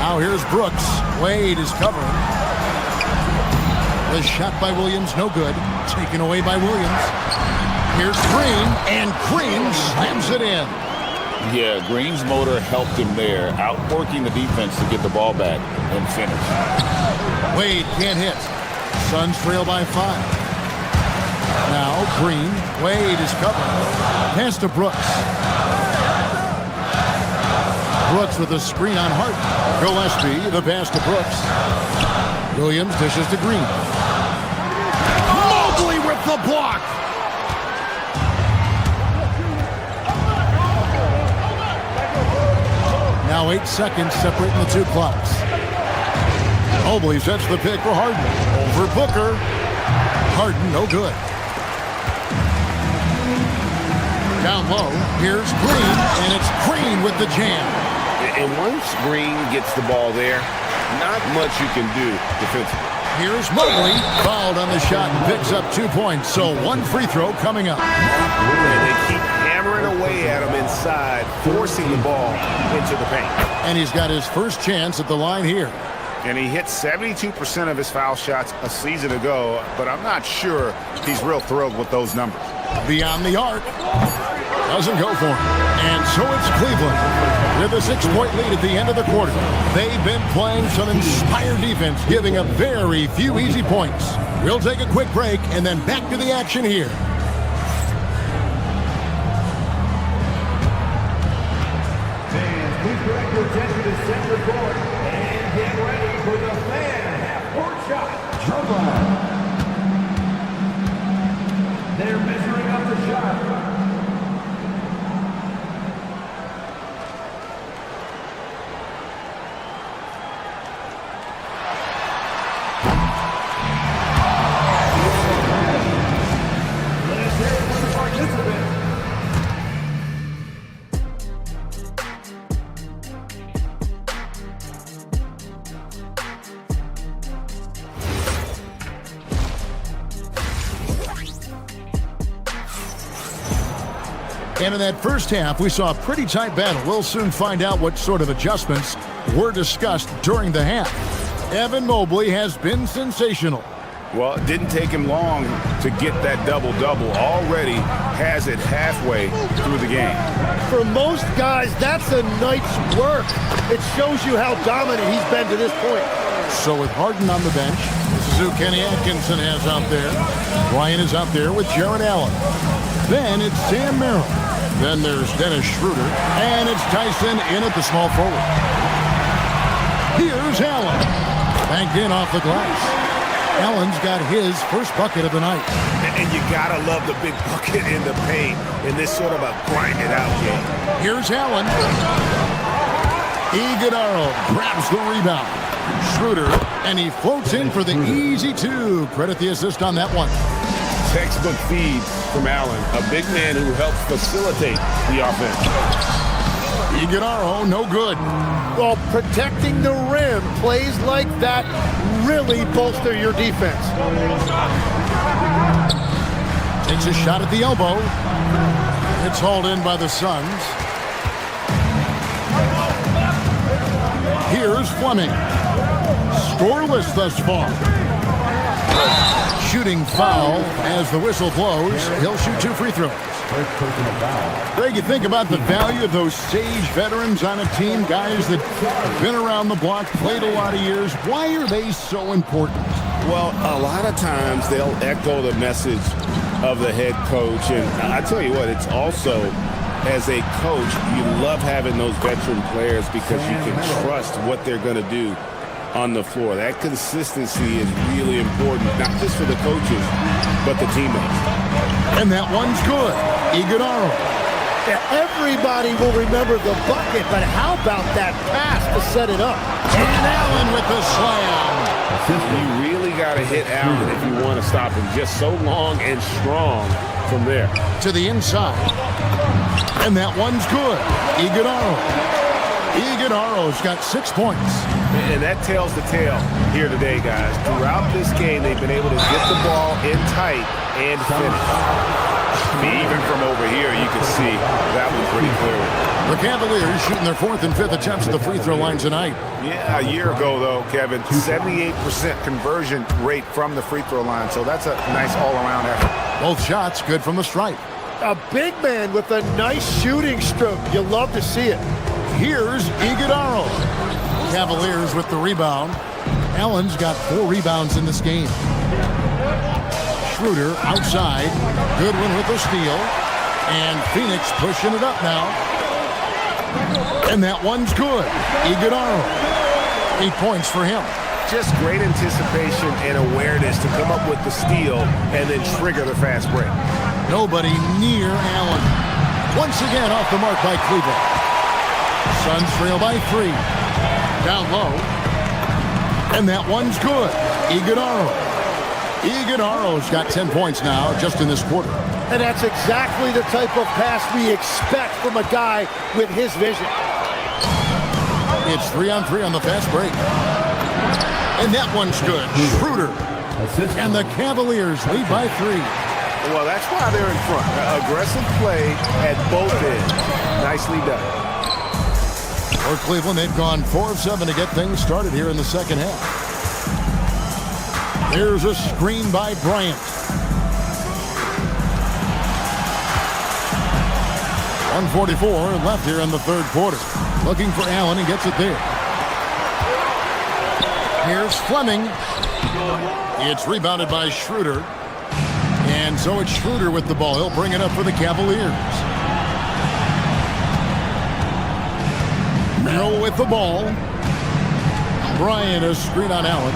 H: Now here's Brooks. Wade is covering. The shot by Williams, no good. Taken away by Williams. Here's Green, and Green slams it in.
O: Yeah, Green's motor helped him there, outworking the defense to get the ball back and finish.
H: Wade can't hit. Suns trail by 5. Now Green. Wade is covered. Pass to Brooks. Brooks with a screen on Hart. Gillespie, the pass to Brooks. Williams dishes to Green. Mobley with the block. Now 8 seconds separating the 2 clocks. Mobley sets the pick for Harden. Over Booker. Harden, no good. Down low, here's Green, and it's Green with the jam.
O: And once Green gets the ball there, not much you can do defensively.
H: Here's Mobley, fouled on the shot and picks up 2 points. So 1 free throw coming up.
O: And they keep hammering away at him inside, forcing the ball into the paint.
H: And he's got his first chance at the line here.
O: And he hit 72% of his foul shots a season ago, but I'm not sure he's real thrilled with those numbers.
H: Beyond the arc. Doesn't go for him. And so it's Cleveland with a 6-point lead at the end of the quarter. They've been playing some inspired defense, giving up very few easy points. We'll take a quick break and then back to the action here.
K: Fans, please direct your attention to center court and get ready for the fan half-court shot. Trouble. They're measuring up the shot.
H: And in that first half, we saw a pretty tight battle. We'll soon find out what sort of adjustments were discussed during the half. Evan Mobley has been sensational.
O: Well, it didn't take him long to get that double-double. Already has it halfway through the game.
L: For most guys, that's a night's work. It shows you how dominant he's been to this point.
H: So with Harden on the bench, this is who Kenny Atkinson has out there. Bryant is out there with Jared Allen. Then it's Sam Merrill. Then there's Dennis Schroeder. And it's Tyson in at the small forward. Here's Allen. Banked in off the glass. Allen's got his first bucket of the night.
O: And you gotta love the big bucket in the paint in this sort of a grind-it-out game.
H: Here's Allen. Iguodala grabs the rebound. Schroeder, and he floats in for the easy two. Credit the assist on that one.
O: Textbook feed from Allen, a big man who helps facilitate the offense.
H: Iguodala, no good.
L: Well, protecting the rim, plays like that really bolster your defense.
H: Takes a shot at the elbow. It's hauled in by the Suns. Here's Fleming. Scoreless thus far. Shooting foul as the whistle blows. He'll shoot 2 free throws. Greg, you think about the value of those sage veterans on a team, guys that have been around the block, played a lot of years. Why are they so important?
I: Well, a lot of times they'll echo the message of the head coach. And I tell you what, it's also, as a coach, you love having those veteran players because you can trust what they're going to do on the floor. That consistency is really important, not just for the coaches, but the teammates.
H: And that one's good. Iguodala.
L: Yeah, everybody will remember the bucket, but how about that pass to set it up?
H: And Allen with the slam.
I: You really got to hit Allen if you want to stop him. Just so long and strong from there.
H: To the inside. And that one's good. Iguodala. Iguodala's got 6 points.
O: And that tells the tale here today, guys. Throughout this game, they've been able to get the ball in tight and finish. Even from over here, you can see that one pretty clearly.
H: The Cavaliers shooting their 4th and 5th attempts at the free throw line tonight.
O: Yeah, a year ago, though, Kevin, 78% conversion rate from the free throw line. So that's a nice all-around effort.
H: Both shots good from the stripe.
L: A big man with a nice shooting stroke. You love to see it.
H: Here's Iguodala. Cavaliers with the rebound. Allen's got 4 rebounds in this game. Schroeder outside. Goodwin with the steal. And Phoenix pushing it up now. And that one's good. Iguodala. 8 points for him.
O: Just great anticipation and awareness to come up with the steal and then trigger the fast break.
H: Nobody near Allen. Once again off the mark by Cleveland. Suns trail by 3. Down low. And that one's good. Iguodala. Iguodala's got 10 points now just in this quarter.
L: And that's exactly the type of pass we expect from a guy with his vision.
H: It's 3-on-3 on the fast break. And that one's good. Schroeder. And the Cavaliers lead by 3.
O: Well, that's why they're in front. Aggressive play at both ends. Nicely done.
H: For Cleveland, they've gone 4 of 7 to get things started here in the second half. There's a screen by Bryant. 1:44 left here in the third quarter. Looking for Allen and gets it there. Here's Fleming. It's rebounded by Schroeder. And so it's Schroeder with the ball. He'll bring it up for the Cavaliers. Merrill with the ball. Bryant a screen on Allen.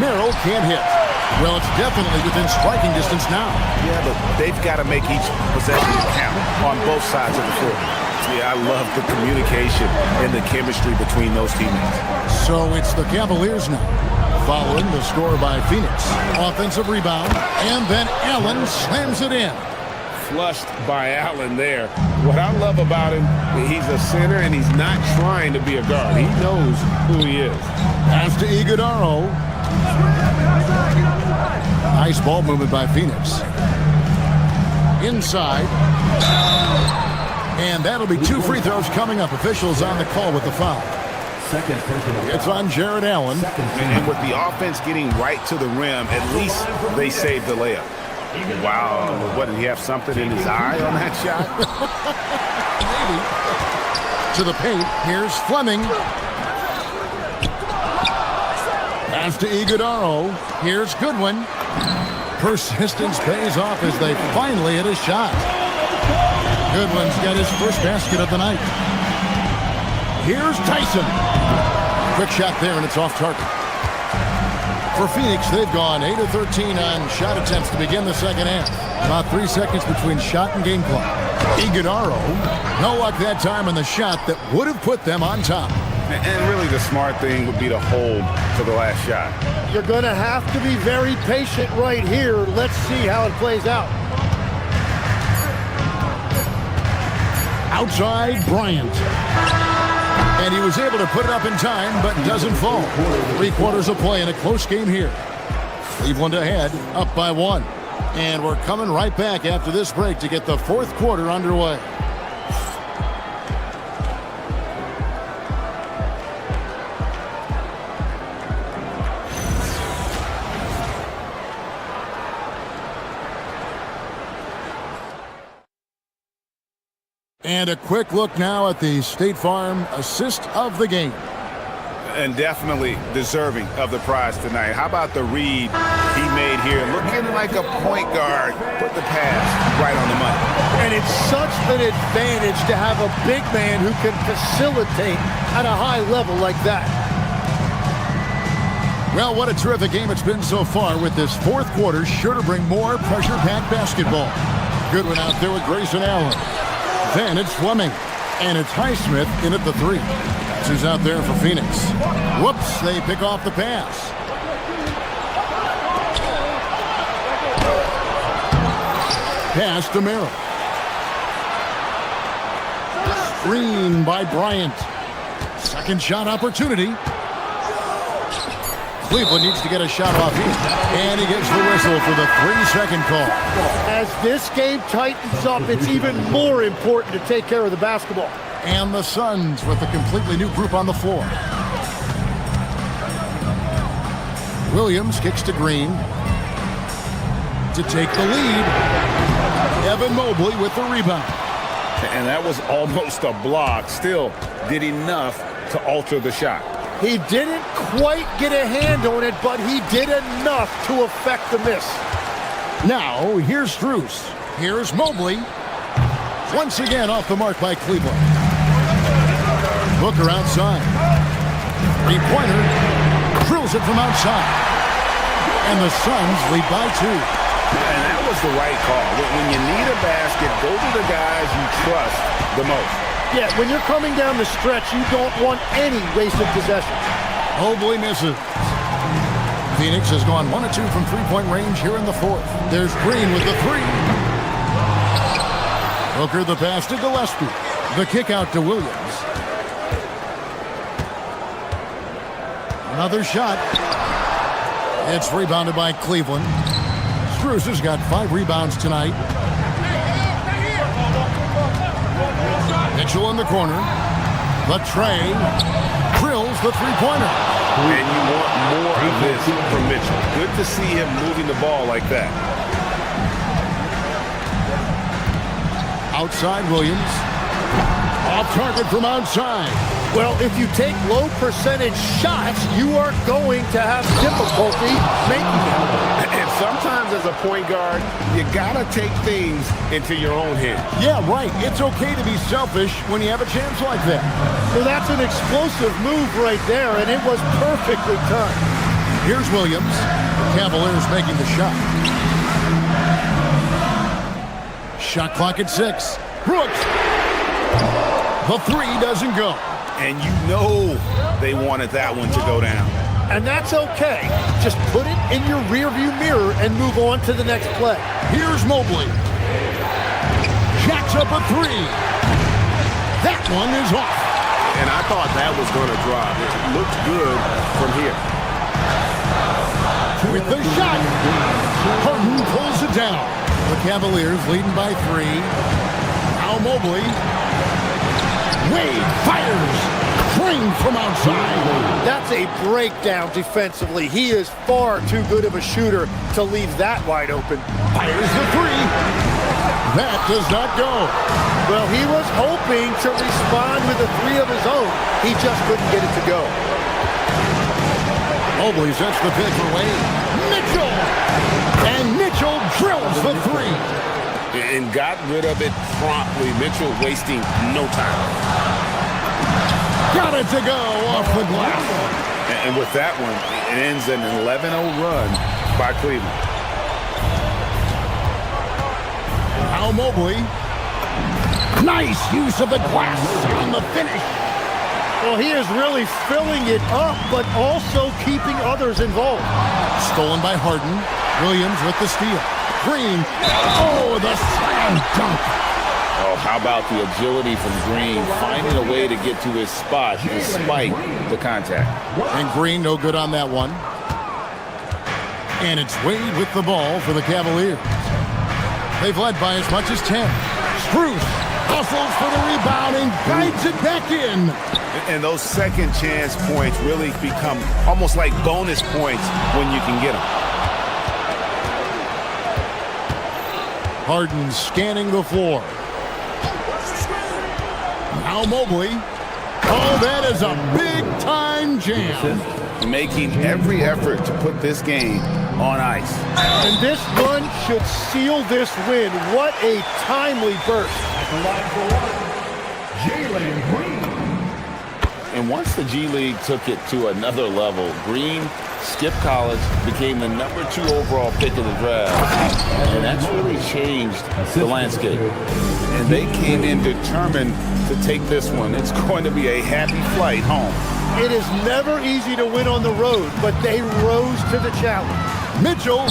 H: Merrill can't hit. Well, it's definitely within striking distance now.
O: Yeah, but they've got to make each possession count on both sides of the floor. Yeah, I love the communication and the chemistry between those teammates.
H: So it's the Cavaliers now, following the score by Phoenix. Offensive rebound, and then Allen slams it in.
I: Flushed by Allen there. What I love about him, he's a center and he's not trying to be a guard. He knows who he is.
H: Pass to Iguodala. Nice ball movement by Phoenix. inside. And that'll be 2 free throws coming up. Officials on the call with the foul. It's on Jared Allen.
O: And with the offense getting right to the rim, at least they saved the layup. Wow. What, did he have something in his eye on that shot?
H: Maybe. To the paint. Here's Fleming. Pass to Iguodaro. Here's Goodwin. Persistence pays off as they finally hit a shot. Goodwin's got his first basket of the night. Here's Tyson. Quick shot there, and it's off target. For Phoenix, they've gone 8 of 13 on shot attempts to begin the second half. About 3 seconds between shot and game clock. Iguodaro, no luck that time on the shot that would have put them on top.
O: And really the smart thing would be to hold for the last shot.
L: You're going to have to be very patient right here. Let's see how it plays out.
H: Outside Bryant. And he was able to put it up in time, but doesn't fall. 3 quarters of play in a close game here. Cleveland ahead, up by 1. And we're coming right back after this break to get the 4th quarter underway. And a quick look now at the State Farm assist of the game.
O: And definitely deserving of the prize tonight. How about the read he made here? Looking like a point guard. Put the pass right on the money.
L: And it's such an advantage to have a big man who can facilitate at a high level like that.
H: Well, what a terrific game it's been so far, with this 4th quarter sure to bring more pressure-packed basketball. Goodwin out there with Grayson Allen. Then it's Fleming, and it's Highsmith in at the 3. That's who's out there for Phoenix. Whoops, they pick off the pass. Pass to Merrill. Screen by Bryant. Second shot opportunity. Cleveland needs to get a shot off here. And he gets the whistle for the 3-second call.
L: As this game tightens up, it's even more important to take care of the basketball.
H: And the Suns with a completely new group on the floor. Williams kicks to Green to take the lead. Evan Mobley with the rebound.
O: And that was almost a block. Still did enough to alter the shot.
L: He didn't quite get a hand on it, but he did enough to affect the miss.
H: Now, here's Strus. Here's Mobley. Once again off the mark by Cleveland. Booker outside. 3-pointer. Drills it from outside. And the Suns lead by 2.
O: And that was the right call. When you need a basket, go to the guys you trust the most.
L: Yeah, when you're coming down the stretch, you don't want any wasted possessions.
H: Mobley misses. Phoenix has gone 1 of 2 from 3-point range here in the 4th. There's Green with the 3. Booker the pass to Gillespie. The kick out to Williams. Another shot. It's rebounded by Cleveland. Strus has got 5 rebounds tonight. Mitchell in the corner. Latre drills the 3-pointer.
O: And you want more of this from Mitchell. Good to see him moving the ball like that.
H: Outside Williams. Off target from outside.
L: Well, if you take low percentage shots, you are going to have difficulty making them.
O: And sometimes as a point guard, you gotta take things into your own hands.
H: Yeah, right. It's okay to be selfish when you have a chance like that.
L: Well, that's an explosive move right there, and it was perfectly timed.
H: Here's Williams. The Cavaliers making the shot. Shot clock at 6. Brooks. The 3 doesn't go.
O: And you know they wanted that one to go down.
L: And that's okay. Just put it in your rearview mirror and move on to the next play.
H: Here's Mobley. Jacks up a 3. That one is off.
O: And I thought that was going to drop. It looked good from here.
H: With the shot. Harden pulls it down. The Cavaliers leading by 3. Now Mobley. Wade fires. Green from outside.
L: That's a breakdown defensively. He is far too good of a shooter to leave that wide open.
H: Fires the 3. That does not go.
L: Well, he was hoping to respond with a 3 of his own. He just couldn't get it to go.
H: Mobley sets the pick for Wade. Mitchell! And Mitchell drills the 3.
I: And got rid of it promptly. Mitchell wasting no time.
H: Got it to go off the glass.
O: And with that one, it ends an 11-0 run by Cleveland.
H: Now Mobley. Nice use of the glass on the finish.
L: Well, he is really filling it up, but also keeping others involved.
H: Stolen by Harden. Williams with the steal. Green. Oh, the slam dunk.
O: Oh, how about the agility from Green, finding a way to get to his spot despite the contact.
H: And Green no good on that one. And it's Wade with the ball for the Cavaliers. They've led by as much as 10. Strus hustles for the rebound and guides it back in.
O: And those second chance points really become almost like bonus points when you can get them.
H: Harden scanning the floor. Now Mobley. Oh, that is a big-time jam.
O: Making every effort to put this game on ice.
L: And this run should seal this win. What a timely burst.
K: Jalen Green.
O: And once the G League took it to another level, Green skipped college, became the #2 overall pick of the draft. And that's really changed the landscape. And they came in determined to take this one. It's going to be a happy flight home.
L: It is never easy to win on the road, but they rose to the challenge.
H: Mitchell.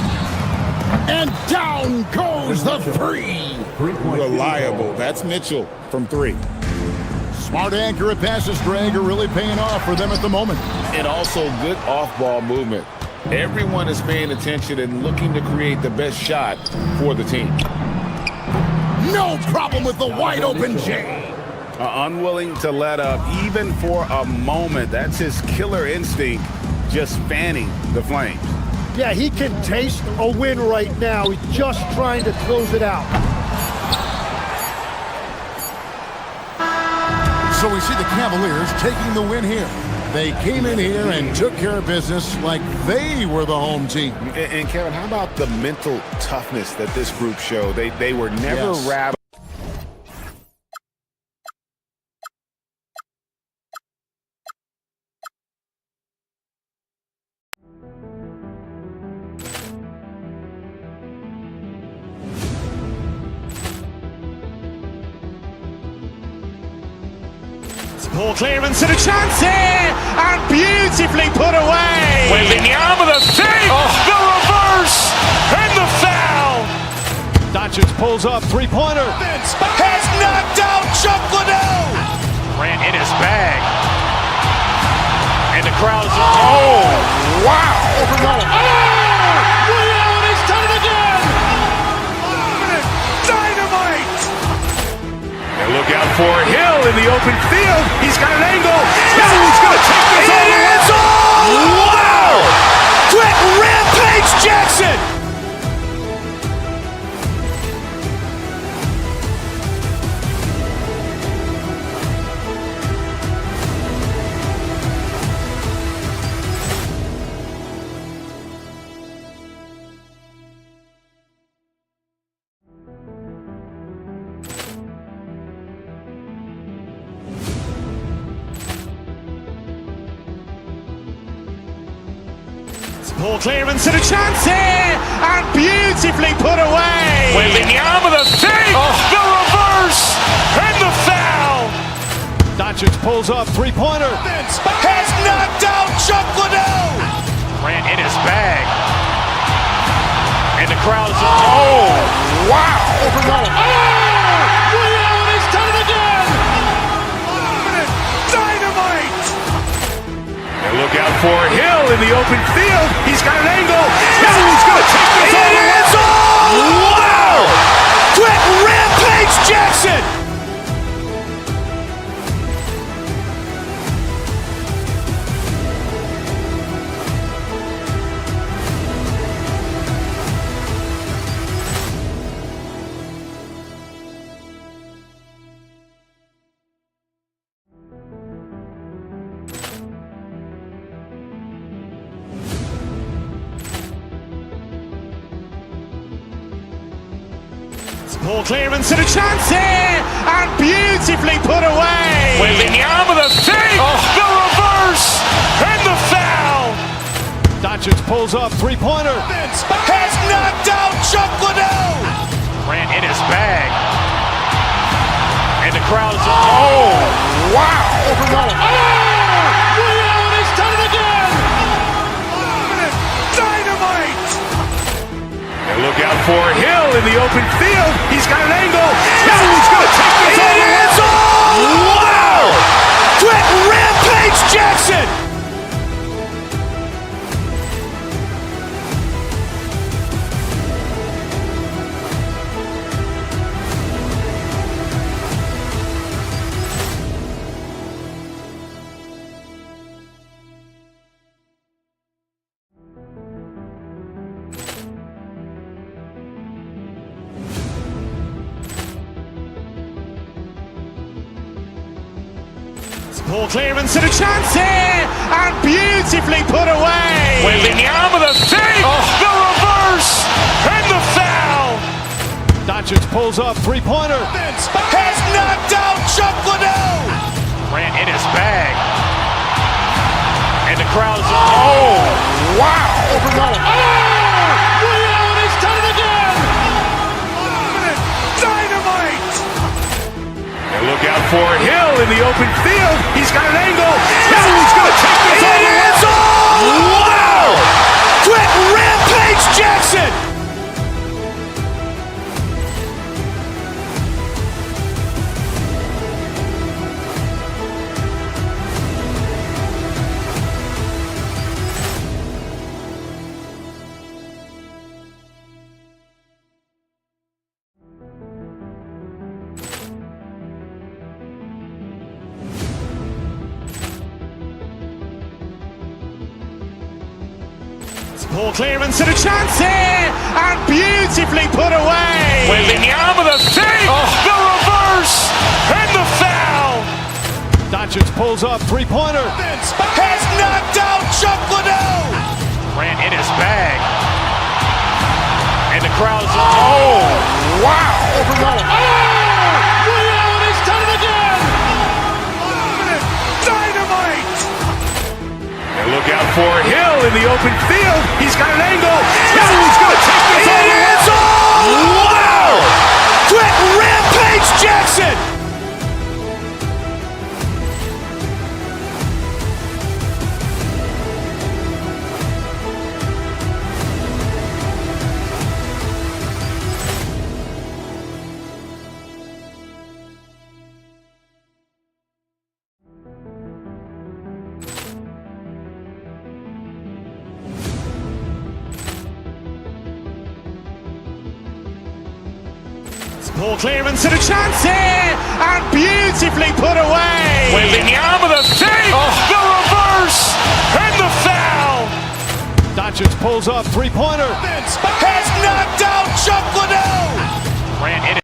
H: And down goes the 3.
O: Reliable. That's Mitchell from 3.
H: Smart, accurate passes, Greg, are really paying off for them at the moment.
O: And also good off-ball movement. Everyone is paying attention and looking to create the best shot for the team.
H: No problem with the wide-open J.
O: Unwilling to let up even for a moment. That's his killer instinct, just fanning the flames.
L: Yeah, he can taste a win right now. He's just trying to close it out.
H: So we see the Cavaliers taking the win here. They came in here and took care of business like they were the home team.
O: And Kevin, how about the mental toughness that this group showed? They were never rattled.
B: Ball clearance and a chance here, and beautifully put away. Wembanyama the save, the reverse, and the foul. Doncic pulls up, three-pointer. Has knocked out Chuck Liddell. Ran in his bag. And the crowd is, oh, wow. He's done it again. Dynamite.
A: And look out for Hill in the open field. He's got an angle. Now he's going to take this all the way.
B: Wow! Quick Rampage Jackson. Ball clearance and a chance here, and beautifully put away. Wembanyama the save, the reverse, and the foul. Doncic pulls up, three-pointer. Has knocked out Chuck Liddell. Ran in his bag. And the crowd is, oh, wow. He's done it again. Dynamite.
A: And look out for Hill in the open field. He's got an angle. Now he's going to take this all the way.
B: Wow!
A: Wow! Quick rampage Jackson!
B: Ball clearance and a chance here, and beautifully put away.
A: Wembanyama the fake, the reverse, and the foul.
B: Doncic pulls up, three-pointer.
A: Has knocked out Chuck Liddell. Grant in his bag. And the crowd's oh, wow.
B: Leon has done it again.
A: Dynamite. And look out for Hill in the open field. He's got an angle. Hill is going to take this all the way. Wow! Quick rampage Jackson.
B: Ball clearance and a chance here, and beautifully put away.
A: Wembanyama the fake, the reverse, and the foul.
B: Doncic pulls up, three-pointer.
A: Has knocked out Chuck Liddell. Grant in his bag. And the crowd's oh, wow.
B: Leon has done it again.
A: Dynamite. And look out for Hill in the open field. He's got an angle. Hill is going to take this all the way. Wow! Quick rampage Jackson.
B: Ball clearance and a chance here, and beautifully put away.
A: Wembanyama the fake, the reverse, and the foul.
B: Doncic pulls up, three-pointer.
A: Has knocked out Chuck Liddell. Grant in his bag. And the crowd's oh, wow.
B: Leon has done it again.
A: Dynamite. And look out for Hill in the open field. He's got an angle. Hill is going to take this all the way. Wow! Quick rampage Jackson.
B: Ball clearance and a chance here, and beautifully put away.
A: Wembanyama the fake, the reverse, and the foul.
B: Doncic pulls up, three-pointer.
A: Has knocked out Chuck Liddell. Grant in it.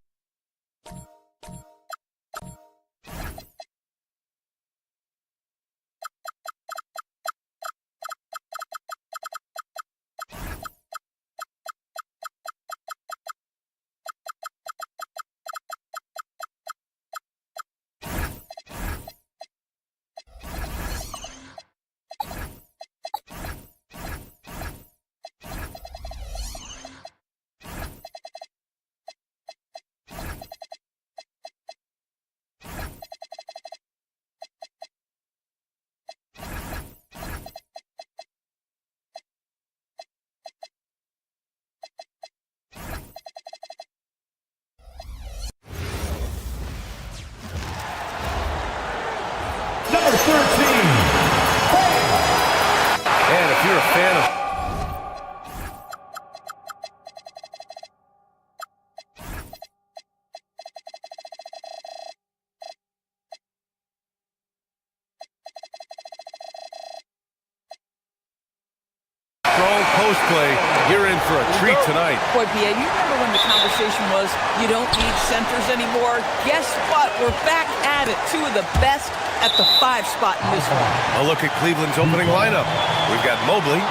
K: Number 13.
C: And if you're a fan of play, you're in for a treat tonight.
M: Boy, BA, you remember when the conversation was, you don't need centers anymore? Guess what? We're back at it. Two of the best at the 5 spot in this one.
C: A look at Cleveland's opening lineup. We've got Mobley,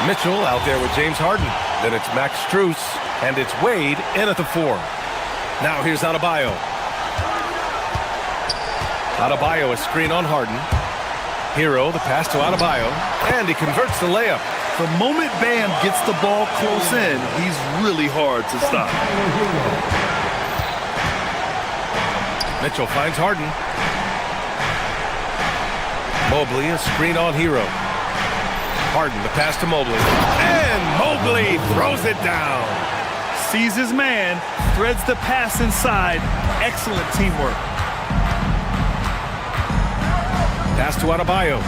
C: Mitchell out there with James Harden. Then it's Max Strus, and it's Wade in at the 4. Now here's Adebayo. Adebayo, a screen on Harden. Hero, the pass to Adebayo, and he converts the layup.
D: The moment Bam gets the ball close in, he's really hard to stop.
C: Mitchell finds Harden. Mobley, a screen on Hero. Harden, the pass to Mobley. And Mobley throws it down.
D: Sees his man, threads the pass inside. Excellent teamwork.
C: Pass to Adebayo.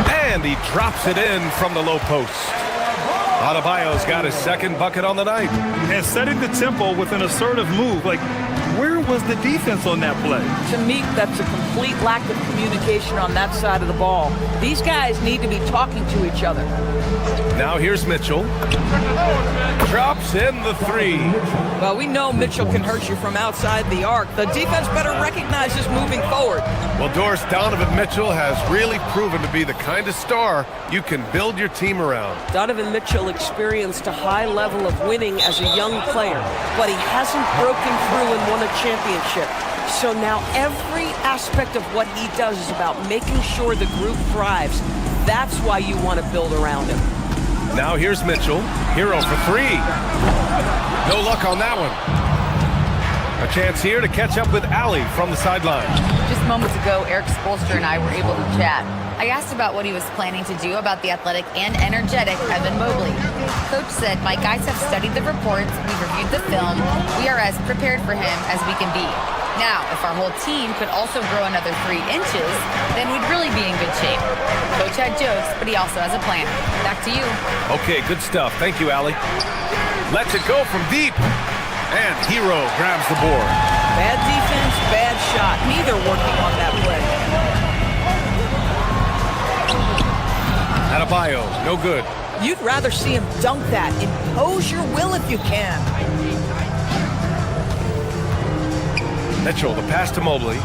C: And he drops it in from the low post. Adebayo's got his second bucket on the night.
D: And setting the tempo with an assertive move. Like, where was the defense on that play?
M: To me, that's a complete lack of communication on that side of the ball. These guys need to be talking to each other.
C: Now here's Mitchell. Drops in the 3.
M: Well, we know Mitchell can hurt you from outside the arc. The defense better recognize this moving forward.
C: Well, Doris, Donovan Mitchell has really proven to be the kind of star you can build your team around.
N: Donovan Mitchell experienced a high level of winning as a young player, but he hasn't broken through and won a championship. So now every aspect of what he does is about making sure the group thrives. That's why you want to build around him.
C: Now here's Mitchell. Hero for 3. No luck on that one. A chance here to catch up with Allie from the sideline.
F: Just moments ago, Eric Spoelstra and I were able to chat. I asked about what he was planning to do about the athletic and energetic Evan Mobley. Coach said, "My guys have studied the reports, we've reviewed the film, we are as prepared for him as we can be. Now, if our whole team could also grow another 3 inches, then we'd really be in good shape." Coach had jokes, but he also has a plan. Back to you.
C: Okay, good stuff. Thank you, Allie. Lets it go from deep. And Hero grabs the board.
M: Bad defense, bad shot. Neither working on that play.
C: Adebayo, no good.
M: You'd rather see him dunk that. Impose your will if you can.
C: Mitchell, the pass to Mobley.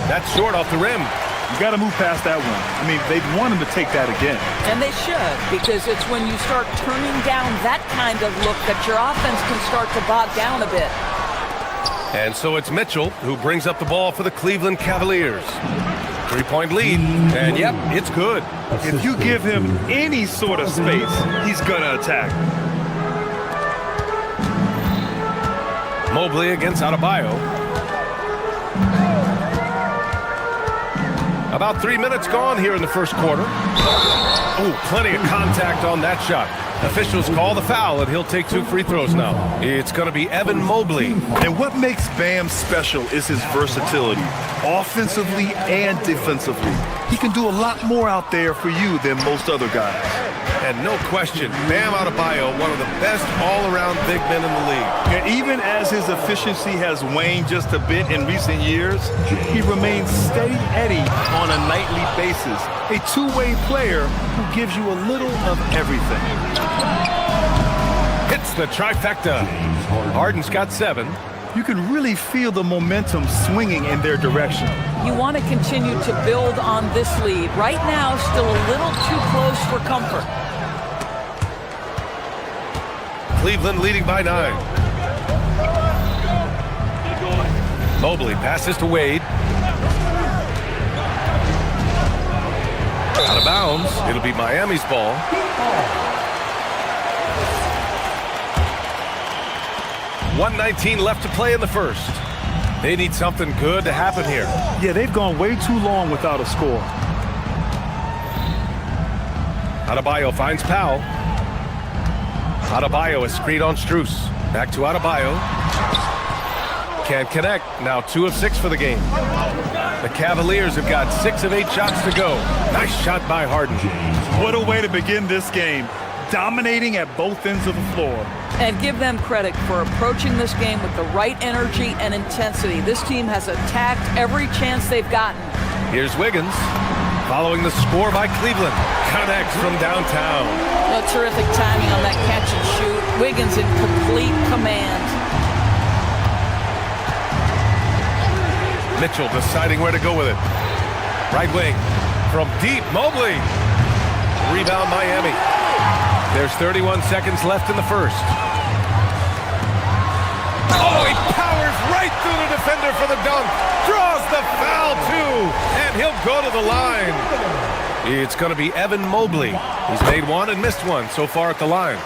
C: That's short off the rim.
D: You got to move past that one. I mean, they'd want him to take that again.
M: And they should, because it's when you start turning down that kind of look that your offense can start to bog down a bit.
C: And so it's Mitchell who brings up the ball for the Cleveland Cavaliers. 3-point lead, and yep, it's good.
D: If you give him any sort of space, he's gonna attack.
C: Mobley against Adebayo. About 3 minutes gone here in the first quarter. Oh, plenty of contact on that shot. Officials call the foul, and he'll take 2 free throws now. It's going to be Evan Mobley.
D: And what makes Bam special is his versatility, offensively and defensively. He can do a lot more out there for you than most other guys.
C: And no question, Bam Adebayo, one of the best all-around big men in the league.
D: And even as his efficiency has waned just a bit in recent years, he remains steady Eddie on a nightly basis. A two-way player who gives you a little of everything.
C: Hits the trifecta. Harden's got 7.
D: You can really feel the momentum swinging in their direction.
M: You want to continue to build on this lead. Right now, still a little too close for comfort.
C: Cleveland leading by 9. Mobley passes to Wade. Out of bounds. It'll be Miami's ball. .119 left to play in the first. They need something good to happen here.
D: Yeah, they've gone way too long without a score.
C: Adebayo finds Powell. Adebayo, a screen on Strus. Back to Adebayo. Can't connect. Now 2 of 6 for the game. The Cavaliers have got 6 of 8 shots to go. Nice shot by Harden.
D: What a way to begin this game. Dominating at both ends of the floor.
M: And give them credit for approaching this game with the right energy and intensity. This team has attacked every chance they've gotten.
C: Here's Wiggins. Following the score by Cleveland. Connects from downtown.
M: Oh, terrific timing on that catch and shoot. Wiggins in complete command.
C: Mitchell deciding where to go with it. Right wing from deep. Mobley. Rebound Miami. There's 31 seconds left in the first. Oh, he powers right through the defender for the dunk. Draws the foul, too. And he'll go to the line. It's going to be Evan Mobley. He's made one and missed one so far at the line.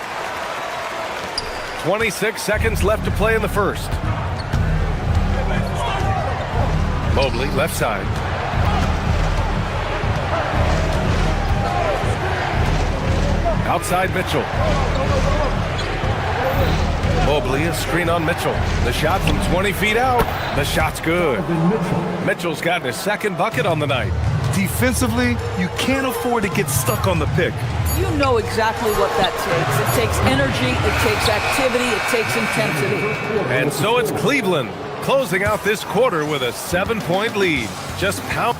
C: 26 seconds left to play in the first. Mobley, left side. Outside Mitchell. Mobley, a screen on Mitchell. The shot from 20 feet out. The shot's good. Mitchell's gotten his second bucket on the night.
D: Defensively, you can't afford to get stuck on the pick.
M: You know exactly what that takes. It takes energy, it takes activity, it takes intensity.
C: And so it's Cleveland closing out this quarter with a 7-point lead. Just pound.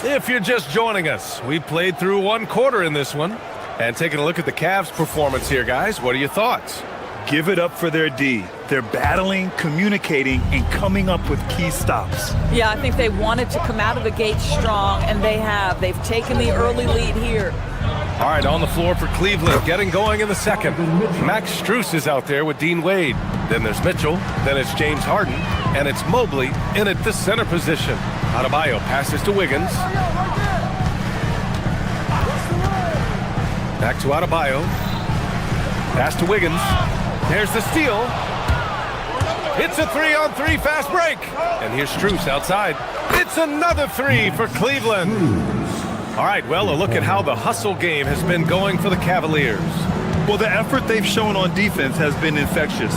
C: If you're just joining us, we played through one quarter in this one. And taking a look at the Cavs' performance here, guys, what are your thoughts?
D: Give it up for their D. They're battling, communicating, and coming up with key stops.
M: Yeah, I think they wanted to come out of the gate strong, and they have. They've taken the early lead here.
C: All right, on the floor for Cleveland, getting going in the second. Max Strus is out there with Dean Wade. Then there's Mitchell, then it's James Harden, and it's Mobley in at the center position. Adebayo passes to Wiggins. Back to Adebayo. Pass to Wiggins. There's the steal. It's a 3-on-3 fast break. And here's Strus outside. It's another three for Cleveland. All right, well, a look at how the hustle game has been going for the Cavaliers.
D: Well, the effort they've shown on defense has been infectious.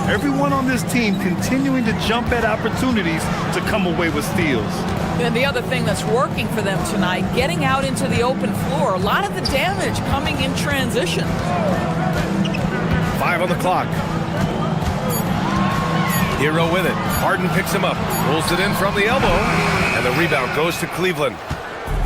D: Everyone on this team continuing to jump at opportunities to come away with steals.
M: And the other thing that's working for them tonight, getting out into the open floor. A lot of the damage coming in transition.
C: 5 on the clock. Hero with it. Harden picks him up. Pulls it in from the elbow. And the rebound goes to Cleveland.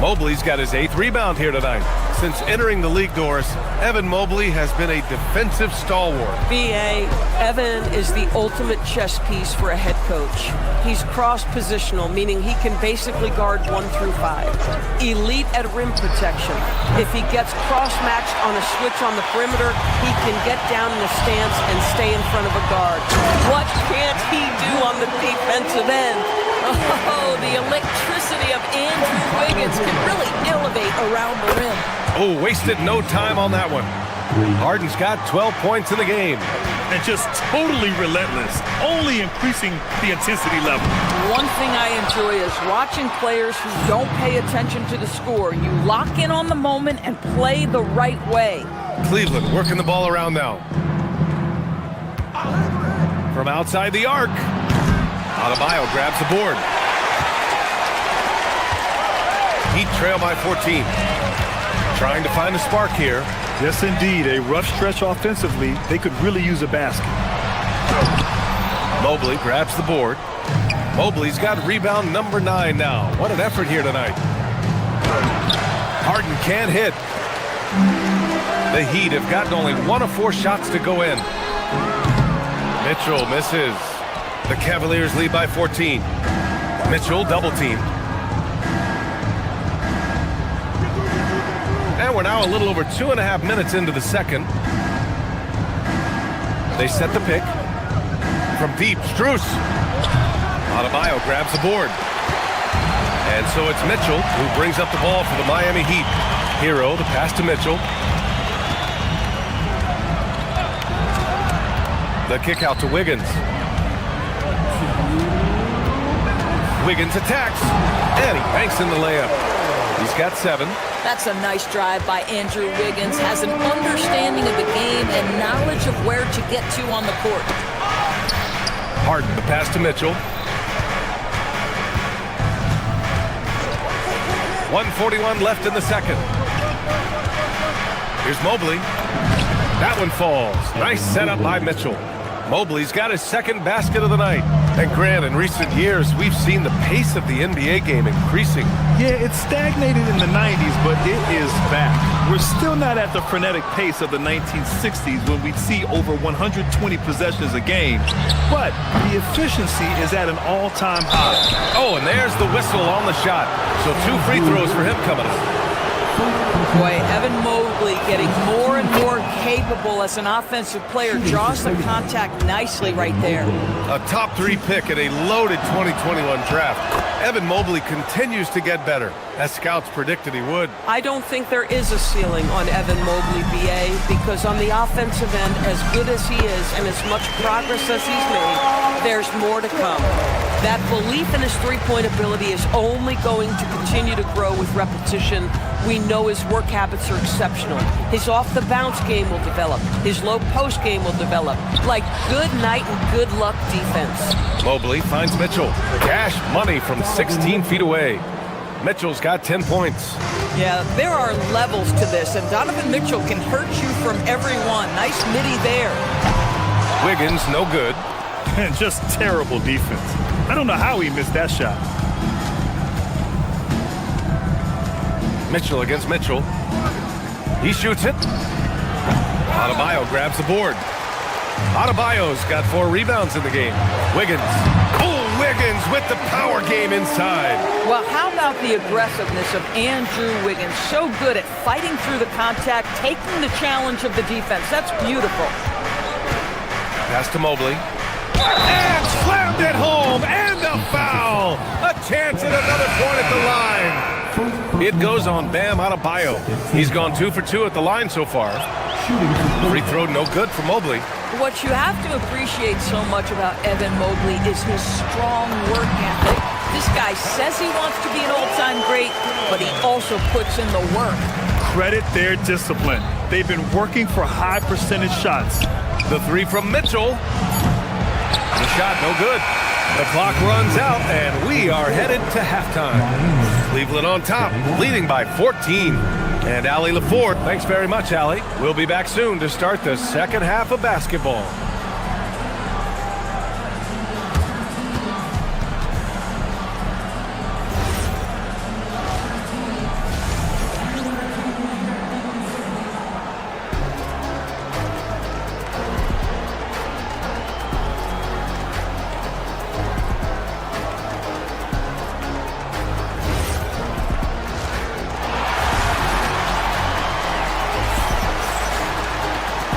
C: Mobley's got his 8th rebound here tonight. Since entering the league, Doris, Evan Mobley has been a defensive stalwart.
N: B.A., Evan is the ultimate chess piece for a head coach. He's cross-positional, meaning he can basically guard 1 through 5. Elite at rim protection. If he gets cross-matched on a switch on the perimeter, he can get down in the stance and stay in front of a guard. What can't he do on the defensive end? Oh, the electricity of Andrew Wiggins can really elevate around the rim.
C: Oh, wasted no time on that one. Harden's got 12 points in the game.
D: And just totally relentless, only increasing the intensity level.
M: One thing I enjoy is watching players who don't pay attention to the score. You lock in on the moment and play the right way.
C: Cleveland working the ball around now. From outside the arc. Adebayo grabs the board. Heat trail by 14. Trying to find a spark here.
D: Yes, indeed. A rough stretch offensively. They could really use a basket.
C: Mobley grabs the board. Mobley's got rebound number 9 now. What an effort here tonight. Harden can't hit. The Heat have gotten only 1 of 4 shots to go in. Mitchell misses. The Cavaliers lead by 14. Mitchell double teamed. And we're now a little over 2.5 minutes into the second. They set the pick. From deep, Strus. Adebayo grabs the board. And so it's Mitchell who brings up the ball for the Miami Heat. Hero, the pass to Mitchell. The kick out to Wiggins. Wiggins attacks, and he banks in the layup. He's got 7.
M: That's a nice drive by Andrew Wiggins. Has an understanding of the game and knowledge of where to get to on the court.
C: Harden, the pass to Mitchell. 1:41 left in the second. Here's Mobley. That one falls. Nice setup by Mitchell. Mobley's got his second basket of the night. And Grant, in recent years, we've seen the pace of the NBA game increasing.
D: Yeah, it stagnated in the 90s, but it is back. We're still not at the frenetic pace of the 1960s when we'd see over 120 possessions a game, but the efficiency is at an all-time high.
C: Oh, and there's the whistle on the shot. So 2 free throws for him coming up.
M: Boy, Evan Mobley getting more and more capable as an offensive player. Draws the contact nicely right there.
C: A top 3 pick in a loaded 2021 draft. Evan Mobley continues to get better, as scouts predicted he would.
N: I don't think there is a ceiling on Evan Mobley, BA, because on the offensive end, as good as he is and as much progress as he's made, there's more to come. That belief in his three-point ability is only going to continue to grow with repetition. We know his work habits are exceptional. His off-the-bounce game will develop. His low-post game will develop. Like good night and good luck defense.
C: Mobley finds Mitchell. Cash money from 16 feet away. Mitchell's got 10 points.
M: Yeah, there are levels to this, and Donovan Mitchell can hurt you from everyone. Nice midi there.
C: Wiggins, no good.
D: And just terrible defense. I don't know how he missed that shot.
C: Mitchell against Mitchell. He shoots it. Adebayo grabs the board. Adebayo's got 4 rebounds in the game. Wiggins. Oh, Wiggins with the power game inside.
M: Well, how about the aggressiveness of Andrew Wiggins? So good at fighting through the contact, taking the challenge of the defense. That's beautiful.
C: Pass to Mobley. And slammed it home, and a foul! A chance at another point at the line. It goes on Bam Adebayo. He's gone 2 for 2 at the line so far. Free throw no good for Mobley.
M: What you have to appreciate so much about Evan Mobley is his strong work ethic. This guy says he wants to be an all-time great, but he also puts in the work.
D: Credit their discipline. They've been working for high percentage shots.
C: The 3 from Mitchell. The shot no good. The clock runs out, and we are headed to halftime. Cleveland on top, leading by 14. And Allie LaFord, thanks very much, Allie. We'll be back soon to start the second half of basketball.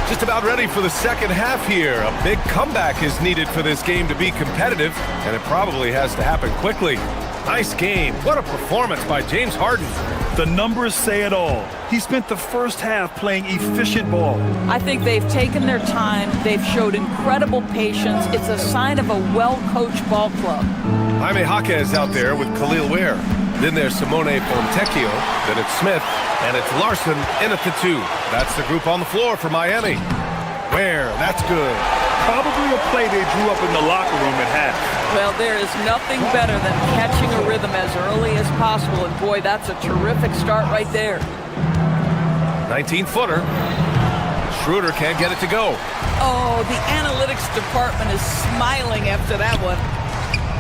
C: Just about ready for the second half here. A big comeback is needed for this game to be competitive, and it probably has to happen quickly. Nice game. What a performance by James Harden.
D: The numbers say it all. He spent the first half playing efficient ball.
M: I think they've taken their time. They've showed incredible patience. It's a sign of a well-coached ball club.
C: Jaime Jaquez out there with Khalil Ware. Then there's Simone Fontecchio. Then it's Smith. And it's Larson in at the 2. That's the group on the floor for Miami. Ware, that's good.
D: Probably a play they drew up in the locker room at half.
M: Well, there is nothing better than catching a rhythm as early as possible. And boy, that's a terrific start right there.
C: 19-footer. Schroeder can't get it to go.
M: Oh, the analytics department is smiling after that one.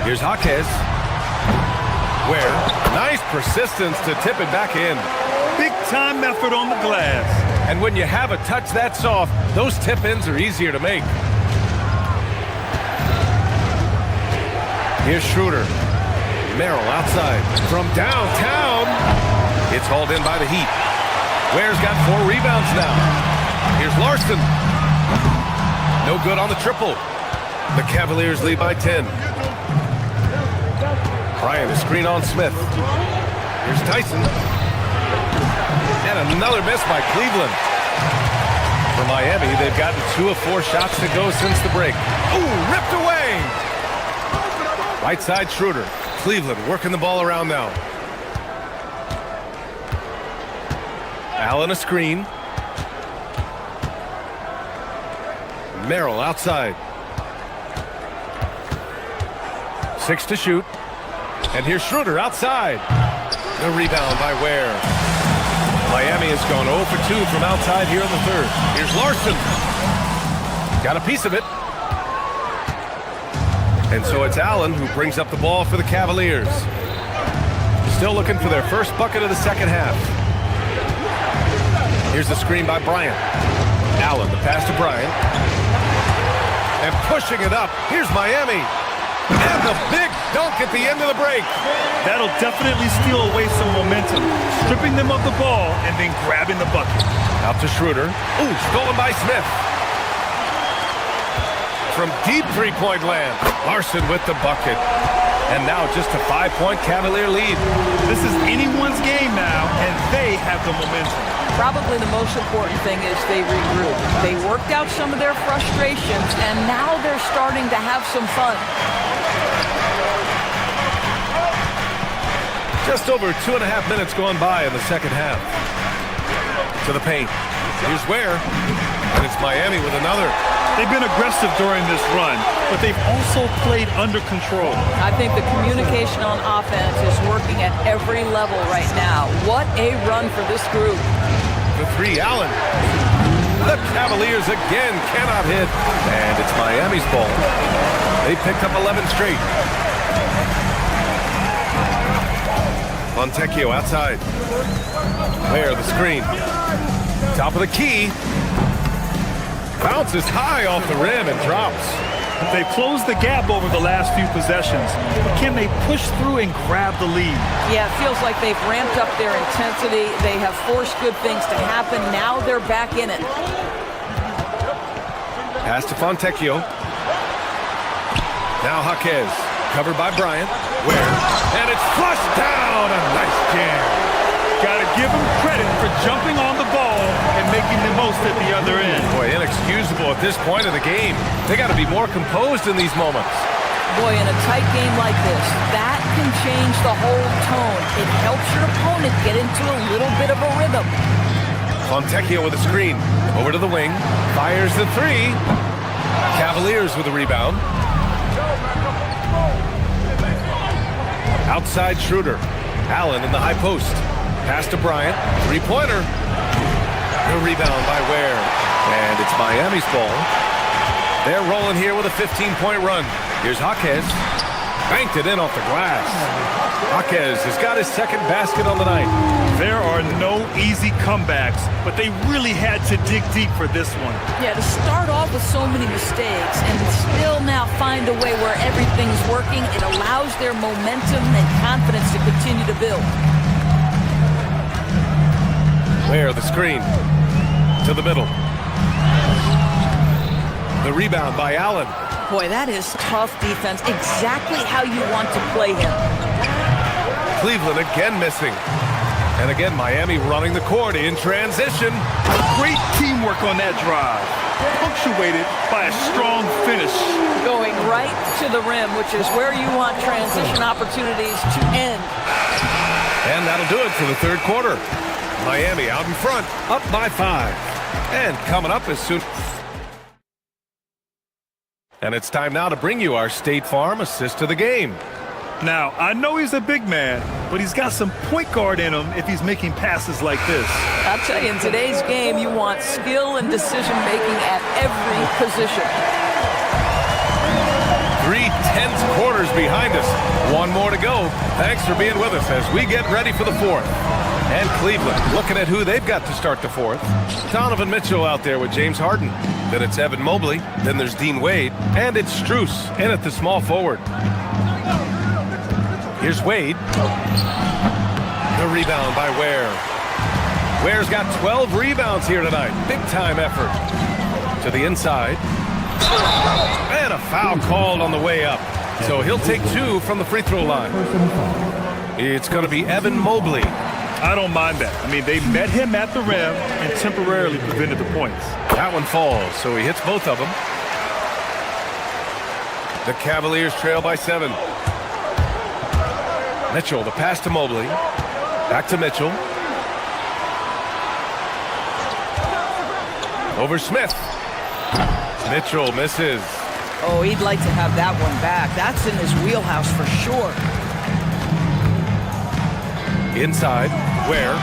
C: Here's Jaquez. Ware, nice persistence to tip it back in.
D: Big time effort on the glass.
C: And when you have a touch that soft, those tip-ins are easier to make. Here's Schroeder. Merrill outside. From downtown. It's hauled in by the Heat. Ware's got 4 rebounds now. Here's Larson. No good on the triple. The Cavaliers lead by 10. Bryant, a screen on Smith. Here's Tyson. And another miss by Cleveland. For Miami, they've gotten 2 of 4 shots to go since the break. Ooh, ripped away! Right side Schroeder. Cleveland working the ball around now. Allen a screen. Merrill outside. 6 to shoot. And here's Schroeder outside. The rebound by Ware. Miami has gone 0 for 2 from outside here in the third. Here's Larson. Got a piece of it. And so it's Allen who brings up the ball for the Cavaliers. Still looking for their first bucket of the second half. Here's the screen by Bryant. Allen, the pass to Bryant. And pushing it up. Here's Miami. And the big dunk at the end of the break.
D: That'll definitely steal away some momentum. Stripping them of the ball and then grabbing the bucket.
C: Out to Schroeder. Ooh, stolen by Smith. From deep three-point land. Larson with the bucket. And now just a 5-point Cavalier lead.
D: This is anyone's game now, and they have the momentum.
M: Probably the most important thing is they regroup. They worked out some of their frustrations, and now they're starting to have some fun.
C: Just over 2.5 minutes gone by in the second half. To the paint. Here's Ware. And it's Miami with another.
D: They've been aggressive during this run, but they've also played under control.
M: I think the communication on offense is working at every level right now. What a run for this group.
C: The three, Allen. The Cavaliers again cannot hit. And it's Miami's ball. They picked up 11 straight. Fontecchio outside. Ware, the screen. Top of the key. Bounces high off the rim and drops.
D: They've closed the gap over the last few possessions. Can they push through and grab the lead?
M: Yeah, it feels like they've ramped up their intensity. They have forced good things to happen. Now they're back in it.
C: Pass to Fontecchio. Now Jaquez. Covered by Bryant. Ware. And it's flushed down. A nice jam.
D: Got to give them credit for jumping on the ball and making the most at the other end.
C: Boy, inexcusable at this point of the game. They got to be more composed in these moments.
M: Boy, in a tight game like this, that can change the whole tone. It helps your opponent get into a little bit of a rhythm.
C: Fontecchio with a screen. Over to the wing. Fires the three. Cavaliers with a rebound. Outside Schroeder. Allen in the high post. Pass to Bryant. Three-pointer. The rebound by Ware. And it's Miami's ball. They're rolling here with a 15-point run. Here's Jaquez. Banked it in off the glass. Jaquez has got his second basket on the night.
D: There are no easy comebacks, but they really had to dig deep for this one.
M: Yeah, to start off with so many mistakes and still now find a way where everything's working, it allows their momentum and confidence to continue to build.
C: Ware, the screen. To the middle. The rebound by Allen.
M: Boy, that is tough defense. Exactly how you want to play him.
C: Cleveland again missing. And again, Miami running the court in transition.
D: Great teamwork on that drive. Punctuated by a strong finish.
M: Going right to the rim, which is where you want transition opportunities to end.
C: And that'll do it for the third quarter. Miami out in front, up by 5. And coming up as soon... And it's time now to bring you our State Farm assist of the game.
D: Now, I know he's a big man, but he's got some point guard in him if he's making passes like this.
M: I'll tell you, in today's game, you want skill and decision-making at every position.
C: 3 tense quarters behind us. One more to go. Thanks for being with us as we get ready for the fourth. And Cleveland looking at who they've got to start the fourth. Donovan Mitchell out there with James Harden. Then it's Evan Mobley. Then there's Dean Wade. And it's Strus in at the small forward. Here's Wade. The rebound by Ware. Ware's got 12 rebounds here tonight. Big time effort. To the inside. And a foul called on the way up. So he'll take 2 from the free throw line. It's going to be Evan Mobley.
D: I don't mind that. I mean, they met him at the rim and temporarily prevented the points.
C: That one falls, so he hits both of them. The Cavaliers trail by 7. Mitchell, the pass to Mobley. Back to Mitchell. Over Smith. Mitchell misses.
M: Oh, he'd like to have that one back. That's in his wheelhouse for sure.
C: Inside, Ware.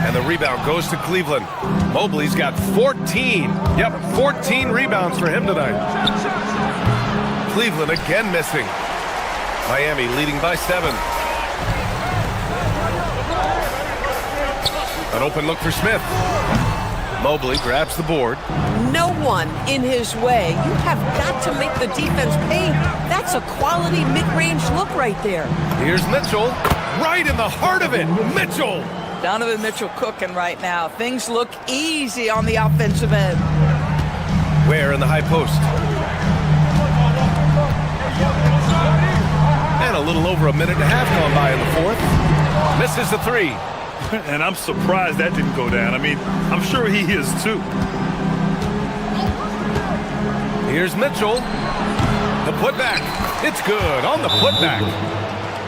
C: And the rebound goes to Cleveland. Mobley's got 14. Yep, 14 rebounds for him tonight. Cleveland again missing. Miami leading by 7. An open look for Smith. Mobley grabs the board.
N: No one in his way. You have got to make the defense pay. That's a quality mid-range look right there.
C: Here's Mitchell, right in the heart of it. Mitchell!
M: Donovan Mitchell cooking right now. Things look easy on the offensive end.
C: Ware in the high post. And a little over a minute and a half gone by in the fourth. Misses the 3.
D: And I'm surprised that didn't go down. I mean, I'm sure he is too.
C: Here's Mitchell. The putback. It's good on the putback.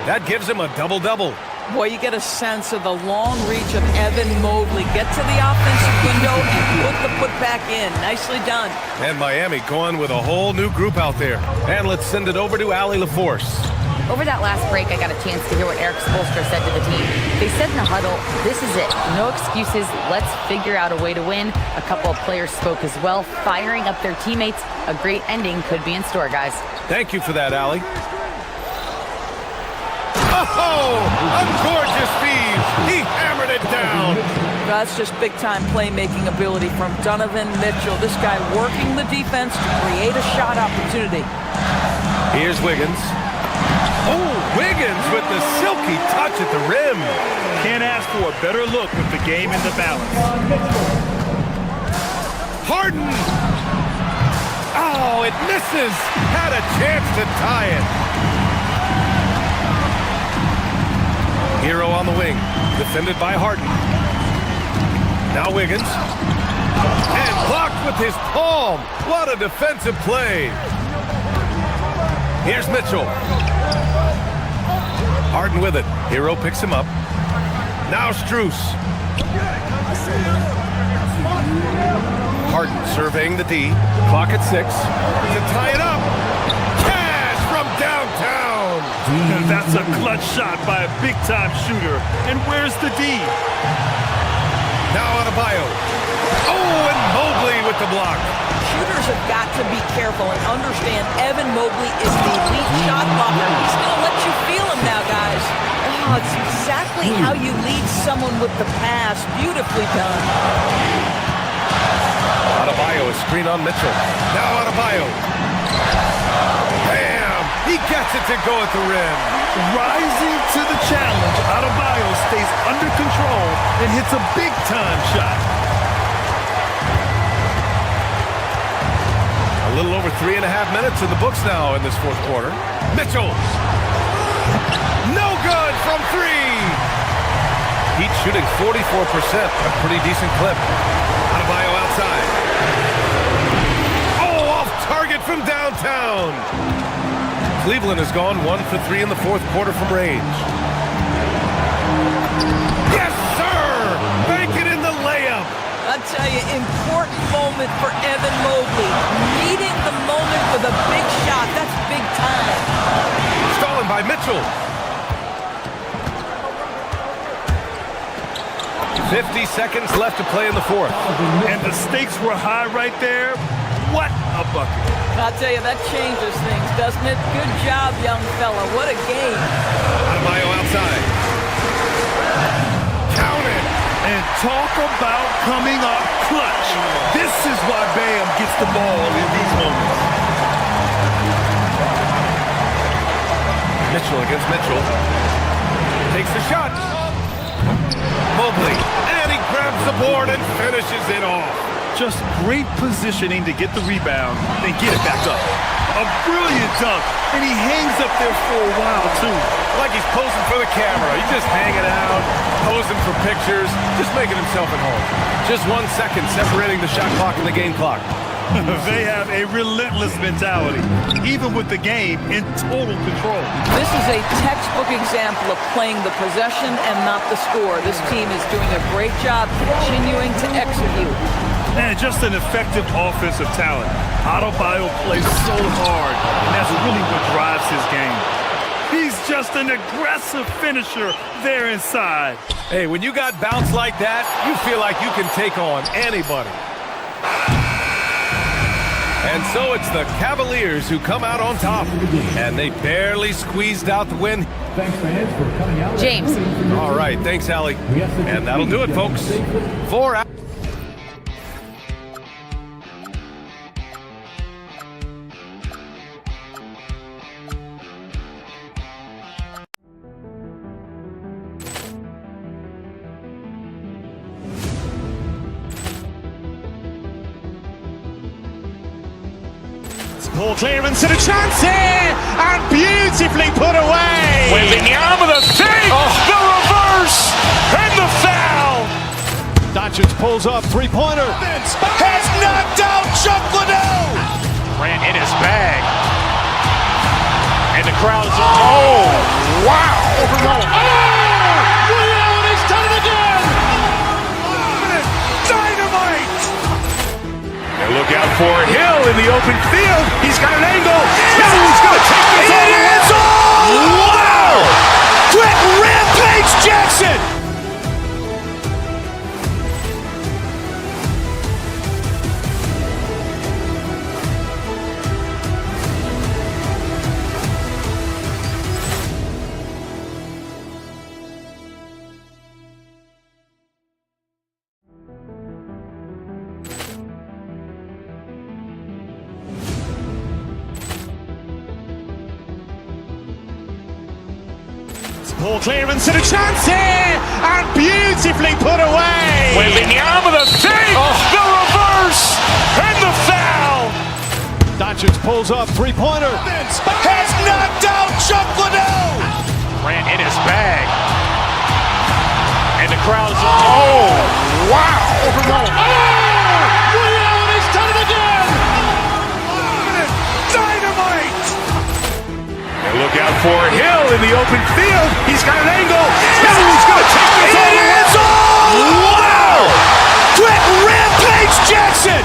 C: That gives him a double-double.
M: Boy, you get a sense of the long reach of Evan Mobley. Get to the offensive window and put the putback in. Nicely done.
C: And Miami going with a whole new group out there. And let's send it over to Allie LaForce.
F: Over that last break, I got a chance to hear what Eric Spoelstra said to the team. They said in the huddle, this is it. No excuses. Let's figure out a way to win. A couple of players spoke as well, firing up their teammates. A great ending could be in store, guys.
C: Thank you for that, Allie. Oh, a gorgeous feed. He hammered it down.
M: That's just big-time playmaking ability from Donovan Mitchell. This guy working the defense to create a shot opportunity.
C: Here's Wiggins. Oh, Wiggins with the silky touch at the rim.
D: Can't ask for a better look with the game in the balance.
C: Harden. Oh, it misses. Had a chance to tie it. Hero on the wing. Defended by Harden. Now Wiggins. And blocked with his palm. What a defensive play. Here's Mitchell. Harden with it. Hero picks him up. Now Strus. Harden surveying the D. Clock at 6. To tie it up. Cash from downtown.
D: That's a clutch shot by a big-time shooter. And where's the D?
C: Now Adebayo. Oh, and Mobley with the block.
M: Shooters have got to be careful and understand Evan Mobley is the elite shot blocker. He's going to let you feel him now, guys. Oh, it's exactly how you lead someone with the pass. Beautifully done.
C: Adebayo is screen on Mitchell. Now Adebayo. Bam! He gets it to go at the rim.
D: Rising to the challenge, Adebayo stays under control and hits a big-time shot.
C: A little over 3.5 minutes in the books now in this fourth quarter. Mitchell. No good from 3. Heat shooting 44%. A pretty decent clip. Adebayo outside. Oh, off target from downtown. Cleveland has gone 1 for 3 in the fourth quarter from range. Yes, sir! Make it in the layup.
M: I'll tell you, important moment for Evan Mobley. Needing the moment with a big shot. That's big time.
C: Stolen by Mitchell. 50 seconds left to play in the fourth.
D: And the stakes were high right there. What a bucket.
M: I'll tell you, that changes things, doesn't it? Good job, young fella. What a game.
C: Adebayo outside. Count it.
D: And talk about coming up clutch. This is why Bam gets the ball in these moments.
C: Mitchell against Mitchell. Takes the shot. Mobley. And he grabs the board and finishes it off.
D: Just great positioning to get the rebound, then get it back up. A brilliant dunk, and he hangs up there for a while, too.
C: Like he's posing for the camera. He's just hanging out, posing for pictures, just making himself at home. Just 1 second separating the shot clock and the game clock.
D: They have a relentless mentality, even with the game in total control.
M: This is a textbook example of playing the possession and not the score. This team is doing a great job continuing to execute.
D: And just an effective offensive talent. Adebayo plays so hard, and that's really what drives his game. He's just an aggressive finisher there inside.
C: Hey, when you got bounce like that, you feel like you can take on anybody. And so it's the Cavaliers who come out on top. And they barely squeezed out the win.
K: Thanks, fans, for coming out.
F: James.
C: All right, thanks, Allie. And that'll do it, folks. 4 hours.
B: Ball clearance and a chance here, and beautifully put away.
A: Wembanyama the fake, the reverse, and the foul.
B: Doncic pulls up, three-pointer.
A: Has knocked out Chuck Liddell. Ran in his bag. And the crowd is, oh, wow.
B: Liddell, he's done it again.
A: Dynamite. And look out for Hill in the open field. He's got an angle. He's going to take this all the way. Wow! Quick Rampage Jackson.
B: Ball clearance and a chance here, and beautifully put away.
A: Wembanyama the fake, the reverse, and the foul.
B: Doncic pulls up, three-pointer.
A: Has knocked out Chuck Liddell. Ran in his bag. And the crowd is, oh, wow.
B: Liddell, he's done it again.
A: Dynamite. And look out for Hill in the open field. He's got an angle. He's going to take this all the way. Wow! Quick Rampage Jackson.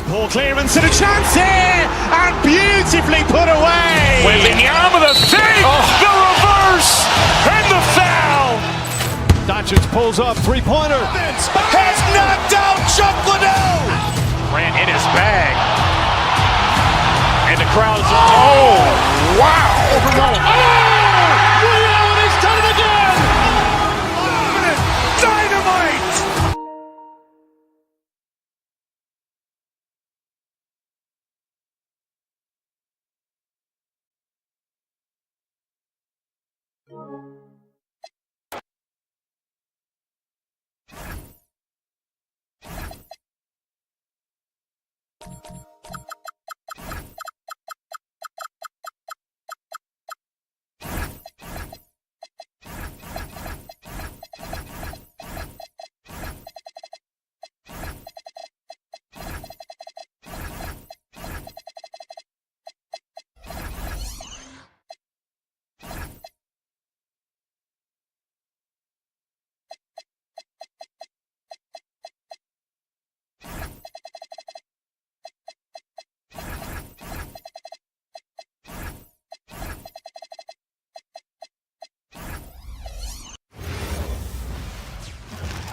B: Ball clearance and a chance here, and beautifully put away.
A: Wembanyama the fake, the reverse, and the foul.
B: Doncic pulls up, three-pointer.
A: Has knocked out Chuck Liddell. Ran in his bag. And the crowd is, oh, wow.
B: Liddell, he's done it again.
A: Dynamite.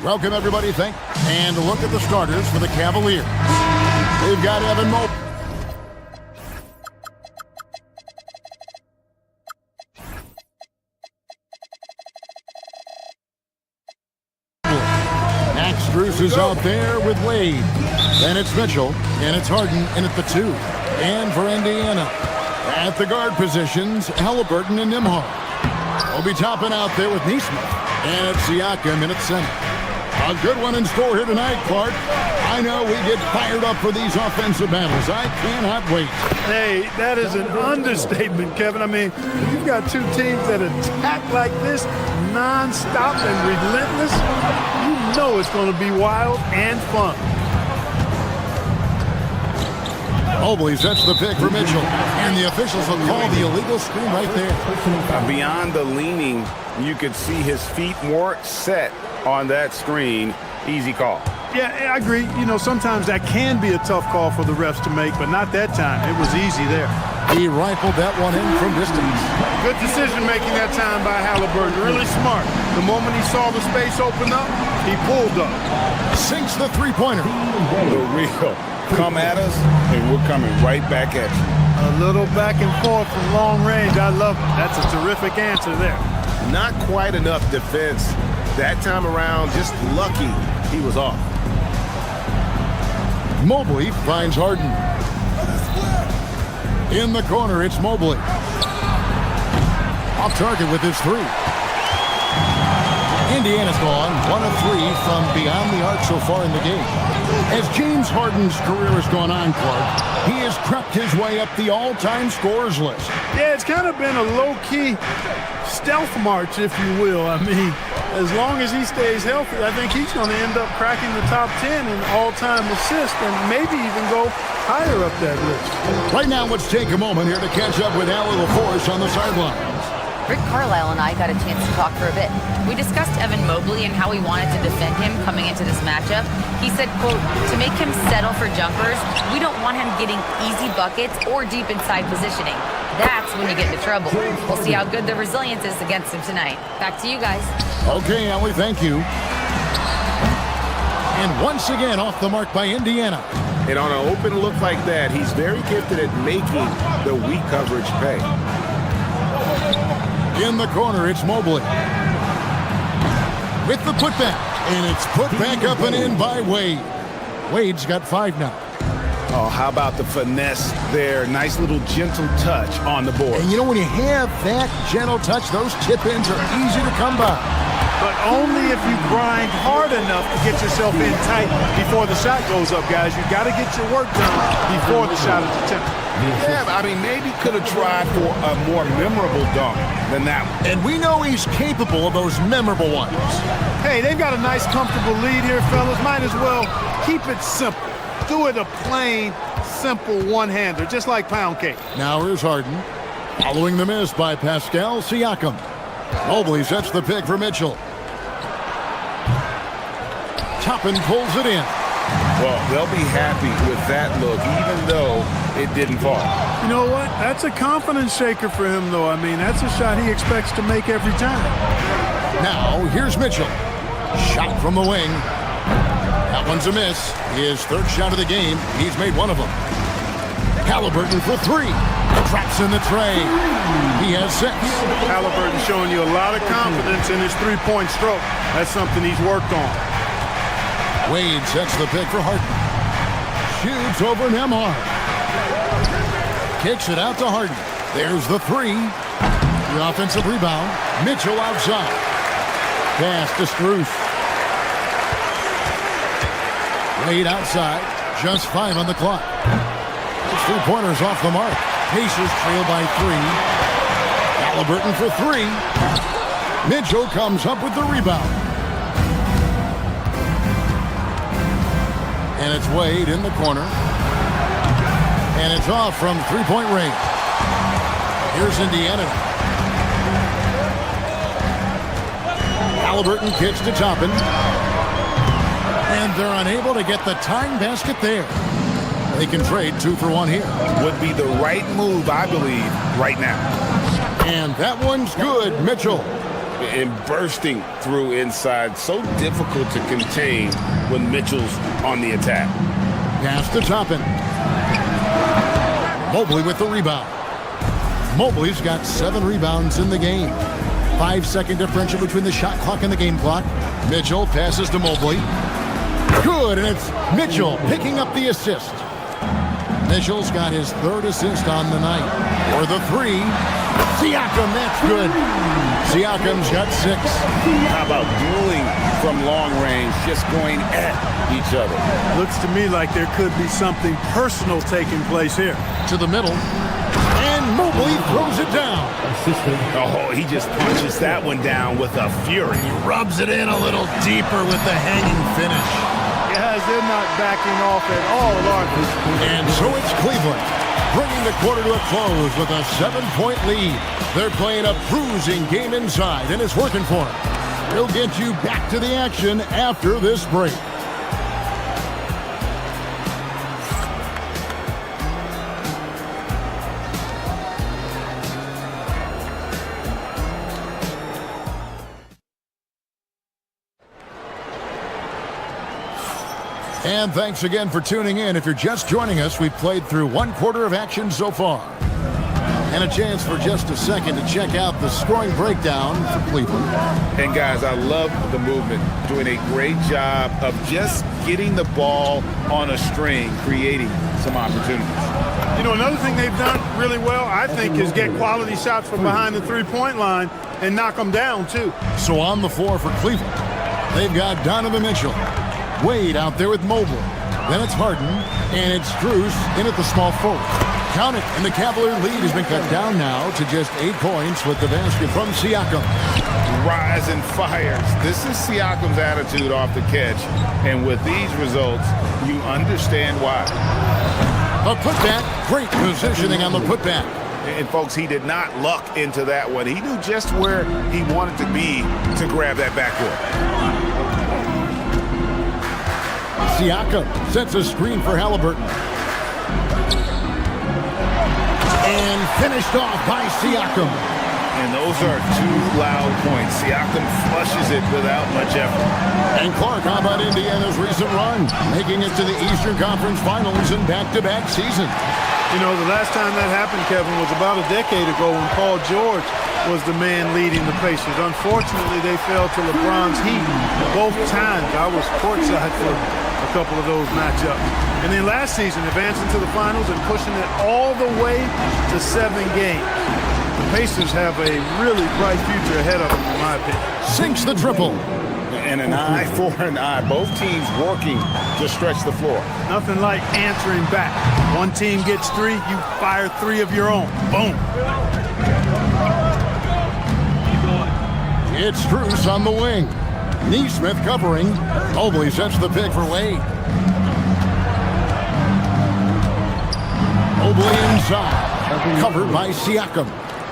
H: Welcome, everybody. And look at the starters for the Cavaliers. They've got Evan Mobley. Max Strus is out there with Wade. Then it's Mitchell, and it's Harden in at the 2. And for Indiana, at the guard positions, Halliburton and Nembhard. We'll be topping out there with Nesmith. And it's Siakam in at center. A good one in store here tonight, Clark. I know we get fired up for these offensive battles. I cannot wait.
P: Hey, that is an understatement, Kevin. I mean, you've got two teams that attack like this, non-stop and relentless. You know it's going to be wild and fun.
H: Mobley sets the pick for Mitchell, and the officials will call the illegal screen right there.
O: Beyond the leaning, you could see his feet weren't set on that screen. Easy call.
P: Yeah, I agree. You know, sometimes that can be a tough call for the refs to make, but not that time. It was easy there.
H: He rifled that one in from distance.
Q: Good decision making that time by Halliburton. Really smart. The moment he saw the space open up, he pulled up.
H: Sinks the three-pointer.
O: The real. Come at us, and we're coming right back at you.
P: A little back and forth from long range. I love it. That's a terrific answer there.
O: Not quite enough defense. That time around, just lucky he was off.
H: Mobley finds Harden. In the corner, it's Mobley. Off target with his three. Indiana's gone 1 of 3 from beyond the arc so far in the game. As James Harden's career has gone on, Clark, he has crept his way up the all-time scorers list.
P: Yeah, it's kind of been a low-key stealth march, if you will. I mean, as long as he stays healthy, I think he's going to end up cracking the top 10 in all-time assists and maybe even go higher up that list.
H: Right now, let's take a moment here to catch up with Al LaForce on the sidelines.
F: Rick Carlisle and I got a chance to talk for a bit. We discussed Evan Mobley and how he wanted to defend him coming into this matchup. He said, quote, to make him settle for jumpers, we don't want him getting easy buckets or deep inside positioning. That's when you get into trouble. We'll see how good the resilience is against him tonight. Back to you guys.
H: Okay, Allie, thank you. And once again, off the mark by Indiana.
O: And on an open look like that, he's very gifted at making the weak coverage pay.
H: In the corner, it's Mobley. With the putback, and it's put back up and in by Wade. Wade's got 5 now.
O: Oh, how about the finesse there? Nice little gentle touch on the board.
H: And you know, when you have that gentle touch, those tip-ins are easy to come by.
P: But only if you grind hard enough to get yourself in tight before the shot goes up, guys. You got to get your work done before the shot is attempted.
O: Yeah, I mean, maybe could have tried for a more memorable dunk than that one.
H: And we know he's capable of those memorable ones.
P: Hey, they've got a nice, comfortable lead here, fellas. Might as well keep it simple. Do it a plain, simple one-hander, just like pound cake.
H: Now here's Harden. Following the miss by Pascal Siakam. Mobley sets the pick for Mitchell. Toppin pulls it in.
O: Well, they'll be happy with that look, even though it didn't fall.
P: You know what? That's a confidence shaker for him, though. I mean, that's a shot he expects to make every time.
H: Now, here's Mitchell. Shot from the wing. That one's a miss. His third shot of the game. He's made one of them. Halliburton for 3. Traps in the tray. He has 6.
P: Halliburton showing you a lot of confidence in his three-point stroke. That's something he's worked on.
H: Wade sets the pick for Harden. Shoots over Nembhard. Kicks it out to Harden. There's the 3. The offensive rebound. Mitchell outside. Pass to Strus. Wade outside. Just 5 on the clock. His three-pointer's off the mark. Pacers trail by 3. Halliburton for 3. Mitchell comes up with the rebound. And it's Wade in the corner. And it's off from three-point range. Here's Indiana. Halliburton kicks to Toppin. And they're unable to get the tying basket there. They can trade 2 for 1 here.
O: Would be the right move, I believe, right now.
H: And that one's good, Mitchell.
O: And bursting through inside. So difficult to contain when Mitchell's on the attack.
H: Pass to Toppin. Mobley with the rebound. Mobley's got 7 rebounds in the game. 5-second differential between the shot clock and the game clock. Mitchell passes to Mobley. Good, and it's Mitchell picking up the assist. Mitchell's got his 3rd assist on the night. For the 3, Siakam, that's good. Siakam's got 6.
O: How about dueling from long range, just going at each other?
P: Looks to me like there could be something personal taking place here.
H: To the middle. And Mobley throws it down.
O: Oh, he just punches that one down with a fury.
H: He rubs it in a little deeper with the hanging finish.
P: Guys,
Q: they're not backing off at all, are they?
H: And so it's Cleveland, bringing the quarter to a close with a 7-point lead. They're playing a bruising game inside, and it's working for them. We'll get you back to the action after this break. And thanks again for tuning in. If you're just joining us, we've played through one quarter of action so far. And a chance for just a second to check out the scoring breakdown for Cleveland.
O: And guys, I love the movement. Doing a great job of just getting the ball on a string, creating some opportunities.
Q: You know, another thing they've done really well, I think, is get quality shots from behind the three-point line and knock them down, too.
H: So on the floor for Cleveland, they've got Donovan Mitchell. Wade out there with Mobley. Then it's Harden, and it's Strus in at the small forward. Count it, and the Cavalier lead has been cut down now to just 8 points with the basket from Siakam.
O: Rise and fires. This is Siakam's attitude off the catch, and with these results, you understand why.
H: A putback, great positioning on the putback.
O: And folks, he did not luck into that one. He knew just where he wanted to be to grab that backboard.
H: Siakam sets a screen for Halliburton. And finished off by Siakam.
O: And those are 2 loud points. Siakam flushes it without much effort.
H: And Clark, how about Indiana's recent run? Making it to the Eastern Conference Finals in back-to-back seasons.
Q: You know, the last time that happened, Kevin, was about a decade ago when Paul George was the man leading the Pacers. Unfortunately, they fell to LeBron's heat both times. I was courtside for a couple of those matchups. And then last season, advancing to the finals and pushing it all the way to 7 games. The Pacers have a really bright future ahead of them, in my opinion.
H: Sinks the triple.
O: And an eye for an eye. Both teams working to stretch the floor.
Q: Nothing like answering back. One team gets 3, you fire 3 of your own. Boom.
H: It's Strus on the wing. Neesmith covering. Mobley sets the pick for Wade. Mobley inside. Covered by Siakam.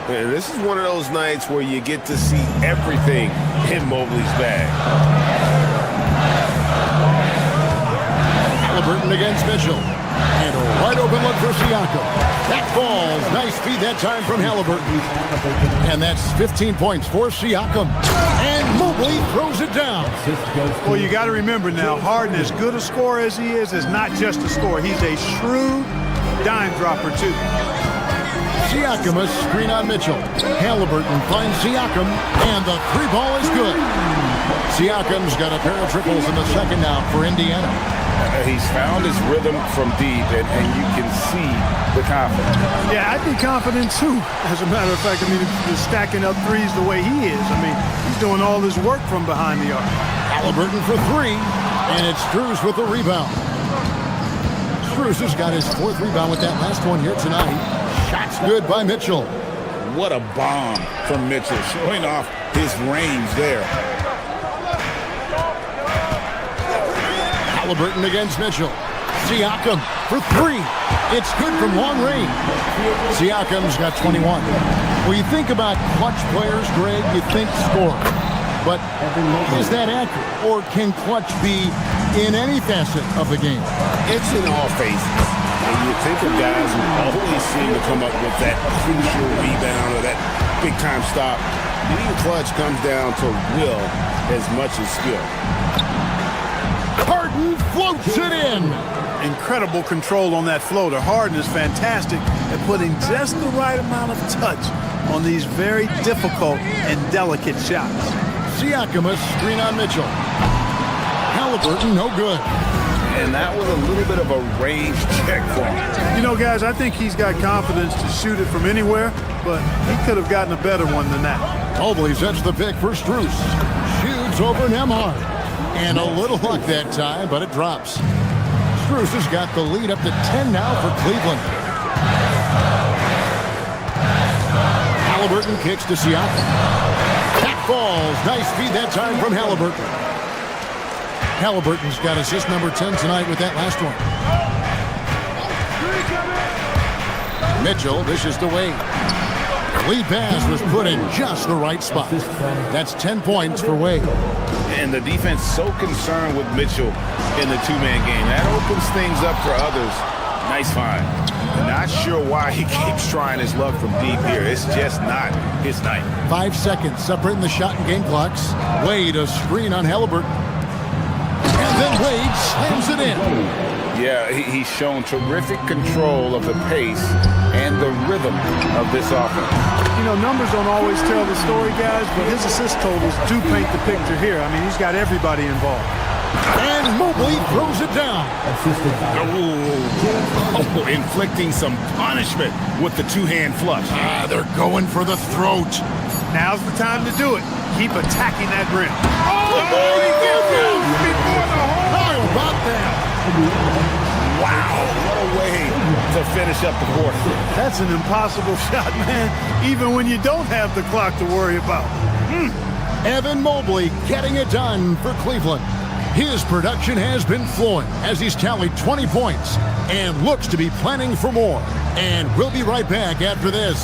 C: And this is one of those nights where you get to see everything in Mobley's bag.
H: Halliburton against Mitchell. And a wide open look for Siakam. That falls. Nice feed that time from Halliburton. And that's 15 points for Siakam. And Mobley throws it down.
Q: Well, you got to remember now, Harden, as good a scorer as he is not just a scorer. He's a shrewd dime dropper, too.
H: Siakam, a screen on Mitchell. Halliburton finds Siakam, and the 3 ball is good. Siakam's got a pair of triples in the second now for Indiana.
O: He's found his rhythm from deep, and you can see the confidence.
Q: Yeah, I'd be confident, too. As a matter of fact, I mean, he's stacking up threes the way he is. I mean, he's doing all this work from behind the arc.
H: Halliburton for 3, and it's Strus with the rebound. Strus has got his 4th rebound with that last one here tonight. Shots good by Mitchell.
O: What a bomb from Mitchell, showing off his range there.
H: Halliburton against Mitchell. Siakam for 3. It's good from long range. Siakam's got 21. When you think about clutch players, Greg, you think score. But is that accurate? Or can clutch be in any facet of the game?
C: It's in all phases. And you think of guys who always seem to come up with that crucial rebound or that big-time stop. Being clutch comes down to will as much as skill.
H: Harden floats it in.
Q: Incredible control on that floater. Harden is fantastic at putting just the right amount of touch on these very difficult and delicate shots.
H: Siakam, a screen on Mitchell. Halliburton, no good.
O: And that was a little bit of a range check for him.
Q: You know, guys, I think he's got confidence to shoot it from anywhere, but he could have gotten a better one than that.
H: Mobley sets the pick for Strus. Shoots over Nembhard. And a little luck that time, but it drops. Strus has got the lead up to 10 now for Cleveland. Halliburton kicks to Siakam. That falls. Nice feed that time from Halliburton. Halliburton's got assist number 10 tonight with that last one. Mitchell dishes to Wade. Lead pass was put in just the right spot. That's 10 points for Wade.
O: And the defense so concerned with Mitchell in the two-man game. That opens things up for others. Nice find. Not sure why he keeps trying his luck from deep here. It's just not his night.
H: 5 seconds separating the shot and game clocks. Wade a screen on Halliburton. And then Wade slams it in.
O: Yeah, he's shown terrific control of the pace and the rhythm of this offense.
Q: You know, numbers don't always tell the story, guys, but his assist totals do paint the picture here. I mean, he's got everybody involved.
H: And Mobley throws it down.
O: Oh, inflicting some punishment with the two-hand flush.
H: They're going for the throat.
Q: Now's the time to do it. Keep attacking that rim.
H: Oh, boy, he gets it before the hole. How about that?
O: Wow, what a way to finish up the quarter.
Q: That's an impossible shot, man, even when you don't have the clock to worry about.
H: Evan Mobley getting it done for Cleveland. His production has been flowing as he's tallied 20 points and looks to be planning for more. And we'll be right back after this.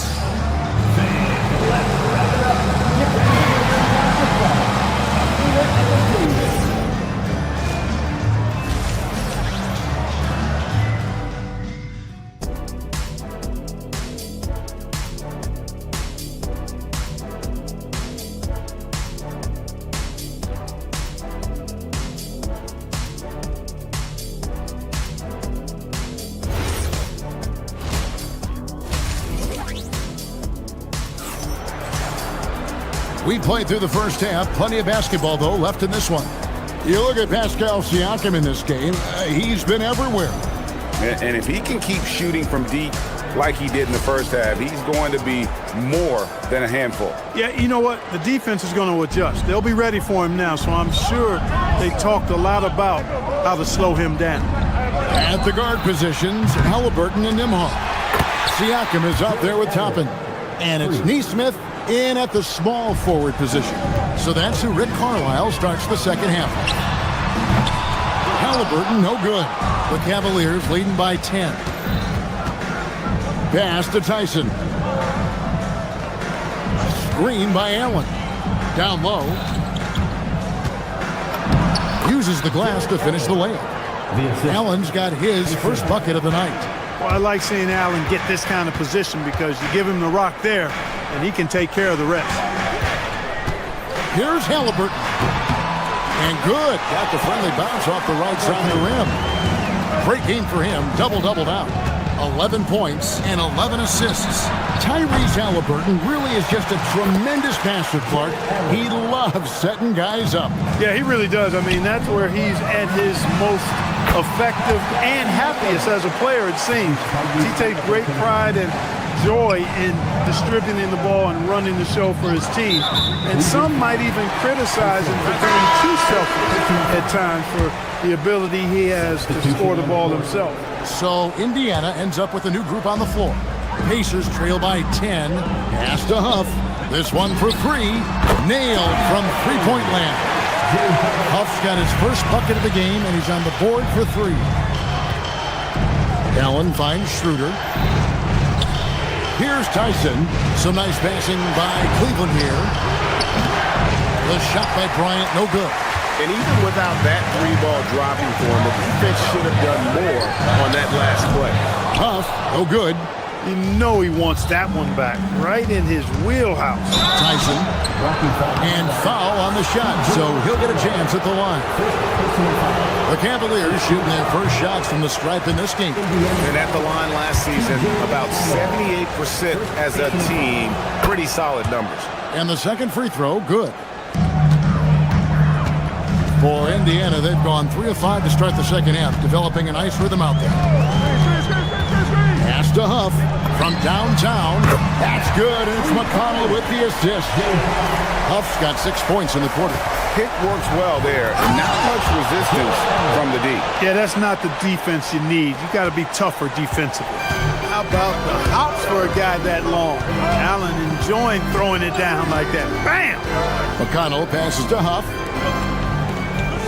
H: We played through the first half. Plenty of basketball, though, left in this one. You look at Pascal Siakam in this game. He's been everywhere.
O: And if he can keep shooting from deep like he did in the first half, he's going to be more than a handful.
Q: Yeah, you know what? The defense is going to adjust. They'll be ready for him now, so I'm sure they talked a lot about how to slow him down.
H: At the guard positions, Halliburton and Nembhard. Siakam is out there with Toppin. And it's Nesmith in at the small forward position. So that's who Rick Carlisle starts the second half. Halliburton, no good. The Cavaliers leading by 10. Pass to Tyson. Screen by Allen. Down low. Uses the glass to finish the layup. Allen's got his first bucket of the night.
Q: Well, I like seeing Allen get this kind of position because you give him the rock there, and he can take care of the rest.
H: Here's Halliburton. And good. Got the friendly bounce off the right side of the rim. Great game for him. Double-doubled out. 11 points and 11 assists. Tyrese Halliburton really is just a tremendous passer, Clark. He loves setting guys up.
Q: Yeah, he really does. I mean, that's where he's at his most effective and happiest as a player, it seems. He takes great pride and joy in distributing the ball and running the show for his team. And some might even criticize him for being too selfish at times for the ability he has to score the ball himself.
H: So Indiana ends up with a new group on the floor. Pacers trail by 10. Pass to Huff. This one for three. Nailed from three-point land. Huff's got his first bucket of the game, and he's on the board for three. Allen finds Schroeder. Here's Tyson. Some nice passing by Cleveland here. The shot by Bryant, no good.
O: And even without that three-ball dropping for him, the defense should have done more on that last play.
H: Huff, no good.
Q: You know he wants that one back, right in his wheelhouse.
H: Tyson, and foul on the shot, so he'll get a chance at the line. The Cavaliers shooting their first shots from the stripe in this game.
O: And at the line last season, about 78% as a team. Pretty solid numbers.
H: And the second free throw, good. For Indiana, they've gone 3 of 5 to start the second half, developing a nice rhythm out there. Pass to Huff from downtown. That's good, and it's McConnell with the assist. Huff's got 6 points in the quarter.
O: Pick works well there. Not much resistance from the D.
Q: Yeah, that's not the defense you need. You got to be tougher defensively. How about the hops for a guy that long? Allen enjoying throwing it down like that. Bam!
H: McConnell passes to Huff.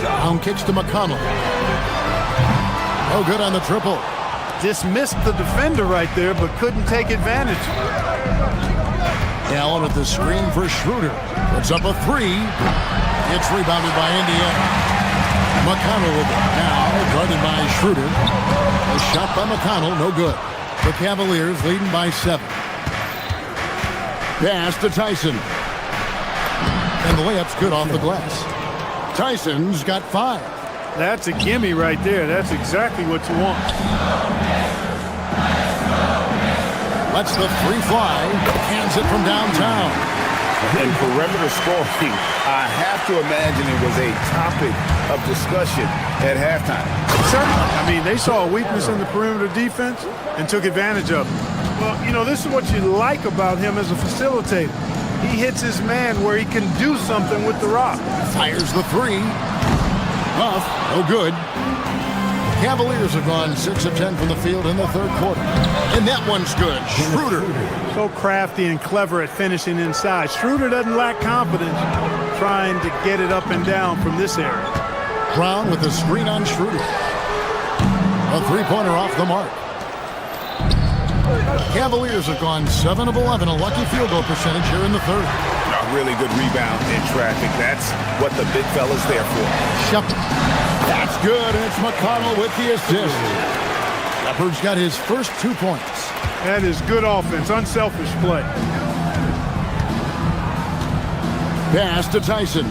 H: Brown kicks to McConnell. No good on the triple.
Q: Dismissed the defender right there, but couldn't take advantage.
H: Allen at the screen for Schroeder. Puts up a three. It's rebounded by Indiana. McConnell with it. Now guarded by Schroeder. A shot by McConnell, no good. The Cavaliers leading by 7. Pass to Tyson. And the layup's good off the glass. Tyson's got 5.
Q: That's a gimme right there. That's exactly what you want.
H: Lets the three fly. Hands it from downtown.
O: And perimeter scoring, I have to imagine it was a topic of discussion at halftime.
Q: Certainly. I mean, they saw a weakness in the perimeter defense and took advantage of it. Well, you know, this is what you like about him as a facilitator. He hits his man where he can do something with the rock.
H: Fires the three. Off. No good. Cavaliers have gone 6 of 10 from the field in the third quarter. And that one's good. Schroeder.
Q: So crafty and clever at finishing inside. Schroeder doesn't lack confidence trying to get it up and down from this area.
H: Brown with the screen on Schroeder. A three-pointer off the mark. Cavaliers have gone 7 of 11, a lucky field goal percentage here in the third.
O: A really good rebound in traffic. That's what the big fella's there for.
H: Shepard. That's good, and it's McConnell with the assist. Shepard's got his first 2 points.
Q: That is good offense, unselfish play.
H: Pass to Tyson.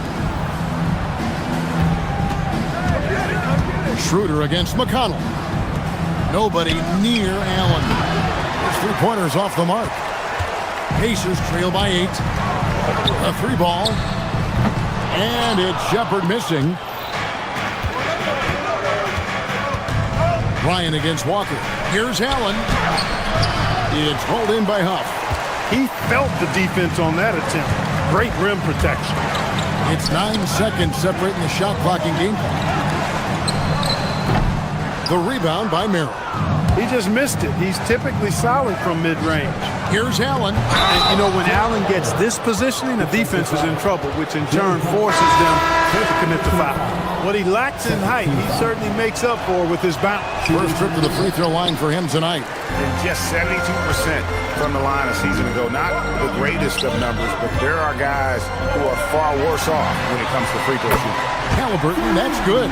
H: Schroeder against McConnell. Nobody near Allen. His three-pointers off the mark. Pacers trail by 8. A 3-ball. And it's Shepard missing. Ryan against Walker. Here's Allen. It's rolled in by Huff.
Q: He felt the defense on that attempt. Great rim protection.
H: It's 9 seconds separating the shot clock and game clock. The rebound by Merrill.
Q: He just missed it. He's typically solid from mid-range.
H: Here's Allen.
Q: And, you know, when Allen gets this positioning, the defense is in trouble, which in turn forces them to commit the foul. What he lacks in height, he certainly makes up for with his bounce.
H: First trip to the free throw line for him tonight.
O: And just 72% from the line a season ago. Not the greatest of numbers, but there are guys who are far worse off when it comes to free throw shooting.
H: Halliburton, that's good.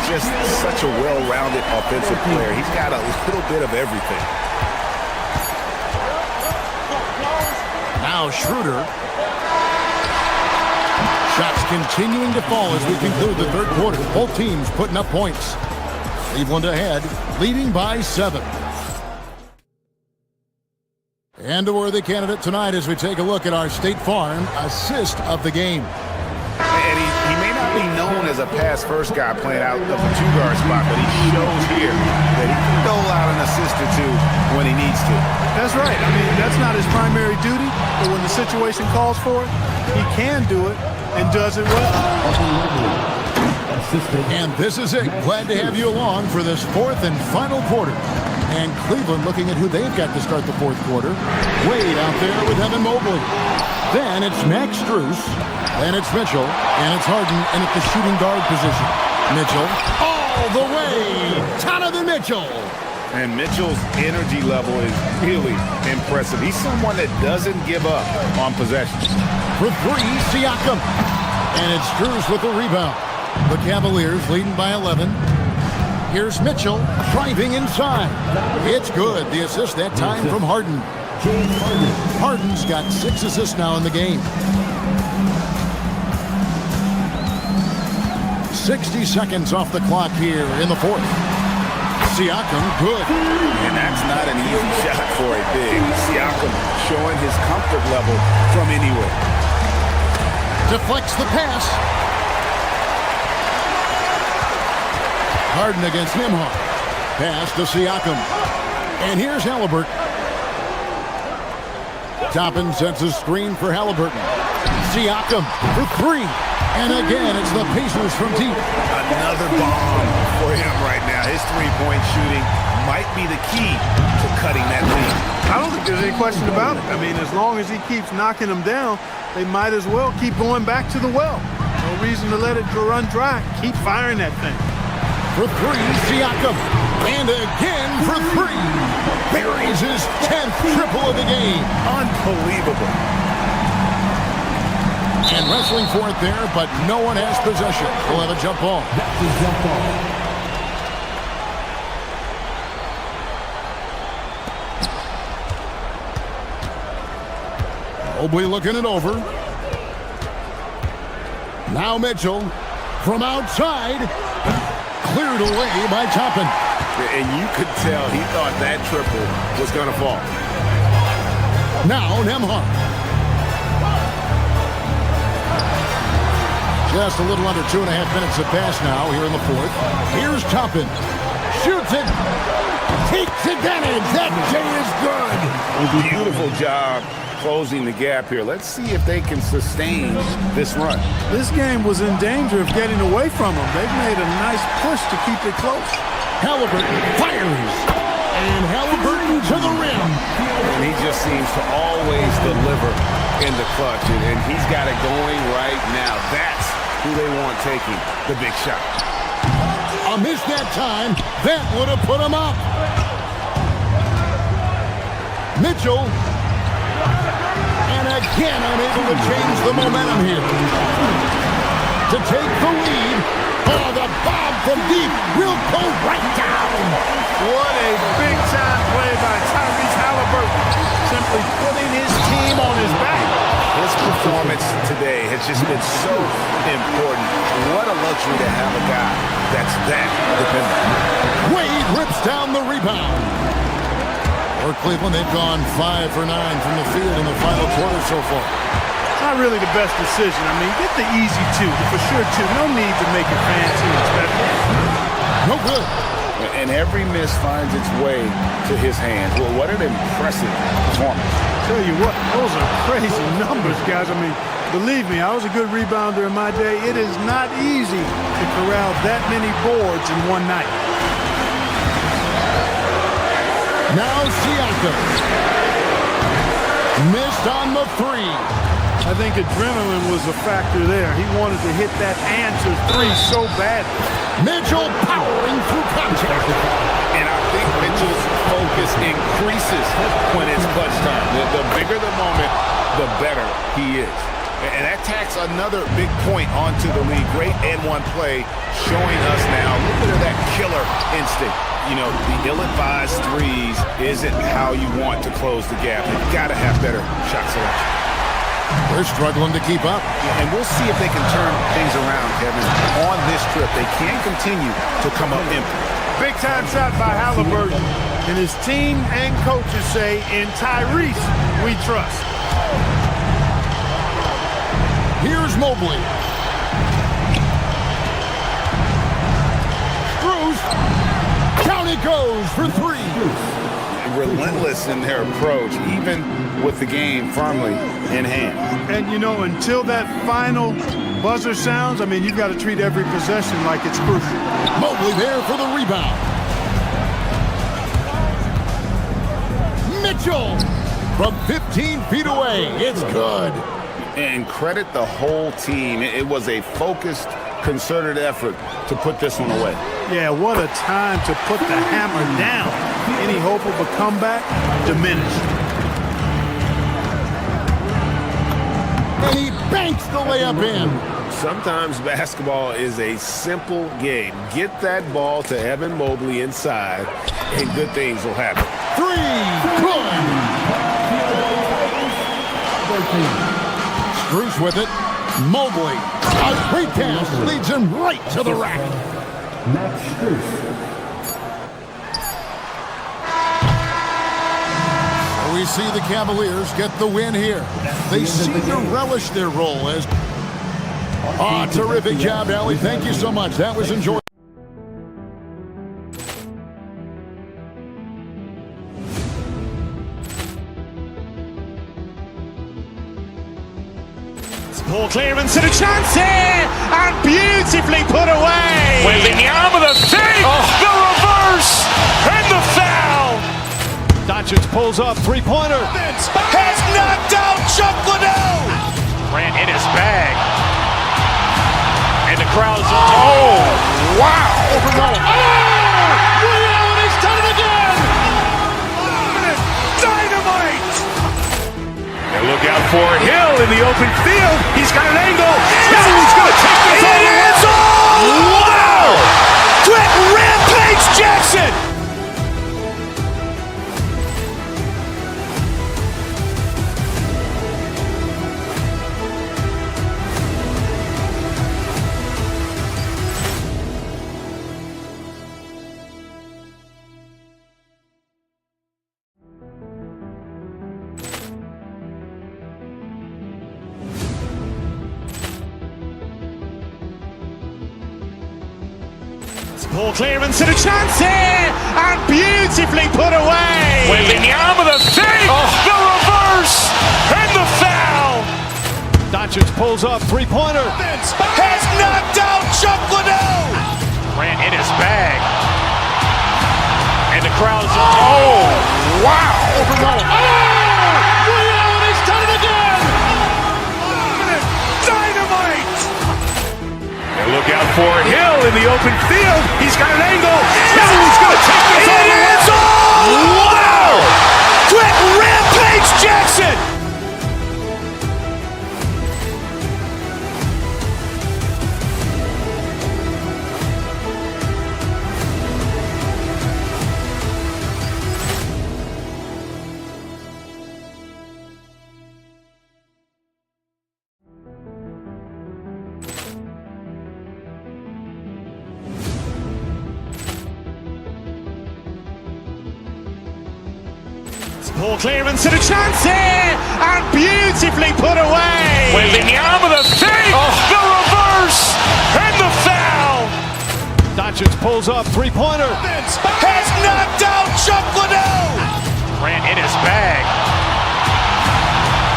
O: Just such a well-rounded offensive player. He's got a little bit of everything.
H: Now Schroeder. Shots continuing to fall as we conclude the third quarter. Both teams putting up points. Cleveland ahead, leading by 7. And a worthy candidate tonight as we take a look at our State Farm assist of the game.
O: And he may not be known as a pass-first guy playing out of the 2-guard spot, but he shows here that he can dole out an assist or 2 when he needs to.
Q: That's right. I mean, that's not his primary duty, but when the situation calls for it, he can do it and does it well.
H: And this is it. Glad to have you along for this fourth and final quarter. And Cleveland looking at who they've got to start the fourth quarter. Wade out there with Evan Mobley. Then it's Max Strus. Then it's Mitchell. And it's Harden in at the shooting guard position. Mitchell all the way. Donovan Mitchell.
O: And Mitchell's energy level is really impressive. He's someone that doesn't give up on possessions.
H: For 3, Siakam. And it's Strus with the rebound. The Cavaliers leading by 11. Here's Mitchell driving inside. It's good. The assist that time from Harden. Harden's got 6 assists now in the game. 60 seconds off the clock here in the fourth. Siakam, good.
O: And that's not an easy shot for a big. Siakam showing his comfort level from anywhere.
H: Deflects the pass. Harden against Nembhard. Pass to Siakam. And here's Halliburton. Toppin sets a screen for Halliburton. Siakam for 3. And again, it's the Pacers from deep.
O: Another bomb for him right now. His three-point shooting might be the key to cutting that lead.
Q: I don't think there's any question about it. I mean, as long as he keeps knocking them down, they might as well keep going back to the well. No No reason to let it run dry. Keep firing that thing.
H: For three, Siakam. And again for three. Buries his 10th triple of the game.
O: Unbelievable.
H: And wrestling for it there, but no one has possession. We'll have a jump ball.
K: That's a jump ball.
H: Mobley looking it over. Now Mitchell from outside. Cleared away by Toppin.
O: And you could tell he thought that triple was going to fall.
H: Now Nembhard. Just a little under 2.5 minutes have passed now here in the fourth. Here's Toppin. Shoots it. Takes advantage. That J is good.
O: Beautiful job closing the gap here. Let's see if they can sustain this run.
Q: This game was in danger of getting away from them. They've made a nice push to keep it close.
H: Halliburton fires. And Halliburton to the rim.
O: And he just seems to always deliver in the clutch. And he's got it going right now. That's who they want taking the big shot.
H: A miss that time. That would have put him up. Mitchell. And again unable to change the momentum here. To take the lead. Oh, the bomb from deep will go right down.
Q: What a big-time play by Tyrese Halliburton. Simply putting his team on his back.
O: His performance today has just been so important. What a luxury to have a guy that's that dependent.
H: Wade rips down the rebound. For Cleveland, they've gone 5 for 9 from the field in the final quarter so far.
Q: Not really the best decision. I mean, get the easy two, for sure two. No need to make it fancy and special.
H: No good.
O: And every miss finds its way to his hands. Well, what an impressive performance.
Q: Tell you what, those are crazy numbers, guys. I mean, believe me, I was a good rebounder in my day. It is not easy to corral that many boards in one night.
H: Now Siakam. Missed on the three.
Q: I think adrenaline was a factor there. He wanted to hit that answer three so badly.
H: Mitchell powering through contact.
O: And I think Mitchell's focus increases when it's clutch time. The bigger the moment, the better he is. And that tacks another big point onto the league. Great and-one play showing us now a little bit of that killer instinct. You know, the ill-advised threes isn't how you want to close the gap. You've got to have better shot selection.
H: They're struggling to keep up.
O: And we'll see if they can turn things around, Kevin. On this trip, they can't continue to come up empty.
Q: Big-time shot by Halliburton. And his team and coaches say, in Tyrese, we trust.
H: Here's Mobley. Screws. Down he goes for three.
O: Relentless in their approach, even with the game firmly in hand.
Q: And, you know, until that final buzzer sounds, I mean, you've got to treat every possession like it's crucial.
H: Mobley there for the rebound. Mitchell from 15 feet away. It's good.
O: And credit the whole team. It was a focused, concerted effort to put this one away.
Q: Yeah, what a time to put the hammer down. Any hope of a comeback diminished.
H: And he banks the layup in.
O: Sometimes basketball is a simple game. Get that ball to Evan Mobley inside, and good things will happen.
H: Three, good. Screws with it. Mobley. A great pass leads him right to the rack.
K: Max Strus.
H: We see the Cavaliers get the win here. They seem to relish their role as... Oh, terrific job, Allie. Thank you so much. That was enjoyable.
B: Ball clearance and a chance here, and beautifully put away. Wembanyama the save, the reverse, and the foul. Doncic pulls up, three-pointer. Has knocked out Chuck Liddell. Ran in his bag.
A: for Hill in the open field. He's got an angle. No, he's going to take this all the way. Wow! Quick rampage Jackson!
B: Ball clearance and a chance here, and beautifully put away. Wembanyama the fake, the reverse, and the foul.
L: Doncic pulls up, three-pointer.
B: Has knocked out Chuck Liddell. Grant in his bag, and the crowd is wow!
L: He's done it again.
B: Dynamite!
A: And look out for Hill in the open field. He's got an angle. No, he's going to take this all the way. Wow! Quick rampage Jackson!
B: Ball clearance and a chance here, and beautifully put away. Wembanyama the fake, the reverse, and the foul.
L: Doncic pulls up, three-pointer.
B: Has knocked out Chuck Liddell. Grant in his bag,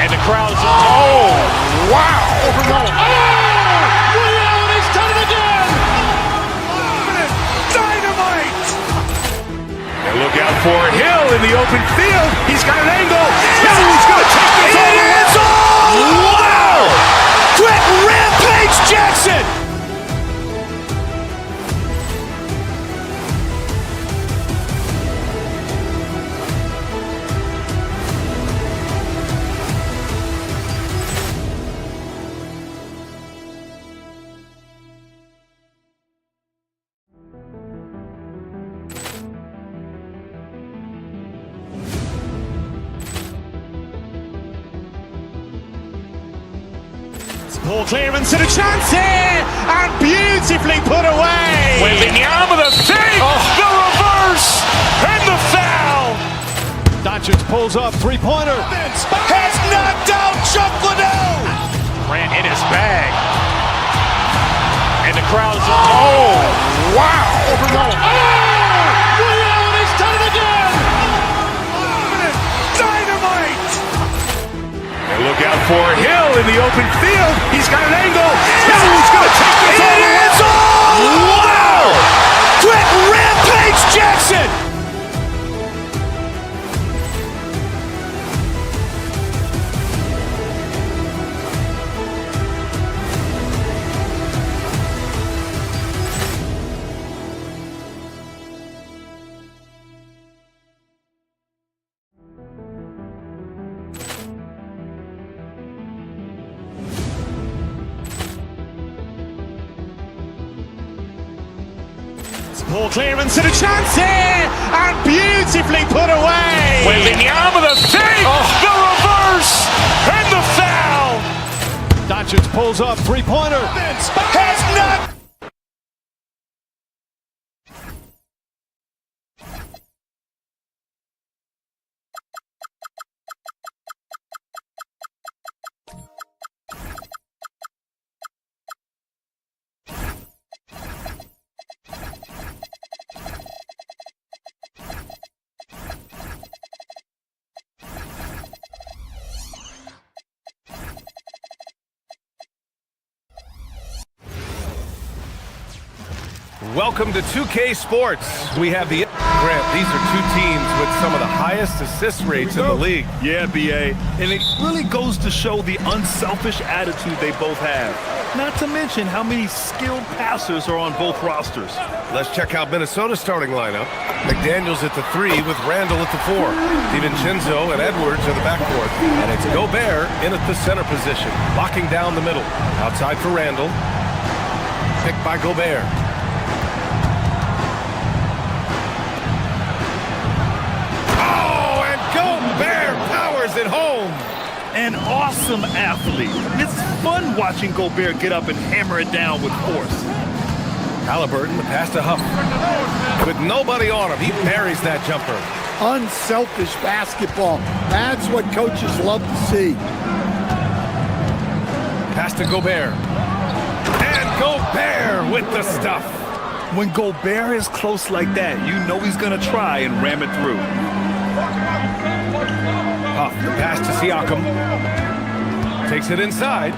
B: and the crowd is wow!
L: He's done it again.
B: Dynamite!
A: And look out for Hill in the open field. He's got an angle. No, he's going to take this all the way. Wow! Quick rampage Jackson!
B: Ball clearance and a chance here, and beautifully put away. Wembanyama the fake, the reverse, and the foul.
L: Doncic pulls up, three-pointer.
B: Has knocked out Chuck Liddell. Grant in his bag, and the crowd is wow!
L: He's done it again.
B: Dynamite!
A: And look out for Hill in the open field. He's got an angle. No, he's going to take this all the way. Wow! Quick rampage Jackson!
B: Ball clearance and a chance here, and beautifully put away. Wembanyama the fake, the reverse, and the foul.
L: Doncic pulls up, three-pointer.
B: Has knocked.
C: welcome to 2K Sports. We have the Grant. These are two teams with some of the highest assist rates in the league.
D: Yeah, BA. And it really goes to show the unselfish attitude they both have. Not to mention how many skilled passers are on both rosters.
C: Let's check out Minnesota's starting lineup. McDaniels at the 3 with Randall at the 4. DiVincenzo and Edwards are the backcourt. And it's Gobert in at the center position, locking down the middle. Outside for Randall. Picked by Gobert. Oh, and Gobert powers it home.
D: An awesome athlete. It's fun watching Gobert get up and hammer it down with force.
C: Halliburton, the pass to Huff. With nobody on him, he buries that jumper.
E: Unselfish basketball. That's what coaches love to see.
C: Pass to Gobert. And Gobert with the stuff.
D: When Gobert is close like that, you know he's going to try and ram it through.
C: Huff, the pass to Siakam. Takes it inside.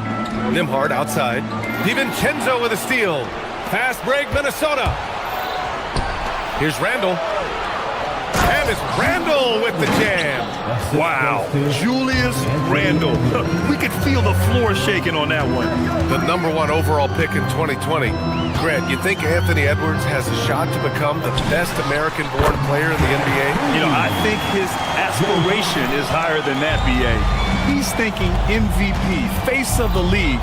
C: Nembhard outside. DiVincenzo with a steal. Fast break, Minnesota. Here's Randall. And it's Randall with the jam.
D: Wow, Julius Randle. We could feel the floor shaking on that one.
C: The #1 overall pick in 2020. Grant, you think Anthony Edwards has a shot to become the best American-born player in the NBA?
D: You know, I think his aspiration is higher than that, BA. He's thinking MVP, face of the league.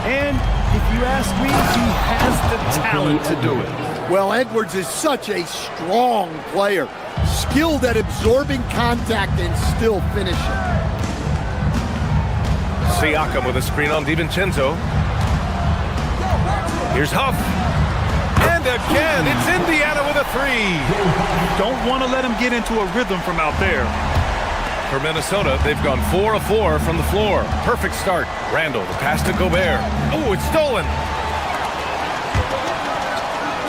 D: And if you ask me, he has the talent to do it.
E: Well, Edwards is such a strong player, skilled at absorbing contact and still finishing.
C: Siakam with a screen on DiVincenzo. Here's Huff. And again, it's Indiana with a 3.
D: Don't want to let him get into a rhythm from out there.
C: For Minnesota, they've gone 4 of 4 from the floor. Perfect start. Randall, the pass to Gobert. Oh, it's stolen.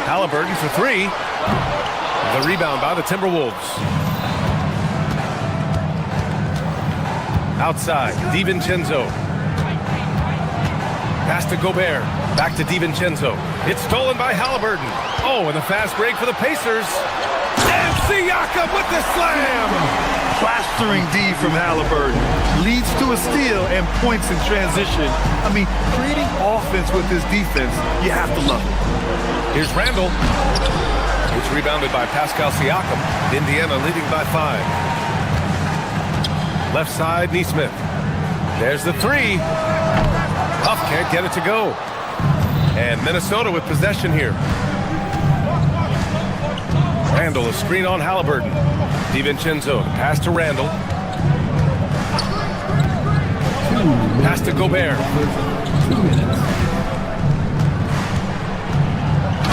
C: Halliburton for 3. The rebound by the Timberwolves. Outside, DiVincenzo. Pass to Gobert. Back to DiVincenzo. It's stolen by Halliburton. Oh, and a fast break for the Pacers. And Siakam with the slam.
D: Plastering D from Halliburton. Leads to a steal and points in transition. I mean, creating offense with his defense, you have to love it.
C: Here's Randall. It's rebounded by Pascal Siakam. Indiana leading by 5. Left side, Nesmith. There's the 3. Huff can't get it to go. And Minnesota with possession here. Randall, a screen on Halliburton. DiVincenzo, pass to Randall. Pass to Gobert.
K: 2 minutes.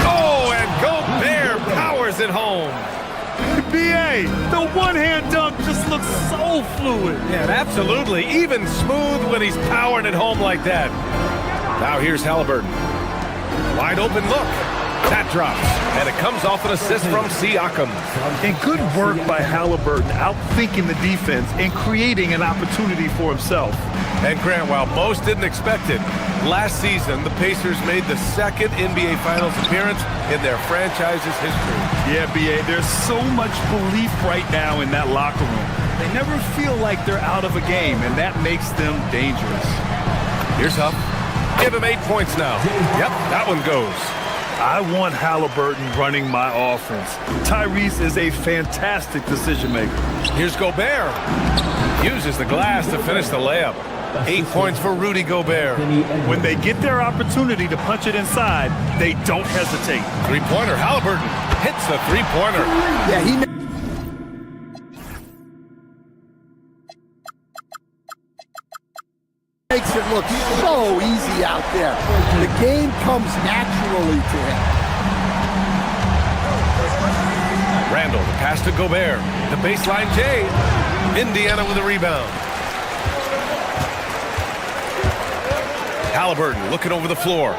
C: Oh, and Gobert powers it home.
D: BA, the one-hand dunk just looks so fluid.
C: Yeah, absolutely. Even smooth when he's powering it home like that. Now here's Halliburton. Wide open look. That drops, and it comes off an assist from Siakam.
D: And good work by Halliburton, outthinking the defense and creating an opportunity for himself.
C: And Grant, while most didn't expect it, last season the Pacers made the second NBA Finals appearance in their franchise's history.
D: Yeah, BA, there's so much belief right now in that locker room. They never feel like they're out of a game, and that makes them dangerous.
C: Here's Huff. Give him 8 points now. Yep, that one goes.
D: I want Halliburton running my offense. Tyrese is a fantastic decision maker.
C: Here's Gobert. Uses the glass to finish the layup. 8 points for Rudy Gobert.
D: When they get their opportunity to punch it inside, they don't hesitate.
C: Three-pointer, Halliburton hits the three-pointer.
E: Yeah, he makes it look so easy out there. The game comes naturally to him.
C: Randall, the pass to Gobert. The baseline J. Indiana with a rebound. Halliburton looking over the floor.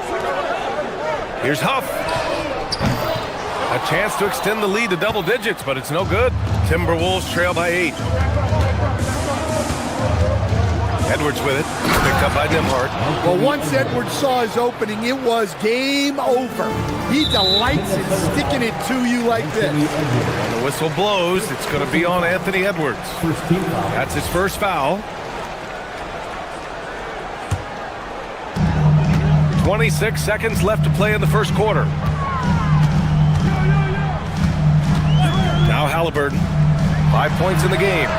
C: Here's Huff. A chance to extend the lead to double digits, but it's no good. Timberwolves trail by 8. Edwards with it. Picked up by Nimhart.
E: Well, once Edwards saw his opening, it was game over. He delights in sticking it to you like this.
C: When the whistle blows, it's going to be on Anthony Edwards. That's his first foul. 26 seconds left to play in the first quarter. Now Halliburton, 5 points in the game.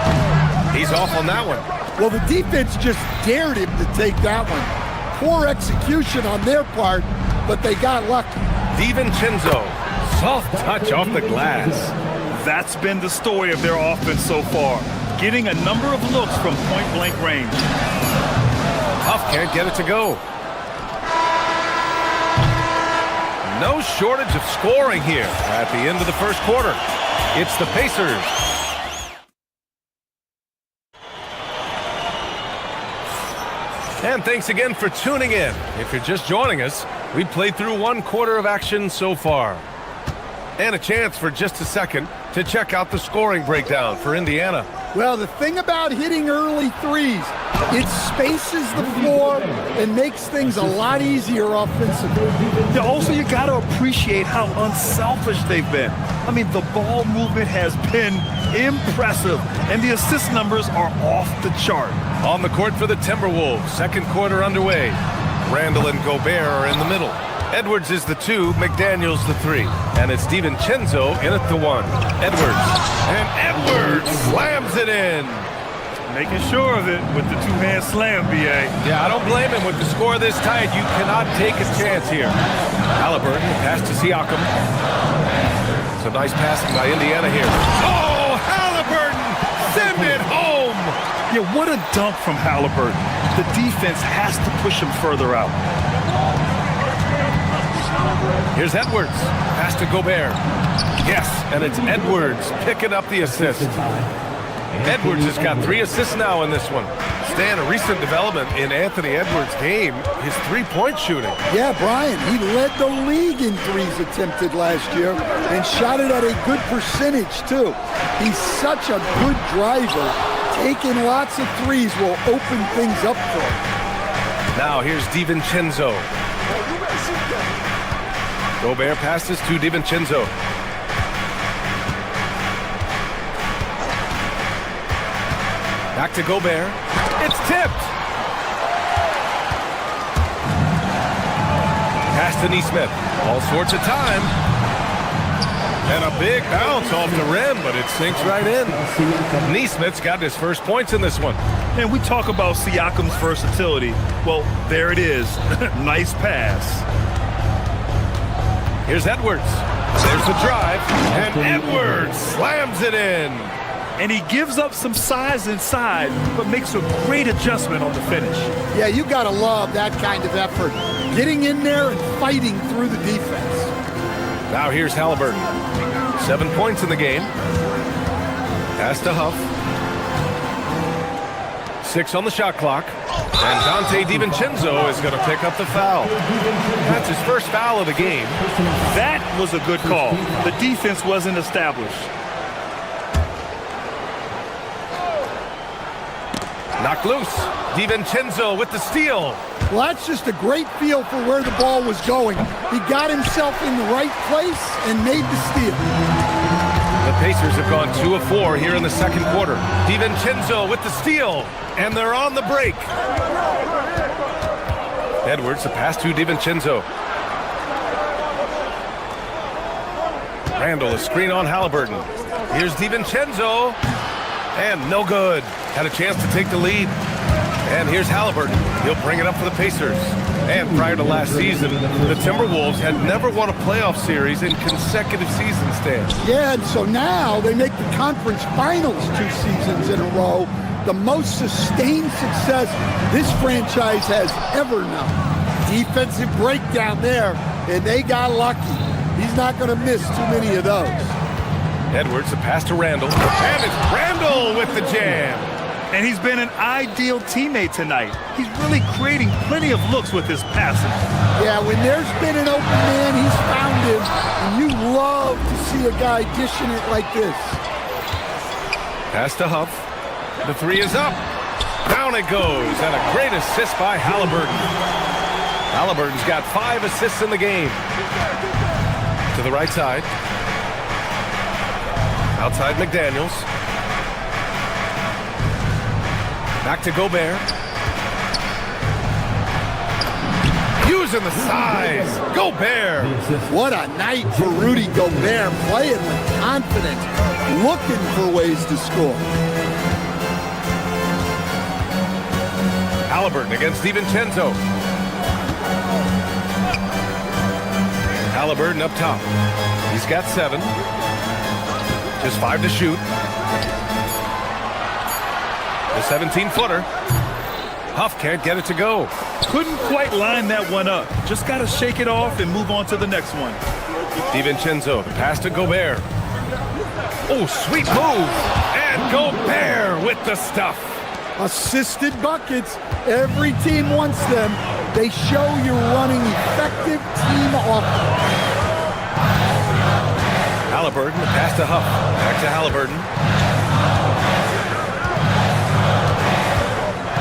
C: He's off on that one.
E: Well, the defense just dared him to take that one. Poor execution on their part, but they got lucky.
C: DiVincenzo, soft touch off the glass.
D: That's been the story of their offense so far, getting a number of looks from point-blank range.
C: Huff can't get it to go. No shortage of scoring here at the end of the first quarter. It's the Pacers. And thanks again for tuning in. If you're just joining us, we played through one quarter of action so far. And a chance for just a second to check out the scoring breakdown for Indiana.
E: Well, the thing about hitting early threes, it spaces the floor and makes things a lot easier offensively.
D: Yeah, also, you got to appreciate how unselfish they've been. I mean, the ball movement has been impressive, and the assist numbers are off the chart.
C: On the court for the Timberwolves, second quarter underway. Randall and Gobert are in the middle. Edwards is the 2, McDaniels the 3. And it's DiVincenzo in at the 1. Edwards. And Edwards slams it in.
D: Making sure of it with the two-hand slam, B.A.
C: Yeah, I don't blame him. With the score this tight, you cannot take a chance here. Halliburton, pass to Siakam. It's a nice passing by Indiana here. Oh, Halliburton! Send it home!
D: Yeah, what a dunk from Halliburton. The defense has to push him further out.
C: Here's Edwards. Pass to Gobert. Yes, and it's Edwards picking up the assist. Edwards has got 3 assists now in this one. Stan, a recent development in Anthony Edwards' game, his three-point shooting.
E: Yeah, Brian, he led the league in threes attempted last year and shot it at a good percentage, too. He's such a good driver. Taking lots of threes will open things up for him.
C: Now here's DiVincenzo. Gobert passes to DiVincenzo. Back to Gobert. It's tipped. Pass to Nesmith. All sorts of time. And a big bounce off the rim, but it sinks right in. Nesmith's got his first points in this one.
D: And we talk about Siakam's versatility. Well, there it is. Nice pass.
C: Here's Edwards. There's the drive. And Edwards slams it in.
D: And he gives up some size inside, but makes a great adjustment on the finish.
E: Yeah, you got to love that kind of effort. Getting in there and fighting through the defense.
C: Now here's Halliburton. 7 points in the game. Pass to Huff. 6 on the shot clock. And Dante DiVincenzo is going to pick up the foul. That's his first foul of the game.
D: That was a good call. The defense wasn't established.
C: Knocked loose. DiVincenzo with the steal.
E: Well, that's just a great feel for where the ball was going. He got himself in the right place and made the steal.
C: The Pacers have gone 2 of 4 here in the second quarter. DiVincenzo with the steal, and they're on the break. Edwards, the pass to DiVincenzo. Randall, a screen on Halliburton. Here's DiVincenzo, and no good. Had a chance to take the lead. And here's Halliburton. He'll bring it up for the Pacers. And prior to last season, the Timberwolves had never won a playoff series in consecutive seasons, Stan.
E: Yeah, and so now they make the conference finals 2 seasons in a row. The most sustained success this franchise has ever known. Defensive breakdown there, and they got lucky. He's not going to miss too many of those.
C: Edwards, a pass to Randall. And it's Randall with the jam.
D: And he's been an ideal teammate tonight. He's really creating plenty of looks with his passing.
E: Yeah, when there's been an open man, he's found him. And you love to see a guy dishing it like this.
C: Pass to Huff. The 3 is up. Down it goes, and a great assist by Halliburton. Halliburton's got 5 assists in the game. To the right side. Outside McDaniels. Back to Gobert. Using the size. Gobert.
E: What a night for Rudy Gobert, playing with confidence, looking for ways to score.
C: Halliburton against DiVincenzo. Halliburton up top. He's got 7. Just 5 to shoot. The 17-footer. Huff can't get it to go.
D: Couldn't quite line that one up. Just got to shake it off and move on to the next one.
C: DiVincenzo, the pass to Gobert. Oh, sweet move. And Gobert with the stuff.
E: Assisted buckets. Every team wants them. They show you're running effective team offense.
C: Halliburton, the pass to Huff. Back to Halliburton.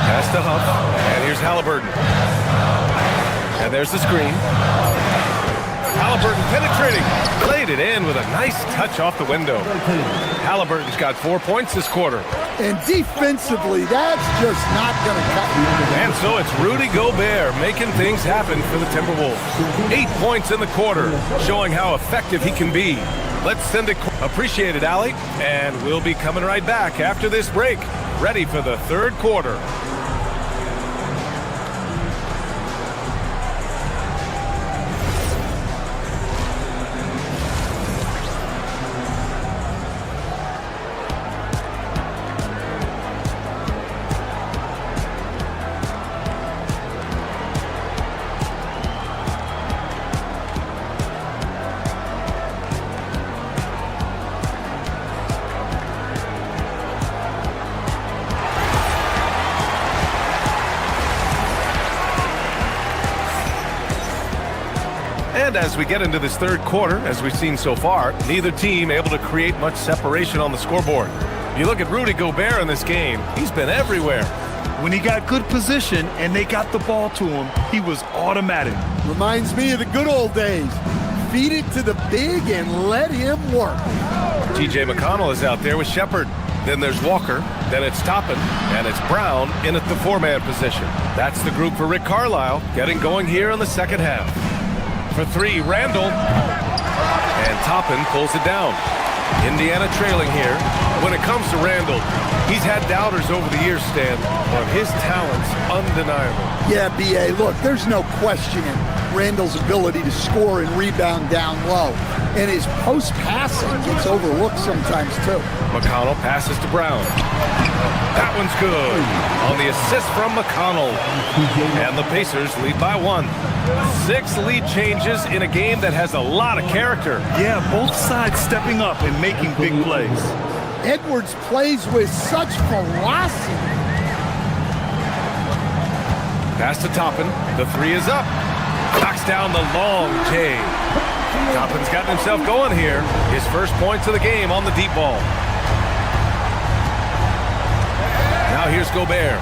C: Pass to Huff. And here's Halliburton. And there's the screen. Halliburton penetrating. Played it in with a nice touch off the window. Halliburton's got 4 points this quarter.
E: And defensively, that's just not going to cut you.
C: And so it's Rudy Gobert making things happen for the Timberwolves. 8 points in the quarter, showing how effective he can be. Let's send it. Appreciate it, Allie. And we'll be coming right back after this break, ready for the third quarter. And as we get into this third quarter, as we've seen so far, neither team able to create much separation on the scoreboard. You look at Rudy Gobert in this game, he's been everywhere.
D: When he got good position and they got the ball to him, he was automatic.
E: Reminds me of the good old days. Feed it to the big and let him work.
C: TJ McConnell is out there with Shepard. Then there's Walker, then it's Toppin, and it's Brown in at the 4-man position. That's the group for Rick Carlisle, getting going here in the second half. For 3, Randall. And Toppin pulls it down. Indiana trailing here. When it comes to Randall, he's had doubters over the years, Stan, but his talent's undeniable.
E: Yeah, B.A., look, there's no questioning Randall's ability to score and rebound down low. And his post-passing gets overlooked sometimes, too.
C: McConnell passes to Brown. That one's good. On the assist from McConnell. And the Pacers lead by 1. 6 lead changes in a game that has a lot of character.
D: Yeah, both sides stepping up and making big plays.
E: Edwards plays with such velocity.
C: Pass to Toppin. The 3 is up. Knocks down the long J. Toppin's gotten himself going here. His first points of the game on the deep ball. Now here's Gobert.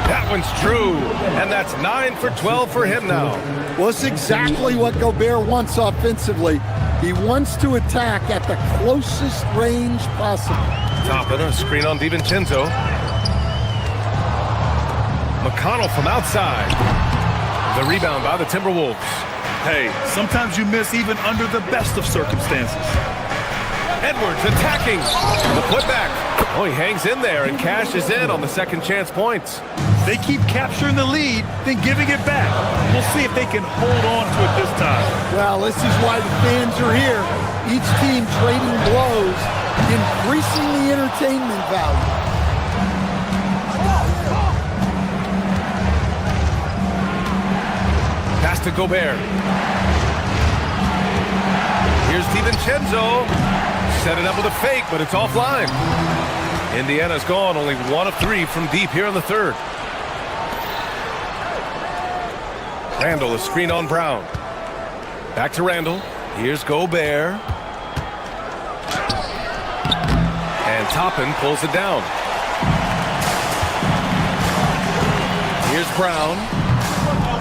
C: That one's true, and that's 9 for 12 for him now.
E: Well, it's exactly what Gobert wants offensively. He wants to attack at the closest range possible.
C: Toppin, a screen on DiVincenzo. McConnell from outside. The rebound by the Timberwolves.
D: Hey, sometimes you miss even under the best of circumstances.
C: Edwards attacking. The putback. Oh, he hangs in there and cashes in on the second chance points.
D: They keep capturing the lead, then giving it back. We'll see if they can hold on to it this time.
E: Well, this is why the fans are here. Each team trading blows, increasing the entertainment value.
C: Pass to Gobert. Here's DiVincenzo. Set it up with a fake, but it's offline. Indiana's gone only 1 of 3 from deep here in the third. Randall, a screen on Brown. Back to Randall. Here's Gobert. And And Toppin pulls it down. Here's Brown.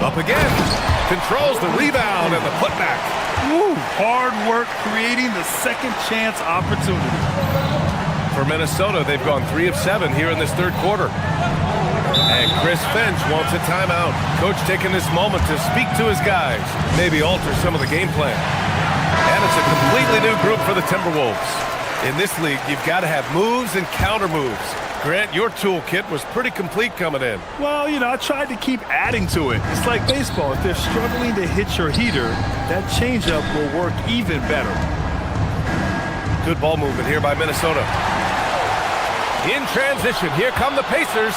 C: Up again. Controls the rebound and the putback.
D: Woo, hard work creating the second chance opportunity.
C: For Minnesota, they've gone 3 of 7 here in this third quarter. And Chris Finch wants a timeout. Coach taking this moment to speak to his guys, maybe alter some of the game plan. And it's a completely new group for the Timberwolves. In this league, you've got to have moves and counter moves. Grant, your toolkit was pretty complete coming in.
D: Well, you know, I tried to keep adding to it. It's like baseball. If they're struggling to hit your heater, that changeup will work even better.
C: Good ball movement here by Minnesota. In transition, here come the Pacers.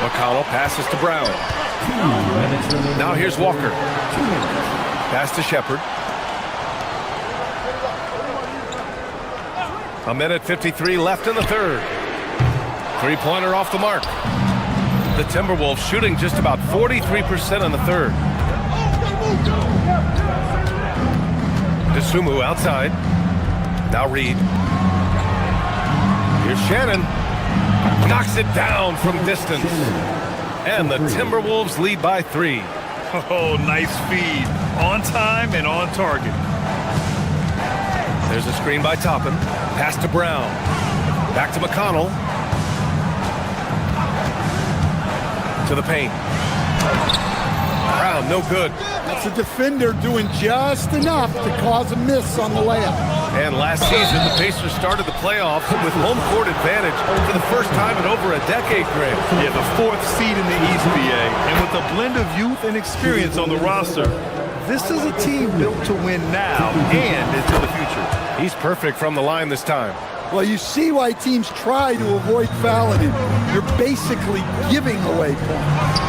C: McConnell passes to Brown. Now here's Walker. Pass to Shepard. A minute 53 left in the third. Three-pointer off the mark. The Timberwolves shooting just about 43% in the third. DeSumo outside. Now Reed. Here's Shannon. Knocks it down from distance. And the Timberwolves lead by 3.
D: Oh, nice feed. On time and on target.
C: There's a screen by Toppin. Pass to Brown. Back to McConnell. To the paint. Brown, no good.
E: That's a defender doing just enough to cause a miss on the layup.
C: And last season, the Pacers started the playoffs with home court advantage for the first time in over a decade, Grant.
D: Yeah, the 4th seed in the East, BA. And with a blend of youth and experience on the roster, this is a team built to win now and into the future.
C: He's perfect from the line this time.
E: Well, you see why teams try to avoid fouling him. You're basically giving away points.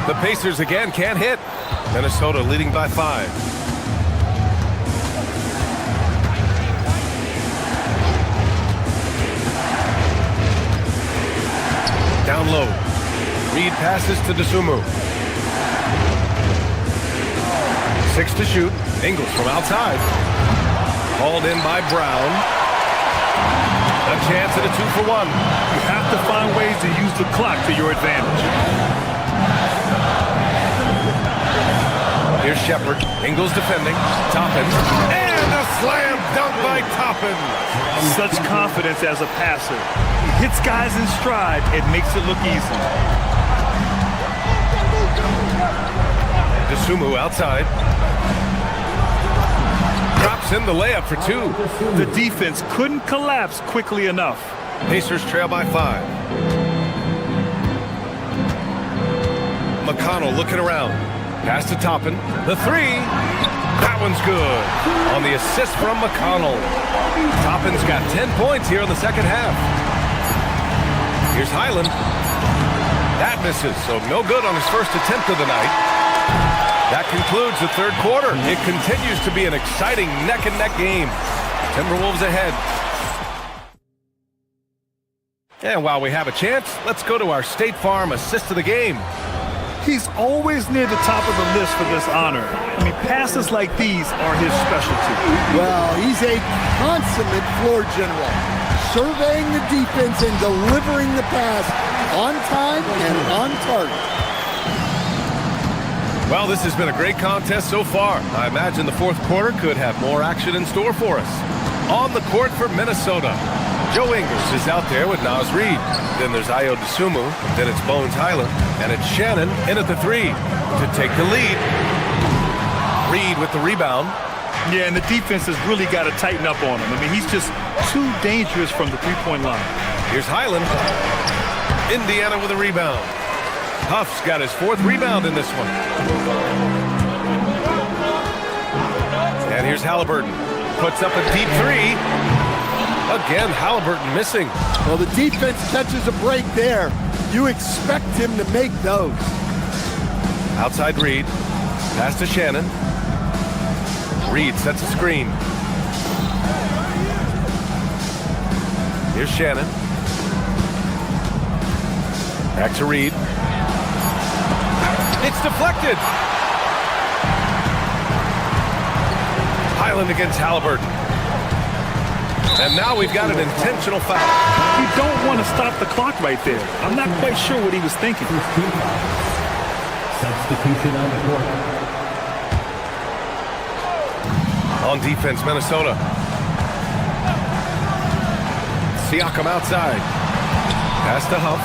C: The Pacers again can't hit. Minnesota leading by 5. Down low. Reed passes to DeSumo. 6 to shoot. Ingles from outside. Hauled in by Brown. A chance at a 2-for-1.
D: You have to find ways to use the clock to your advantage.
C: Here's Shepard. Ingles defending. Toppin. And a slam dunk by Toppin.
D: Such confidence as a passer. He hits guys in stride and makes it look easy.
C: DeSumo outside. Drops in the layup for 2.
D: The defense couldn't collapse quickly enough.
C: Pacers trail by 5. McConnell looking around. Pass to Toppin. The 3. That one's good. On the assist from McConnell. Toppin's got 10 points here in the second half. Here's Highland. That misses, so no good on his first attempt of the night. That concludes the third quarter. It continues to be an exciting neck-and-neck game. Timberwolves ahead. And while we have a chance, let's go to our State Farm assist of the game.
D: He's always near the top of the list for this honor. I mean, passes like these are his specialty.
E: Well, he's a consummate floor general, surveying the defense and delivering the pass on time and on target.
C: Well, this has been a great contest so far. I imagine the fourth quarter could have more action in store for us. On the court for Minnesota, Joe Ingles is out there with Naz Reid. Then there's Ayo DeSumo. Then it's Bones Highland. And it's Shannon in at the 3 to take the lead. Reid with the rebound.
D: Yeah, and the defense has really got to tighten up on him. I mean, he's just too dangerous from the three-point line.
C: Here's Highland. Indiana with a rebound. Huff's got his 4th rebound in this one. And here's Halliburton. Puts up a deep 3. Again, Halliburton missing.
E: Well, the defense catches a break there. You expect him to make those.
C: Outside Reed. Pass to Shannon. Reed sets a screen. Here's Shannon. Back to Reed. It's deflected. Highland against Halliburton. And now we've got an intentional foul.
D: You don't want to stop the clock right there. I'm not quite sure what he was thinking.
K: Substitution on the court.
C: On defense, Minnesota. Siakam outside. Pass to Huff.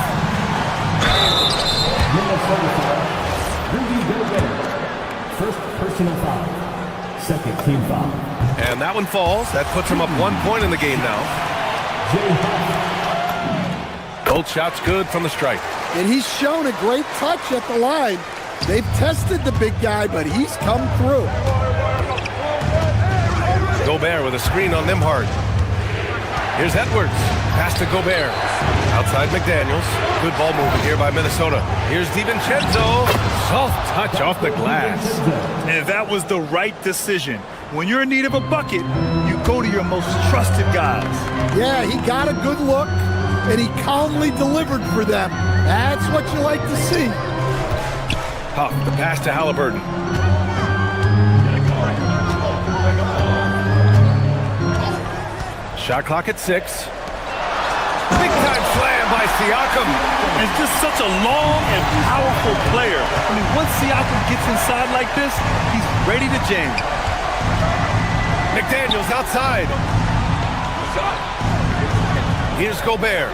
K: Minnesota foul. Rudy Gobert. First personal foul. Second team foul.
C: And that one falls. That puts him up 1 point in the game now. Both shots good from the stripe.
E: And he's shown a great touch at the line. They've tested the big guy, but he's come through.
C: Gobert with a screen on Nembhard. Here's Edwards. Pass to Gobert. Outside McDaniels. Good ball movement here by Minnesota. Here's DiVincenzo. Soft touch off the glass.
D: And that was the right decision. When you're in need of a bucket, you go to your most trusted guys.
E: Yeah, he got a good look, and he calmly delivered for them. That's what you like to see.
C: Huff, the pass to Halliburton. Shot clock at 6. Big time slam by Siakam.
D: And just such a long and powerful player. I mean, once Siakam gets inside like this, he's ready to jam.
C: McDaniels outside. Here's Gobert.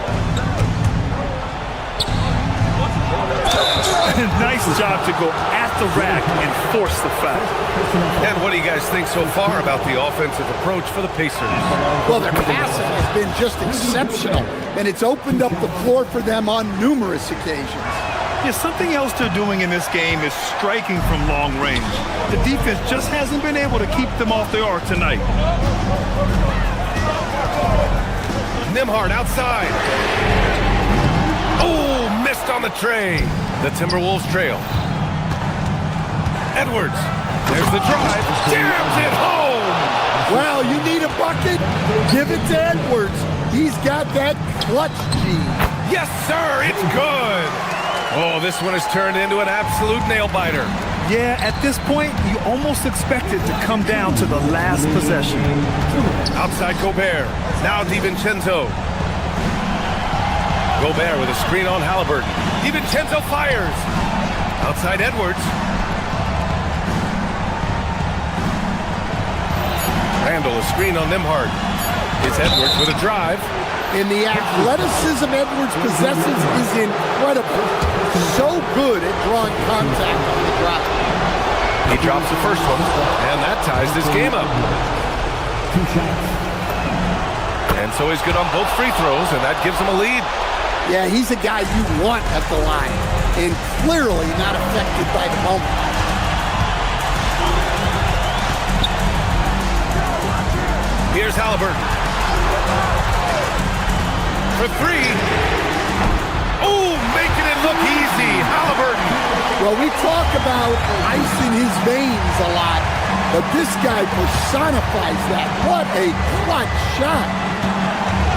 D: Nice job to go at the rack and force the foul.
C: And what do you guys think so far about the offensive approach for the Pacers?
E: Well, their passing has been just exceptional, and it's opened up the floor for them on numerous occasions.
D: Yeah, something else they're doing in this game is striking from long range. The defense just hasn't been able to keep them off their arc tonight.
C: Nembhard outside. Oh, missed on the tray. The Timberwolves trail. Edwards. There's the drive. Jams it home.
E: Well, you need a bucket? Give it to Edwards. He's got that clutch gene.
C: Yes, sir. It's good. Oh, this one has turned into an absolute nail-biter.
D: Yeah, at this point, you almost expect it to come down to the last possession.
C: Outside Gobert. Now DiVincenzo. Gobert with a screen on Halliburton. DiVincenzo fires. Outside Edwards. Randall, a screen on Nembhard. It's Edwards with a drive.
E: And the athleticism Edwards possesses is incredible. So good at drawing contact on the drop.
C: He drops the first one, and that ties this game up.
K: 2 shots.
C: And so he's good on both free throws, and that gives him a lead.
E: Yeah, he's a guy you want at the line, and clearly not affected by the moment.
C: Here's Halliburton. For 3. Oh, making it look easy. Halliburton.
E: Well, we talk about ice in his veins a lot, but this guy personifies that. What a clutch shot.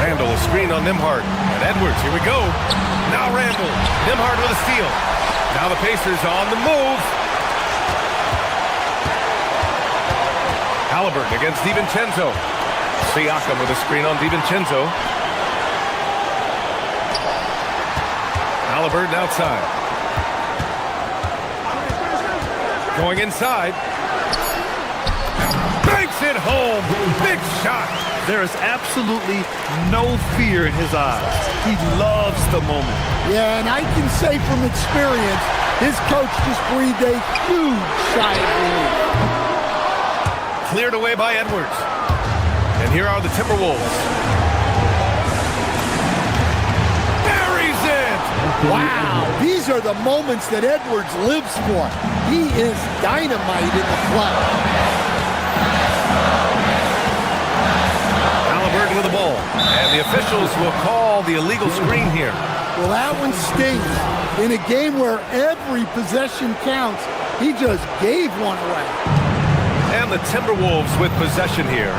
C: Randall, a screen on Nembhard. And Edwards, here we go. Now Randall. Nembhard with a steal. Now the Pacers on the move. Halliburton against DiVincenzo. Siakam with a screen on DiVincenzo. Halliburton outside. Going inside. Banks it home. Big shot.
D: There is absolutely no fear in his eyes. He loves the moment.
E: Yeah, and I can say from experience, his coach just breathed a huge sigh of relief.
C: Cleared away by Edwards. And here are the Timberwolves. Buries it!
E: Wow, these are the moments that Edwards lives for. He is dynamite in the clutch.
C: Halliburton with the ball. And the officials will call the illegal screen here.
E: Well, that one stings. In a game where every possession counts, he just gave one away.
C: And the Timberwolves with possession here.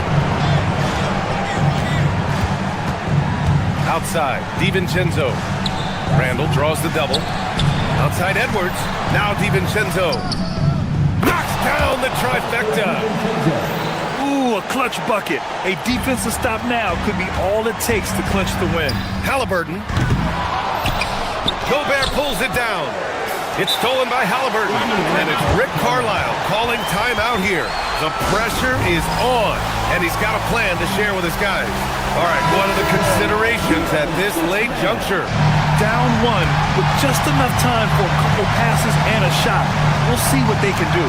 C: Outside, DiVincenzo. Randall draws the double. Outside Edwards. Now DiVincenzo. Knocks down the trifecta.
D: Ooh, a clutch bucket. A defensive stop now could be all it takes to clinch the win.
C: Halliburton. Gobert pulls it down. It's stolen by Halliburton. And it's Rick Carlisle calling timeout here. The pressure is on, and he's got a plan to share with his guys. All right, what are the considerations at this late juncture?
D: Down one with just enough time for a couple passes and a shot. We'll see what they can do.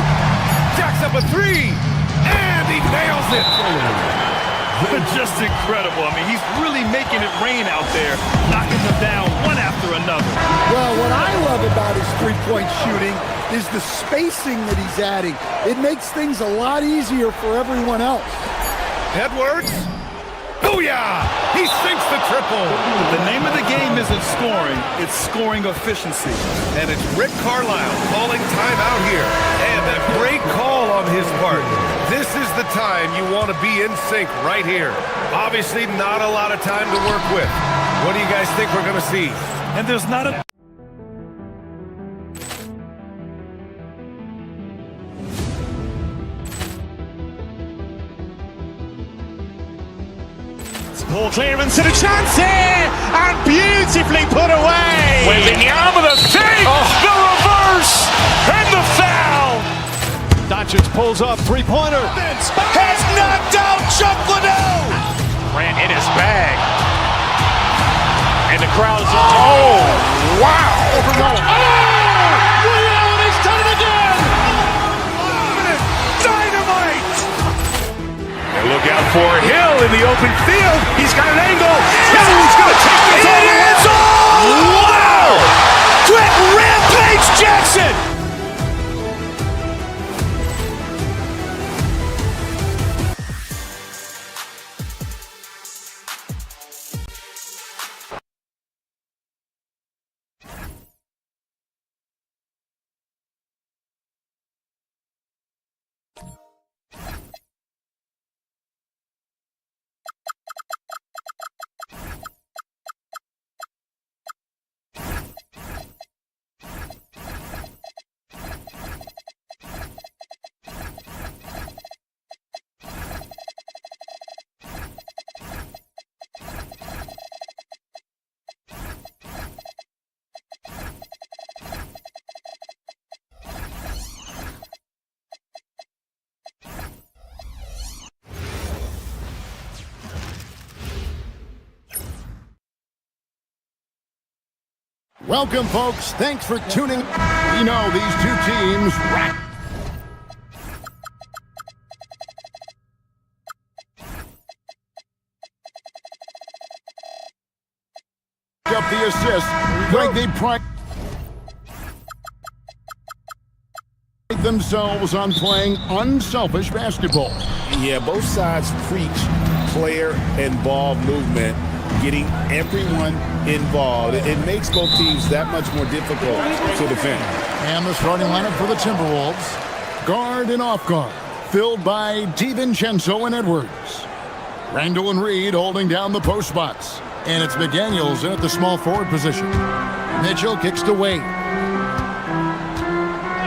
C: Jacks up a three, and he nails it.
D: Just incredible. I mean, he's really making it rain out there, knocking them down one after another.
E: Well, what I love about his three-point shooting is the spacing that he's adding. It makes things a lot easier for everyone else.
C: Edwards. Booyah! He sinks the triple.
D: The name of the game isn't scoring, it's scoring efficiency.
C: And it's Rick Carlisle calling timeout here. And a great call on his part. This is the time you want to be in sync right here. Obviously not a lot of time to work with. What do you guys think we're going to see?
D: And there's not a...
B: Ball clearance and a chance here, and beautifully put away.
A: Wembanyama the fake, the reverse, and the foul.
B: Doncic pulls up, three-pointer. Has knocked out Chuck Liddell.
A: Ran in his bag. And the crowd is... Oh, wow.
B: Liddell, he's done it again. Dynamite.
A: And look out for Hill in the open field. He's got an angle. Hill's going to take this all the way. Wow!
B: Quick rampage Jackson.
H: Welcome, folks. Thanks for tuning. We know these two teams rack up the assist. Greg, they pride themselves on playing unselfish basketball.
I: Yeah, both sides preach player and ball movement, getting everyone involved. It makes both teams that much more difficult to defend.
H: And the starting lineup for the Timberwolves. Guard and off guard, filled by DiVincenzo and Edwards. Randall and Reed holding down the post spots. And it's McDaniels in at the small forward position. Mitchell kicks to Wade.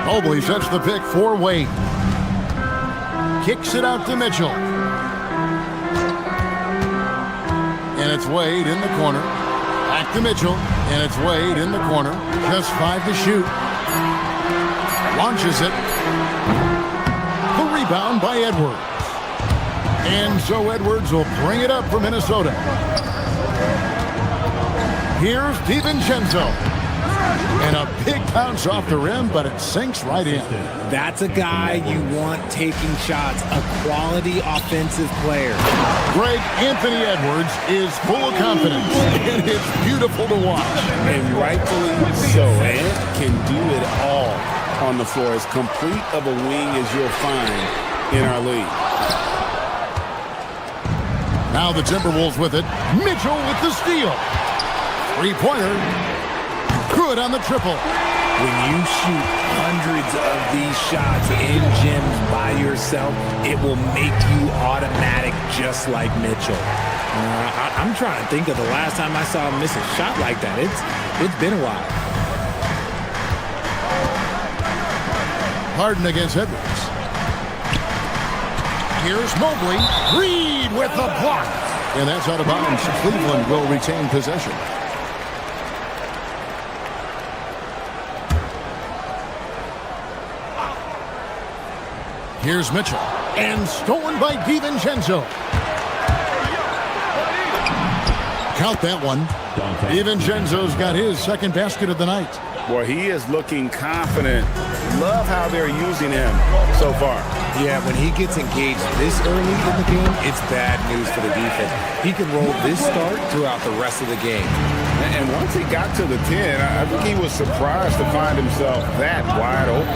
H: Mobley sets the pick for Wade. Kicks it out to Mitchell. And it's Wade in the corner. Back to Mitchell. And it's Wade in the corner. Just 5 to shoot. Launches it. The rebound by Edwards. And so Edwards will bring it up for Minnesota. Here's DiVincenzo. And a big bounce off the rim, but it sinks right in.
J: That's a guy you want taking shots, a quality offensive player.
H: Greg, Anthony Edwards is full of confidence, and it's beautiful to watch.
I: And rightfully so. Ant can do it all on the floor. As complete of a wing as you'll find in our league.
H: Now the Timberwolves with it. Mitchell with the steal. Three-pointer. Good on the triple.
J: When you shoot hundreds of these shots in gyms by yourself, it will make you automatic just like Mitchell. I'm trying to think of the last time I saw him miss a shot like that. It's been a while.
H: Harden against Edwards. Here's Mobley. Reed with the block. And that's out of bounds. Cleveland will retain possession. Here's Mitchell. And stolen by DiVincenzo. Count that one. DiVincenzo's got his second basket of the night.
O: Boy, he is looking confident. Love how they're using him so far.
J: Yeah, when he gets engaged this early in the game, it's bad news for the defense. He can roll this start throughout the rest of the game.
O: And once he got to the 10, I think he was surprised to find himself that wide open.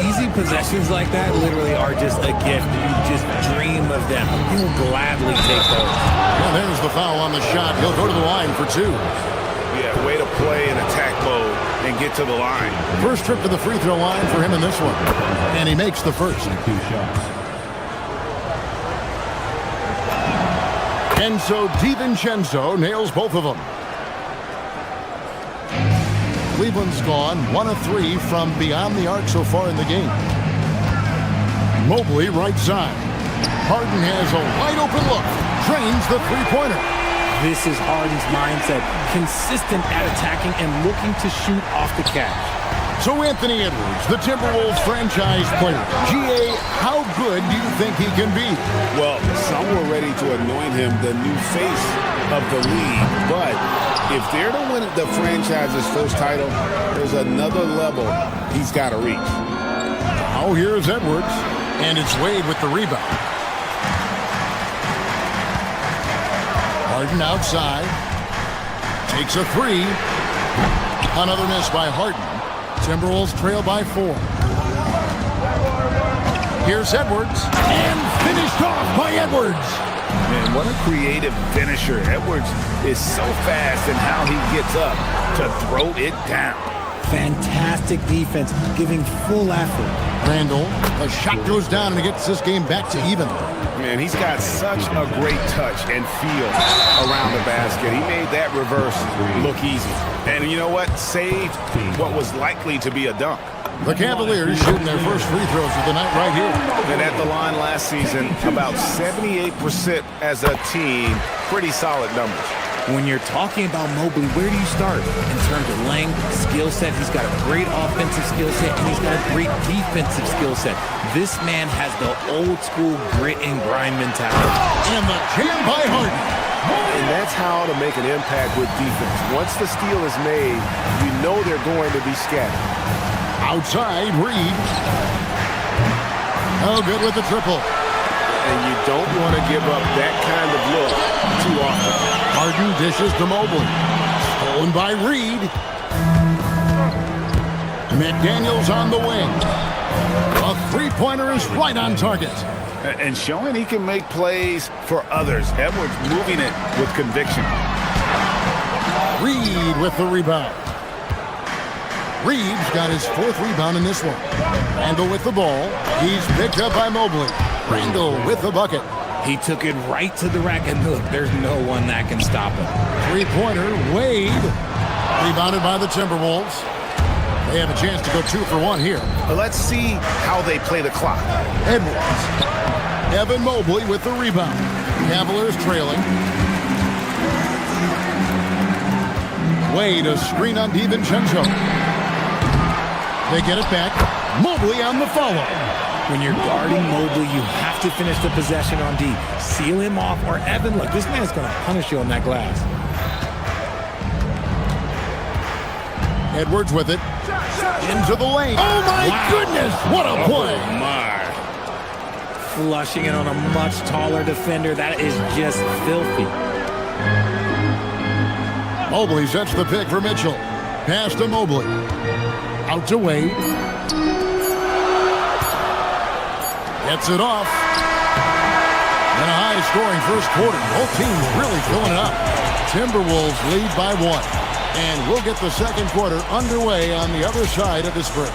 J: Easy possessions like that literally are just a gift. You just dream of them. He will gladly take those.
H: And there's the foul on the shot. He'll go to the line for 2.
O: Yeah, way to play in attack mode and get to the line.
H: First trip to the free throw line for him in this one. And he makes the first. And so DiVincenzo nails both of them. Cleveland's gone 1 of 3 from beyond the arc so far in the game. Mobley right side. Harden has a wide open look. Drains the three-pointer.
J: This is Harden's mindset. Consistent at attacking and looking to shoot off the catch.
H: So Anthony Edwards, the Timberwolves franchise player. GA, how good do you think he can be?
O: Well, some were ready to anoint him the new face of the league. But if they're to win the franchise's first title, there's another level he's got to reach.
H: Now here's Edwards. And it's Wade with the rebound. Harden outside. Takes a 3. Another miss by Harden. Timberwolves trail by 4. Here's Edwards. And finished off by Edwards.
O: Man, what a creative finisher. Edwards is so fast in how he gets up to throw it down.
J: Fantastic defense, giving full effort.
H: Randall, the shot goes down and it gets this game back to even.
O: Man, he's got such a great touch and feel around the basket. He made that reverse look easy. And you know what? Saved what was likely to be a dunk.
H: The Cavaliers shooting their first free throws of the night right here.
O: And at the line last season, about 78% as a team. Pretty solid numbers.
J: When you're talking about Mobley, where do you start? In terms of length, skill set, he's got a great offensive skill set, and he's got a great defensive skill set. This man has the old school grit and grind mentality.
H: And the jam by Harden.
O: And that's how to make an impact with defense. Once the steal is made, you know they're going to be scattered.
H: Outside, Reed. Oh, good with the triple.
O: And you don't want to give up that kind of look too often.
H: Harden dishes to Mobley. Stolen by Reed. McDaniels on the wing. A three-pointer is right on target.
O: And showing he can make plays for others. Edwards moving it with conviction.
H: Reed with the rebound. Reed's got his 4th rebound in this one. Randall with the ball. He's picked up by Mobley. Randall with the bucket.
J: He took it right to the rack, and look, there's no one that can stop him.
H: Three-pointer, Wade. Rebounded by the Timberwolves. They have a chance to go 2 for 1 here.
O: Let's see how they play the clock.
H: Edwards. Evan Mobley with the rebound. Cavaliers trailing. Wade, a screen on DiVincenzo. They get it back. Mobley on the follow.
J: When you're guarding Mobley, you have to finish the possession on D. Seal him off, or Evan, look, this man's going to punish you on that glass.
H: Edwards with it. Into the lane. Oh, my goodness. What a play.
J: Oh, my. Flushing it on a much taller defender. That is just filthy.
H: Mobley sets the pick for Mitchell. Pass to Mobley. Out to Wade. Gets it off. And a high-scoring first quarter. Both teams really filling it up. Timberwolves lead by 1. And we'll get the second quarter underway on the other side of this break.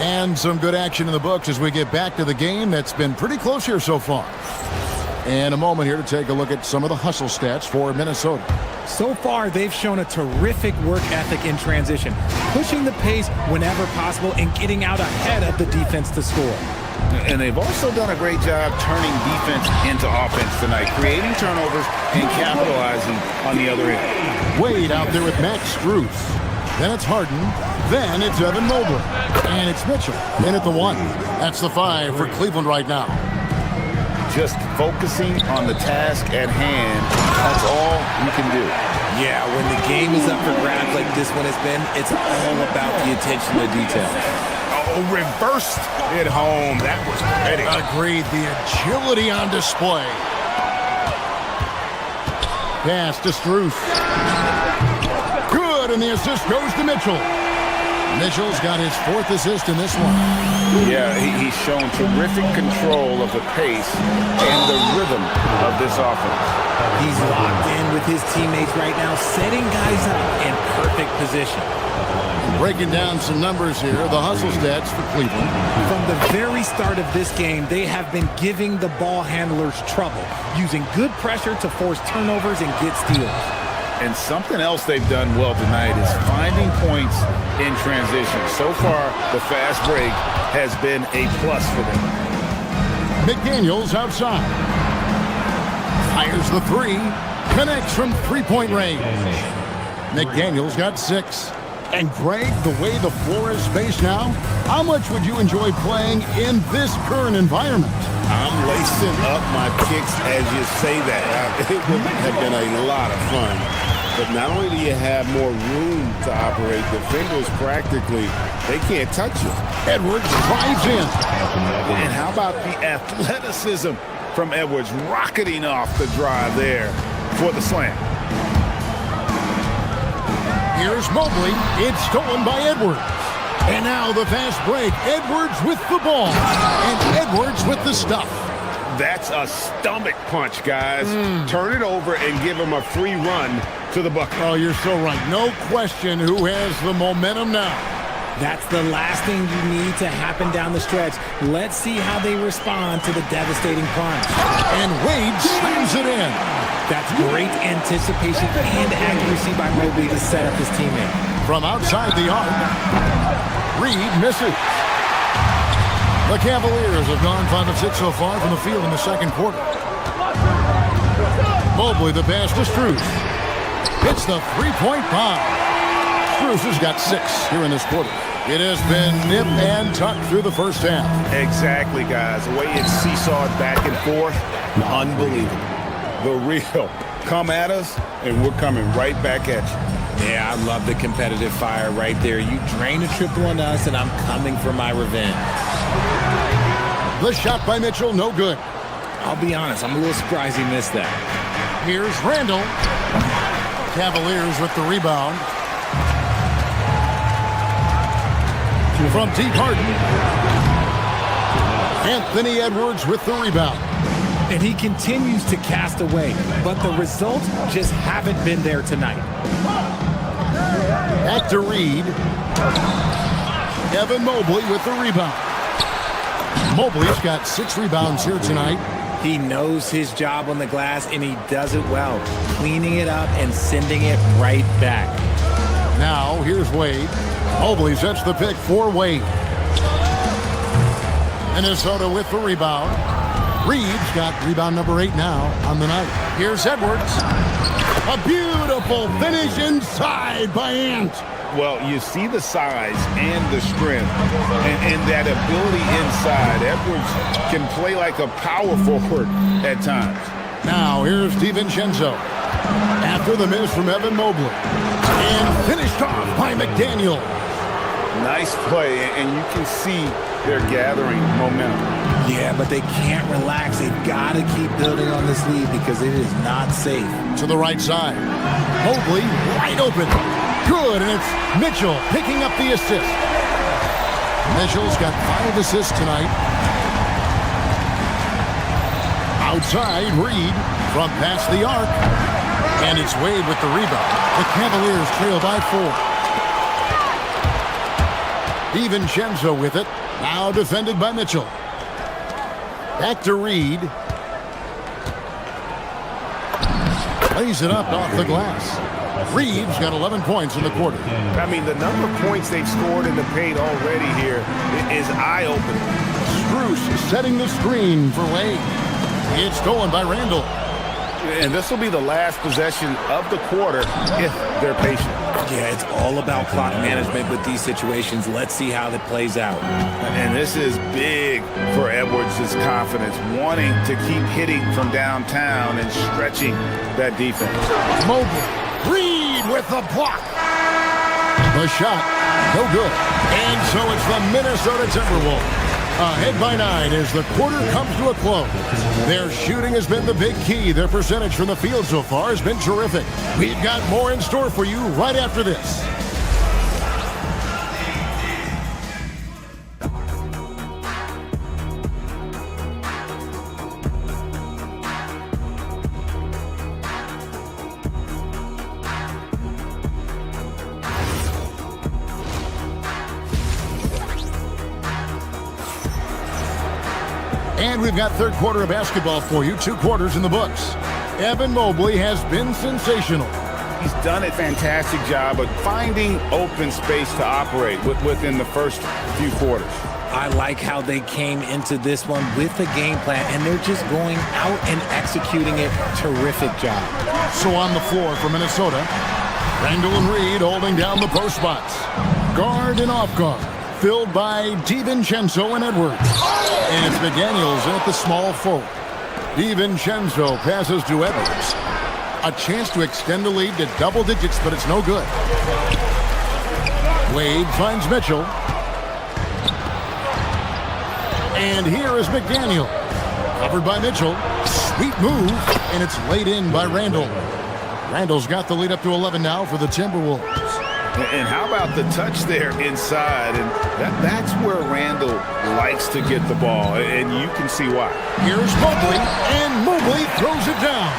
H: And some good action in the books as we get back to the game that's been pretty close here so far. And a moment here to take a look at some of the hustle stats for Minnesota.
J: So far, they've shown a terrific work ethic in transition, pushing the pace whenever possible and getting out ahead of the defense to score.
O: And they've also done a great job turning defense into offense tonight, creating turnovers and capitalizing on the other end.
H: Wade out there with Max Strus. Then it's Harden. Then it's Evan Mobley. And it's Mitchell in at the 1. That's the 5 for Cleveland right now.
O: Just focusing on the task at hand, that's all you can do.
J: Yeah, when the game is up for grabs like this one has been, it's all about the attention to detail.
O: Oh, reversed it home. That was pretty.
H: Agreed. The agility on display. Pass to Strus. Good, and the assist goes to Mitchell. Mitchell's got his 4th assist in this one.
O: Yeah, he's shown terrific control of the pace and the rhythm of this offense.
J: He's locked in with his teammates right now, setting guys up in perfect position.
H: Breaking down some numbers here, the hustle stats for Cleveland.
J: From the very start of this game, they have been giving the ball handlers trouble, using good pressure to force turnovers and get steals.
O: And something else they've done well tonight is finding points in transition. So far, the fast break has been a plus for them.
H: McDaniels outside. Fires the 3. Connects from three-point range. McDaniels got 6. And Greg, the way the floor is spaced now, how much would you enjoy playing in this current environment?
I: I'm lacing up my kicks as you say that. It would have been a lot of fun. But not only do you have more room to operate, defenders practically, they can't touch you.
H: Edwards drives in.
O: And how about the athleticism from Edwards rocketing off the drive there for the slam.
H: Here's Mobley. It's stolen by Edwards. And now the fast break. Edwards with the ball. And Edwards with the stuff.
O: That's a stomach punch, guys. Turn it over and give him a free run to the bucket.
H: Oh, you're so right. No question who has the momentum now.
J: That's the last thing you need to happen down the stretch. Let's see how they respond to the devastating punch.
H: And Wade slams it in.
J: That's great anticipation and accuracy by Mobley to set up his teammate.
H: From outside the arc, Reed misses. The Cavaliers have gone 5 of 6 so far from the field in the second quarter. Mobley the pass to Strus. It's the three-point bomb. Strus has got 6 here in this quarter. It has been nip and tuck through the first half.
O: Exactly, guys. The way it's seesawed back and forth, unbelievable. The real come at us, and we're coming right back at you.
J: Yeah, I love the competitive fire right there. You drain a triple on us, and I'm coming for my revenge.
H: The shot by Mitchell, no good.
J: I'll be honest, I'm a little surprised he missed that.
H: Here's Randall. Cavaliers with the rebound. From deep Harden. Anthony Edwards with the rebound.
J: And he continues to cast away, but the results just haven't been there tonight.
H: Back to Reed. Evan Mobley with the rebound. Mobley's got 6 rebounds here tonight.
J: He knows his job on the glass, and he does it well, cleaning it up and sending it right back.
H: Now, here's Wade. Mobley sets the pick for Wade. Minnesota with the rebound. Reed's got rebound number 8 now on the night. Here's Edwards. A beautiful finish inside by Ant.
O: Well, you see the size and the strength and that ability inside. Edwards can play like a power forward at times.
H: Now, here's DiVincenzo. After the miss from Evan Mobley. And finished off by McDaniel.
O: Nice play, and you can see they're gathering momentum.
J: Yeah, but they can't relax. They've got to keep building on this lead because it is not safe.
H: To the right side. Mobley wide open. Good, and it's Mitchell picking up the assist. Mitchell's got 5 assists tonight. Outside, Reed from past the arc. And it's Wade with the rebound. The Cavaliers trail by 4. DiVincenzo with it. Now defended by Mitchell. Back to Reed. lays it up off the glass. Reeves got 11 points in the quarter.
C: I mean, the number of points they've scored in the paint already here is eye-opening.
H: Strus setting the screen for Wade. It's stolen by Randall.
O: And this will be the last possession of the quarter if they're patient.
J: Yeah, it's all about clock management with these situations. Let's see how that plays out.
O: And this is big for Edwards' confidence, wanting to keep hitting from downtown and stretching that defense.
H: Mobley, Reed with the block. The shot, no good. And so it's the Minnesota Timberwolves ahead by 9 as the quarter comes to a close. Their shooting has been the big key. Their percentage from the field so far has been terrific. We've got more in store for you right after this. And we've got third quarter of basketball for you, 2 quarters in the books. Evan Mobley has been sensational.
O: He's done a fantastic job of finding open space to operate within the first few quarters.
J: I like how they came into this one with a game plan, and they're just going out and executing it. Terrific job.
H: So on the floor for Minnesota, Randall and Reed holding down the post spots. Guard and off guard, filled by DiVincenzo and Edwards. And it's McDaniels at the small forward. DiVincenzo passes to Edwards. A chance to extend the lead to double digits, but it's no good. Wade finds Mitchell. And here is McDaniel. Covered by Mitchell. Sweet move, and it's laid in by Randall. Randall's got the lead up to 11 now for the Timberwolves.
O: And how about the touch there inside? And that's where Randall likes to get the ball, and you can see why.
H: Here's Mobley, and Mobley throws it down.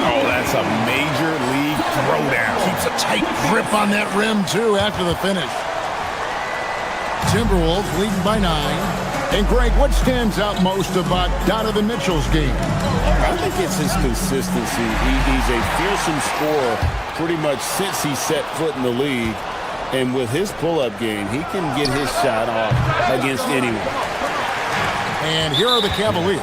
O: Oh, that's a major league throwdown.
H: Keeps a tight grip on that rim, too, after the finish. Timberwolves leading by 9. And, Greg, what stands out most about Donovan Mitchell's game?
I: I think it's his consistency. He's a fearsome scorer pretty much since he set foot in the league. And with his pull-up game, he can get his shot off against anyone.
H: And here are the Cavaliers.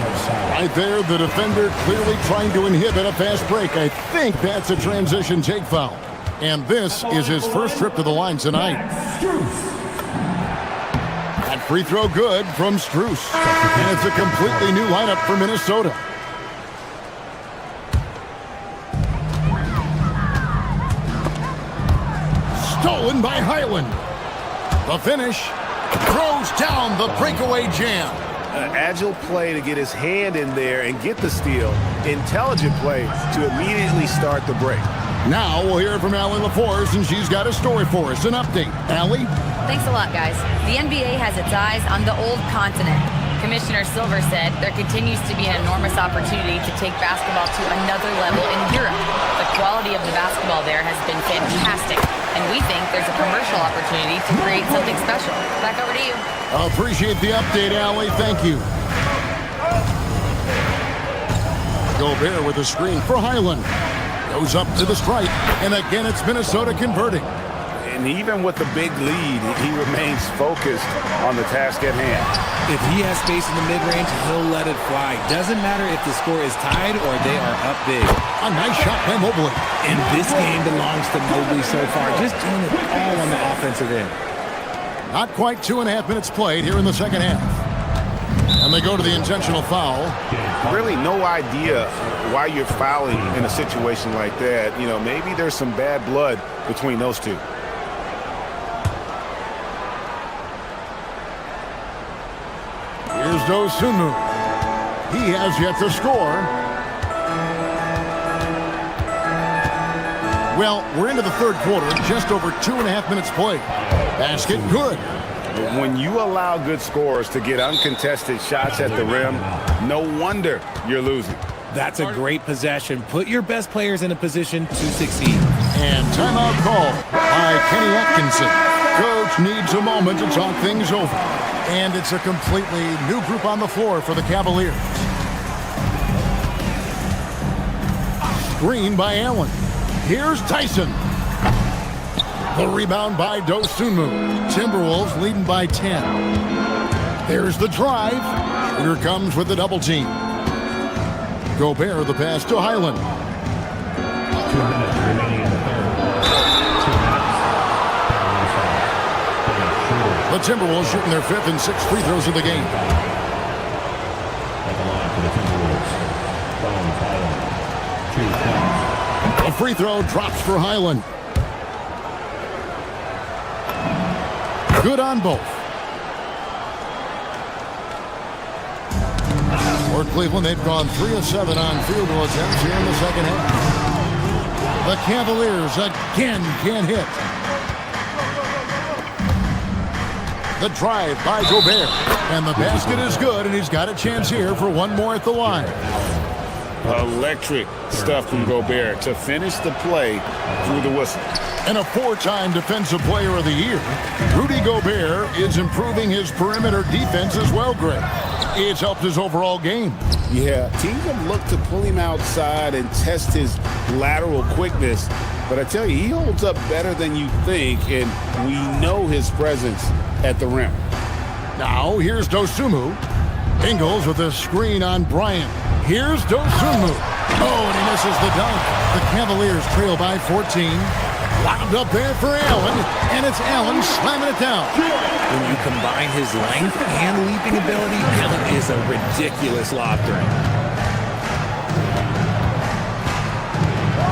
H: Right there, the defender clearly trying to inhibit a fast break. I think that's a transition take foul. And this is his first trip to the line tonight. That free throw good from Strus. And it's a completely new lineup for Minnesota. Stolen by Highland. The finish. Throws down the breakaway jam.
C: An agile play to get his hand in there and get the steal. Intelligent play to immediately start the break.
H: Now we'll hear from Allie LaForce, and she's got a story for us. An update. Allie?
F: Thanks a lot, guys. The NBA has its eyes on the old continent. Commissioner Silver said there continues to be an enormous opportunity to take basketball to another level in Europe. The quality of the basketball there has been fantastic, and we think there's a commercial opportunity to create something special. Back over to you.
H: Appreciate the update, Allie. Thank you. Gobert with a screen for Highland. Goes up to the stripe, and again it's Minnesota converting.
C: And even with the big lead, he remains focused on the task at hand.
J: If he has space in the mid-range, he'll let it fly. Doesn't matter if the score is tied or they are up big.
H: A nice shot by Mobley.
J: And this game belongs to Mobley so far. Just doing it all on the offensive end.
H: Not quite 2.5 minutes played here in the second half. And they go to the intentional foul.
C: Really no idea why you're fouling in a situation like that. You know, maybe there's some bad blood between those two.
H: Here's Dosunmu. He has yet to score. Well, we're into the third quarter, just over 2.5 minutes played. Basket good.
C: When you allow good scorers to get uncontested shots at the rim, no wonder you're losing.
J: That's a great possession. Put your best players in a position to succeed.
H: And timeout call by Kenny Atkinson. Coach needs a moment to talk things over. And it's a completely new group on the floor for the Cavaliers. screen by Allen. Here's Tyson. The rebound by Dosunmu. Timberwolves leading by 10. There's the drive. Here comes with the double team. Gobert the pass to Highland.
K: 2 minutes remaining in the third. 2 minutes.
H: The Timberwolves shooting their 5th and 6th free throws of the game.
K: At the line for the Timberwolves. Bones, Highland. 2 points.
H: A free throw drops for Highland. Good on both. For Cleveland, they've gone 3 of 7 on field goal attempts here in the second half. The Cavaliers again can't hit. The drive by Gobert. And the basket is good, and he's got a chance here for one more at the line.
O: Electric stuff from Gobert to finish the play through the whistle.
H: And a 4-time Defensive Player of the Year, Rudy Gobert is improving his perimeter defense as well, Greg. It's helped his overall game.
O: Yeah, teams have looked to pull him outside and test his lateral quickness. But I tell you, he holds up better than you think, and we know his presence at the rim.
H: Now, here's Dosunmu. Ingles with a screen on Bryant. Here's Dosunmu. Oh, and he misses the dunk. The Cavaliers trail by 14. Lobbed up there for Allen, and it's Allen slamming it down.
J: When you combine his length and leaping ability, Allen is a ridiculous lob threat.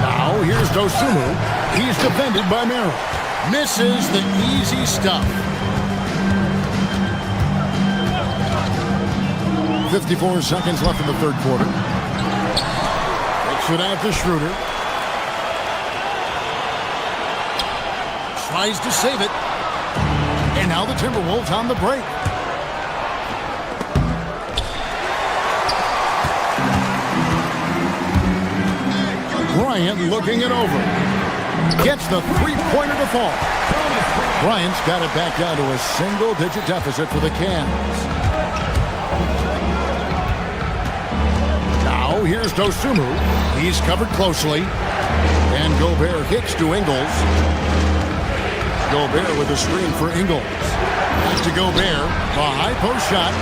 H: Now, here's Dosunmu. He's defended by Merrill. Misses the easy stuff. 54 seconds left in the third quarter. Kicks it out to Schroeder. Tries to save it. And now the Timberwolves on the break. Bryant looking it over. Gets the three-pointer to fall. Bryant's got it back down to a single-digit deficit for the Cavs. Now here's Dosunmu. He's covered closely. And Gobert kicks to Ingles. Gobert with a screen for Ingles. Back to Gobert. A high post shot.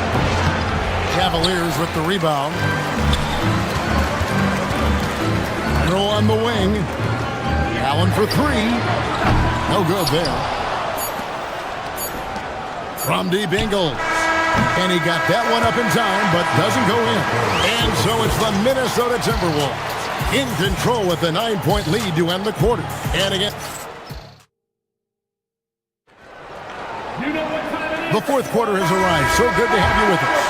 H: Cavaliers with the rebound. Throw on the wing. Allen for 3. No good there. From deep Ingles. And he got that one up in time, but doesn't go in. And so it's the Minnesota Timberwolves in control with a 9-point lead to end the quarter. And again, the fourth quarter has arrived. So good to have you with us.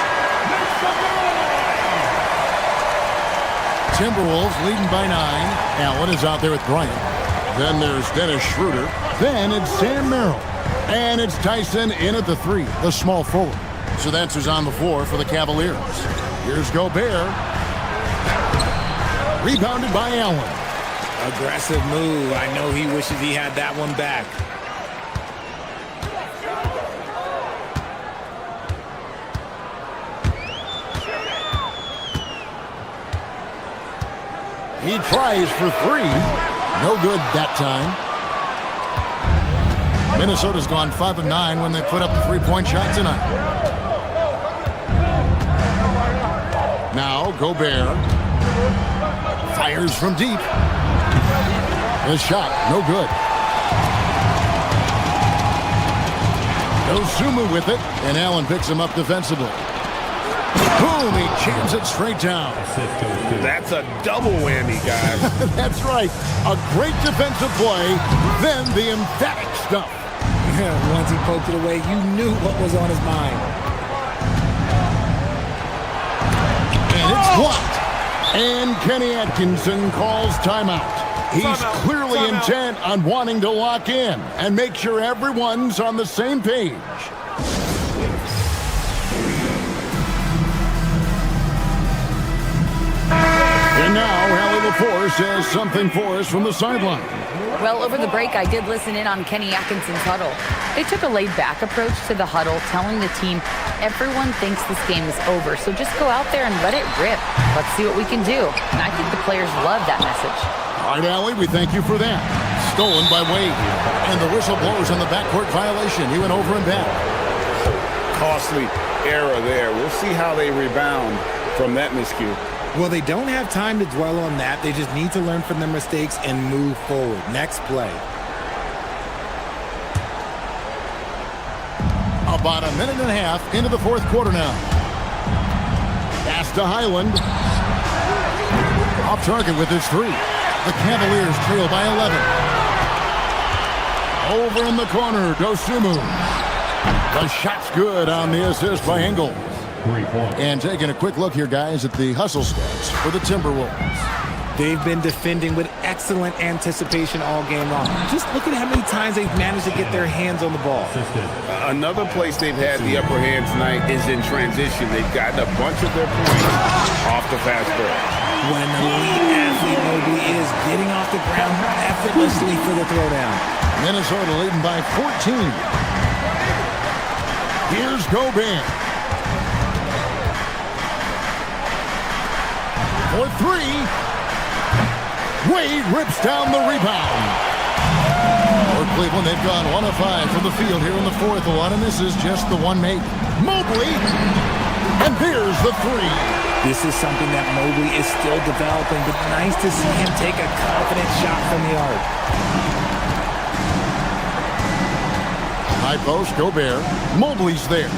H: Timberwolves leading by 9. Allen is out there with Bryant. Then there's Dennis Schroeder. Then it's Sam Merrill. And it's Tyson in at the 3, the small forward. So that's who's on the floor for the Cavaliers. Here's Gobert. Rebounded by Allen.
J: Aggressive move. I know he wishes he had that one back.
H: He tries for 3. No good that time. Minnesota's gone 5 of 9 when they put up the 3-point shot tonight. Now Gobert fires from deep. The shot, no good. Dosunmu with it, and Allen picks him up defensively. Boom, he jams it straight down.
O: That's a double whammy, guys.
H: That's right. A great defensive play, then the emphatic stuff.
G: Once he poked it away, you knew what was on his mind.
H: And it's blocked. And Kenny Atkinson calls timeout. He's clearly intent on wanting to lock in and make sure everyone's on the same page. And now, Allie LaForce has something for us from the sideline.
F: Well, over the break, I did listen in on Kenny Atkinson's huddle. They took a laid-back approach to the huddle, telling the team, everyone thinks this game is over, so just go out there and let it rip. Let's see what we can do. And I think the players love that message.
H: All right, Allie, we thank you for that. Stolen by Wade. And the whistle blows on the backcourt violation. He went over and back.
O: Costly error there. We'll see how they rebound from that miscue.
J: Well, they don't have time to dwell on that. They just need to learn from their mistakes and move forward. Next play.
H: About a minute and a half into the fourth quarter now. Pass to Highland. Off target with his three. The Cavaliers trail by 11. Over in the corner, Dosunmu. The shot's good on the assist by Engel. And taking a quick look here, guys, at the hustle stats for the Timberwolves.
J: They've been defending with excellent anticipation all game long. Just look at how many times they've managed to get their hands on the ball.
O: Another place they've had the upper hand tonight is in transition. They've gotten a bunch of their points off the fast break.
J: When an elite athlete Mobley is getting off the ground effortlessly for the throwdown.
H: Minnesota leading by 14. Here's Gobert. For three. Wade rips down the rebound. For Cleveland, they've gone 1 of 5 from the field here in the fourth one, and this is just the one made. Mobley, and there's the three.
J: This is something that Mobley is still developing, but nice to see him take a confident shot from the arc.
H: High post, Gobert. Mobley's there.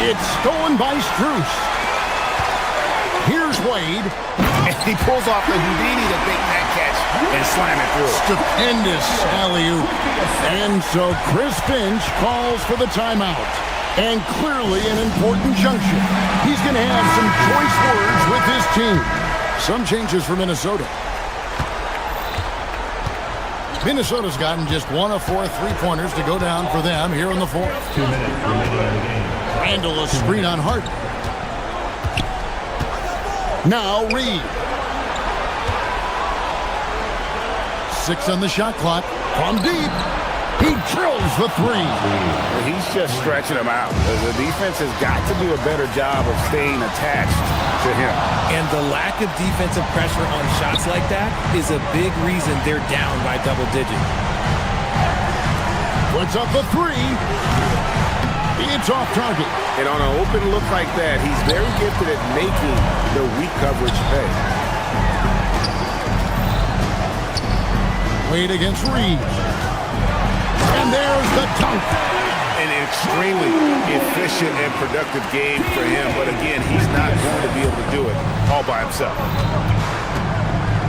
H: It's stolen by Strus. Here's Wade.
O: And he pulls off the Houdini to make that catch and slam it through.
H: Stupendous alley-oop. And so Chris Finch calls for the timeout. And clearly an important junction. He's going to have some choice words with his team. Some changes for Minnesota. Minnesota's gotten just 1 of 4 3-pointers to go down for them here in the fourth.
K: 2 minutes remaining in the game.
H: Randall a screen on Harden. Now Reed. 6 on the shot clock. From deep. He drills the three.
O: He's just stretching them out. The defense has got to do a better job of staying attached to him.
J: And the lack of defensive pressure on shots like that is a big reason they're down by double digits.
H: Puts up the three. It's off target.
O: And on an open look like that, he's very gifted at making the weak coverage pay.
H: Wade against Reed. And there's the dunk.
O: An extremely efficient and productive game for him. But again, he's not going to be able to do it all by himself.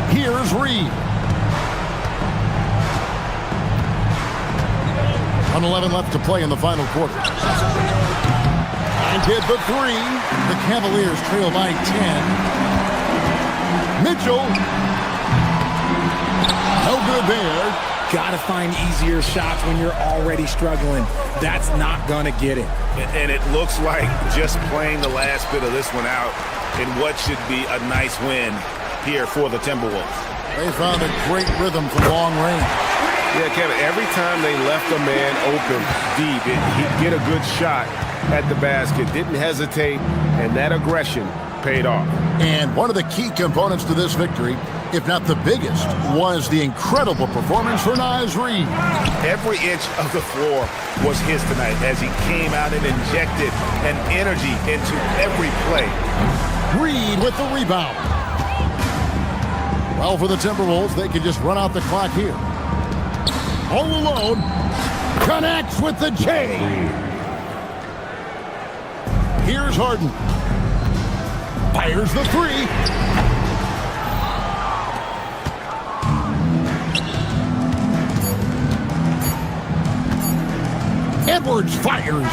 H: Here's Reed. 1:11 left to play in the final quarter. And did the three. The Cavaliers trail by 10. Mitchell. No good there.
J: Gotta find easier shots when you're already struggling. That's not gonna get it.
O: And it looks like just playing the last bit of this one out in what should be a nice win here for the Timberwolves.
H: They found a great rhythm from long range.
O: Yeah, Kevin, every time they left a man open deep, he'd get a good shot at the basket, didn't hesitate, and that aggression paid off.
H: And one of the key components to this victory, if not the biggest, was the incredible performance for Naz Reid.
O: Every inch of the floor was his tonight as he came out and injected an energy into every play.
H: Reid with the rebound. Well, for the Timberwolves, they can just run out the clock here. All alone, connects with the J. Here's Harden. Fires the three. Edwards fires.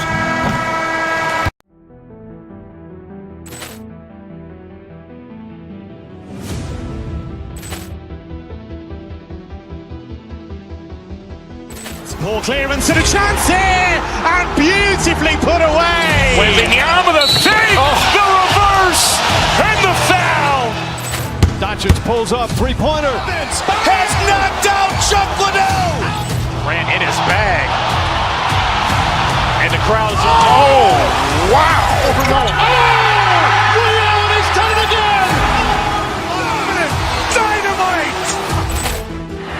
B: Ball clearance and a chance here, and beautifully put away. Wembanyama the fake, the reverse, and the foul. Doncic pulls up, three-pointer. Has knocked out Chuck Liddell.
A: Ran in his bag. And the crowd's oh, wow!
B: Overrun. Ray Allen has done it again.
A: Dynamite!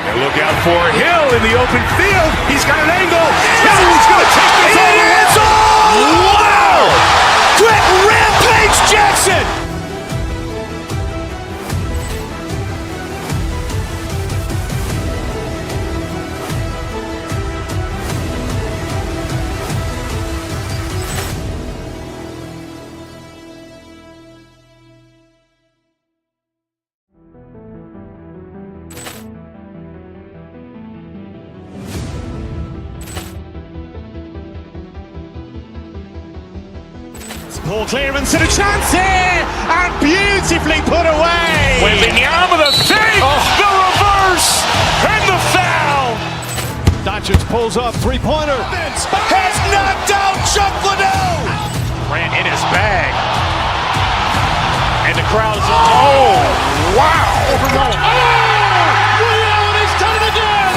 A: And look out for Hill in the open field. He's got an angle. Hill is going to take this all the way. Wow! Quick rampage Jackson!
B: Ball clearance and a chance here, and beautifully put away.
A: Wembanyama the fake, the reverse, and the foul.
B: Doncic pulls up, three-pointer.
A: Has knocked out Chuck Liddell. Ran in his bag. And the crowd's oh, wow!
B: Overrun. Ray Allen has done it again.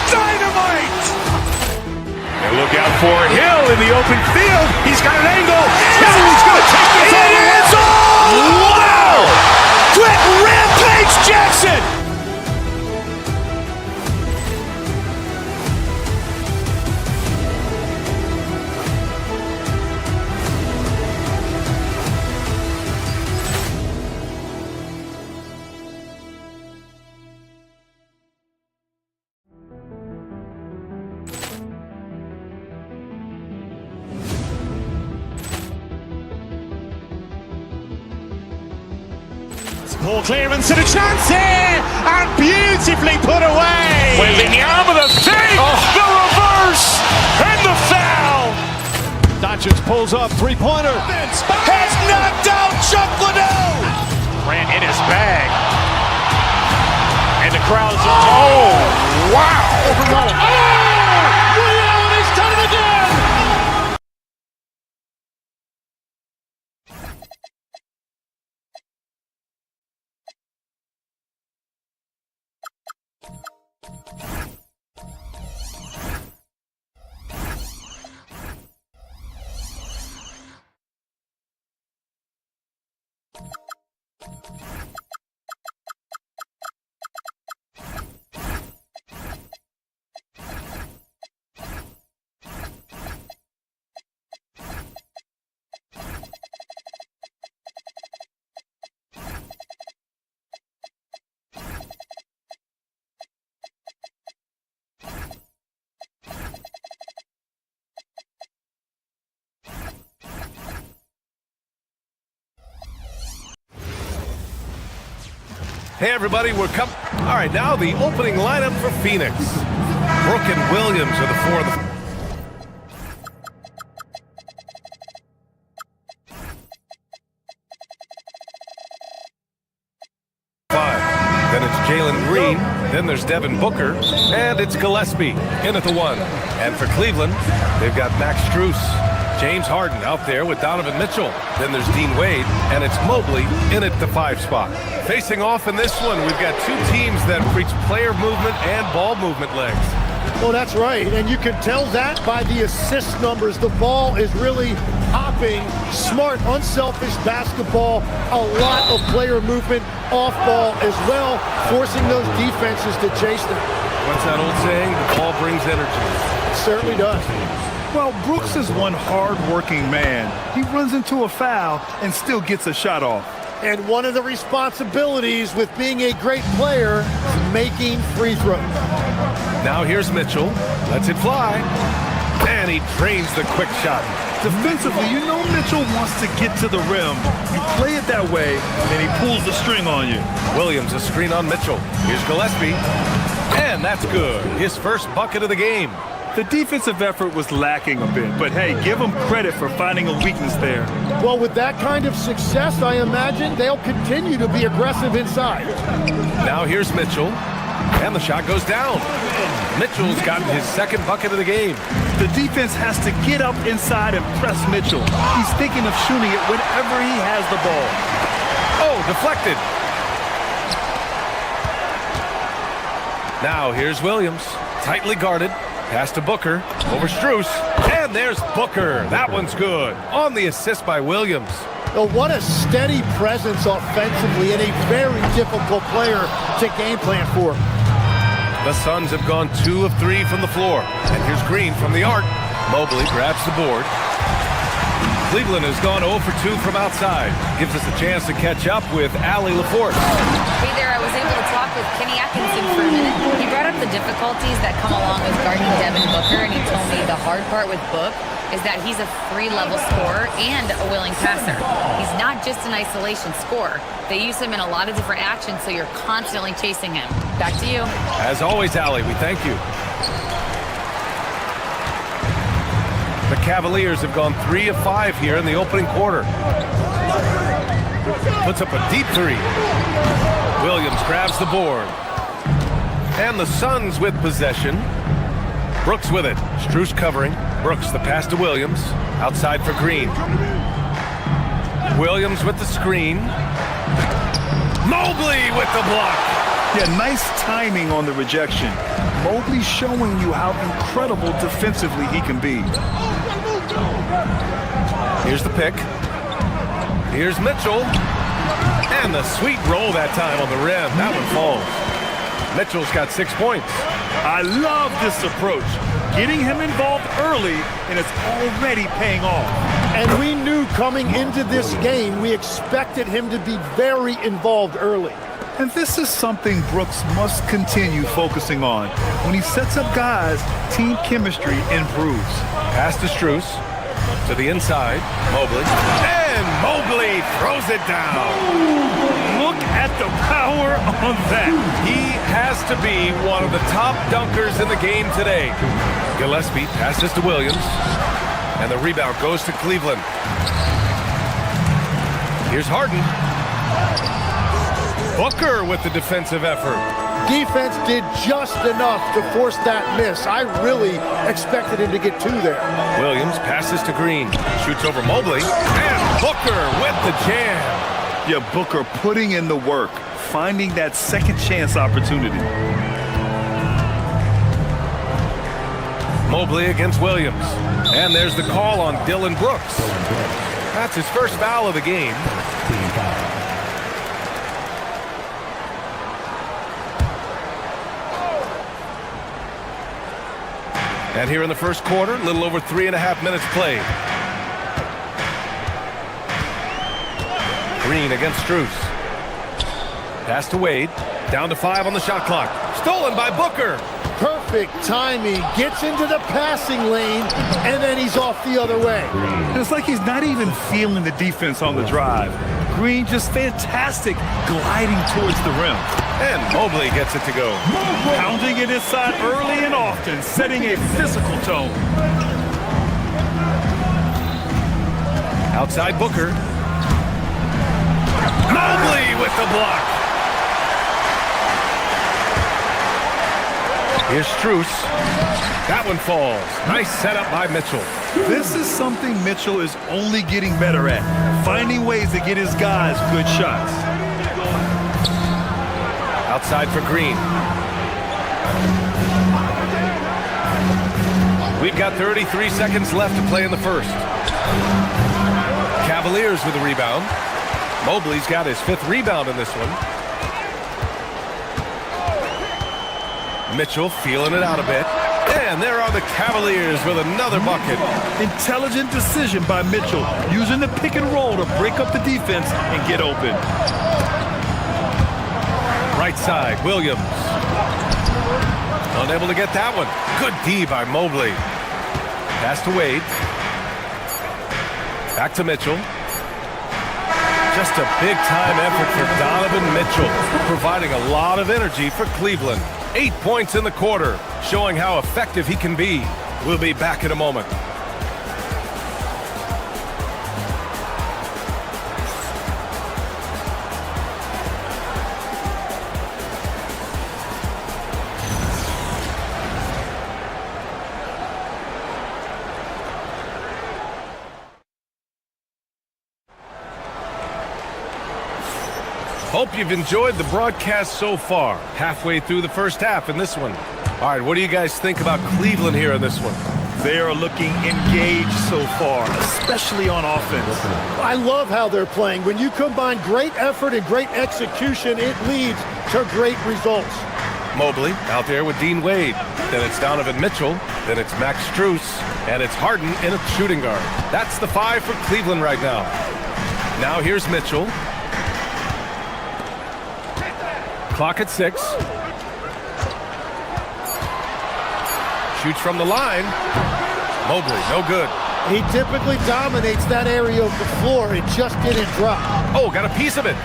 A: Dynamite! And look out for Hill in the open field. He's got an angle. Hill is going to take this all the way. Wow! Quick rampage Jackson!
B: Ball clearance and a chance here, and beautifully put away.
A: Wembanyama the fake, the reverse, and the foul.
B: Doncic pulls up, three-pointer.
A: Has knocked out Chuck Liddell. Ran in his bag. And the crowd's oh, wow!
B: Overrun. Ray Allen has done it again.
C: Hey, everybody, we're coming. All right, now the opening lineup for Phoenix. Brooke and Williams are the four of the... Then it's Jalen Green, then there's Devin Booker, and it's Gillespie in at the one. And for Cleveland, they've got Max Strus, James Harden out there with Donovan Mitchell. Then there's Dean Wade, and it's Mobley in at the 5 spot. Facing off in this one, we've got two teams that preach player movement and ball movement legs.
L: Well, that's right, and you can tell that by the assist numbers. The ball is really hopping, smart, unselfish basketball, a lot of player movement off ball as well, forcing those defenses to chase them.
C: What's that old saying? The ball brings energy.
L: It certainly does.
D: Well, Brooks is one hard-working man. He runs into a foul and still gets a shot off.
L: And one of the responsibilities with being a great player is making free throws.
C: Now here's Mitchell. Lets it fly. And he drains the quick shot.
D: Defensively, you know Mitchell wants to get to the rim. You play it that way, and he pulls the string on you.
C: Williams, a screen on Mitchell. Here's Gillespie. And that's good. His first bucket of the game.
D: The defensive effort was lacking a bit, but hey, give them credit for finding a weakness there.
L: Well, with that kind of success, I imagine they'll continue to be aggressive inside.
C: Now here's Mitchell, and the shot goes down. Mitchell's gotten his second bucket of the game.
D: The defense has to get up inside and press Mitchell. He's thinking of shooting it whenever he has the ball.
C: Oh, deflected. Now here's Williams, tightly guarded. Pass to Booker, over Strus, and there's Booker. That one's good. On the assist by Williams.
L: Oh, what a steady presence offensively and a very difficult player to game plan for.
C: The Suns have gone 2 of 3 from the floor. And here's Green from the arc. Mobley grabs the board. Cleveland has gone 0 for 2 from outside. Gives us a chance to catch up with Allie LaForce.
F: Hey there, I was able to talk with Kenny Atkinson for a minute. He brought up the difficulties that come along with guarding Devin Booker, and he told me the hard part with Book is that he's a free-level scorer and a willing passer. He's not just an isolation scorer. They use him in a lot of different actions, so you're constantly chasing him. Back to you.
C: As always, Allie, we thank you. The Cavaliers have gone 3 of 5 here in the opening quarter. Puts up a deep three. Williams grabs the board. And the Suns with possession. Brooks with it. Strus covering. Brooks, the pass to Williams. Outside for Green. Williams with the screen. Mobley with the block.
D: Yeah, nice timing on the rejection. Mobley showing you how incredible defensively he can be.
C: Here's the pick. Here's Mitchell. And the sweet roll that time on the rim. That one falls. Mitchell's got 6 points.
D: I love this approach. Getting him involved early, and it's already paying off.
L: And we knew coming into this game, we expected him to be very involved early.
D: And this is something Brooks must continue focusing on. When he sets up guys, team chemistry improves.
C: Pass to Strus. To the inside. Mobley. And Mobley throws it down.
D: Look at the power on that.
C: He has to be one of the top dunkers in the game today. Gillespie passes to Williams. And the rebound goes to Cleveland. Here's Harden. Booker with the defensive effort.
L: Defense did just enough to force that miss. I really expected him to get 2 there.
C: Williams passes to Green. Shoots over Mobley. And Booker with the jam.
D: Yeah, Booker putting in the work, finding that second chance opportunity.
C: Mobley against Williams. And there's the call on Dylan Brooks. That's his first foul of the game. And here in the first quarter, a little over 3.5 minutes played. Green against Strus. Pass to Wade. Down to 5 on the shot clock. Stolen by Booker.
L: Perfect timing. Gets into the passing lane, and then he's off the other way.
D: It's like he's not even feeling the defense on the drive. Green just fantastic gliding towards the rim.
C: And Mobley gets it to go.
D: Pounding it inside early and often, setting a physical tone.
C: Outside Booker. Mobley with the block. Here's Strus. That one falls. Nice setup by Mitchell.
D: This is something Mitchell is only getting better at. Finding ways to get his guys good shots.
C: Outside for Green. We've got 33 seconds left to play in the first. Cavaliers with a rebound. Mobley's got his 5th rebound in this one. Mitchell feeling it out a bit. And there are the Cavaliers with another bucket.
D: Intelligent decision by Mitchell, using the pick and roll to break up the defense and get open.
C: Right side, Williams. Unable to get that one. Good D by Mobley. Pass to Wade. Back to Mitchell. Just a big-time effort for Donovan Mitchell, providing a lot of energy for Cleveland. 8 points in the quarter, showing how effective he can be. We'll be back in a moment. Hope you've enjoyed the broadcast so far. Halfway through the first half in this one. All right, what do you guys think about Cleveland here in this one?
D: They are looking engaged so far, especially on offense.
L: I love how they're playing. When you combine great effort and great execution, it leads to great results.
C: Mobley out there with Dean Wade. Then it's Donovan Mitchell. Then it's Max Strus. And it's Harden in a shooting guard. That's the 5 for Cleveland right now. Now here's Mitchell. Clock at 6. Shoots from the line. Mobley, no good.
L: He typically dominates that area of the floor. It just didn't drop.
C: Oh, got a piece of it.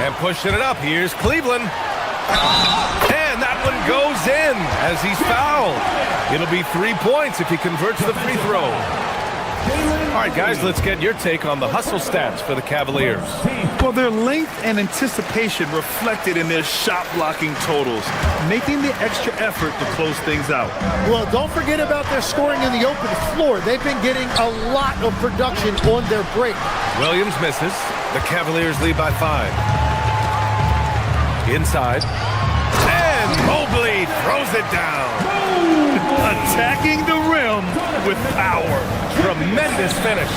C: And pushing it up. Here's Cleveland. And that one goes in as he's fouled. It'll be 3 points if he converts the free throw. All right, guys, let's get your take on the hustle stats for the Cavaliers.
D: Well, their length and anticipation reflected in their shot blocking totals, making the extra effort to close things out.
L: Well, don't forget about their scoring in the open floor. They've been getting a lot of production on their break.
C: Williams misses. The Cavaliers lead by 5. Inside. And Mobley throws it down.
D: Attacking the rim with power.
C: Tremendous finish.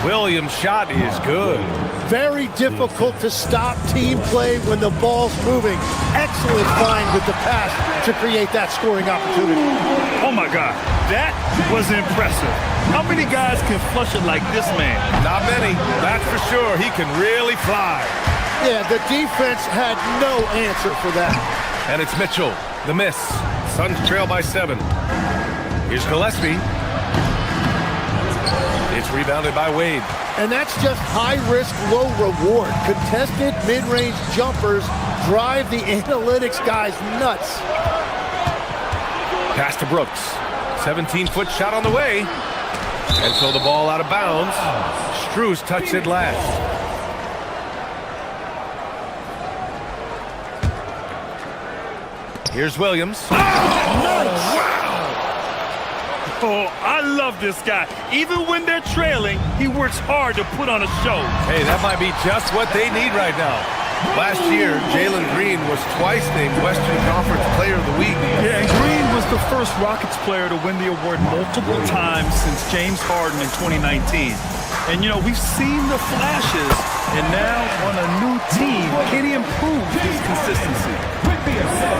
C: Williams' shot is good.
L: Very difficult to stop team play when the ball's moving. Excellent find with the pass to create that scoring opportunity.
D: Oh my God, that was impressive. How many guys can flush it like this man?
C: Not many, that's for sure. He can really fly.
L: Yeah, the defense had no answer for that.
C: And it's Mitchell, the miss. Suns trail by 7. Here's Gillespie. It's rebounded by Wade.
L: And that's just high risk, low reward. Contested mid-range jumpers drive the analytics guys nuts.
C: Pass to Brooks. 17-foot shot on the way. And so the ball out of bounds. Strus touched it last. Here's Williams.
D: Oh, nice. Wow. Oh, I love this guy. Even when they're trailing, he works hard to put on a show.
C: Hey, that might be just what they need right now. Last year, Jalen Green was twice named Western Conference Player of the Week.
D: Yeah, and Green was the first Rockets player to win the award multiple times since James Harden in 2019. And, you know, we've seen the flashes, and now on a new team, can he improve his consistency?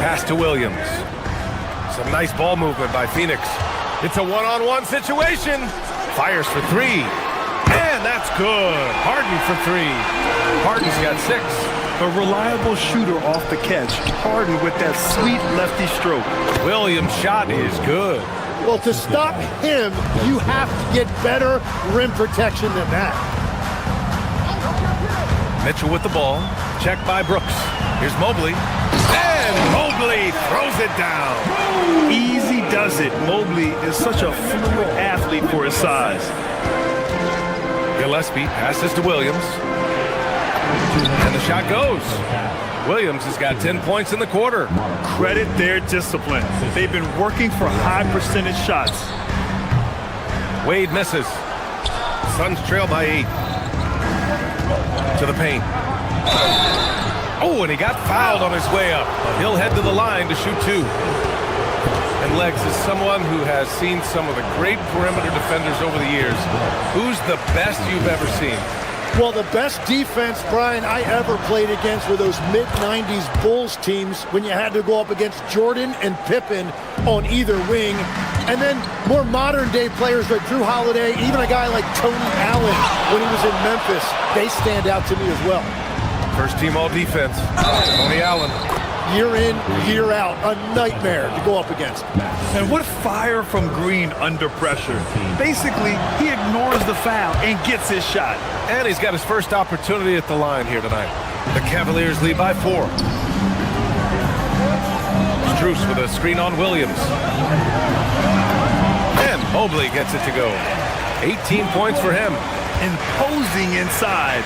C: Pass to Williams. Some nice ball movement by Phoenix. It's a one-on-one situation. Fires for 3. And that's good. Harden for 3. Harden's got 6.
D: A reliable shooter off the catch. Harden with that sweet lefty stroke.
C: Williams' shot is good.
L: Well, to stop him, you have to get better rim protection than that.
C: Mitchell with the ball. Checked by Brooks. Here's Mobley. And Mobley throws it down.
D: Easy does it. Mobley is such a fluid athlete for his size.
C: Gillespie passes to Williams. And the shot goes. Williams has got 10 points in the quarter.
D: Credit their discipline. They've been working for high percentage shots.
C: Wade misses. Suns trail by 8. To the paint. Oh, and he got fouled on his way up. He'll head to the line to shoot 2. And Legs is someone who has seen some of the great perimeter defenders over the years. Who's the best you've ever seen?
L: Well, the best defense, Brian, I ever played against were those mid-90s Bulls teams when you had to go up against Jordan and Pippen on either wing. And then more modern-day players like Drew Holiday, even a guy like Tony Allen when he was in Memphis, they stand out to me as well.
C: First team all defense, Tony Allen.
L: Year in, year out, a nightmare to go up against.
D: And what fire from Green under pressure. Basically, he ignores the foul and gets his shot.
C: And he's got his first opportunity at the line here tonight. The Cavaliers lead by 4. Strus with a screen on Williams. And Mobley gets it to go. 18 points for him.
D: Imposing inside.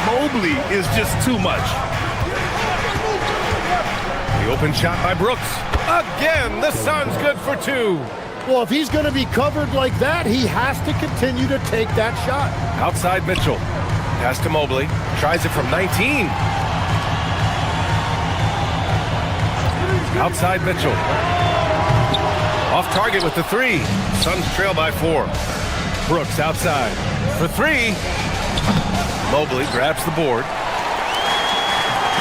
D: Mobley is just too much.
C: The open shot by Brooks. Again, the Suns good for 2.
L: Well, if he's going to be covered like that, he has to continue to take that shot.
C: Outside Mitchell. Pass to Mobley. Tries it from 19. Outside Mitchell. Off target with the three. Suns trail by 4. Brooks outside for 3. Mobley grabs the board.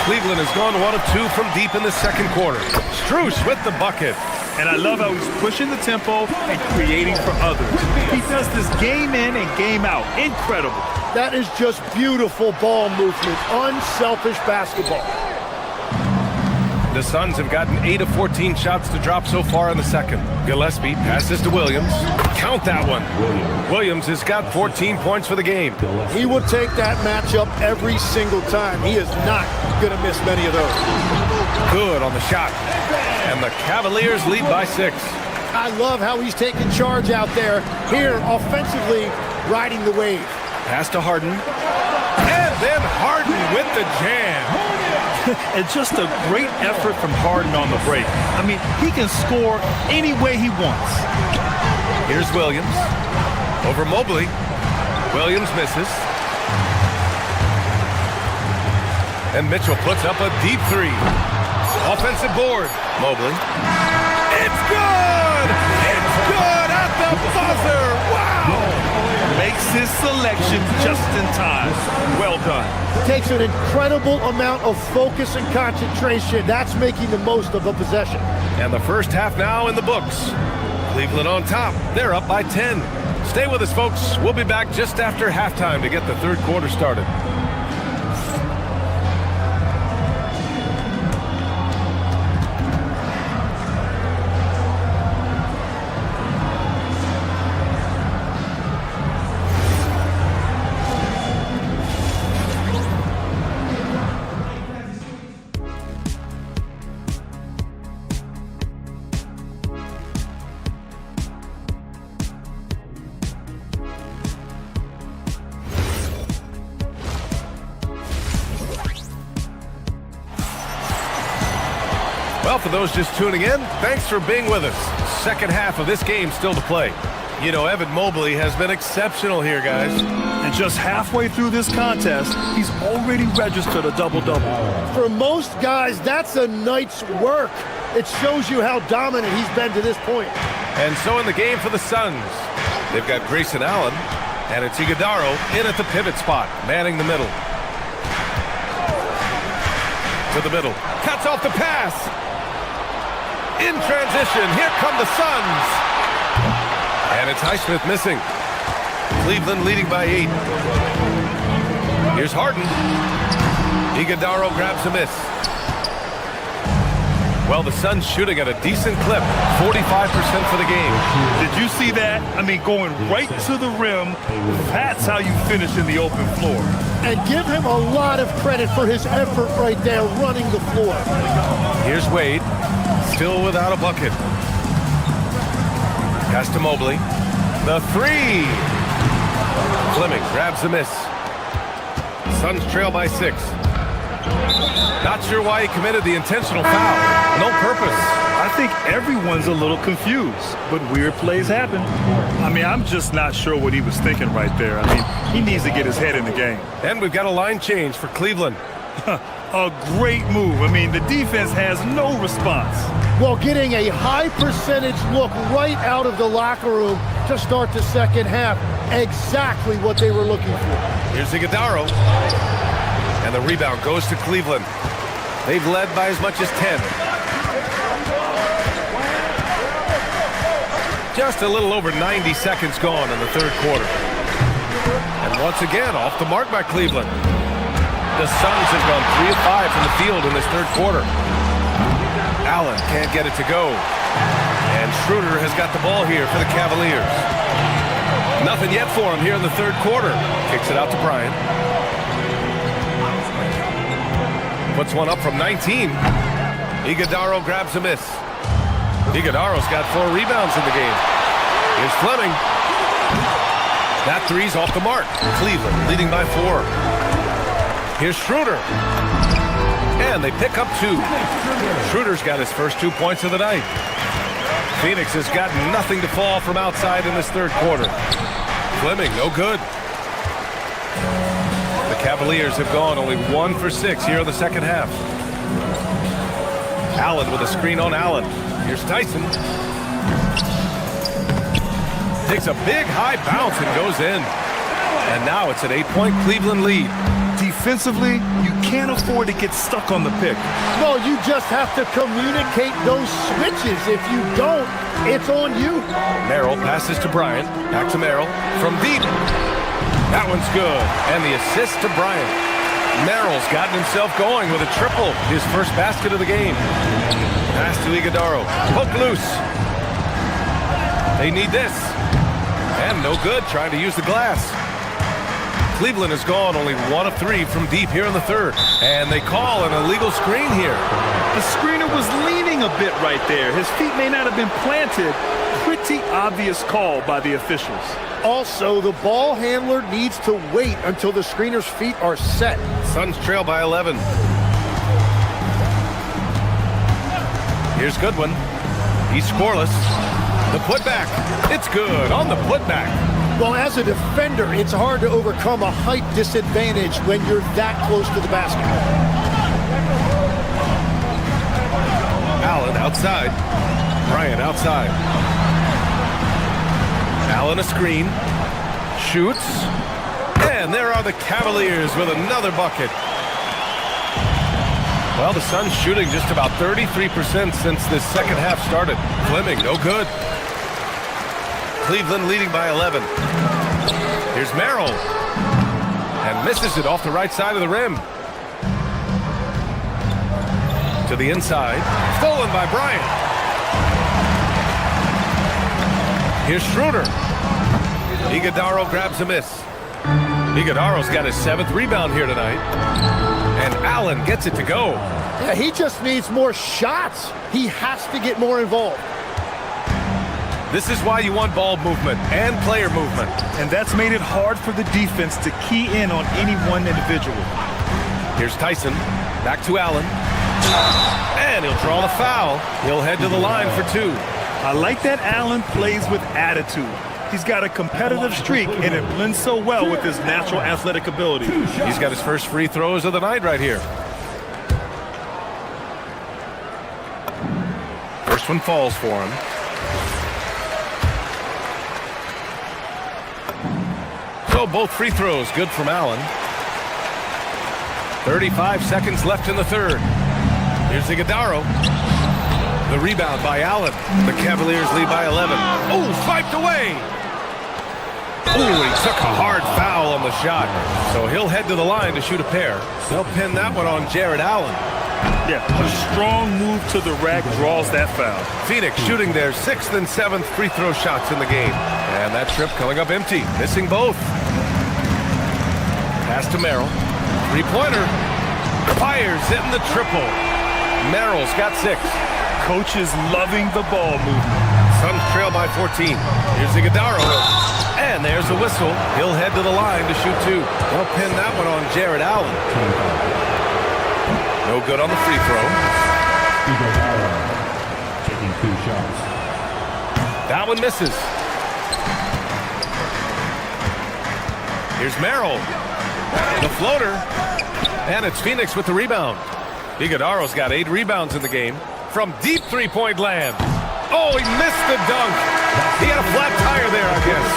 C: Cleveland has gone 1 of 2 from deep in the second quarter. Strus with the bucket.
D: And I love how he's pushing the tempo and creating for others. He does this game in and game out. Incredible.
L: That is just beautiful ball movement. Unselfish basketball.
C: The Suns have gotten 8 of 14 shots to drop so far in the second. Gillespie passes to Williams. Count that one. Williams has got 14 points for the game.
L: He will take that matchup every single time. He is not going to miss many of those.
C: Good on the shot. And the Cavaliers lead by 6.
L: I love how he's taking charge out there. Here, offensively, riding the wave.
C: Pass to Harden. And then Harden with the jam.
D: And just a great effort from Harden on the break. I mean, he can score any way he wants.
C: Here's Williams. Over Mobley. Williams misses. And Mitchell puts up a deep 3. Offensive board. Mobley. It's good! It's good at the buzzer! Wow!
D: Makes his selection just in time. Well done.
L: Takes an incredible amount of focus and concentration. That's making the most of a possession.
C: And the first half now in the books. Cleveland on top. They're up by 10. Stay with us, folks. We'll be back just after halftime to get the third quarter started. Well, for those just tuning in, thanks for being with us. Second half of this game still to play. You know, Evan Mobley has been exceptional here, guys.
D: And just halfway through this contest, he's already registered a double-double.
L: For most guys, that's a night's work. It shows you how dominant he's been to this point.
C: And so in the game for the Suns, they've got Grayson Allen, and it's Iguodala in at the pivot spot, manning the middle. To the middle. Cuts off the pass. In transition, here come the Suns. And it's Highsmith missing. Cleveland leading by 8. Here's Harden. Iguodala grabs a miss. Well, the Suns shooting at a decent clip, 45% for the game.
D: Did you see that? I mean, going right to the rim, that's how you finish in the open floor.
L: And give him a lot of credit for his effort right there running the floor.
C: Here's Wade, still without a bucket. Pass to Mobley. The 3. Fleming grabs the miss. Suns trail by 6. Not sure why he committed the intentional foul. No purpose.
D: I think everyone's a little confused, but weird plays happen. I mean, I'm just not sure what he was thinking right there. I mean, he needs to get his head in the game.
C: And we've got a line change for Cleveland.
D: A great move. I mean, the defense has no response.
L: Well, getting a high percentage look right out of the locker room to start the second half. Exactly what they were looking for.
C: Here's Iguodala. And the rebound goes to Cleveland. They've led by as much as 10. Just a little over 90 seconds gone in the third quarter. And once again, off the mark by Cleveland. The Suns have gone 3 of 5 from the field in this third quarter. Allen can't get it to go. And Schroeder has got the ball here for the Cavaliers. Nothing yet for him here in the third quarter. Kicks it out to Bryant. Puts one up from 19. Iguodala grabs a miss. Iguodala's got 4 rebounds in the game. Here's Fleming. That 3's off the mark. Cleveland leading by 4. Here's Schroeder. And they pick up 2. Schroeder's got his first 2 points of the night. Phoenix has got nothing to fall from outside in this third quarter. Fleming, no good. The Cavaliers have gone only 1 for 6 here in the second half. Allen with a screen on Allen. Here's Tyson. Takes a big high bounce and goes in. And now it's an 8-point Cleveland lead.
D: Defensively, you can't afford to get stuck on the pick.
L: No, you just have to communicate those switches. If you don't, it's on you.
C: Merrill passes to Bryant. Back to Merrill from deep. That one's good. And the assist to Bryant. Merrill's gotten himself going with a triple. His first basket of the game. Pass to Iguodaro. Hook loose. They need this. And no good trying to use the glass. Cleveland has gone only 1 of 3 from deep here in the third. And they call an illegal screen here.
D: The screener was leaning a bit right there. His feet may not have been planted. Pretty obvious call by the officials.
L: Also, the ball handler needs to wait until the screener's feet are set.
C: Suns trail by 11. Here's Goodwin. He's scoreless. The putback. It's good on the putback.
L: Well, as a defender, it's hard to overcome a height disadvantage when you're that close to the basket.
C: Allen outside. Bryant outside. Allen a screen. Shoots. And there are the Cavaliers with another bucket. Well, the Suns shooting just about 33% since this second half started. Fleming, no good. Cleveland leading by 11. Here's Merrill. And misses it off the right side of the rim. To the inside. Stolen by Bryant. Here's Schroeder. Iguodaro grabs a miss. Iguodaro's got his 7th rebound here tonight. And Allen gets it to go.
L: Yeah, he just needs more shots. He has to get more involved.
C: This is why you want ball movement and player movement.
D: And that's made it hard for the defense to key in on any one individual.
C: Here's Tyson. Back to Allen. And he'll draw the foul. He'll head to the line for 2.
D: I like that Allen plays with attitude. He's got a competitive streak, and it blends so well with his natural athletic ability.
C: He's got his first free throws of the night right here. First one falls for him. So both free throws good from Allen. 35 seconds left in the third. Here's Iguodaro. The rebound by Allen. The Cavaliers lead by 11. Oh, swiped away. Oh, he took a hard foul on the shot. So he'll head to the line to shoot a pair. They'll pin that one on Jared Allen.
D: Yeah, a strong move to the rack draws that foul.
C: Phoenix shooting their 6th and 7th free throw shots in the game. And that trip coming up empty, missing both. Pass to Merrill. Three-pointer. Fires in the triple. Merrill's got 6.
D: Coach is loving the ball movement.
C: Suns trail by 14. Here's Iguodaro. And there's the whistle. He'll head to the line to shoot 2. They'll pin that one on Jared Allen. No good on the free throw.
K: Taking 2 shots.
C: That one misses. Here's Merrill. The floater. And it's Phoenix with the rebound. Iguodaro's got 8 rebounds in the game. From deep three-point land. Oh, he missed the dunk. He had a flat tire there, I guess.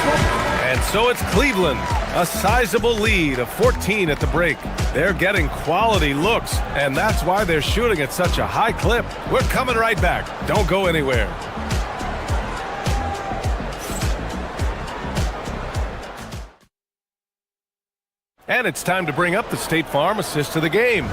C: And so it's Cleveland. A sizable lead of 14 at the break. They're getting quality looks, and that's why they're shooting at such a high clip. We're coming right back. Don't go anywhere. And it's time to bring up the State Farm assist of the game.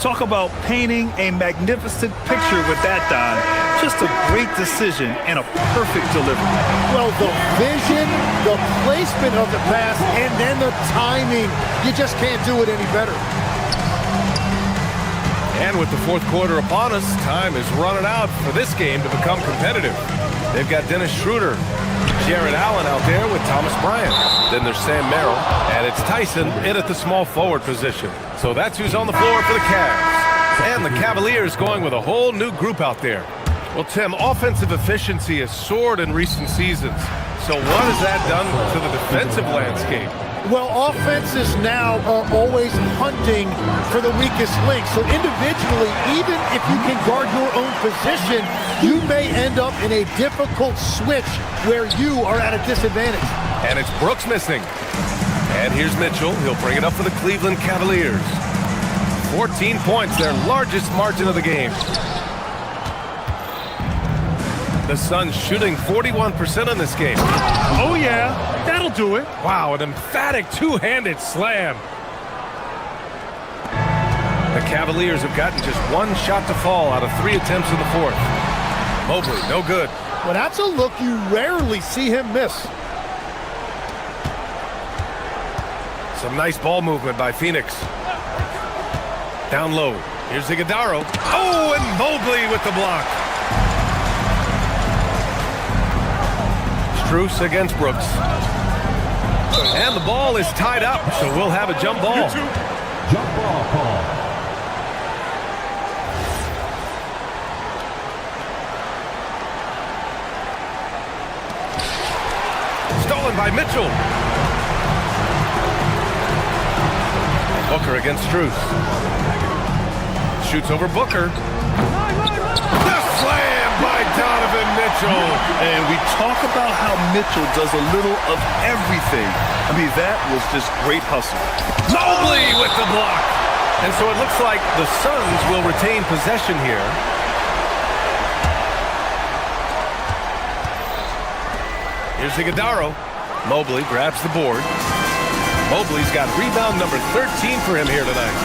D: Talk about painting a magnificent picture with that, Don. Just a great decision and a perfect delivery.
L: Well, the vision, the placement of the pass, and then the timing. You just can't do it any better.
C: And with the fourth quarter upon us, time is running out for this game to become competitive. They've got Dennis Schroeder, Jared Allen out there with Thomas Bryant. Then there's Sam Merrill, and it's Tyson in at the small forward position. So that's who's on the floor for the Cavs. And the Cavaliers going with a whole new group out there. Well, Tim, offensive efficiency has soared in recent seasons. So what has that done to the defensive landscape?
L: Well, offenses now are always hunting for the weakest link. So individually, even if you can guard your own position, you may end up in a difficult switch where you are at a disadvantage.
C: And it's Brooks missing. And here's Mitchell. He'll bring it up for the Cleveland Cavaliers. 14 points, their largest margin of the game. The Suns shooting 41% in this game.
D: Oh, yeah. That'll do it.
C: Wow, an emphatic two-handed slam. The Cavaliers have gotten just one shot to fall out of 3 attempts in the fourth. Mobley, no good.
L: Well, that's a look you rarely see him miss.
C: Some nice ball movement by Phoenix. Down low. Here's Iguodala. Oh, and Mobley with the block. Strus against Brooks. And the ball is tied up, so we'll have a jump ball.
K: Jump ball call.
C: Stolen by Mitchell. Booker against Strus. Shoots over Booker. The slam by Donovan Mitchell.
D: And we talk about how Mitchell does a little of everything. I mean, that was just great hustle.
C: Mobley with the block. And so it looks like the Suns will retain possession here. Here's Iguodala. Mobley grabs the board. Mobley's got rebound number 13 for him here tonight.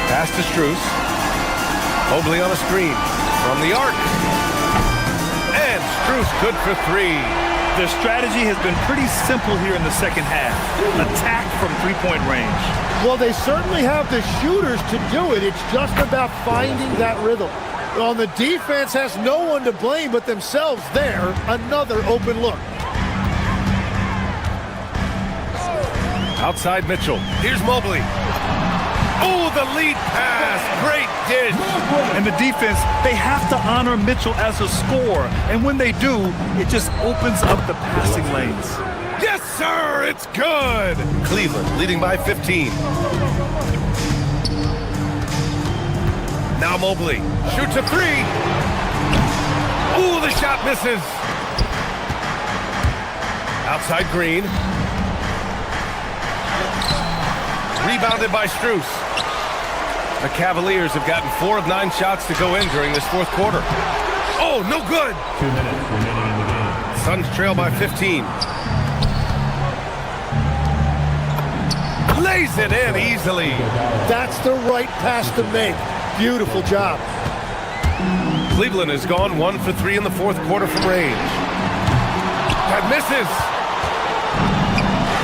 C: Pass to Strus. Mobley on a screen from the arc. And Strus good for 3.
D: Their strategy has been pretty simple here in the second half. Attack from three-point range.
L: Well, they certainly have the shooters to do it. It's just about finding that rhythm. Well, the defense has no one to blame but themselves there. Another open look.
C: Outside Mitchell. Here's Mobley. Oh, the lead pass. Great dish.
D: And the defense, they have to honor Mitchell as a scorer. And when they do, it just opens up the passing lanes.
C: Yes, sir. It's good. Cleveland leading by 15. Now Mobley shoots a 3. Ooh, the shot misses. Outside Green. Rebounded by Strus. The Cavaliers have gotten 4 of 9 shots to go in during this fourth quarter. Oh, no good.
K: 2 minutes remaining in the game.
C: Suns trail by 15. Lays it in easily.
L: That's the right pass to make. Beautiful job.
C: Cleveland has gone 1 for 3 in the fourth quarter from range. That misses.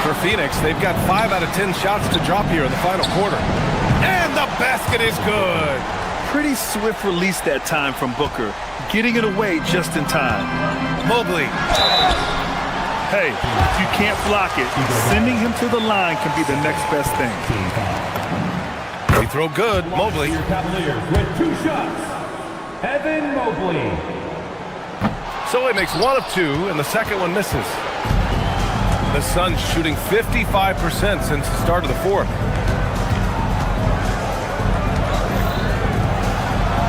C: For Phoenix, they've got 5 out of 10 shots to drop here in the final quarter. And the basket is good.
D: Pretty swift release that time from Booker. Getting it away just in time.
C: Mobley.
D: Hey, if you can't block it, sending him to the line can be the next best thing.
C: They throw good. Mobley.
K: Your Cavaliers with 2 shots. Evan Mobley.
C: So he makes 1 of 2, and the second one misses. The Suns shooting 55% since the start of the fourth.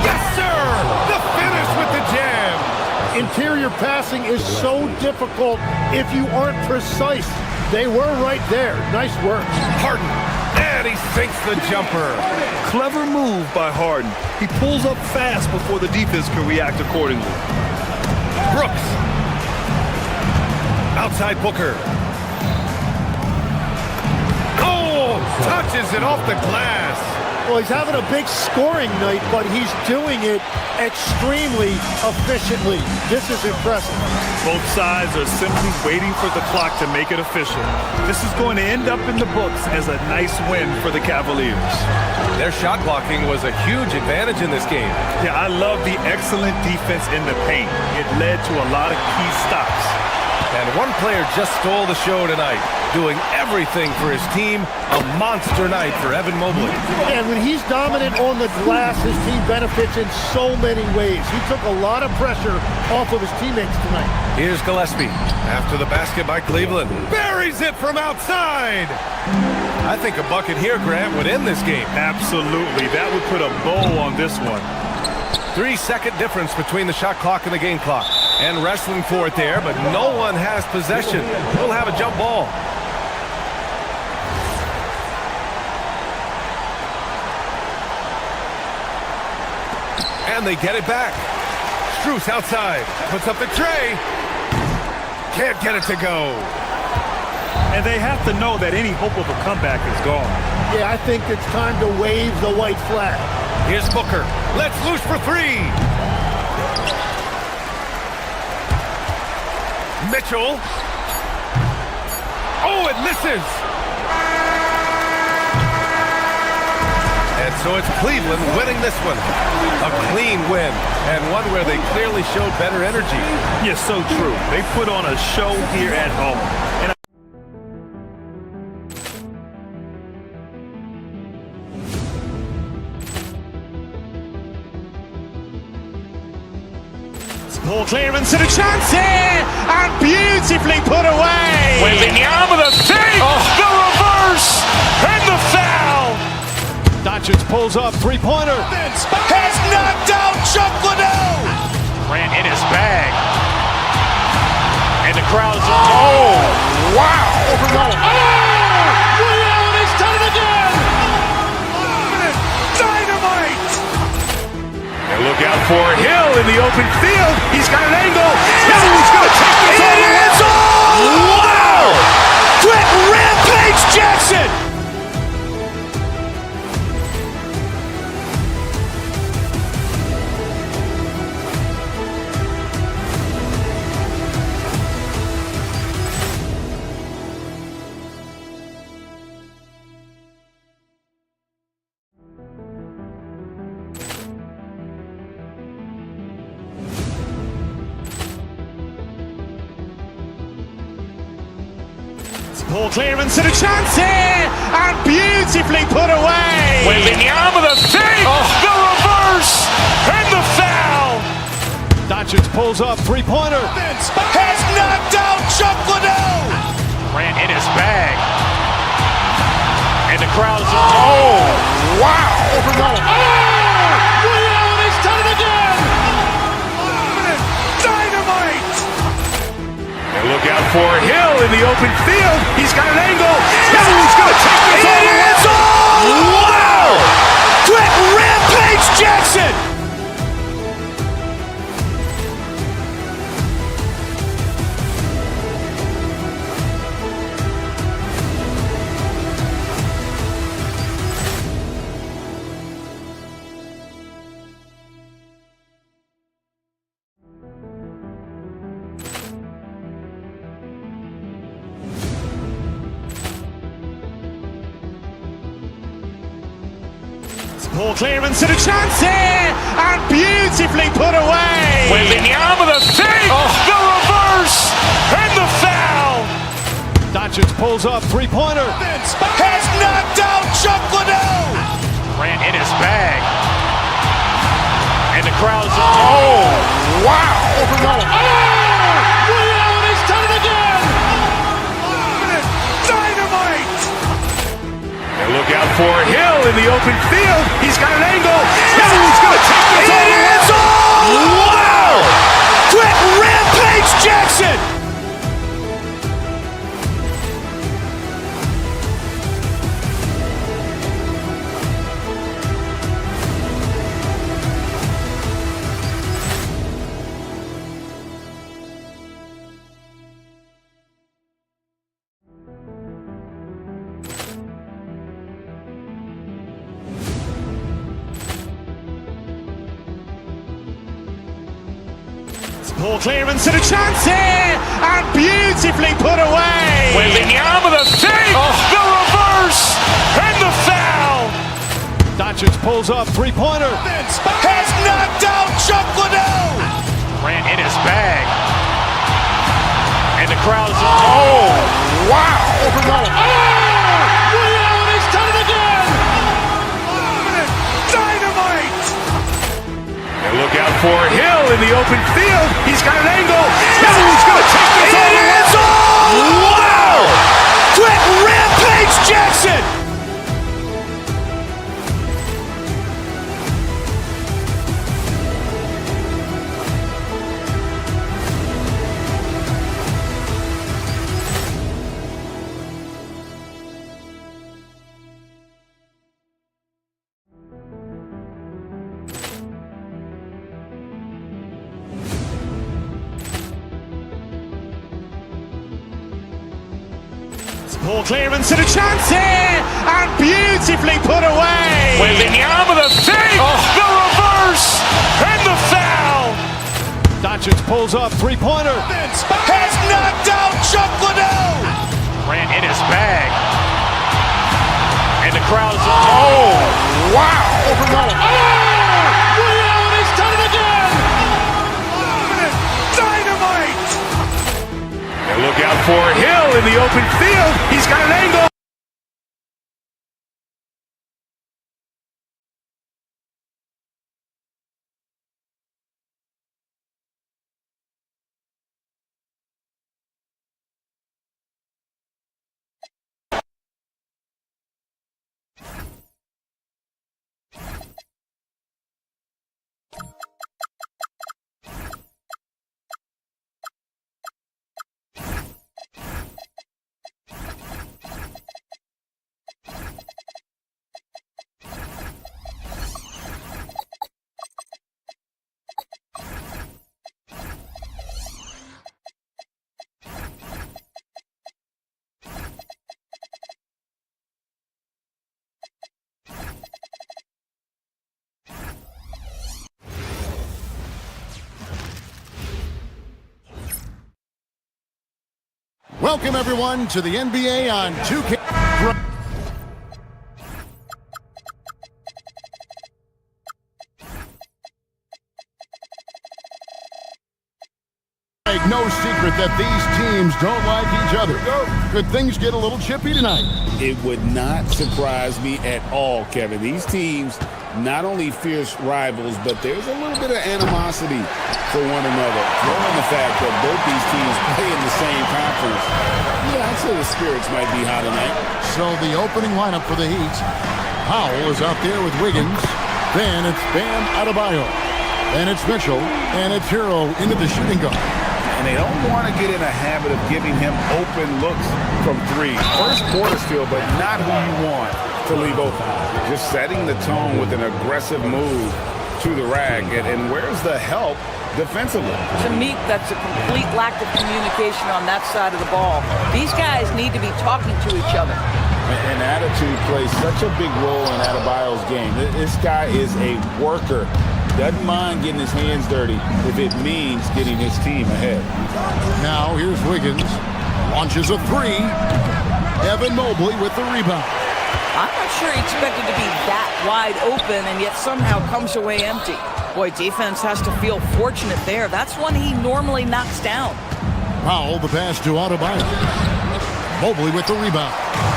C: Yes, sir! The finish with the jam!
L: Interior passing is so difficult if you aren't precise. They were right there. Nice work.
C: Harden. And he sinks the jumper.
D: Clever move by Harden. He pulls up fast before the defense can react accordingly.
C: Brooks. Outside Booker. Oh, touches it off the glass.
L: Well, he's having a big scoring night, but he's doing it extremely efficiently. This is impressive.
D: Both sides are simply waiting for the clock to make it official. This is going to end up in the books as a nice win for the Cavaliers.
C: Their shot blocking was a huge advantage in this game.
D: Yeah, I love the excellent defense in the paint. It led to a lot of key stops.
C: And one player just stole the show tonight, doing everything for his team. A monster night for Evan Mobley.
L: And when he's dominant on the glass, his team benefits in so many ways. He took a lot of pressure off of his teammates tonight.
C: Here's Gillespie after the basket by Cleveland. Buries it from outside. I think a bucket here, Grant, would end this game.
D: Absolutely. That would put a bow on this one.
C: 3-second difference between the shot clock and the game clock. And wrestling for it there, but no one has possession. We'll have a jump ball. And they get it back. Strus outside. Puts up the tray. Can't get it to go.
D: And they have to know that any hope of a comeback is gone.
L: Yeah, I think it's time to wave the white flag.
C: Here's Booker. Let's loose for three. Mitchell. Oh, it misses. And so it's Cleveland winning this one. A clean win, and one where they clearly showed better energy.
D: Yes, so true. They put on a show here at home. And
B: Ball clearance and a chance here, and beautifully put away. Wembanyama the save, the reverse, and the foul. Doncic pulls up, three-pointer. Has knocked out Chuck Liddell. Grant in his bag. And the crowd's, oh, wow. Ray Allen has done it again. Dynamite. And look out for Hill in the open field. He's got an angle. Hill is going to take this all the way. Wow. Quick Rampage Jackson. Ball clearance and a chance here, and beautifully put away. Wembanyama the save, the reverse, and the foul. Doncic pulls up, three-pointer. Has knocked out Chuck Liddell. Grant in his bag. And the crowd's, oh, wow. Ray Allen has done it again. Dynamite. And look out for Hill in the open field. He's got an angle. Hill is going to take this all the way. Wow! Quick Rampage Jackson. Ball clearance and a chance here, and beautifully put away. Wembanyama the save, the reverse, and the foul. Doncic pulls up, three-pointer. Has knocked out Chuck Liddell. Grant in his bag. And the crowd's, oh, wow. Ray Allen has done it again. Dynamite. And look out for Hill in the open field. He's got an angle. Hill is going to take this all the way. Wow! Quick Rampage Jackson. Ball clearance and a chance here, and beautifully put away. Wembanyama the save, the reverse, and the foul. Doncic pulls up, three-pointer. Has knocked out Chuck Liddell. Grant in his bag. And the crowd's, oh, wow. Ray Allen has done it again. Dynamite. And look out for Hill in the open field. He's got an angle. Hill is going to take this all the way. Wow! Quick Rampage Jackson. Poor clearance and a chance here, and beautifully put away.
A: Wembanyama the fake, the reverse, and the foul.
B: Doncic pulls up, three-pointer.
A: Has knocked out Chuck Liddell. Ran in his bag. And the crowd is, oh, wow.
B: Ray Allen has done it again.
A: Dynamite. And look out for Hill in the open field. He's got an angle.
H: Welcome, everyone, to the NBA on 2K. No secret that these teams don't like each other. Could things get a little chippy tonight?
I: It would not surprise me at all, Kevin. These teams, not only fierce rivals, but there's a little bit of animosity for one another. Knowing the fact that both these teams play in the same conference, yeah, I'd say the spirits might be high tonight.
H: So the opening lineup for the Heat, Powell is out there with Wiggins. Then it's Bam Adebayo. Then it's Mitchell. And it's Hero into the shooting guard.
O: And they don't want to get in a habit of giving him open looks from three. First quarter steal, but not who you want to leave open. Just setting the tone with an aggressive move to the rack. And where's the help defensively?
M: To me, that's a complete lack of communication on that side of the ball. These guys need to be talking to each other.
I: And attitude plays such a big role in Adebayo's game. This guy is a worker. Doesn't mind getting his hands dirty if it means getting his team ahead.
H: Now here's Wiggins. Launches a three. Evan Mobley with the rebound.
M: I'm not sure he expected to be that wide open and yet somehow comes away empty. Boy, defense has to feel fortunate there. That's one he normally knocks down.
H: Powell, the pass to Adebayo. Mobley with the rebound.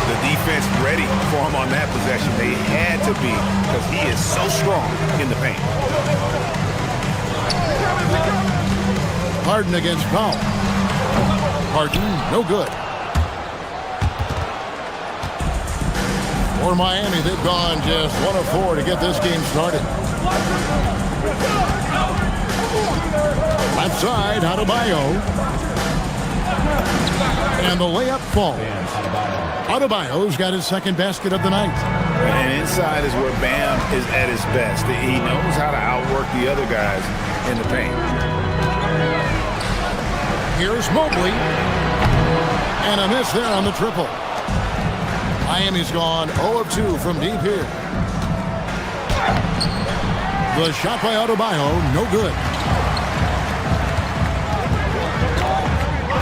O: The defense ready for him on that possession. They had to be, because he is so strong in the paint.
H: Harden against Powell. Harden, no good. For Miami, they've gone just 1 of 4 to get this game started. Left side, Adebayo. And the layup falls. Adebayo's got his second basket of the night.
O: And inside is where Bam is at his best. He knows how to outwork the other guys in the paint.
H: Here's Mobley. And a miss there on the triple. Miami's gone 0 of 2 from deep here. The shot by Adebayo, no good.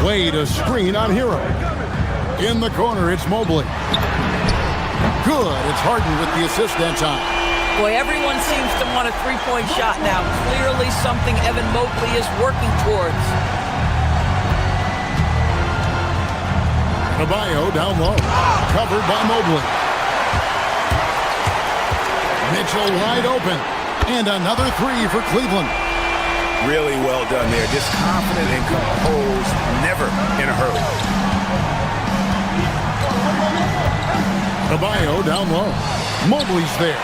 H: Wade a screen on Hero. In the corner, it's Mobley. Good. It's Harden with the assist that time.
M: Boy, everyone seems to want a three-point shot now. Clearly something Evan Mobley is working towards.
H: Adebayo down low. Covered by Mobley. Mitchell wide open. And another three for Cleveland.
O: Really well done there. Just confident and composed. Never in a hurry.
H: Adebayo down low. Mobley's there.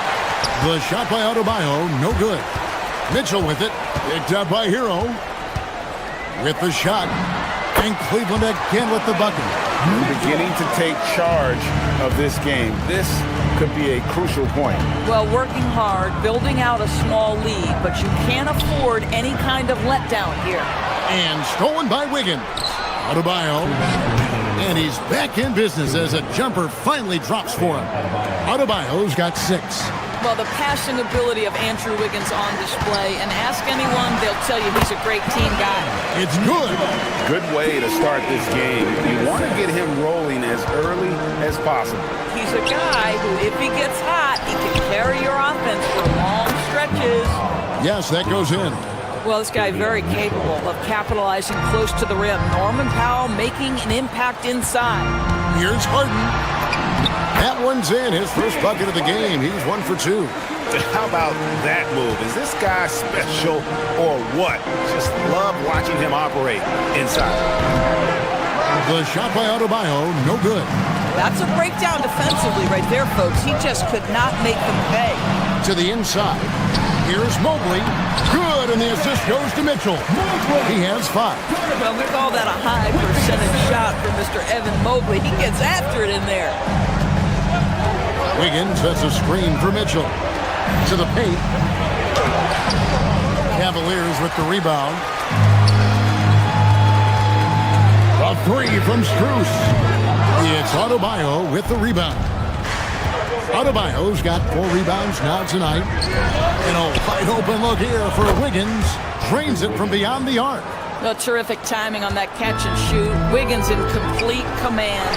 H: The shot by Adebayo, no good. Mitchell with it. Picked up by Hero. With the shot. And Cleveland again with the bucket.
O: Beginning to take charge of this game. This could be a crucial point.
M: Well, working hard, building out a small lead, but you can't afford any kind of letdown here.
H: And stolen by Wiggins. Adebayo. And he's back in business as a jumper finally drops for him. Adebayo's got 6.
M: Well, the passing ability of Andrew Wiggins on display, and ask anyone, they'll tell you he's a great team guy.
H: It's good.
O: Good way to start this game. You want to get him rolling as early as possible.
M: He's a guy who, if he gets hot, he can carry your offense for long stretches.
H: Yes, that goes in.
M: Well, this guy very capable of capitalizing close to the rim. Norman Powell making an impact inside.
H: Here's Harden. That one's in. His first bucket of the game. He's 1 for 2.
O: How about that move? Is this guy special or what? Just love watching him operate inside.
H: The shot by Adebayo, no good.
M: That's a breakdown defensively right there, folks. He just could not make them pay.
H: To the inside. Here's Mobley. Good, and the assist goes to Mitchell. He has 5.
M: Well, we call that a high percentage shot for Mr. Evan Mobley. He gets after it in there.
H: Wiggins sets a screen for Mitchell. To the paint. Cavaliers with the rebound. A 3 from Strus. It's Adebayo with the rebound. Adebayo's got 4 rebounds now tonight. And a wide open look here for Wiggins. Drains it from beyond the arc.
M: No, terrific timing on that catch and shoot. Wiggins in complete command.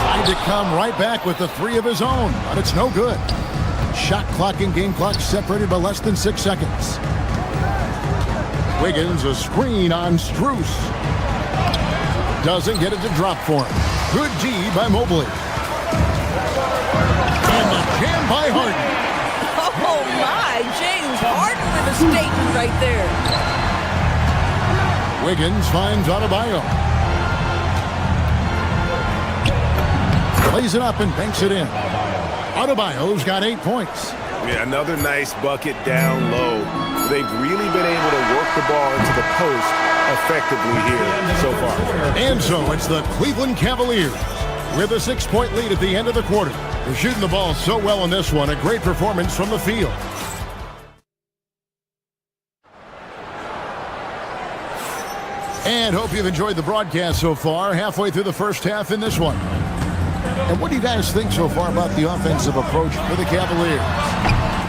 H: Trying to come right back with the 3 of his own, but it's no good. Shot clock and game clock separated by less than 6 seconds. Wiggins, a screen on Strus. Doesn't get it to drop for him. Good D by Mobley. And the jam by Harden.
M: Oh my, James Harden with a statement right there.
H: Wiggins finds Adebayo. Plays it up and banks it in. Adebayo's got 8 points.
O: Yeah, another nice bucket down low. They've really been able to work the ball into the post effectively here so far.
H: And so it's the Cleveland Cavaliers with a 6-point lead at the end of the quarter. They're shooting the ball so well in this one. A great performance from the field. And hope you've enjoyed the broadcast so far. Halfway through the first half in this one. And what do you guys think so far about the offensive approach for the Cavaliers?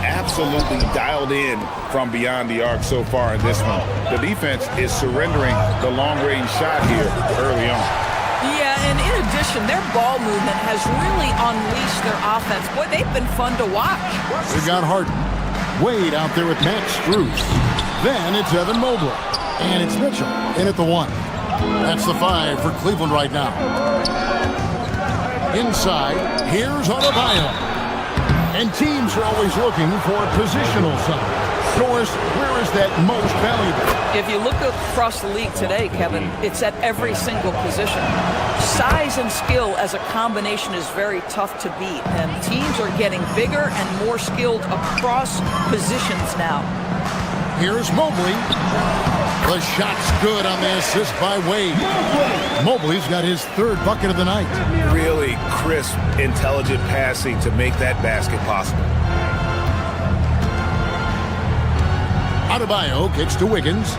O: Absolutely dialed in from beyond the arc so far in this one. The defense is surrendering the long-range shot here early on.
M: Yeah, and in addition, their ball movement has really unleashed their offense. Boy, they've been fun to watch.
H: We've got Harden. Wade out there with Max Strus. Then it's Evan Mobley. And it's Mitchell in at the 1. That's the 5 for Cleveland right now. Inside, here's Adebayo. And teams are always looking for positional size. Doris, where is that most valuable?
M: If you look across the league today, Kevin, it's at every single position. Size and skill as a combination is very tough to beat, and teams are getting bigger and more skilled across positions now.
H: Here's Mobley. The shot's good on the assist by Wade. Mobley's got his 3rd bucket of the night.
O: Really crisp, intelligent passing to make that basket possible.
H: Adebayo kicks to Wiggins.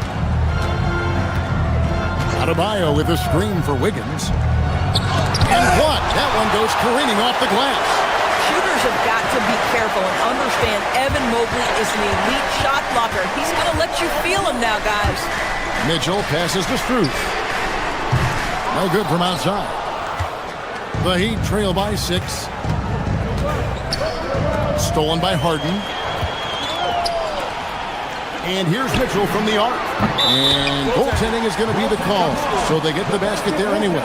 H: Adebayo with a screen for Wiggins. And blocked. That one goes careening off the glass.
M: Shooters have got to be careful and understand Evan Mobley is an elite shot blocker. He's going to let you feel him now, guys.
H: Mitchell passes to Strus. No good from outside. The Heat trail by 6. Stolen by Harden. And here's Mitchell from the arc. And goaltending is going to be the call. So they get the basket there anyway.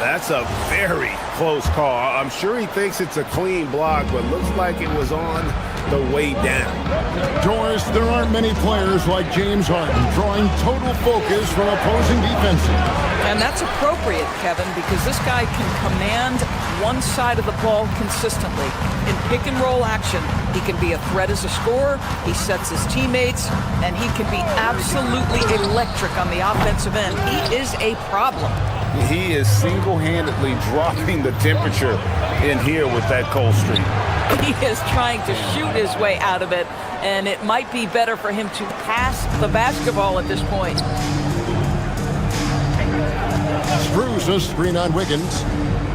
O: That's a very close call. I'm sure he thinks it's a clean block, but looks like it was on the way down.
H: Doris, there aren't many players like James Harden drawing total focus from opposing defenses.
M: And that's appropriate, Kevin, because this guy can command one side of the ball consistently. In pick and roll action, he can be a threat as a scorer, he sets his teammates, and he can be absolutely electric on the offensive end. He is a problem.
O: He is single-handedly dropping the temperature in here with that cold streak.
M: He is trying to shoot his way out of it, and it might be better for him to pass the basketball at this point.
H: Strus a screen on Wiggins.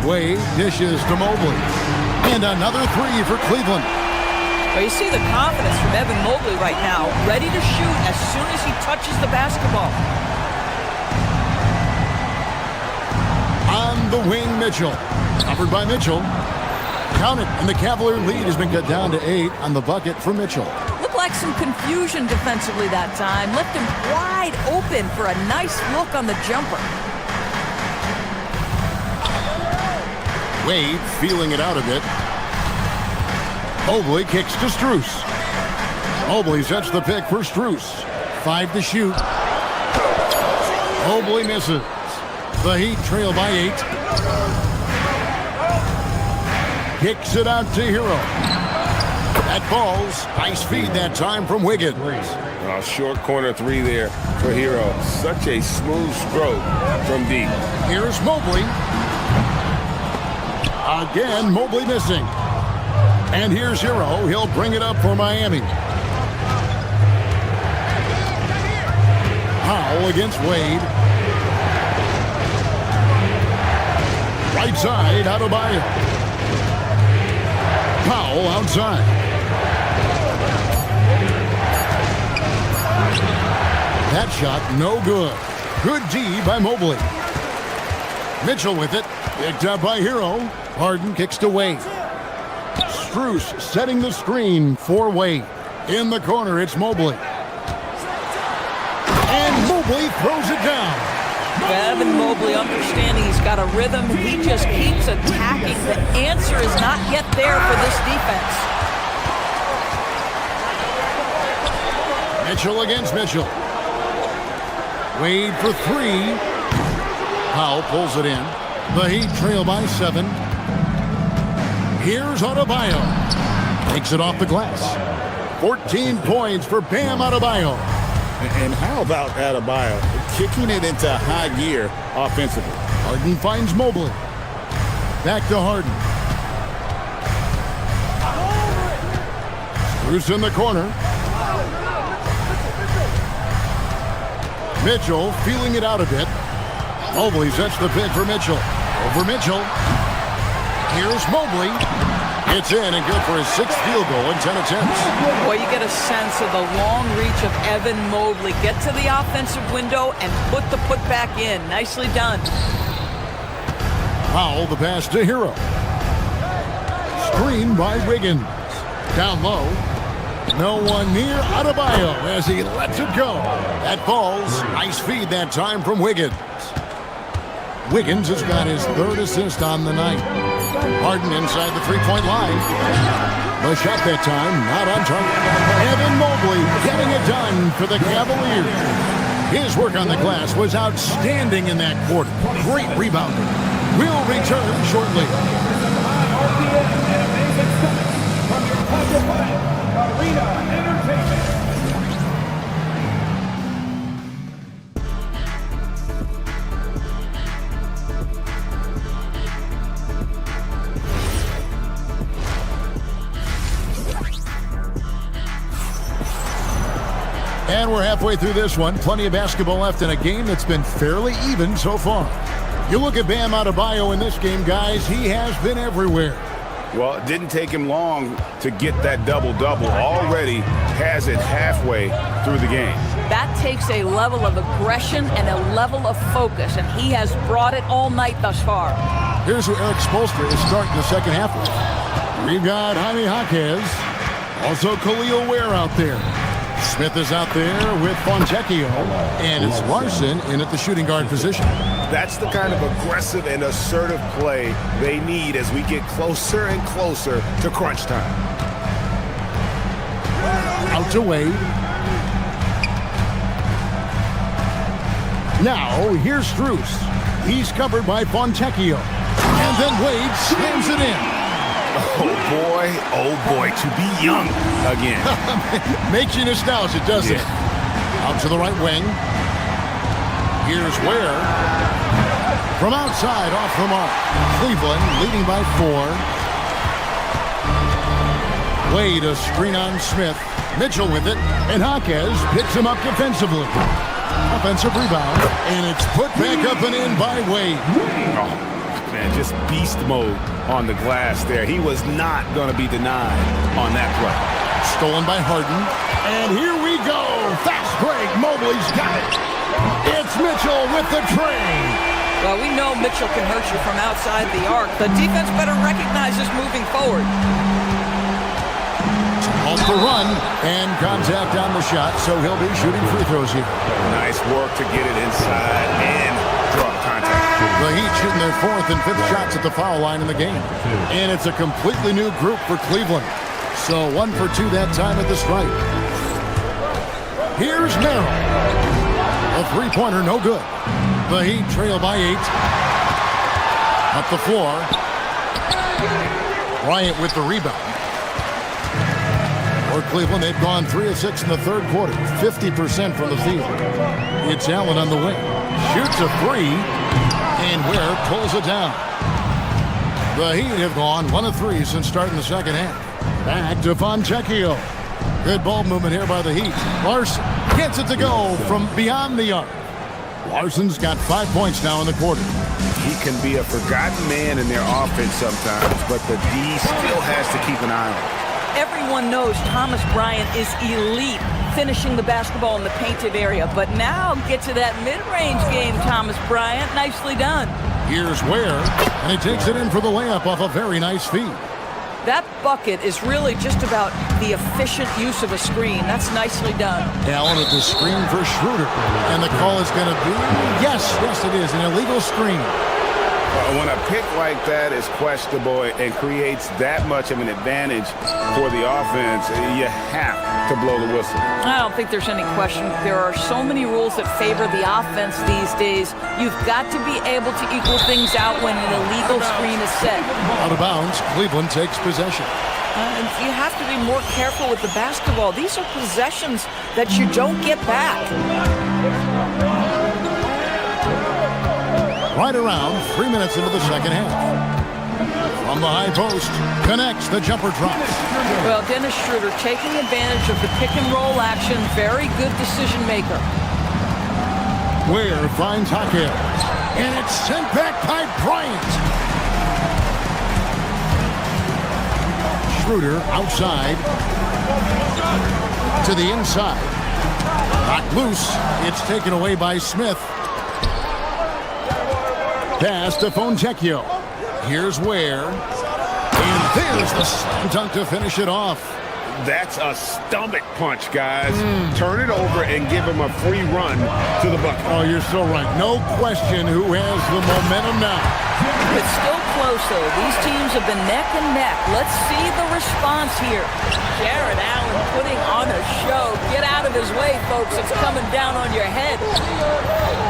H: Wade dishes to Mobley. And another three for Cleveland.
M: Well, you see the confidence from Evan Mobley right now, ready to shoot as soon as he touches the basketball.
H: On the wing, Mitchell. Covered by Mitchell. Count it, and the Cavalier lead has been cut down to 8 on the bucket for Mitchell.
M: Looked like some confusion defensively that time. Left him wide open for a nice look on the jumper.
H: Wade feeling it out a bit. Mobley kicks to Strus. Mobley sets the pick for Strus. 5 to shoot. Mobley misses. The Heat trail by 8. Kicks it out to Hero. That falls. Nice feed that time from Wiggins.
C: Short corner three there for Hero. Such a smooth stroke from deep.
H: Here's Mobley. Again, Mobley missing. And here's Hero. He'll bring it up for Miami. Powell against Wade. Right side, Adebayo. Powell outside. That shot, no good. Good D by Mobley. Mitchell with it. Picked up by Hero. Harden kicks to Wade. Strus setting the screen for Wade. In the corner, it's Mobley. And Mobley throws it down.
M: Evan Mobley understanding he's got a rhythm. He just keeps attacking. The answer is not yet there for this defense.
H: Mitchell against Mitchell. Wade for 3. Powell pulls it in. The Heat trail by 7. Here's Adebayo. Takes it off the glass. 14 points for Bam Adebayo.
I: And how about Adebayo kicking it into high gear offensively?
H: Harden finds Mobley. Back to Harden. Strus in the corner. Mitchell feeling it out a bit. Mobley sets the pick for Mitchell. Over Mitchell. Here's Mobley. It's in and good for his 6th field goal in 10 attempts.
M: Boy, you get a sense of the long reach of Evan Mobley. Get to the offensive window and put the putback in. Nicely done.
H: Powell the pass to Hero. Screen by Wiggins. Down low. No one near Adebayo as he lets it go. That falls. Nice feed that time from Wiggins. Wiggins has got his 3rd assist on the night. Harden inside the 3-point line. The shot that time, not on target. Evan Mobley getting it done for the Cavaliers. His work on the glass was outstanding in that quarter. Great rebounder. We'll return shortly.
K: Arena Entertainment.
H: And we're halfway through this one. Plenty of basketball left in a game that's been fairly even so far. You look at Bam Adebayo in this game, guys, he has been everywhere.
O: Well, it didn't take him long to get that double-double. Already has it halfway through the game.
M: That takes a level of aggression and a level of focus, and he has brought it all night thus far.
H: Here's who Eric Spoelstra is starting the second half with. We've got Jaime Jaquez, also Khalil Ware out there. Smith is out there with Fontecchio, and it's Larson in at the shooting guard position.
O: That's the kind of aggressive and assertive play they need as we get closer and closer to crunch time.
H: Out to Wade. Now, here's Strus. He's covered by Fontecchio. And then Wade slams it in.
O: Oh boy, to be young again.
H: Makes you nostalgic, doesn't it? Out to the right wing. Here's Ware. From outside, off the mark. Cleveland leading by 4. Wade a screen on Smith. Mitchell with it, and Jaquez picks him up defensively. Offensive rebound, and it's put back up and in by Wade.
O: Oh, man, just beast mode on the glass there. He was not going to be denied on that play.
H: Stolen by Harden. And here we go. Fast break. Mobley's got it. It's Mitchell with the train.
M: Well, we know Mitchell can hurt you from outside the arc. The defense better recognize this moving forward.
H: Off the run, and contact on the shot, so he'll be shooting free throws here.
O: Nice work to get it inside and draw contact.
H: The Heat shooting their 4th and 5th shots at the foul line in the game. And it's a completely new group for Cleveland. So 1 for 2 that time at the stripe. Here's Merrill. A three-pointer, no good. The Heat trail by 8. Up the floor. Bryant with the rebound. For Cleveland, they've gone 3 of 6 in the third quarter. 50% from the field. It's Allen on the wing. Shoots a 3. And Ware pulls it down. The Heat have gone 1 of 3 since starting the second half. Back to Fontecchio. Good ball movement here by the Heat. Larson gets it to go from beyond the arc. Larson's got 5 points now in the quarter.
O: He can be a forgotten man in their offense sometimes, but the D still has to keep an eye on him.
M: Everyone knows Thomas Bryant is elite finishing the basketball in the painted area, but now get to that mid-range game, Thomas Bryant. Nicely done.
H: Here's Ware, and he takes it in for the layup off a very nice feed.
M: That bucket is really just about the efficient use of a screen. That's nicely done.
H: Allen at the screen for Schroeder, and the call is going to be, yes, it is, an illegal screen.
O: When a pick like that is questionable and creates that much of an advantage for the offense, you have to blow the whistle.
M: I don't think there's any question. There are so many rules that favor the offense these days. You've got to be able to equal things out when an illegal screen is set.
H: Out of bounds, Cleveland takes possession.
M: And you have to be more careful with the basketball. These are possessions that you don't get back.
H: Right around 3 minutes into the second half. From the high post, connects, the jumper drops.
M: Well, Dennis Schroeder taking advantage of the pick and roll action. Very good decision maker.
H: Ware finds Hackett, and it's sent back by Bryant. Schroeder outside to the inside. Knocked loose. It's taken away by Smith. Pass to Fontecchio. Here's Ware. And there's the slam dunk to finish it off.
O: That's a stomach punch, guys. Turn it over and give him a free run to the bucket.
H: Oh, you're so right. No question who has the momentum now.
M: It's still close, though. These teams have been neck and neck. Let's see the response here. Jared Allen putting on a show. Get out of his way, folks. It's coming down on your head.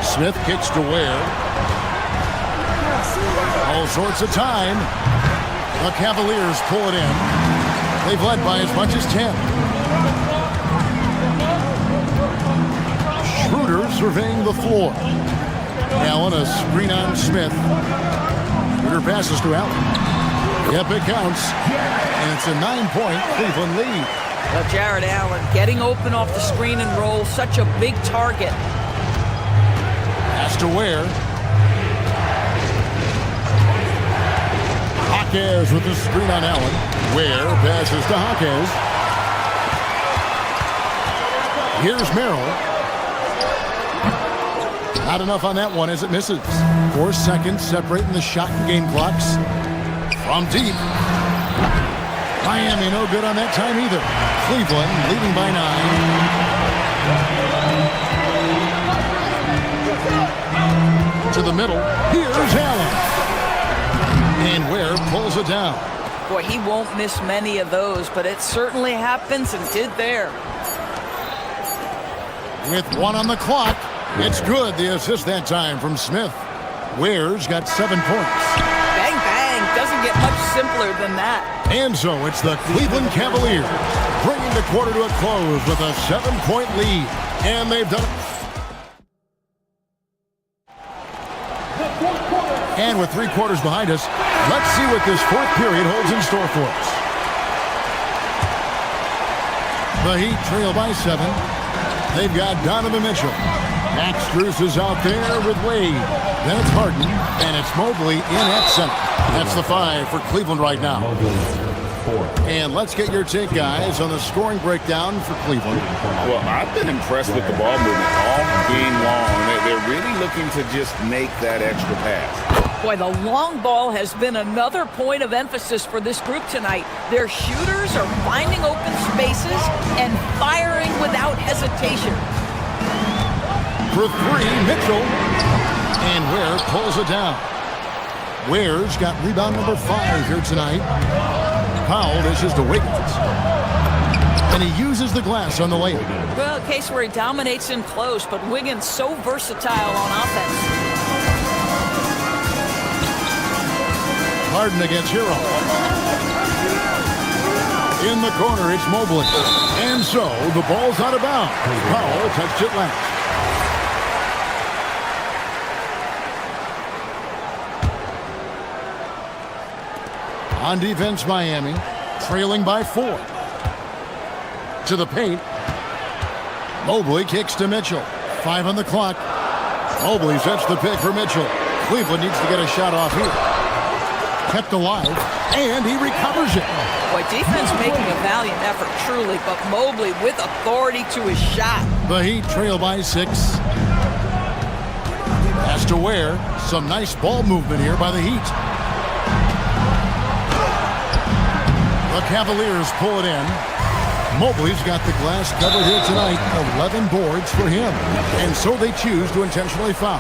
H: Smith kicks to Ware. All sorts of time. The Cavaliers pull it in. They've led by as much as 10. Schroeder surveying the floor. Allen, a screen on Smith. Schroeder passes to Allen. Yep, it counts. And it's a 9-point Cleveland lead.
M: Jared Allen getting open off the screen and roll. Such a big target.
H: Pass to Ware. Hawkes with the screen on Allen. Ware passes to Hawkes. Here's Merrill. Not enough on that one as it misses. 4 seconds separating the shot and game clocks. From deep. Miami no good on that time either. Cleveland leading by 9. To the middle. Here's Allen. And Ware pulls it down.
M: Boy, he won't miss many of those, but it certainly happens and did there.
H: With 1 on the clock, it's good. The assist that time from Smith. Ware's got 7 points.
M: Bang, bang. Doesn't get much simpler than that.
H: And so it's the Cleveland Cavaliers bringing the quarter to a close with a 7-point lead. And they've done it. And with 3 quarters behind us, let's see what this 4th period holds in store for us. The Heat trail by 7. They've got Donovan Mitchell. Max Strus is out there with Wade. Then it's Harden, and it's Mobley in at center. That's the 5 for Cleveland right now. And let's get your take, guys, on the scoring breakdown for Cleveland.
O: Well, I've been impressed with the ball movement all game long. They're really looking to just make that extra pass.
M: Boy, the long ball has been another point of emphasis for this group tonight. Their shooters are finding open spaces and firing without hesitation.
H: For 3, Mitchell. And Ware pulls it down. Ware's got rebound number 5 here tonight. Powell dishes to Wiggins. And he uses the glass on the layup.
M: Well, a case where he dominates in close, but Wiggins so versatile on offense.
H: Harden against Hero. In the corner, it's Mobley. And so, the ball's out of bounds. Powell touched it last. On defense, Miami, trailing by 4. To the paint. Mobley kicks to Mitchell. 5 on the clock. Mobley sets the pick for Mitchell. Cleveland needs to get a shot off here. Kept alive, and he recovers it.
M: Boy, defense making a valiant effort, truly, but Mobley with authority to his shot.
H: The Heat trail by 6. Pass to Ware. Some nice ball movement here by the Heat. The Cavaliers pull it in. Mobley's got the glass covered here tonight. 11 boards for him. And so they choose to intentionally foul.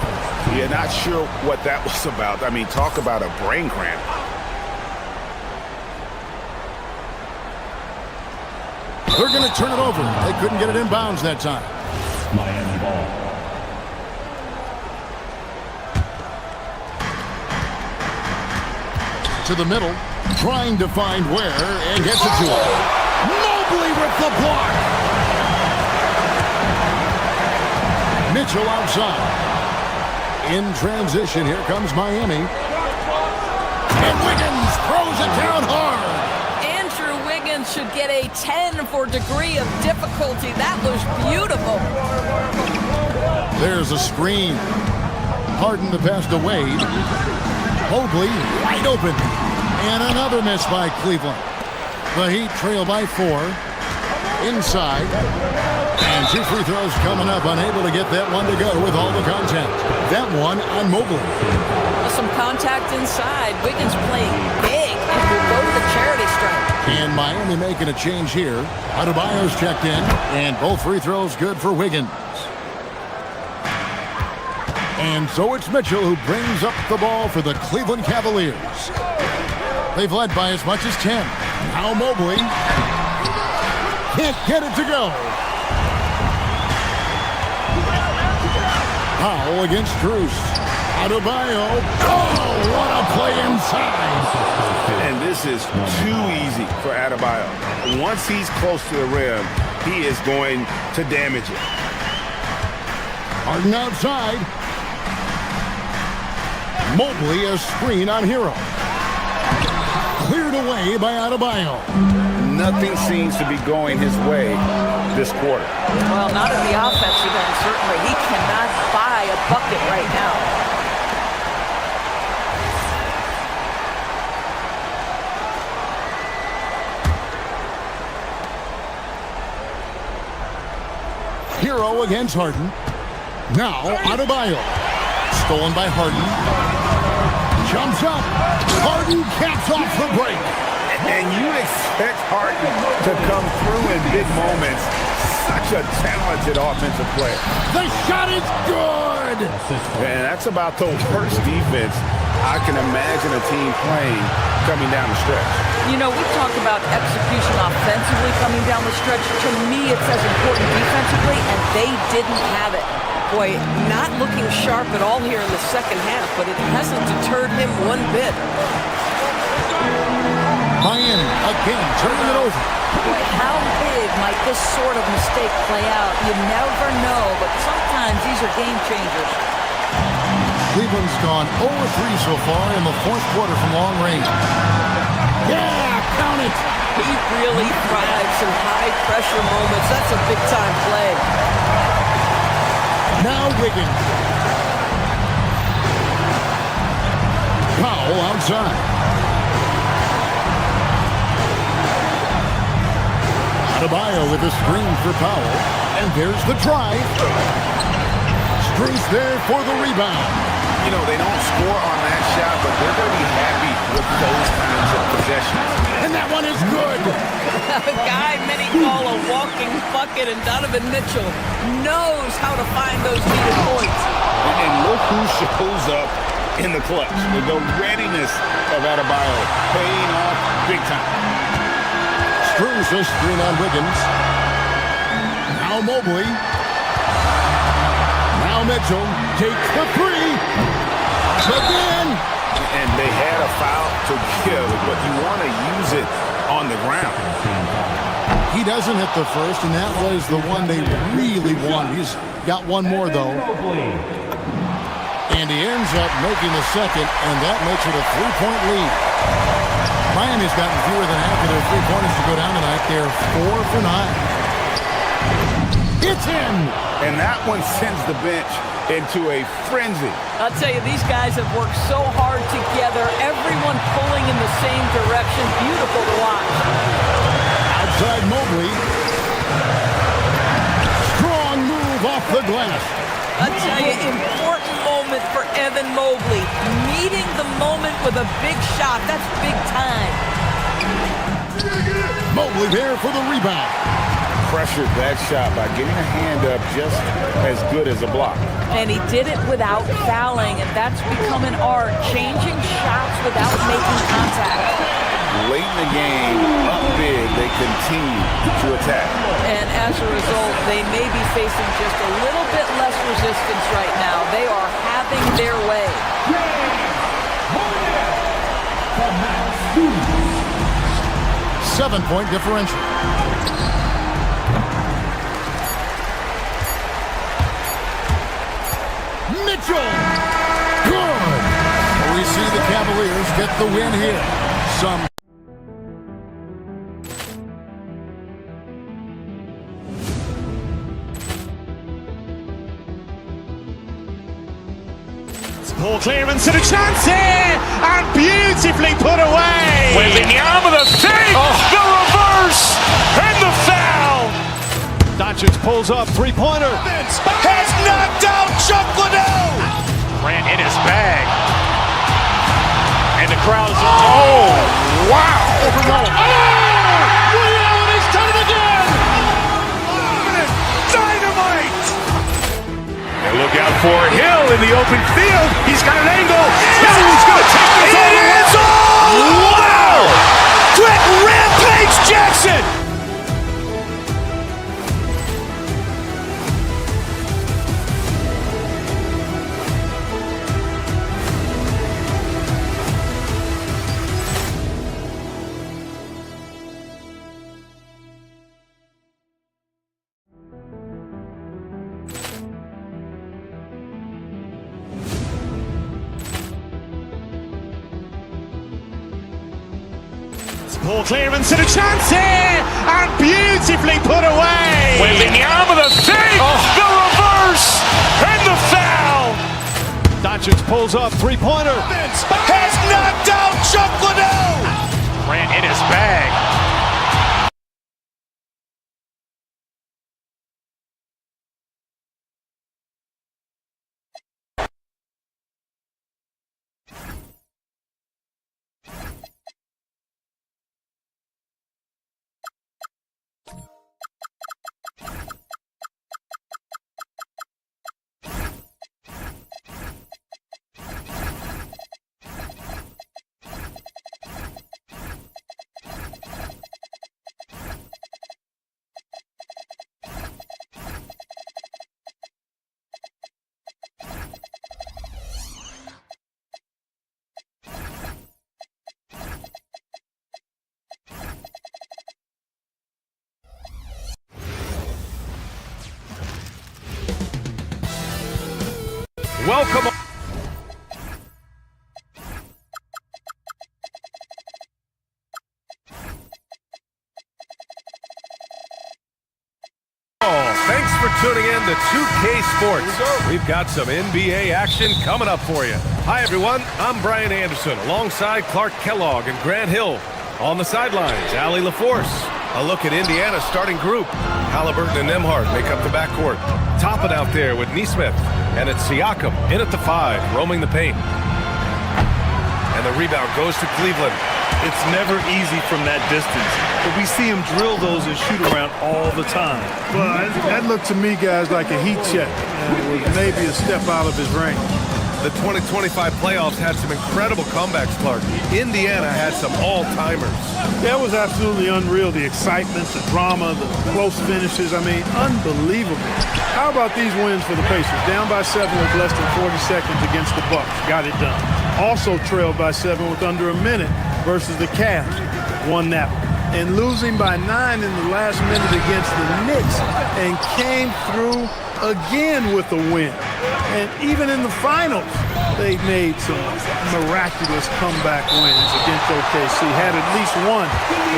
O: Yeah, not sure what that was about. I mean, talk about a brain cramp.
H: They're going to turn it over. They couldn't get it in bounds that time.
K: Miami ball.
H: To the middle. Trying to find Ware and gets it to him. Mobley with the block. Mitchell outside. In transition, here comes Miami. And Wiggins throws it down hard.
M: Andrew Wiggins should get a 10 for degree of difficulty. That was beautiful.
H: There's a screen. Harden the pass to Wade. Mobley wide open. And another miss by Cleveland. The Heat trail by 4. Inside. And 2 free throws coming up. Unable to get that one to go with all the contact. That one on Mobley.
M: Some contact inside. Wiggins playing big and will go to the charity stripe.
H: And Miami making a change here. Adebayo's checked in. And both free throws good for Wiggins. And so it's Mitchell who brings up the ball for the Cleveland Cavaliers. They've led by as much as 10. Now Mobley can't get it to go. Powell against Strus. Adebayo. Oh, what a play inside.
O: And this is too easy for Adebayo. Once he's close to the rim, he is going to damage it.
H: Harden outside. Mobley a screen on Hero. Cleared away by Adebayo.
O: Nothing seems to be going his way this quarter.
M: Well, not at the offensive end, certainly. He cannot buy a bucket right now.
H: Hero against Harden. Now Adebayo. Stolen by Harden. Jumps up. Harden caps off the break.
O: And you expect Harden to come through in big moments. Such a talented offensive player.
H: The shot is good.
O: And that's about the worst defense I can imagine a team playing coming down the stretch.
M: You know, we talk about execution offensively coming down the stretch. To me, it's as important defensively, and they didn't have it. Boy, not looking sharp at all here in the second half, but it hasn't deterred him one bit.
H: Miami again turning it over.
M: Boy, how big might this sort of mistake play out? You never know, but sometimes these are game changers.
H: Cleveland's gone 0-3 so far in the fourth quarter from long range. Yeah, count it.
M: He really thrives in high pressure moments. That's a big time play.
H: Now Wiggins. Powell outside. Adebayo with a screen for Powell. And there's the drive. Strus there for the rebound.
O: You know, they don't score on that shot, but they're going to be happy with those kinds of possessions.
H: And that one is good.
N: A guy many call a walking bucket, and Donovan Mitchell knows how to find those needed points.
O: And look who shows up in the clutch. The readiness of Adebayo paying off big time.
H: Strus a screen on Wiggins. Now Mobley. Now Mitchell takes the three. Again.
O: And they had a foul to give, but you want to use it on the ground.
H: He doesn't hit the first, and that was the one they really wanted. He's got one more, though. And he ends up making the second, and that makes it a 3-point lead. Miami has gotten fewer than half of their three-pointers to go down tonight. They're 4 for 9. It's in!
O: And that one sends the bench into a frenzy.
N: I'll tell you, these guys have worked so hard together, everyone pulling in the same direction. Beautiful to watch.
H: Outside Mobley. Strong move off the glass.
N: I'll tell you, important moment for Evan Mobley. Meeting the moment with a big shot. That's big time.
H: Mobley there for the rebound.
O: Pressured that shot by getting a hand up just as good as a block.
N: And he did it without fouling, and that's become an art, changing shots without making contact.
O: Late in the game, up big, they continue to attack.
N: And as a result, they may be facing just a little bit less resistance right now. They are having their way.
H: 7-point differential. Mitchell! Good! We see the Cavaliers get the win here.
B: Ball clearance and a chance here, and beautifully put away. Wembanyama the fake, the reverse, and the foul. Doncic pulls up, three-pointer. Has knocked out Chuck Liddell. Ran in his bag. And the crowd is... Oh, wow. Ray Allen has done it again. Dynamite. And look out for Hill in the open field. He's got an angle. He's going to take this all the way. Wow! Quick rampage Jackson. Ball clearance and a chance here, and beautifully put away. Wembanyama the fake, the reverse, and the foul. Doncic pulls up, three-pointer. Has knocked out Chuck Liddell. Ran in his bag. Welcome.
C: Thanks for tuning in to 2K Sports. We've got some NBA action coming up for you. Hi, everyone. I'm Brian Anderson, alongside Clark Kellogg and Grant Hill. On the sidelines, Allie LaForce. A look at Indiana's starting group. Halliburton and Nembhard make up the backcourt. Topping out there with Nesmith. And it's Siakam in at the 5, roaming the paint. And the rebound goes to Cleveland.
D: It's never easy from that distance, but we see him drill those and shoot around all the time.
Q: Well, that looked to me, guys, like a heat check. It was maybe a step out of his range.
C: The 2025 playoffs had some incredible comebacks, Clark. Indiana had some all-timers.
Q: That was absolutely unreal. The excitement, the drama, the close finishes. I mean, unbelievable. How about these wins for the Pacers? Down by 7 with less than 40 seconds against the Bucks. Got it done. Also trailed by 7 with under a minute versus the Cavs. Won that one. And losing by 9 in the last minute against the Knicks and came through again with a win. And even in the finals, they made some miraculous comeback wins against OKC. Had at least one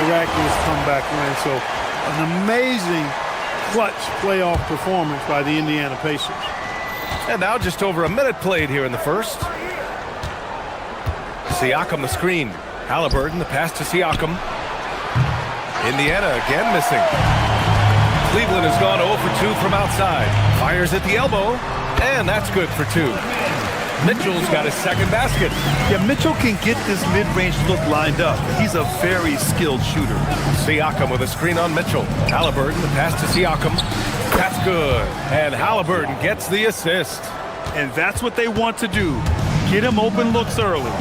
Q: miraculous comeback win. So an amazing clutch playoff performance by the Indiana Pacers.
C: And now just over a minute played here in the first. Siakam the screen. Halliburton the pass to Siakam. Indiana again missing. Cleveland has gone 0 for 2 from outside. Fires at the elbow, and that's good for 2. Mitchell's got his second basket.
D: Yeah, Mitchell can get this mid-range look lined up. He's a very skilled shooter.
C: Siakam with a screen on Mitchell. Halliburton, the pass to Siakam. That's good. And Halliburton gets the assist.
D: And that's what they want to do. Get him open looks early.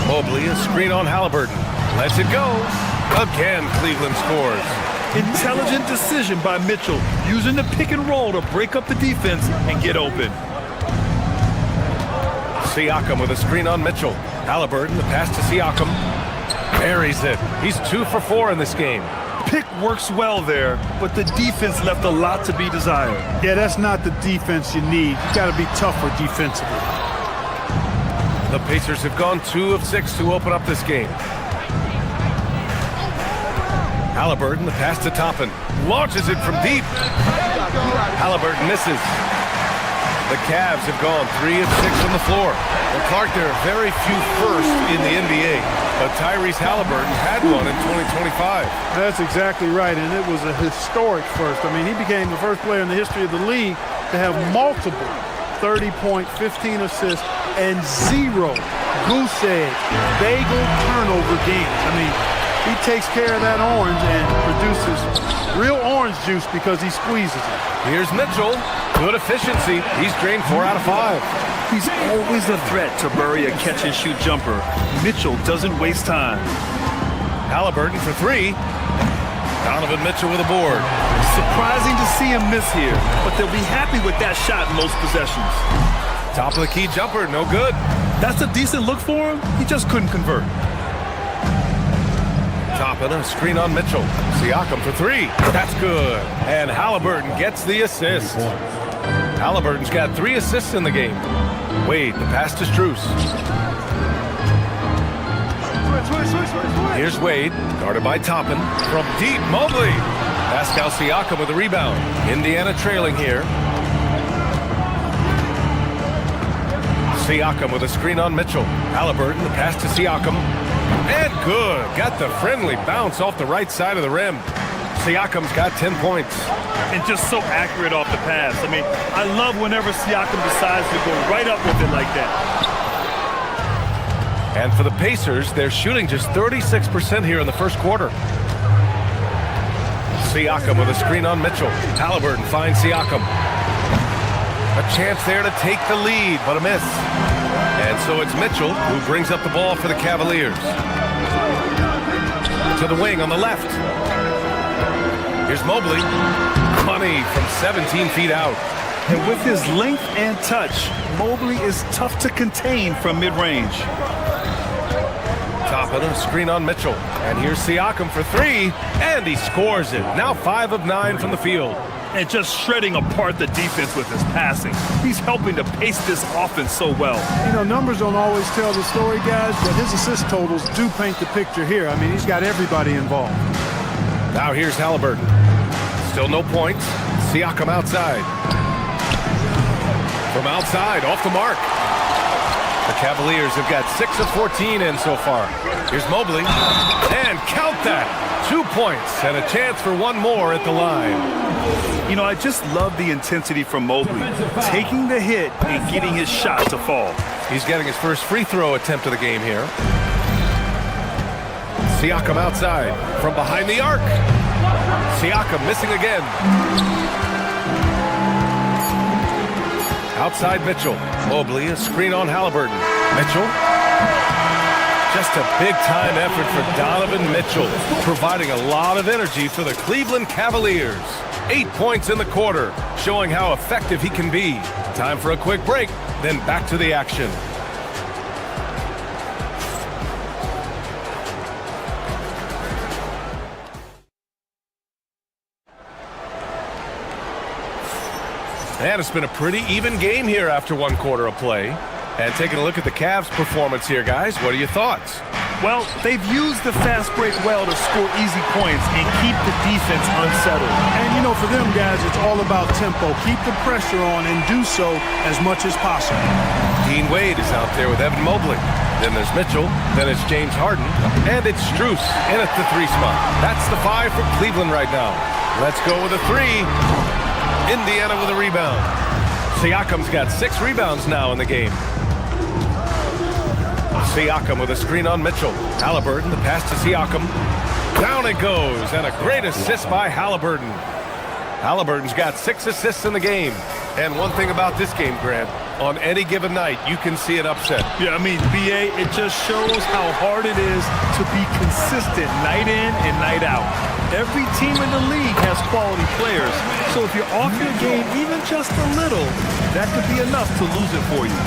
C: Mobley, a screen on Halliburton. Lets it go. Again, Cleveland scores.
D: Intelligent decision by Mitchell, using the pick and roll to break up the defense and get open.
C: Siakam with a screen on Mitchell. Halliburton, the pass to Siakam. Buries it. He's 2 for 4 in this game.
D: Pick works well there, but the defense left a lot to be desired.
Q: Yeah, that's not the defense you need. You got to be tougher defensively.
C: The Pacers have gone 2 of 6 to open up this game. Halliburton, the pass to Toppin. Launches it from deep. Halliburton misses. The Cavs have gone 3 of 6 on the floor. Well, Clark, there are very few firsts in the NBA, but Tyrese Halliburton had one in 2025.
Q: That's exactly right, and it was a historic first. I mean, he became the first player in the history of the league to have multiple 30-point, 15 assists, and 0 goose egg, bagel turnover games. I mean, he takes care of that orange and produces real orange juice because he squeezes it.
C: Here's Mitchell. Good efficiency. He's drained 4 out of 5.
D: He's always a threat to bury a catch-and-shoot jumper. Mitchell doesn't waste time.
C: Halliburton for 3. Donovan Mitchell with a board.
D: Surprising to see him miss here, but they'll be happy with that shot in most possessions.
C: Top of the key jumper, no good.
D: That's a decent look for him. He just couldn't convert.
C: Toppin, a screen on Mitchell. Siakam for 3. That's good. And Halliburton gets the assist. Halliburton's got 3 assists in the game. Wade, the pass to Strus. Here's Wade, guarded by Toppin. From deep, Mobley. Pascal Siakam with a rebound. Indiana trailing here. Siakam with a screen on Mitchell. Halliburton, the pass to Siakam. And good. Got the friendly bounce off the right side of the rim. Siakam's got 10 points.
D: And just so accurate off the pass. I mean, I love whenever Siakam decides to go right up with it like that.
C: And for the Pacers, they're shooting just 36% here in the first quarter. Siakam with a screen on Mitchell. Halliburton finds Siakam. A chance there to take the lead, but a miss. And so it's Mitchell who brings up the ball for the Cavaliers. To the wing on the left. Here's Mobley. Money from 17 feet out.
D: And with his length and touch, Mobley is tough to contain from mid-range.
C: Toppin, a screen on Mitchell. And here's Siakam for 3, and he scores it. Now 5 of 9 from the field.
D: And just shredding apart the defense with his passing. He's helping to pace this offense so well.
Q: You know, numbers don't always tell the story, guys, but his assist totals do paint the picture here. I mean, he's got everybody involved.
C: Now here's Halliburton. Still no points. Siakam outside. From outside, off the mark. The Cavaliers have got 6 of 14 in so far. Here's Mobley. And count that. 2 points and a chance for one more at the line.
D: You know, I just love the intensity from Mobley. Taking the hit and getting his shot to fall.
C: He's getting his first free throw attempt of the game here. Siakam outside from behind the arc. Siakam missing again. Outside Mitchell. Mobley, a screen on Halliburton. Mitchell. Just a big-time effort for Donovan Mitchell, providing a lot of energy for the Cleveland Cavaliers. 8 points in the quarter, showing how effective he can be. Time for a quick break, then back to the action. And it's been a pretty even game here after 1 quarter of play. And taking a look at the Cavs' performance here, guys, what are your thoughts?
D: Well, they've used the fast break well to score easy points and keep the defense unsettled.
Q: And, you know, for them guys, it's all about tempo. Keep the pressure on and do so as much as possible.
C: Dean Wade is out there with Evan Mobley. Then there's Mitchell. Then it's James Harden. And it's Strus in at the 3 spot. That's the 5 for Cleveland right now. Let's go with a 3. Indiana with a rebound. Siakam's got 6 rebounds now in the game. Siakam with a screen on Mitchell. Halliburton, the pass to Siakam. Down it goes, and a great assist by Halliburton. Halliburton's got 6 assists in the game. And one thing about this game, Grant, on any given night, you can see an upset.
D: Yeah, I mean, BA, it just shows how hard it is to be consistent night in and night out. Every team in the league has quality players, so if you're off your game even just a little, that could be enough to lose it for you.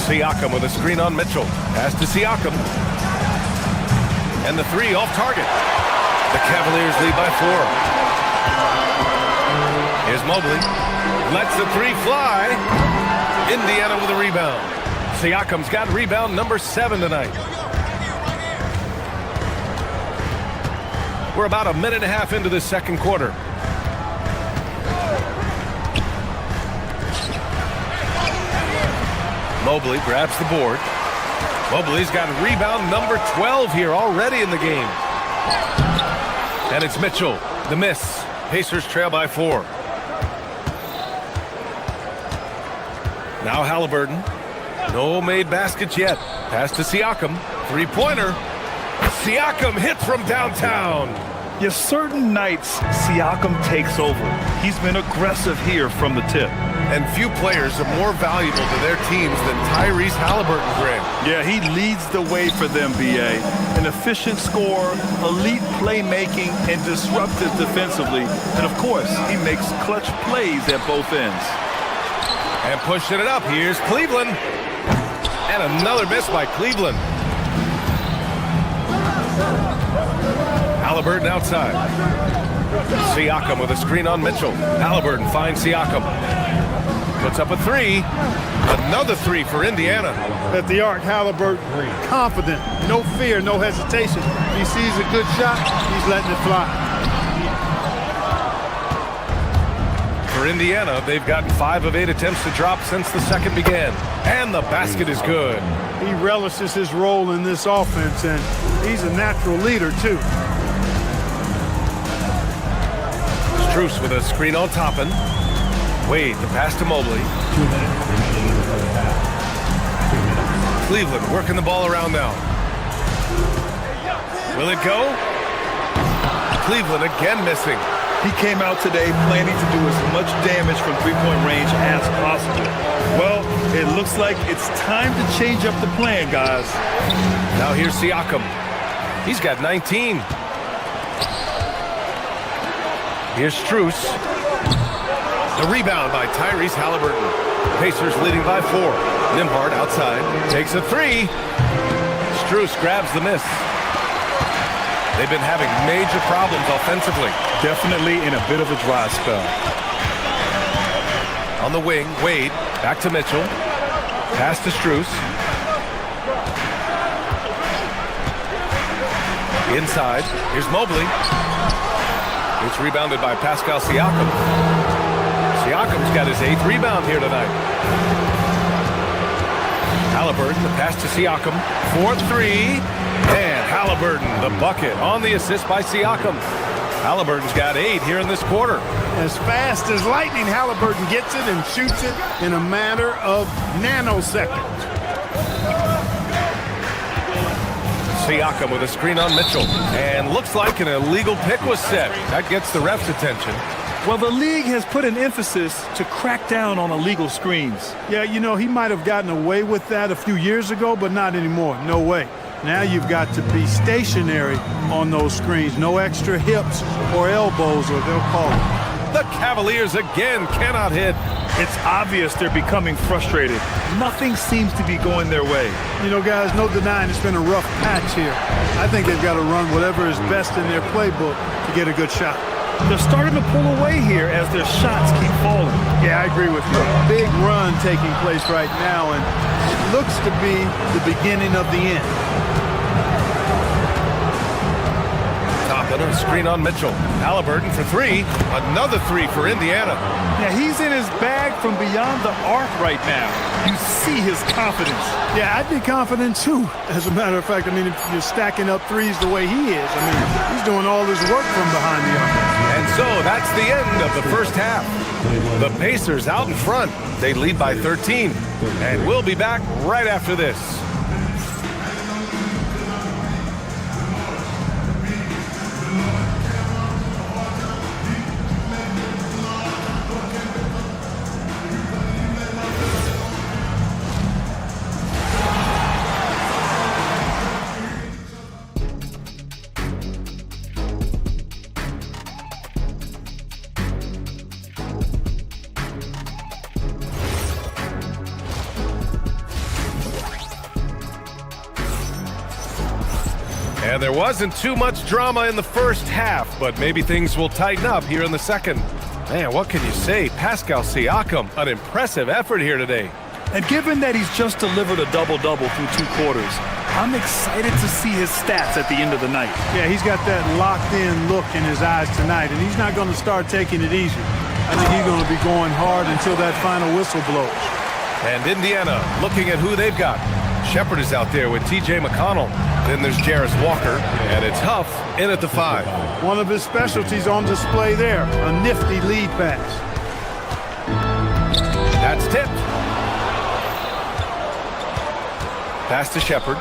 C: Siakam with a screen on Mitchell. Pass to Siakam. And the 3 off target. The Cavaliers lead by 4. Here's Mobley. Lets the 3 fly. Indiana with a rebound. Siakam's got rebound number 7 tonight. We're about a minute and a half into the second quarter. Mobley grabs the board. Mobley's got rebound number 12 here already in the game. And it's Mitchell. The miss. Pacers trail by 4. Now Halliburton. No made baskets yet. Pass to Siakam. 3-pointer. Siakam hits from downtown.
D: Yes, certain nights, Siakam takes over. He's been aggressive here from the tip.
C: And few players are more valuable to their teams than Tyrese Halliburton, Grant.
D: Yeah, he leads the way for them, BA. An efficient scorer, elite playmaking, and disruptive defensively. And, of course, he makes clutch plays at both ends.
C: And pushing it up, here's Cleveland. And another miss by Cleveland. Halliburton outside. Siakam with a screen on Mitchell. Halliburton finds Siakam. Puts up a 3. Another 3 for Indiana.
Q: At the arc, Halliburton, confident, no fear, no hesitation. He sees a good shot, he's letting it fly.
C: For Indiana, they've gotten 5 of 8 attempts to drop since the second began. And the basket is good.
Q: He relishes his role in this offense, and he's a natural leader, too.
C: Strus with a screen on Toppin. Wade, the pass to Mobley. Cleveland working the ball around now. Will it go? Cleveland again missing.
D: He came out today planning to do as much damage from three-point range as possible. Well, it looks like it's time to change up the plan, guys.
C: Now here's Siakam. He's got 19. Here's Strus. The rebound by Tyrese Halliburton. Pacers leading by 4. Nembhard outside. Takes a 3. Strus grabs the miss. They've been having major problems offensively.
D: Definitely in a bit of a dry spell.
C: On the wing, Wade. Back to Mitchell. Pass to Strus. Inside. Here's Mobley. It's rebounded by Pascal Siakam. Siakam's got his 8th rebound here tonight. Halliburton, the pass to Siakam for 3. And Halliburton, the bucket on the assist by Siakam. Halliburton's got 8 here in this quarter.
Q: As fast as lightning, Halliburton gets it and shoots it in a matter of nanoseconds.
C: Siakam with a screen on Mitchell. And looks like an illegal pick was set. That gets the ref's attention.
D: Well, the league has put an emphasis to crack down on illegal screens.
Q: Yeah, you know, he might have gotten away with that a few years ago, but not anymore. No way. Now you've got to be stationary on those screens. No extra hips or elbows, or they'll call it.
C: The Cavaliers again cannot hit.
D: It's obvious they're becoming frustrated. Nothing seems to be going their way.
Q: You know, guys, no denying it's been a rough patch here. I think they've got to run whatever is best in their playbook to get a good shot.
D: They're starting to pull away here as their shots keep falling.
Q: Yeah, I agree with you. Big run taking place right now, and it looks to be the beginning of the end.
C: Toppin, a screen on Mitchell. Halliburton for 3. Another 3 for Indiana.
D: Yeah, he's in his bag from beyond the arc right now. You see his confidence.
Q: Yeah, I'd be confident too. As a matter of fact, I mean, if you're stacking up threes the way he is, I mean, he's doing all his work from behind the arc.
C: And so that's the end of the first half. The Pacers out in front. They lead by 13. And we'll be back right after this. And there wasn't too much drama in the first half, but maybe things will tighten up here in the second. Man, what can you say? Pascal Siakam, an impressive effort here today.
D: And given that he's just delivered a double-double through 2 quarters, I'm excited to see his stats at the end of the night.
Q: Yeah, he's got that locked-in look in his eyes tonight, and he's not going to start taking it easy. I think he's going to be going hard until that final whistle blows.
C: And Indiana looking at who they've got. Shepard is out there with T.J. McConnell. Then there's Jarris Walker, and it's Huff in at the 5.
Q: One of his specialties on display there, a nifty lead pass.
C: That's tipped. Pass to Shepard.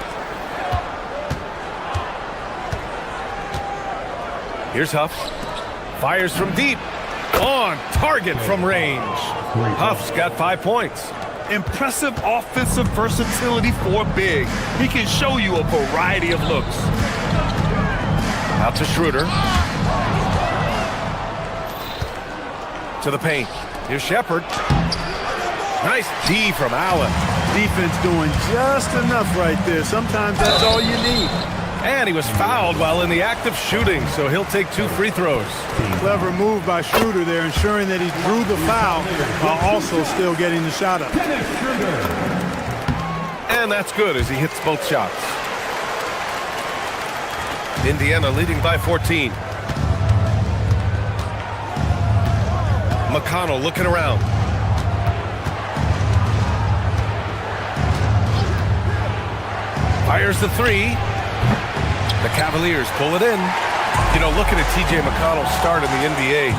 C: Here's Huff. Fires from deep. On target from range. Huff's got 5 points.
D: Impressive offensive versatility for big. He can show you a variety of looks.
C: Out to Schroeder. To the paint. Here's Shepard. Nice D from Allen.
Q: Defense doing just enough right there. Sometimes that's all you need.
C: And he was fouled while in the act of shooting, so he'll take 2 free throws.
Q: Clever move by Schroeder there, ensuring that he drew the foul while also still getting the shot up.
C: And that's good as he hits both shots. Indiana leading by 14. McConnell looking around. Fires the 3. The Cavaliers pull it in. You know, looking at T.J. McConnell's start in the NBA,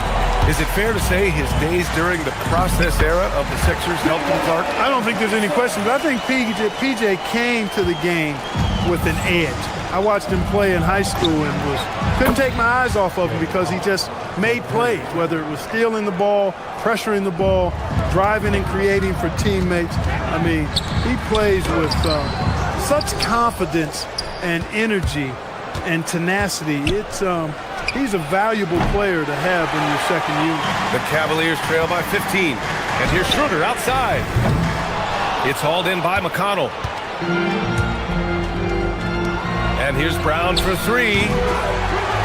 C: is it fair to say his days during the process era of the Sixers helped him, Clark?
Q: I don't think there's any question, but I think PJ came to the game with an edge. I watched him play in high school and couldn't take my eyes off of him because he just made plays, whether it was stealing the ball, pressuring the ball, driving and creating for teammates. I mean, he plays with such confidence and energy and tenacity. He's a valuable player to have in your second unit.
C: The Cavaliers trail by 15. And here's Schroeder outside. It's hauled in by McConnell. And here's Brown for 3.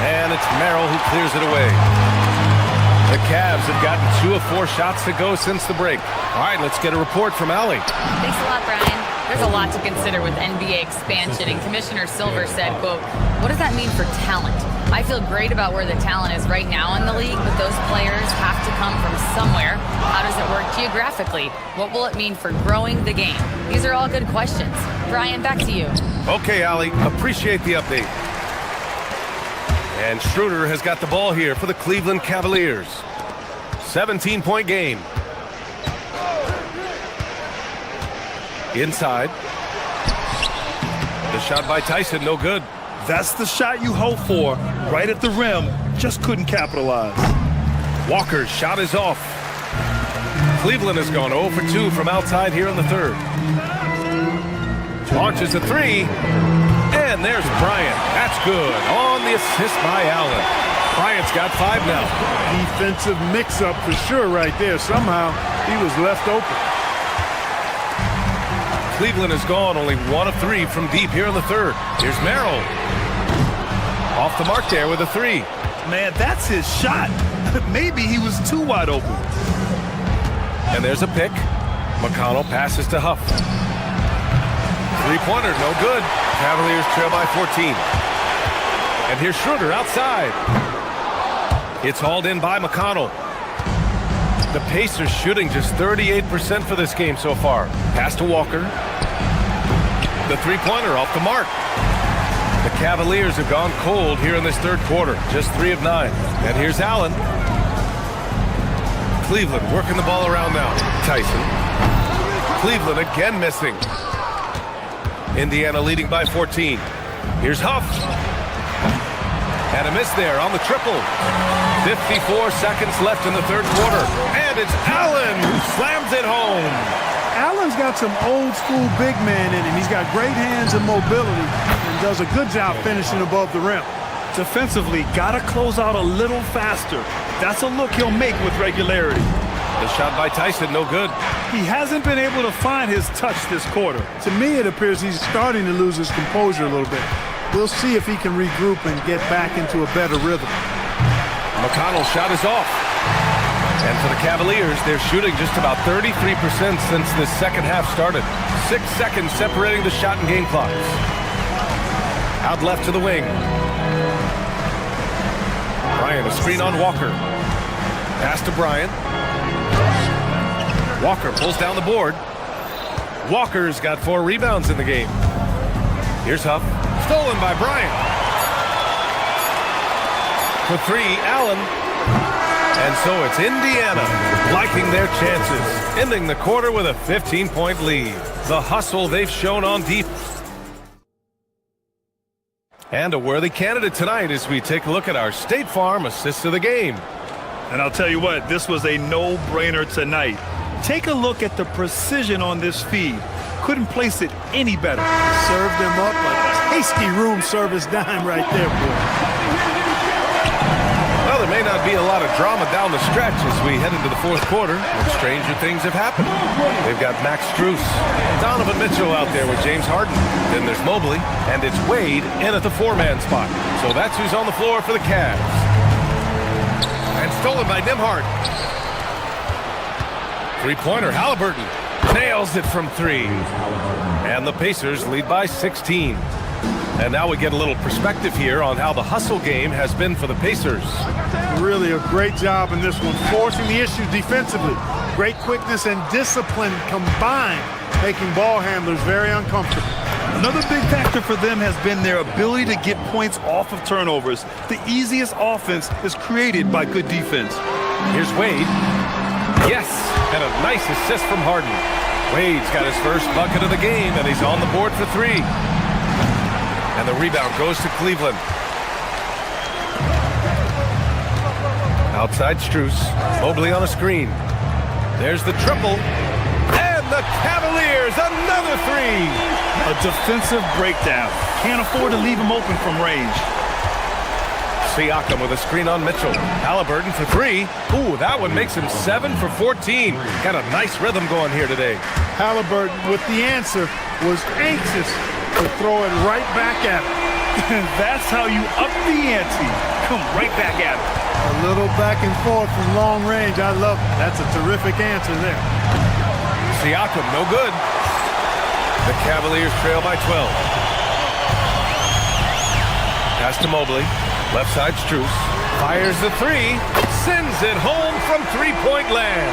C: And it's Merrill who clears it away. The Cavs have gotten 2 of 4 shots to go since the break. All right, let's get a report from Allie.
F: Thanks a lot, Brian. There's a lot to consider with NBA expansion, and Commissioner Silver said, quote, "What does that mean for talent? I feel great about where the talent is right now in the league, but those players have to come from somewhere. How does it work geographically? What will it mean for growing the game? These are all good questions. Brian, back to you.
C: Okay, Allie, appreciate the update. And Schroeder has got the ball here for the Cleveland Cavaliers. 17-point game. Inside. The shot by Tyson, no good.
D: That's the shot you hope for. Right at the rim, just couldn't capitalize.
C: Walker's shot is off. Cleveland has gone 0 for 2 from outside here in the third. Launches a three. And there's Bryant. That's good. On the assist by Allen. Bryant's got 5 now.
Q: Defensive mix-up for sure right there. Somehow he was left open.
C: Cleveland has gone only 1 of 3 from deep here in the third. Here's Merrill. Off the mark there with a 3.
D: Man, that's his shot. Maybe he was too wide open.
C: And there's a pick. McConnell passes to Huff. Three-pointer, no good. Cavaliers trail by 14. And here's Schroeder outside. It's hauled in by McConnell. The Pacers shooting just 38% for this game so far. Pass to Walker. The three-pointer off the mark. The Cavaliers have gone cold here in this third quarter. Just 3 of 9. And here's Allen. Cleveland working the ball around now. Tyson. Cleveland again missing. Indiana leading by 14. Here's Huff. And a miss there on the triple. 54 seconds left in the third quarter. And it's Allen who slams it home.
Q: Allen's got some old school big man in him. He's got great hands and mobility and does a good job finishing above the rim.
D: Defensively, gotta close out a little faster. That's a look he'll make with regularity.
C: The shot by Tyson, no good.
D: He hasn't been able to find his touch this quarter.
Q: To me, it appears he's starting to lose his composure a little bit. We'll see if he can regroup and get back into a better rhythm.
C: McConnell's shot is off. And for the Cavaliers, they're shooting just about 33% since the second half started. 6 seconds separating the shot and game clocks. Out left to the wing. Bryant, a screen on Walker. Pass to Bryant. Walker pulls down the board. Walker's got 4 rebounds in the game. Here's Huff. Stolen by Bryant. For 3, Allen. And so it's Indiana liking their chances, ending the quarter with a 15-point lead. The hustle they've shown on deep. And a worthy candidate tonight as we take a look at our State Farm assists of the game.
D: And I'll tell you what, this was a no-brainer tonight. Take a look at the precision on this feed. Couldn't place it any better.
Q: Served him up a tasty room service dime right there, boy.
C: Well, there may not be a lot of drama down the stretch as we head into the fourth quarter, but stranger things have happened. They've got Max Strus, Donovan Mitchell out there with James Harden. Then there's Mobley, and it's Wade in at the 4-man spot. So that's who's on the floor for the Cavs. And stolen by Nembhard. Three-pointer, Halliburton nails it from 3. And the Pacers lead by 16. And now we get a little perspective here on how the hustle game has been for the Pacers.
Q: Really a great job in this one, forcing the issue defensively. Great quickness and discipline combined, making ball handlers very uncomfortable.
D: Another big factor for them has been their ability to get points off of turnovers. The easiest offense is created by good defense.
C: Here's Wade. Yes, and a nice assist from Harden. Wade's got his first bucket of the game, and he's on the board for 3. And the rebound goes to Cleveland. Outside Strus. Mobley on a screen. There's the triple. And the Cavaliers, another 3.
D: A defensive breakdown. Can't afford to leave him open from range.
C: Siakam with a screen on Mitchell. Halliburton for 3. Ooh, that one makes him 7 for 14. Got a nice rhythm going here today.
Q: Halliburton with the answer was anxious to throw it right back at him.
D: And that's how you up the ante. Come right back at him.
Q: A little back and forth from long range. I love it. That's a terrific answer there.
C: Siakam, no good. The Cavaliers trail by 12. Pass to Mobley. Left side Strus. Fires the three. Sends it home from three-point land.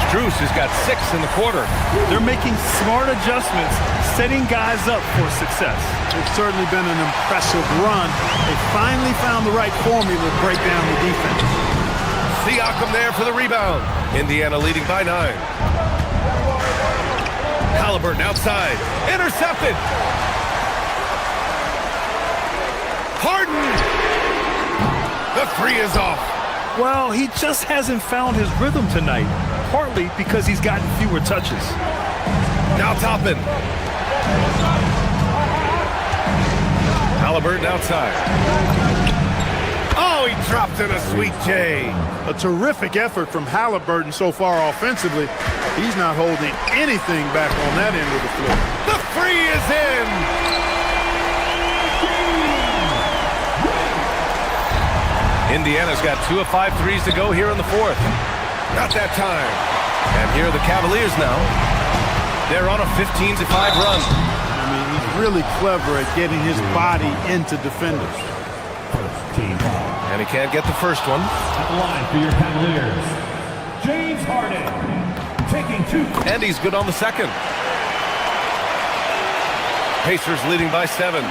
C: Strus has got 6 in the quarter.
D: They're making smart adjustments, setting guys up for success.
Q: It's certainly been an impressive run. They finally found the right formula to break down the defense.
C: Siakam there for the rebound. Indiana leading by 9. Halliburton outside. Intercepted. Harden. The three is off.
D: Well, he just hasn't found his rhythm tonight, partly because he's gotten fewer touches.
C: Now Toppin. Halliburton outside. Oh, he dropped in a sweet J.
Q: A terrific effort from Halliburton so far offensively. He's not holding anything back on that end of the floor.
C: The three is in. Indiana's got 2 of 5 threes to go here in the fourth. Not that time. And here are the Cavaliers now. They're on a 15-5 run.
Q: I mean, he's really clever at getting his body into defenders.
C: And he can't get the first one.
K: At the line for your Cavaliers, James Harden, taking 2.
C: And he's good on the second. Pacers leading by 7.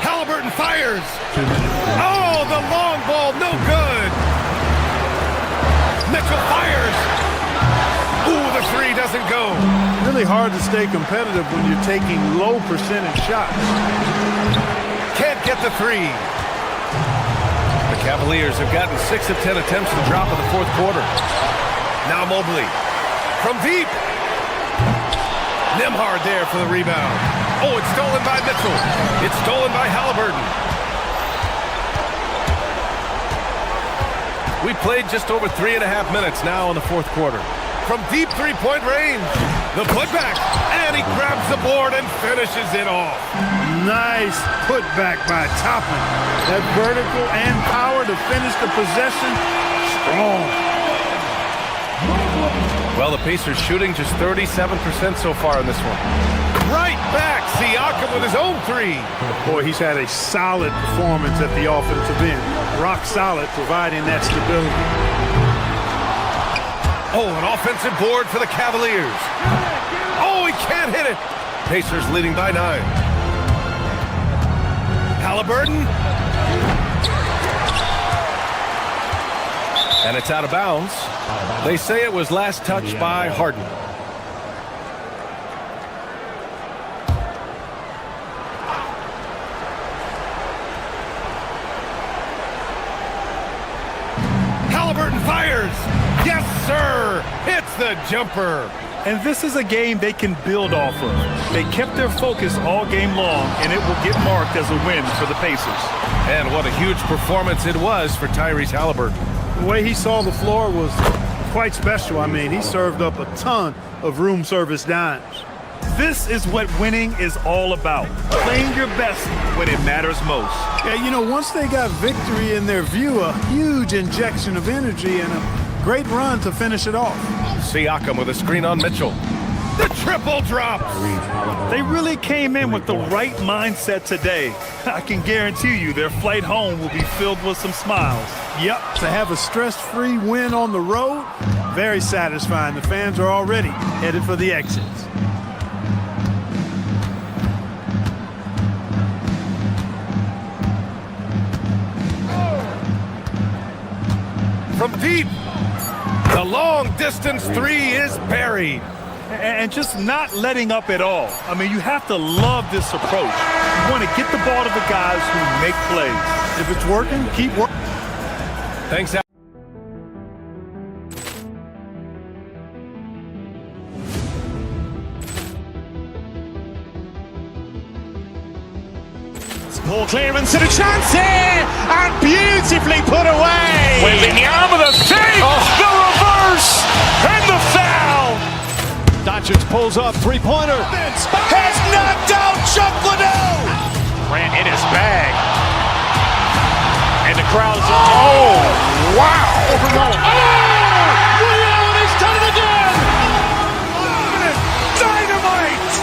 C: Halliburton fires. Oh, the long ball, no good. Mitchell fires. Ooh, the three doesn't go.
Q: Really hard to stay competitive when you're taking low percentage shots.
C: Can't get the three. The Cavaliers have gotten 6 of 10 attempts to drop in the fourth quarter. Now Mobley from deep. Nembhard there for the rebound. Oh, it's stolen by Mitchell. It's stolen by Halliburton. We played just over 3.5 minutes now in the fourth quarter. From deep three-point range, the putback, and he grabs the board and finishes it off.
Q: Nice putback by Toppin. That vertical and power to finish the possession, strong.
C: Well, the Pacers shooting just 37% so far in this one. Right back, Siakam with his own three.
Q: Boy, he's had a solid performance at the offensive end. Rock solid, providing that stability.
C: Oh, an offensive board for the Cavaliers. Oh, he can't hit it. Pacers leading by 9. Halliburton. And it's out of bounds. They say it was last touched by Harden. Halliburton fires. Yes, sir. Hits the jumper.
D: And this is a game they can build off of. They kept their focus all game long, and it will get marked as a win for the Pacers.
C: And what a huge performance it was for Tyrese Halliburton.
Q: The way he saw the floor was quite special. I mean, he served up a ton of room service dimes.
D: This is what winning is all about. Playing your best when it matters most.
Q: Yeah, you know, once they got victory in their view, a huge injection of energy and a great run to finish it off.
C: Siakam with a screen on Mitchell. The triple drops.
D: They really came in with the right mindset today. I can guarantee you their flight home will be filled with some smiles.
Q: Yep, to have a stress-free win on the road, very satisfying. The fans are already headed for the exits.
C: From deep, the long-distance three is buried.
D: And just not letting up at all. I mean, you have to love this approach. You want to get the ball to the guys who make plays.
Q: If it's working, keep working.
C: Thanks, Al.
B: Ball clearance and a chance here, and beautifully put away. Wembanyama the save, the reverse, and the foul.
L: Doncic pulls up, three-pointer.
B: Has knocked out Chuck Liddell. Ran in his bag. And the crowd is, oh, wow. Ray Allen has done it again. Dynamite.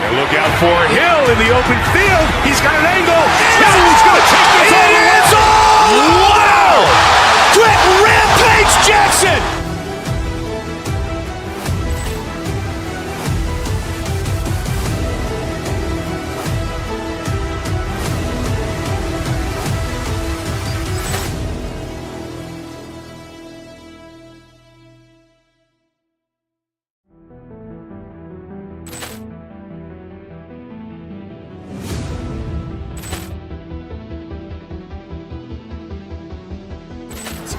A: And look out for Hill in the open field. He's got an angle.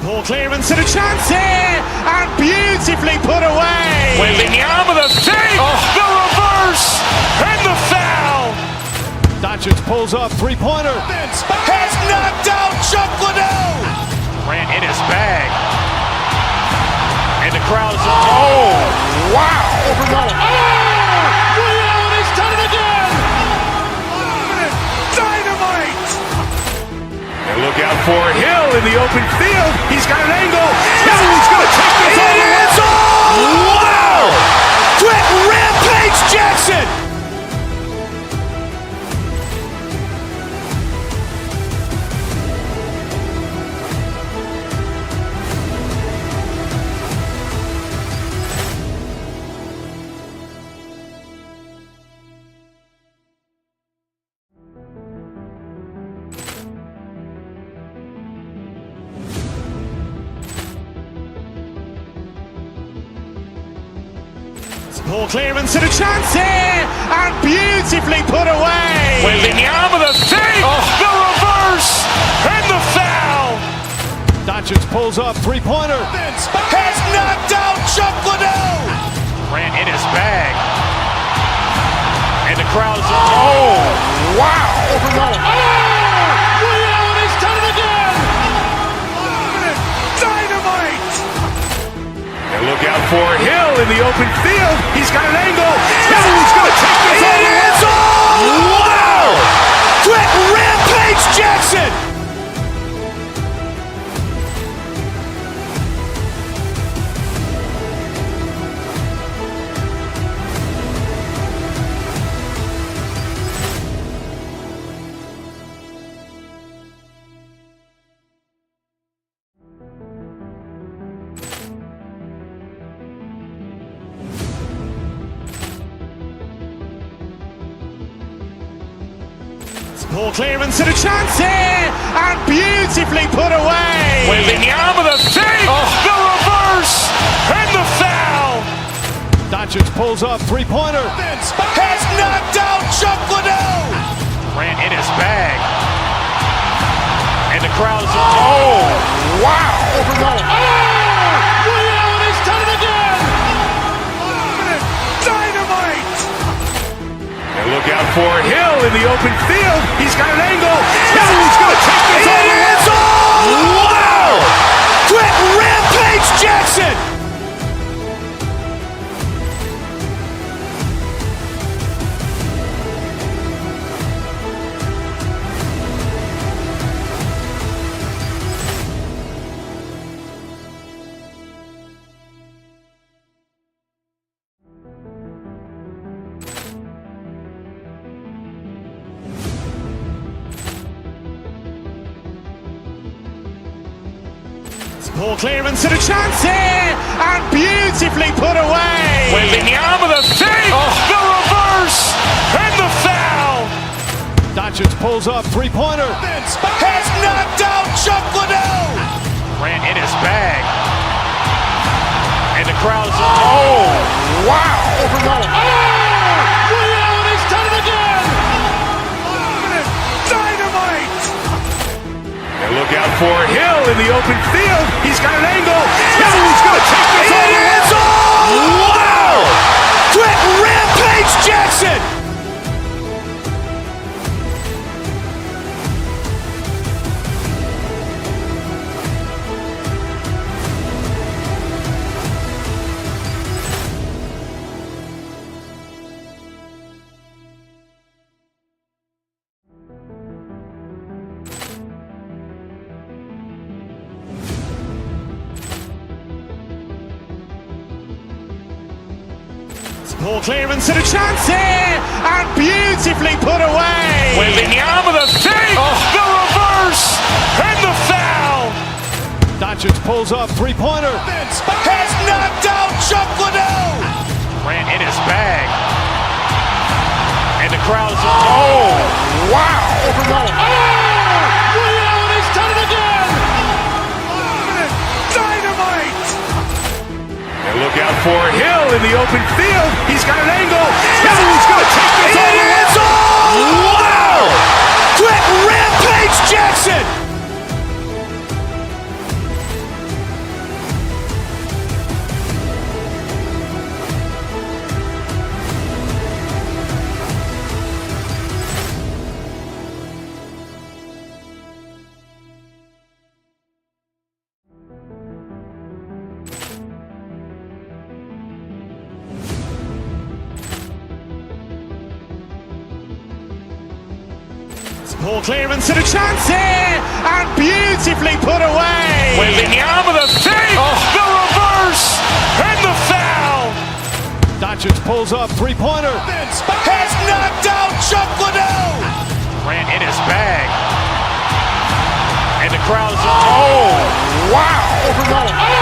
B: Ball clearance and a chance here, and beautifully put away. Wembanyama with a save, the reverse, and the foul. Doncic pulls up, three-pointer. Has knocked out Chuck Liddell. Ran in his bag. And the crowd is, wow. Liddell, he's done it again. Dynamite.
A: And look out for Hill in the open field. He's got an angle. He's going to take this all the way. Wow! Quick rampage Jackson.
B: Ball clearance and a chance here, and beautifully put away. Wembanyama with a save, the reverse, and the foul. Doncic pulls up, three-pointer. Has knocked out Chuck Liddell. Ran in his bag. And the crowd is, wow. Liddell, he's done it again. Dynamite.
A: And look out for Hill in the open field. He's got an angle. He's going to take this all the way. Wow! Quick rampage Jackson.
B: Ball clearance and a chance here, and beautifully put away. Wembanyama with a save, the reverse, and the foul. Doncic pulls up, three-pointer. Has knocked out Chuck Liddell. Ran in his bag. And the crowd is, wow. Liddell, he's done it again. Dynamite.
A: And look out for Hill in the open field. He's got an angle. He's going to take this all the way. Wow! Quick rampage Jackson.
B: Ball clearance and a chance here, and beautifully put away. Wembanyama with a save, the reverse, and the foul. Doncic pulls up, three-pointer. Has knocked out Chuck Liddell. Ran in his bag. And the crowd is, wow. Liddell, he's done it again. Dynamite.
A: And look out for Hill in the open field. He's got an angle. He's going to take this all the way. Wow! Quick rampage Jackson.
B: Ball clearance and a chance here, and beautifully put away. Wembanyama with a save, the reverse, and the foul. Doncic pulls up, three-pointer. Has knocked out Chuck Liddell. Ran in his bag. And the crowd is, wow. Liddell, he's done it again. Dynamite.
A: And look out for Hill in the open field. He's got an angle. He's going to take this all the way. Wow! Quick rampage Jackson.
B: Ball clearance and a chance here, and beautifully put away.
A: Wembanyama the save, the reverse, and the foul.
B: Doncic pulls up, three-pointer.
A: Has knocked out Chuck Liddell. Grant in his bag. And the crowd's, oh, wow.